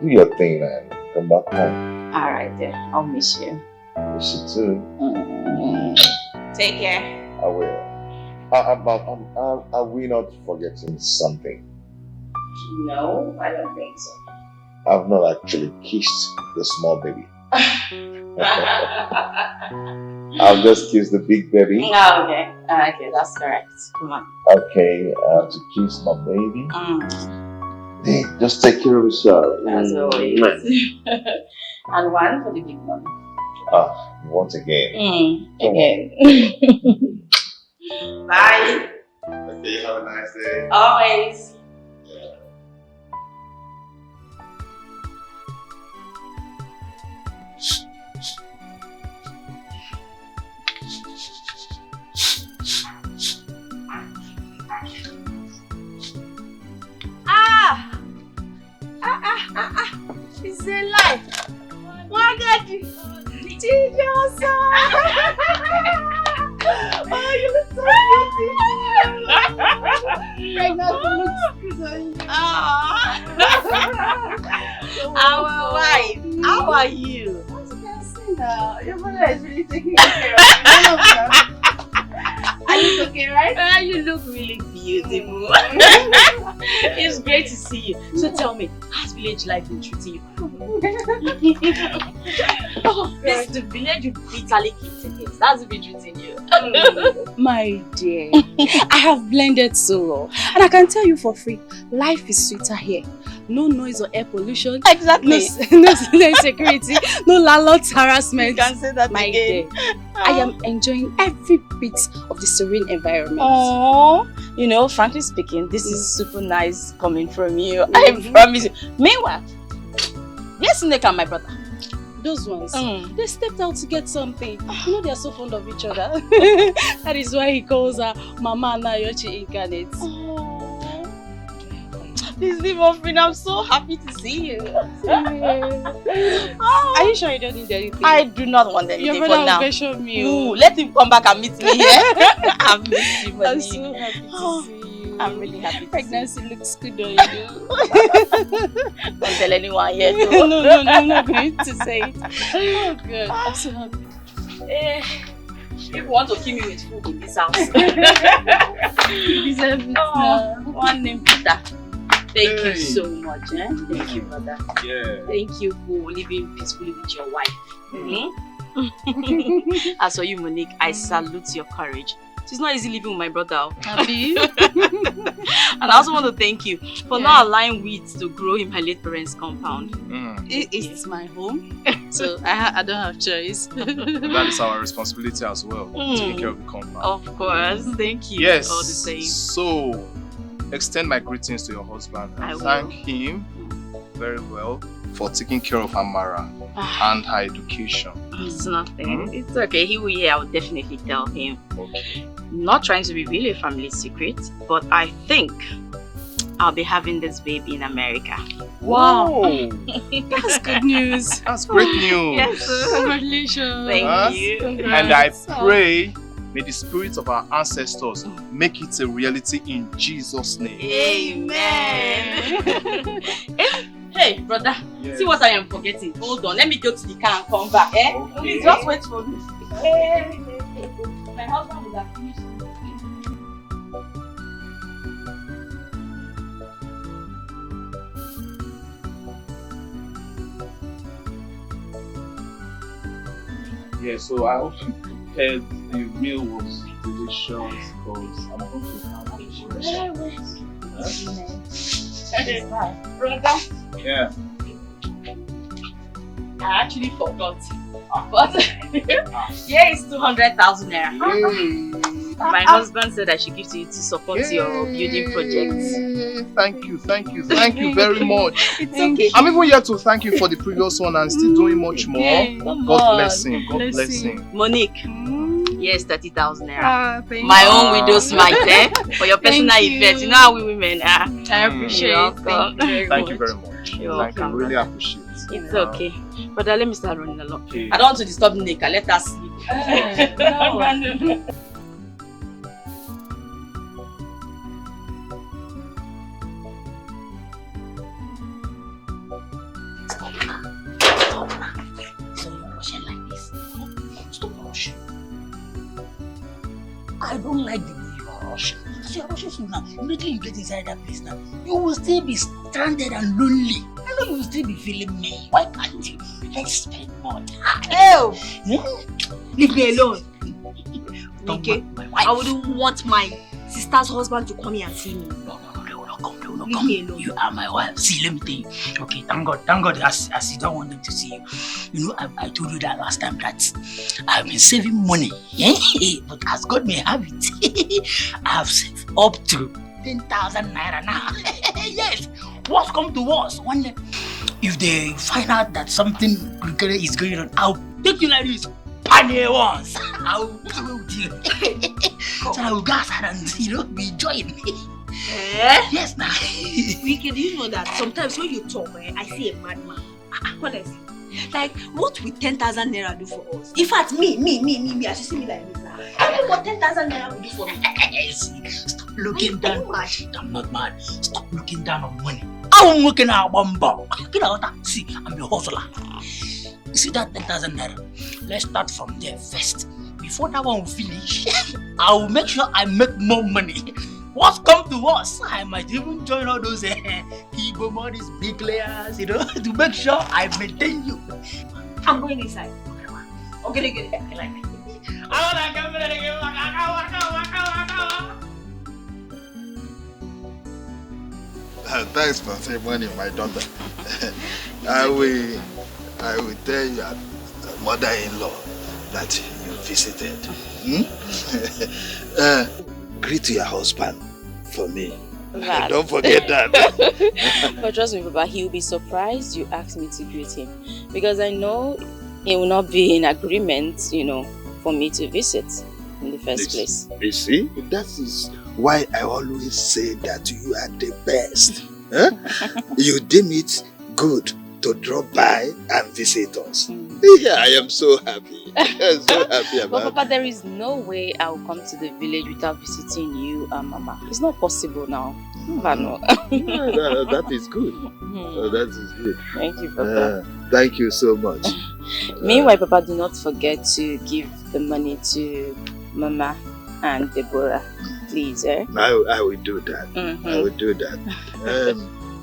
Do your thing and come back home. Alright then, I'll miss you. Miss you too. Take care. I will. Are we not forgetting something? No, I don't think so. I've not actually kissed the small baby. I've just kissed the big baby. Oh, okay. Okay, that's correct. Come on. Okay, to kiss my baby. Hey, just take care of yourself. As always. And one for the big one. You want again? Again. Bye. Okay, have a nice day. Always. It's a lie. Margaret. Jesus. Oh, you look so beautiful. Pregnancy looks good on you. Our wife, how are you? Your mother is really taking care of you. I look okay, right? You look really beautiful. It's great to see you. So tell me, how's village life been treating you? This is the village you bitterly keep against. That's been treating you. My dear, I have blended so well. And I can tell you for free, life is sweeter here. No noise or air pollution. Exactly. No insecurity. No landlord's harassment. You can say that my again. Dear, I am enjoying every bit of the serene environment. Aww. You know, frankly speaking, this is super nice coming from you. I promise you. Meanwhile, yes, Nick and my brother. Those ones, they stepped out to get something. You know, they are so fond of each other. That is why he calls her Mama Nayochi Incarnate. This is Freedom. I'm so happy to see you. Are you sure you don't need anything? I do not want anything Your for now. brother will show me. Ooh, let him come back and meet me here. I miss you, I'm Monique. so happy to see you. I'm really happy. Pregnancy looks good on you. Don't tell anyone yet. No, I'm not going to say it. Oh, good. I'm so happy. If you want to kill me with food in this house. You deserve it now. One name Peter. Thank you so much. Thank you, brother. Yeah. Thank you for living peacefully with your wife. As for you, Monique, I salute your courage. It's not easy living with my brother. Happy? And I also want to thank you for not allowing weeds to grow in my late parents' compound. It's my home, so I don't have choice. That is our responsibility as well, taking care of the compound. Of course, thank you. Yes. All the same. So, extend my greetings to your husband and thank him very well for taking care of Amara and her education. It's nothing. It's okay. He will hear. I will definitely tell him. Okay. Not trying to reveal a family secret, but I think I'll be having this baby in America. Wow! That's good news. That's great news. Yes, sir. Congratulations. Thank you. And I pray, may the spirits of our ancestors make it a reality in Jesus' name. Amen. Hey, brother, see what I am forgetting. Hold on, let me go to the car and come back. Please just wait for me. My husband will have finished. Yeah, so I hope you prepared the meal was delicious because I'm going to have Brother, Yeah. I actually forgot. But here is 200,000 naira. My husband said I should give to you to support your building projects. Thank you very much. It's okay. I'm even here to thank you for the previous one and still doing much more. God bless him. God bless him. Monique, yes, 30,000 naira. Thank My you. own widow's mite, for your personal Thank effect. you. You know how we women are. I appreciate it. Thank you very much. You're Thank you. welcome. Really appreciate it. It's okay. Brother, let me start running along. I don't want to disturb Nika. Let us sleep. No. I don't like the way you are rushing. As you are rushing so now, immediately you get inside that place now, you will still be stranded and lonely. I know you will still be feeling me. Why can't you? Let's spend more time. Leave me alone. Okay? I wouldn't want my sister's husband to come here and see me. Leave me alone. You are my wife. See, let me tell you. Okay, thank God, as you don't want them to see you. You know, I told you that last time that I've been saving money. But as God may have it, I have saved up to 10,000 naira now. Yes. What's come to us? One day, if they find out that something is going on, I'll take you like this. Panye once. I'll go with you. So I will go outside and, be enjoying. Yes, now. Wicked, do you know that sometimes when you talk, I see a madman. Honestly. Like, what will 10,000 naira do for us? In fact, me, as you see me like this now. I know what 10,000 naira will do for me. See, stop looking down. I'm not mad. Stop looking down on money. I'm looking at Bamba. See, I'm a hustler. You see that 10,000 naira? Let's start from there first. Before that one will finish, I will make sure I make more money. What's come to us? I might even join all those Igbo money, big players, to make sure I maintain you. I'm going inside. Okay, get it. Thanks for saving money, my daughter. I will tell your mother-in-law that you visited. Greet your husband for me. Don't forget that. But trust me, Papa, he'll be surprised you asked me to greet him. Because I know it will not be in agreement, for me to visit in the first place. You see, that is why I always say that you are the best. Huh? You deem it good to drop by and visit us. Yeah, I am so happy. I'm so happy about But Papa, there is no way I will come to the village without visiting you and Mama. It's not possible now. No. That is good. That is good. Thank you, Papa. Thank you so much. Meanwhile, Papa, do not forget to give the money to Mama and Deborah. Please, eh? I will do that. I will do that.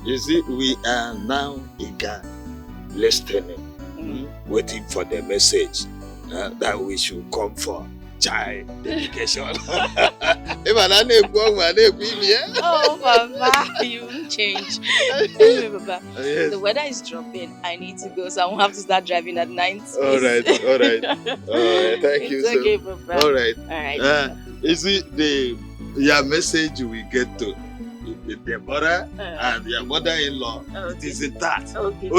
You see, we are now eager listening, waiting for the message that we should come for child dedication. Oh, Papa, you won't change. Anyway, Papa, Yes. the weather is dropping. I need to go, so I won't have to start driving at night. All right. Thank you. It's okay, Papa. All right. All right. You see, your message will get to Deborah and your mother-in-law. It is in that. Okay.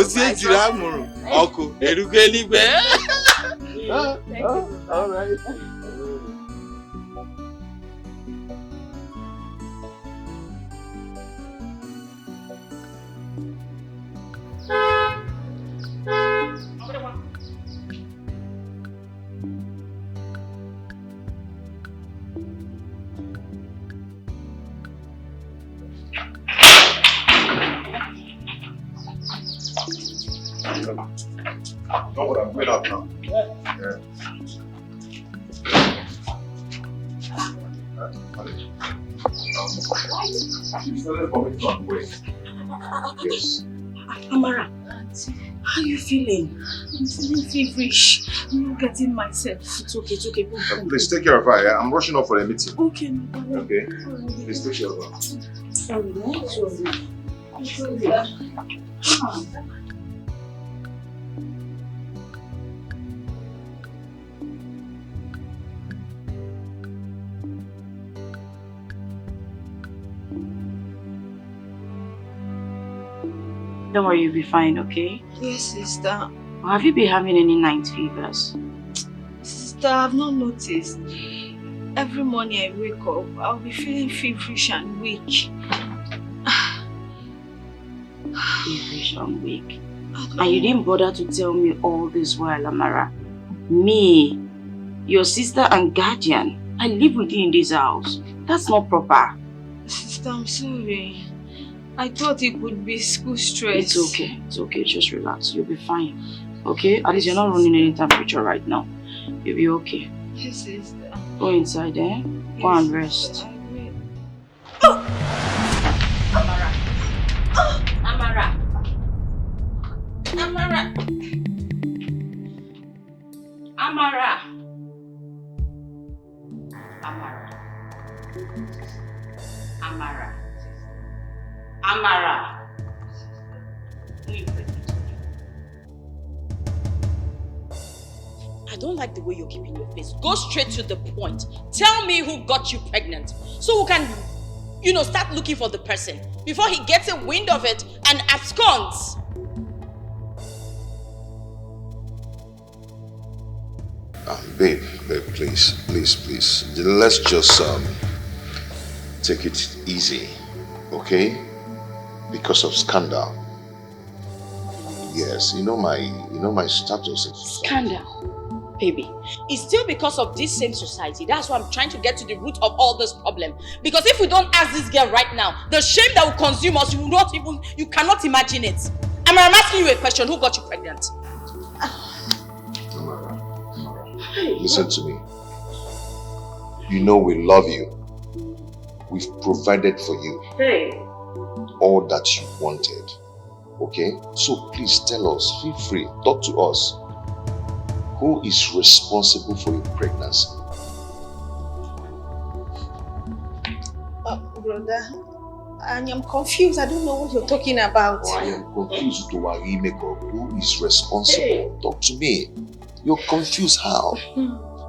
All right. Don't worry, I'm going out now. Yeah. You started coming from where? Yes. Amara, how are you feeling? I'm feeling feverish. I'm not getting myself. It's okay. Please take care of her. Yeah? I'm rushing off for a meeting. Okay, no problem. Okay. Please take care of her. Sorry, no? Sorry. Don't worry, you'll be fine, okay? Yes, sister. Have you been having any night fevers? Sister, I've not noticed. Every morning I wake up, I'll be feeling feverish and weak. Feverish and weak. And you didn't bother to tell me all this while, Amara. Me, your sister and guardian, I live with you in this house. That's not proper. Sister, I'm sorry. I thought it would be school stress. It's okay. It's okay. Just relax. You'll be fine. Okay? At least you're not running any temperature right now. You'll be okay. Yes, sister. Go inside, eh? Go and rest. Amara. Amara. Amara. Amara. Amara. Amara. Amara. I don't like the way you're keeping your face. Go straight to the point. Tell me who got you pregnant so we can, start looking for the person before he gets a wind of it and absconds. Babe, please. Let's just take it easy, okay? Because of scandal. Yes, you know my status. Scandal, baby. It's still because of this same society. That's why I'm trying to get to the root of all this problem. Because if we don't ask this girl right now, the shame that will consume us, you cannot imagine it. I'm asking you a question. Who got you pregnant? Listen to me. You know we love you. We've provided for you all that you wanted. Okay? So please tell us, feel free, talk to us. Who is responsible for your pregnancy? Brother, I am confused. I don't know what you're talking about. I am confused to who is responsible. Talk to me. You're confused how?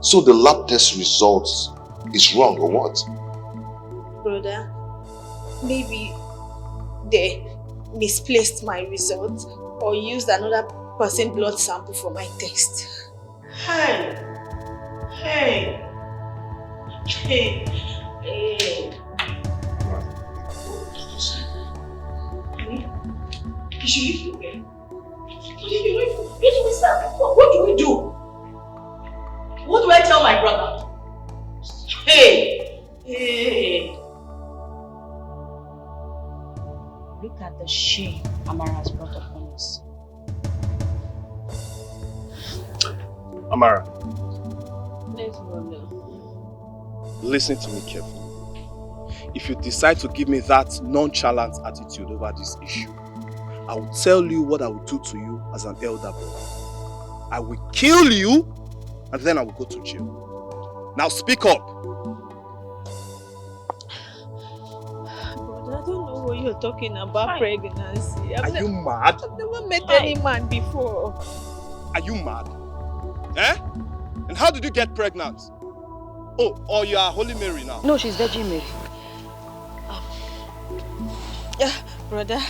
So the lab test results is wrong or what? Brother, maybe they misplaced my result or used another person's blood sample for my test. Hey. You should leave the bed. What do we do? What do I tell my brother? Hey! Look at the shame Amara has brought upon us. Amara, Yes, brother. listen to me carefully. If you decide to give me that nonchalant attitude over this issue, I will tell you what I will do to you as an elder brother. I will kill you and then I will go to jail. Now speak up. Brother, I don't know what you're talking about pregnancy. Are you mad? I've never met any man before. Are you mad? Eh? And how did you get pregnant? Oh, or you are Holy Mary now? No, she's Virgin Mary. Yeah, brother.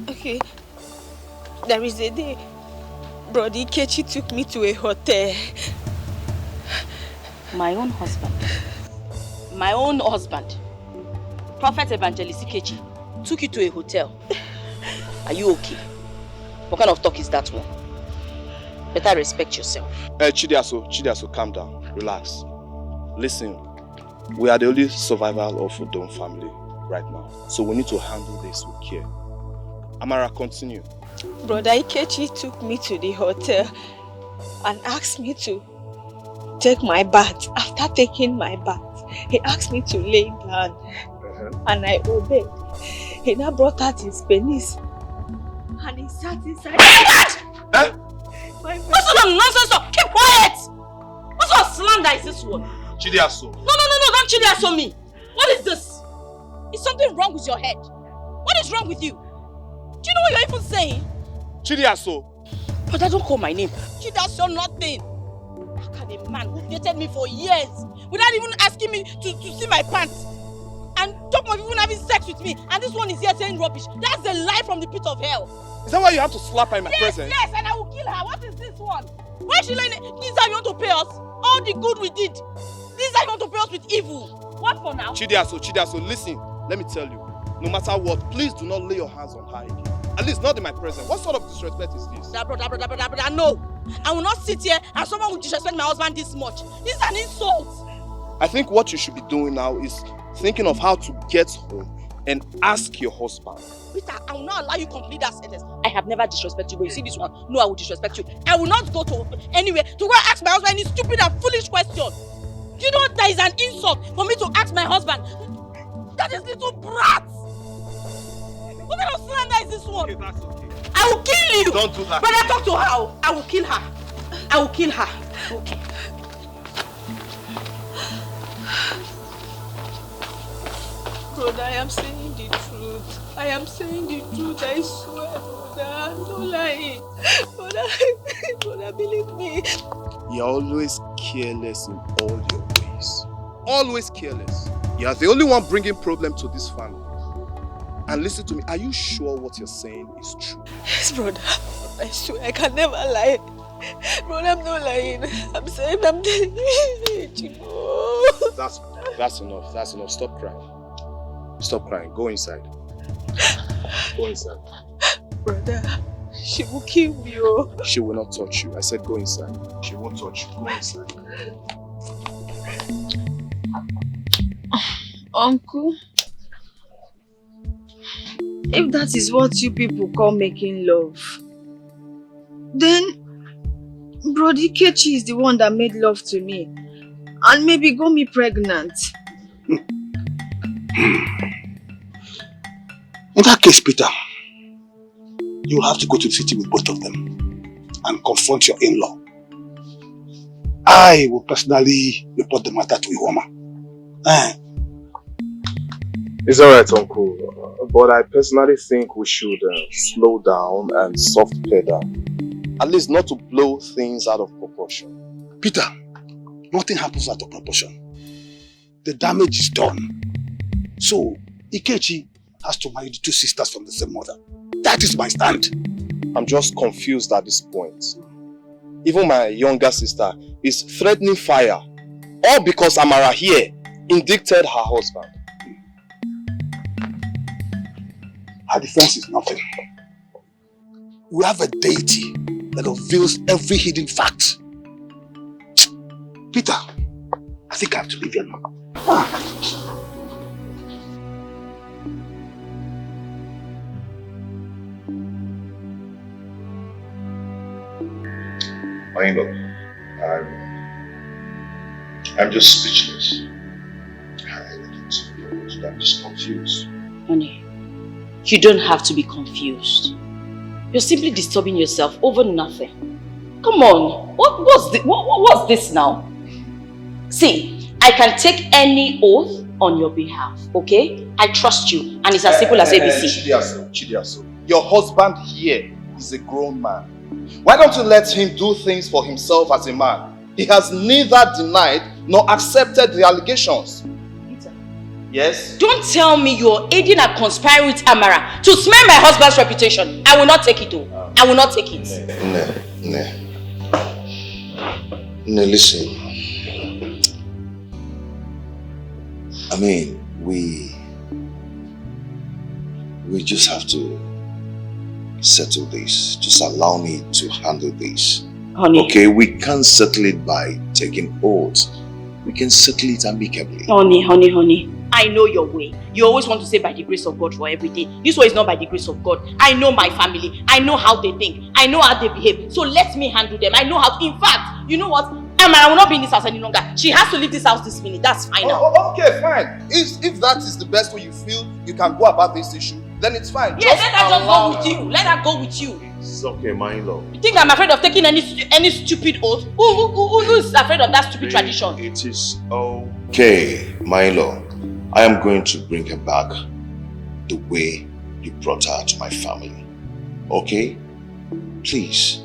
Okay. There is a day Brother Ikechi took me to a hotel. My own husband. Prophet Evangelist Ikechi took you to a hotel. Are you okay? What kind of talk is that one? Better respect yourself. Chidiaso, calm down. Relax. Listen, we are the only survivor of Udom family right now. So we need to handle this with care. Amara, continue. Brother Ikechi took me to the hotel and asked me to take my bath. After taking my bath, he asked me to lay down. And I obeyed. He now brought out his penis and he sat inside. What sort of nonsense? Keep quiet! What sort of slander is this one? Chidiaso. No, don't Chidiaso me. What is this? Is something wrong with your head? What is wrong with you? Do you know what you're even saying? Chidiaso. But I don't call my name. Chidiaso nothing. How can a man who dated me for years without even asking me to see my pants and talk of even having sex with me, and this one is here saying rubbish? That's a lie from the pit of hell. Is that why you have to slap her in my presence? Yes, and I will kill her. What is this one? Why is she laying it? This is how you want to pay us? All the good we did. This is how you want to pay us with evil. What for now? Chidiaso, listen. Let me tell you. No matter what, please do not lay your hands on her again. At least not in my presence. What sort of disrespect is this? Brother, no. I will not sit here and someone will disrespect my husband this much. This is an insult. I think what you should be doing now is thinking of how to get home and ask your husband. Peter, I will not allow you to complete that sentence. I have never disrespected you, but you see this one? No, I will disrespect you. I will not go to anywhere to go and ask my husband any stupid and foolish question. Do you know that is an insult for me to ask my husband? That is little brat. What kind of slander is this one? Okay, that's okay. I will kill you. Don't do that. Brother, talk to her. I will kill her. I will kill her. Okay. Brother, I am saying the truth. I am saying the truth, I swear, brother. No lying. Brother, believe me. You're always careless in all your ways. Always careless. You're the only one bringing problem to this family. And listen to me, are you sure what you're saying is true? Yes, brother. I swear I can never lie. Brother, I'm not lying. I'm saying I'm telling you. That's enough. That's enough. Stop crying. Stop crying. Go inside. Go inside. Brother, she will kill me. Oh. She will not touch you. I said go inside. She won't touch you. Go inside. Uncle, if that is what you people call making love, then Brody Kechi is the one that made love to me and maybe got me pregnant. In that case, Peter, you will have to go to the city with both of them and confront your in-law. I will personally report the matter to Iwoma. It's alright, Uncle. But I personally think we should slow down and soft pedal. At least not to blow things out of proportion. Peter, nothing happens out of proportion. The damage is done. So, Ikechi has to marry the two sisters from the same mother. That is my stand. I'm just confused at this point. Even my younger sister is threatening fire. All because Amara here indicted her husband. Her defense is nothing. We have a deity that reveals every hidden fact. Peter, I think I have to leave here now. I'm just speechless. I'm just confused. Honey, you don't have to be confused. You're simply disturbing yourself over nothing. Come on, what's this now? See, I can take any oath on your behalf, okay? I trust you, and it's as simple as ABC. Chidiaso, your husband here is a grown man. Why don't you let him do things for himself as a man? He has neither denied nor accepted the allegations. Peter. Yes? Don't tell me you're aiding and conspiring with Amara to smear my husband's reputation. I will not take it, though. I will not take it. No, listen. I mean, we just have to settle this. Just allow me to handle this. Honey. Okay, we can't settle it by taking oaths. We can settle it amicably. Honey. I know your way. You always want to say by the grace of God for everything. This way is not by the grace of God. I know my family. I know how they think. I know how they behave. So let me handle them. I know how to. In fact, you know what? Amara will not be in this house any longer. She has to leave this house this minute. That's fine now. Okay, fine. If that is the best way you feel you can go about this issue, then it's fine. Yes, let her just go with you. Let her go with you. It's okay, my in-law. You think I'm afraid of taking any stupid oath? Who is afraid of that stupid tradition? It is okay, my in-law. I am going to bring her back the way you brought her to my family. Okay? Please.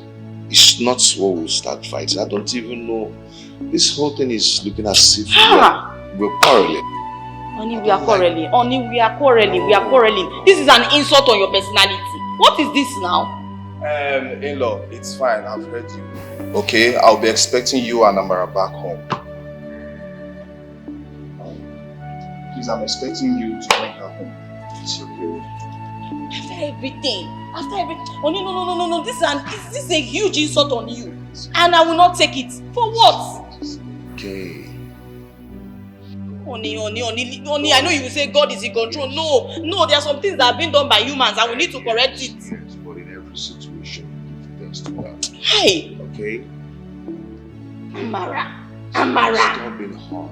It's not what we'll start fighting. I don't even know. This whole thing is looking as if we're quarreling. Honey, we are quarreling. This is an insult on your personality. What is this now? In-law, it's fine. I've heard you. Okay, I'll be expecting you and Amara back home. Please, I'm expecting you to bring her home. It's okay. everything, oh no, this is a huge insult on you. And I will not take it. For what? Okay. Honey, I know you will say God is in control. No, there are some things that have been done by humans and we need to correct it. Yes, but in every situation, thanks to God. Hey! Okay? Amara. Stop being hot.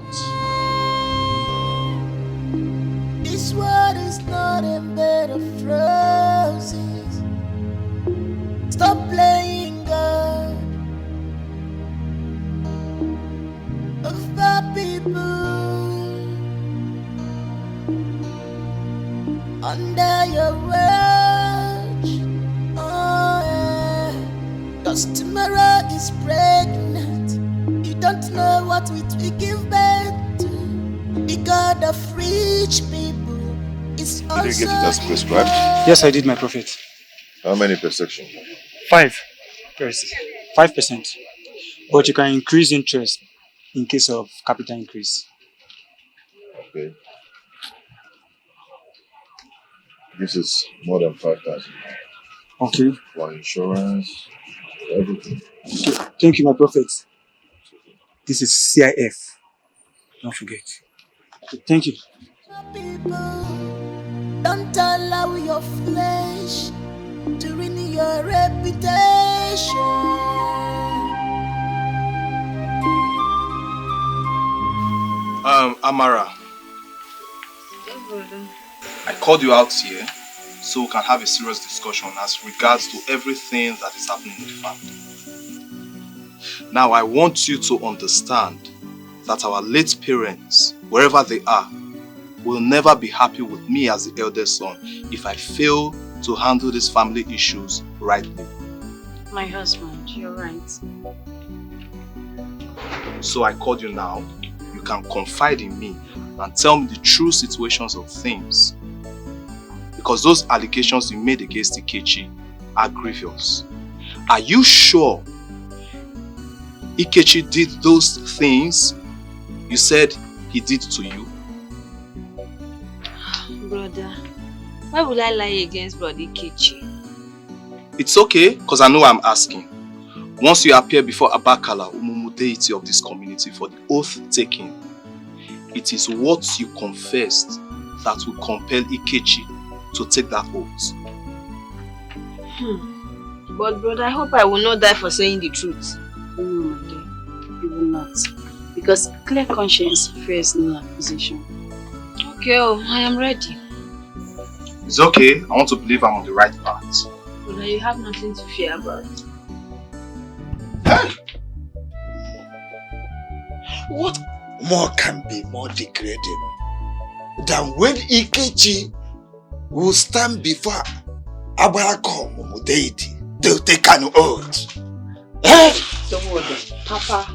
This world is not a bed of roses. Stop playing God. Of the people under your watch. Oh yeah. 'Cause tomorrow is pregnant. You don't know what it will give birth to. The God of rich people is also. Did you get it as prescribed? Yes, I did, my prophet. How many per section? 5%. But you can increase interest in case of capital increase. Okay. This is more than 5,000. Okay. For insurance, for everything. Okay. Thank you, my prophet. This is CIF. Don't forget. Okay. Thank you. People, don't allow your flesh to ruin your reputation. Amara. I called you out here so we can have a serious discussion as regards to everything that is happening in the family. Now, I want you to understand that our late parents, wherever they are, will never be happy with me as the eldest son if I fail to handle these family issues rightly. My husband, you're right. So I called you now. You can confide in me and tell me the true situations of things. Because those allegations you made against Ikechi are grievous. Are you sure Ikechi did those things you said he did to you? Brother, why would I lie against Brother Ikechi? It's okay, because I know I'm asking. Once you appear before Abakala, Umumu deity of this community, for the oath taking, it is what you confessed that will compel Ikechi to take that oath. But brother, I hope I will not die for saying the truth. No, my dear, you will not. Because clear conscience fears no accusation. Okay, I am ready. It's okay, I want to believe I'm on the right path. Brother, you have nothing to fear about. What more can be more degrading than when Ikechi will stand before Abarako deity to take an oath? Don't worry, Papa.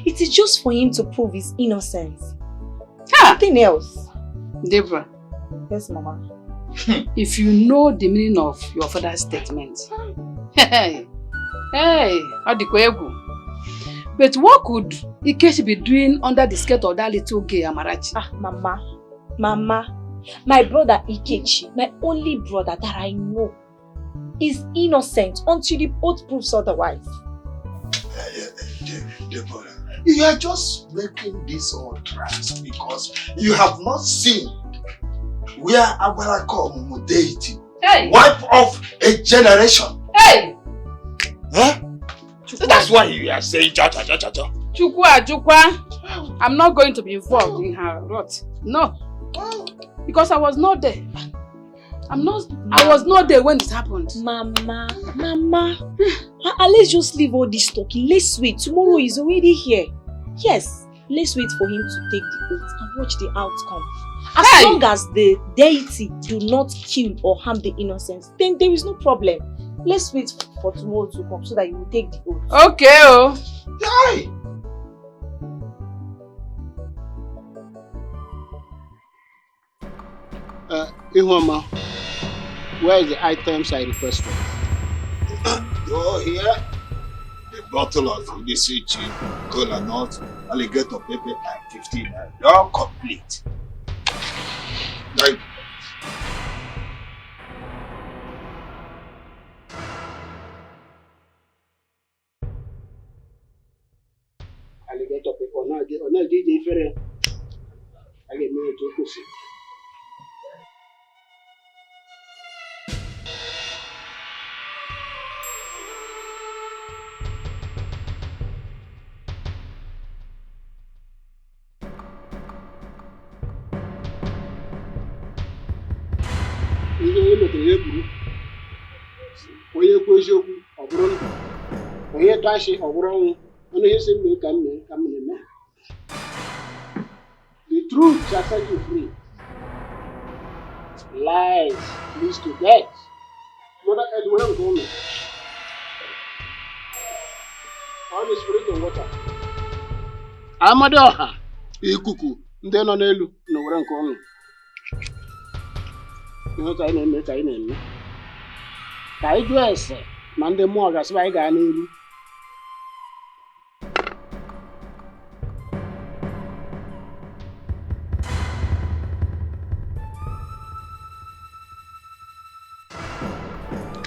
It is just for him to prove his innocence. Nothing else. Deborah. Yes, Mama. If you know the meaning of your father's statement, hey, but what could Ikechi be doing under the skirt of that little gay Amarachi? Mama, my brother Ikechi, my only brother that I know, is innocent until the oath proves otherwise. Deborah, you are just making this all trans because you have not seen where Abarako deity wipe off a generation. Hey! Huh? That's why you are saying cha. Chukwa. I'm not going to be involved in her rot. No. Because I was not there. I was not there when it happened. Mama. Let's just leave all this talking. Let's wait. Tomorrow is already here. Yes, let's wait for him to take the oath and watch the outcome. As long as the deity do not kill or harm the innocents, then there is no problem. Let's wait for tomorrow to come so that you will take the oath. Okay, Yay! Ihoma, where is the items I requested? Go here. The bottle of Udisichi, cola nut, alligator pepper, and 15. You're complete. Thank you. na DJ ifere. I get me to kusi. Ihe onye metere ya buru. Onye kwu eziokwu ọ bụrụ ndụ. Onye tụ ashị ọ bụrụ ọnwụ. Ọnụ ihe si mme ka m na-eme. The truth shall set you free. Lies leads to death. Mother Edward told me. All the spirit and water. Amadi ọha ikuku ndị nọ n'elu na were nke ọnụ. Ihe ka anyị na-eme ka anyị jụọ ese ma ndị mmụọ gasịba anyị gaa n'iru.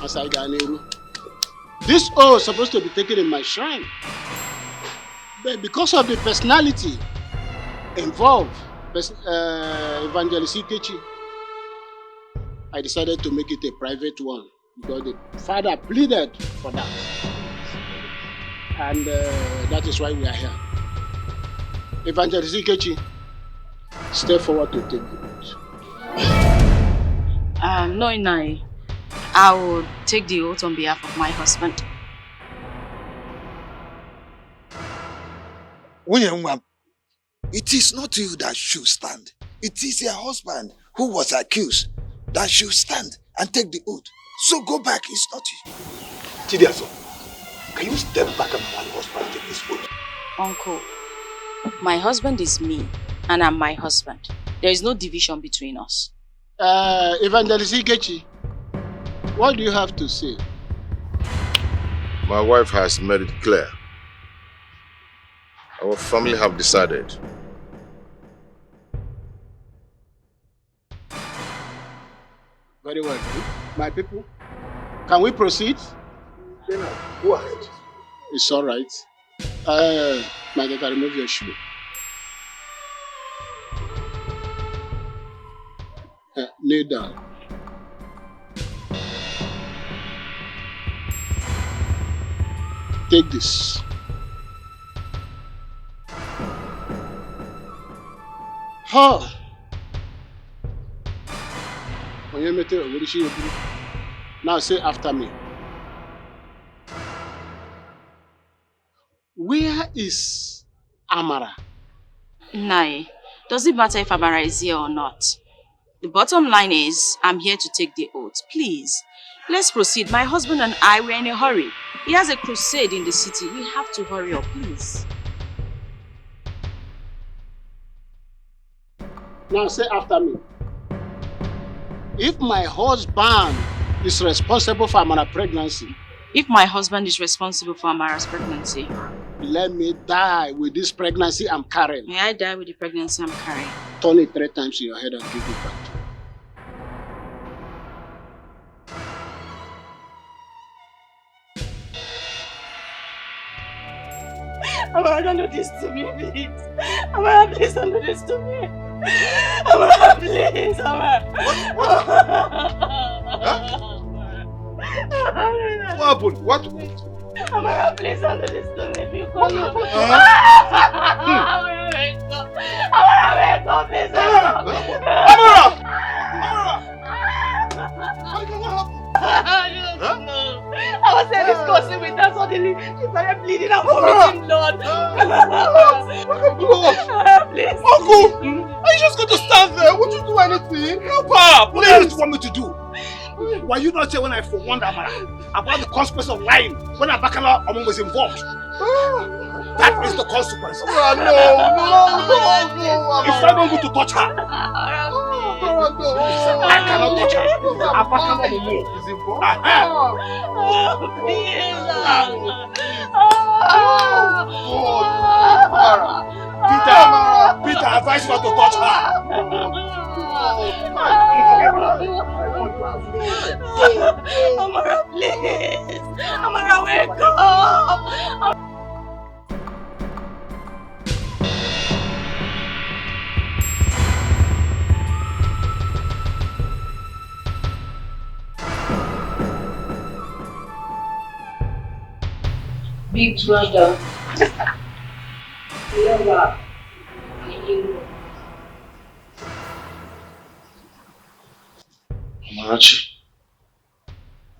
As I got n'iru. This oath is supposed to be taken in my shrine. But because of the personality involved, Evangelist Ikechi, I decided to make it a private one because the father pleaded for that. And that is why we are here. Evangelist Ikechi, step forward to take the oath. No, Inai. I will take the oath on behalf of my husband. It is not you that should stand. It is your husband who was accused that should stand and take the oath. So go back, it's not you. Chidiaso, can you step back and allow your husband take this oath? Uncle, my husband is me and I'm my husband. There is no division between us. Evangelist Ikechi, what do you have to say? My wife has made it clear. Our family have decided. Very well. My people, can we proceed? Go ahead. It's all right. My daughter, remove your shoe. Kneel down. Take this. Ha! Now say after me. Where is Amara? Nai, does it matter if Amara is here or not? The bottom line is, I'm here to take the oath. Please, let's proceed. My husband and I were in a hurry. He has a crusade in the city. We have to hurry up, please. Now say after me. If my husband is responsible for Amara's pregnancy. If my husband is responsible for Amara's pregnancy. Let me die with this pregnancy I'm carrying. May I die with the pregnancy I'm carrying? Turn it 3 times in your head and give it back. Amara, don't do this to me, please. Amara, please don't do this to me. Amara, please, Amara. What happened? What? Amara, please don't do this to me. Because Amara, wake up. Amara, wake up, please. Amara! I was there discussing with her, suddenly she started bleeding and vomiting blood. Please. Uncle, are you just going to stand there? Won't you do anything? Help her, please. What else do you want me to do? Were you not here when I forewarned Amara about the consequence of lying when Abakala Omo was involved? That is the consequence. No. If I don't go to touch her, I cannot touch her. Abakala Omo is involved. Peter, advise not to touch her. Amara, please. Amara, wake up. Big brother. Lover. Amarachi,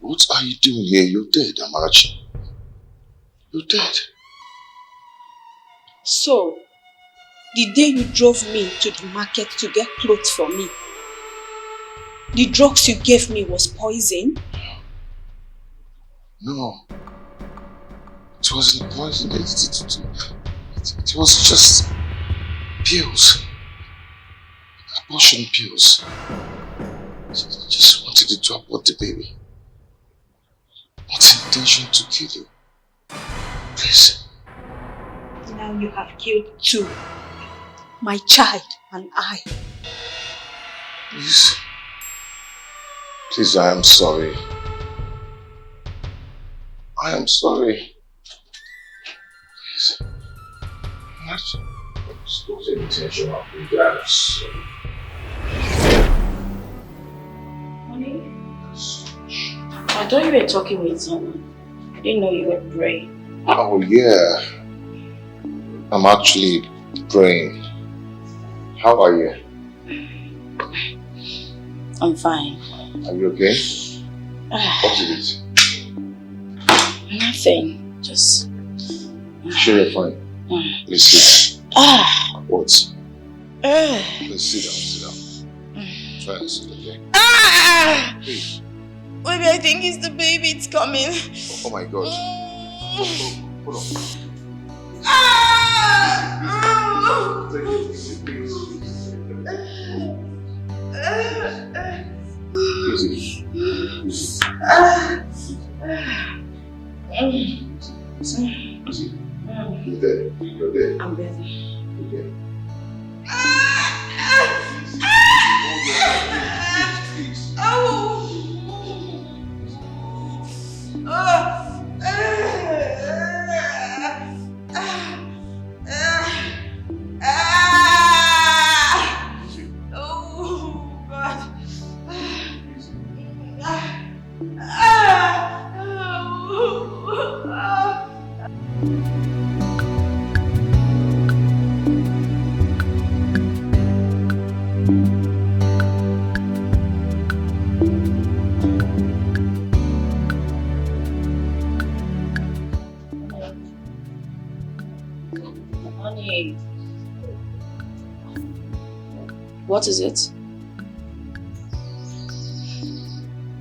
what are you doing here? You're dead, Amarachi. You're dead. So, the day you drove me to the market to get clothes for me, the drugs you gave me was poison? No. It wasn't poison. It was just pills. Abortion pills. Just wanted to abort the baby. What's intention to kill you? Please. Now you have killed two. My child and I. Please. Please, I am sorry. I am sorry. Please. What's the intention of you guys? Honey? I thought you were talking with someone. I didn't know you were praying. Oh yeah. I'm actually praying. How are you? I'm fine. Are you okay? What is it? Nothing. Just... Sure you're fine. Please sit. What? Please sit down. Try and sit, okay? Please. Maybe I think it's the baby, it's coming. Oh my God. Hold on. Easy. You're dead. You're dead. I'm dead. You're dead. Honey. What is it?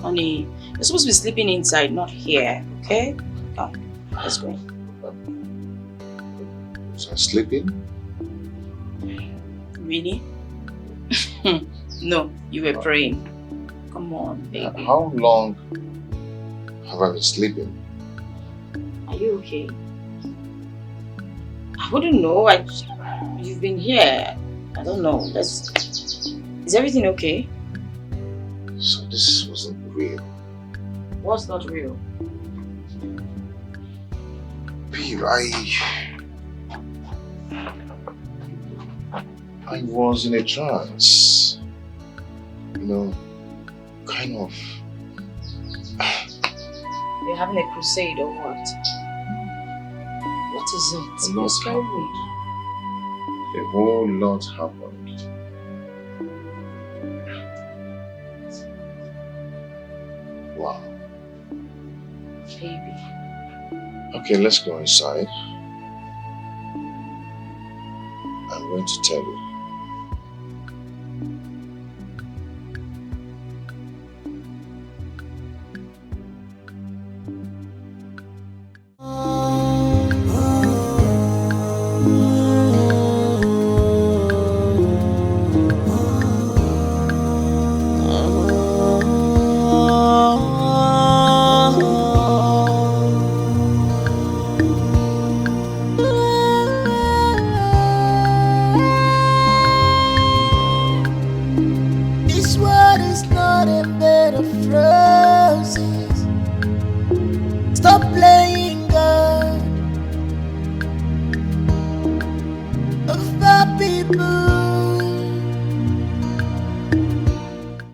Honey, you're supposed to be sleeping inside, not here, okay? Come, let's go. Was I sleeping? Really? No, you were praying. Come on, baby. How long have I been sleeping? Are you okay? I wouldn't know. You've been here. I don't know. Is everything okay? So this wasn't real. What's not real? Babe, I was in a trance. You know, kind of. You're having a crusade or what? What is it? You're scaring me. A whole lot happened. Wow. Baby. Okay, let's go inside. I'm going to tell you. This world is not a bed of roses. Stop playing God. Of our people.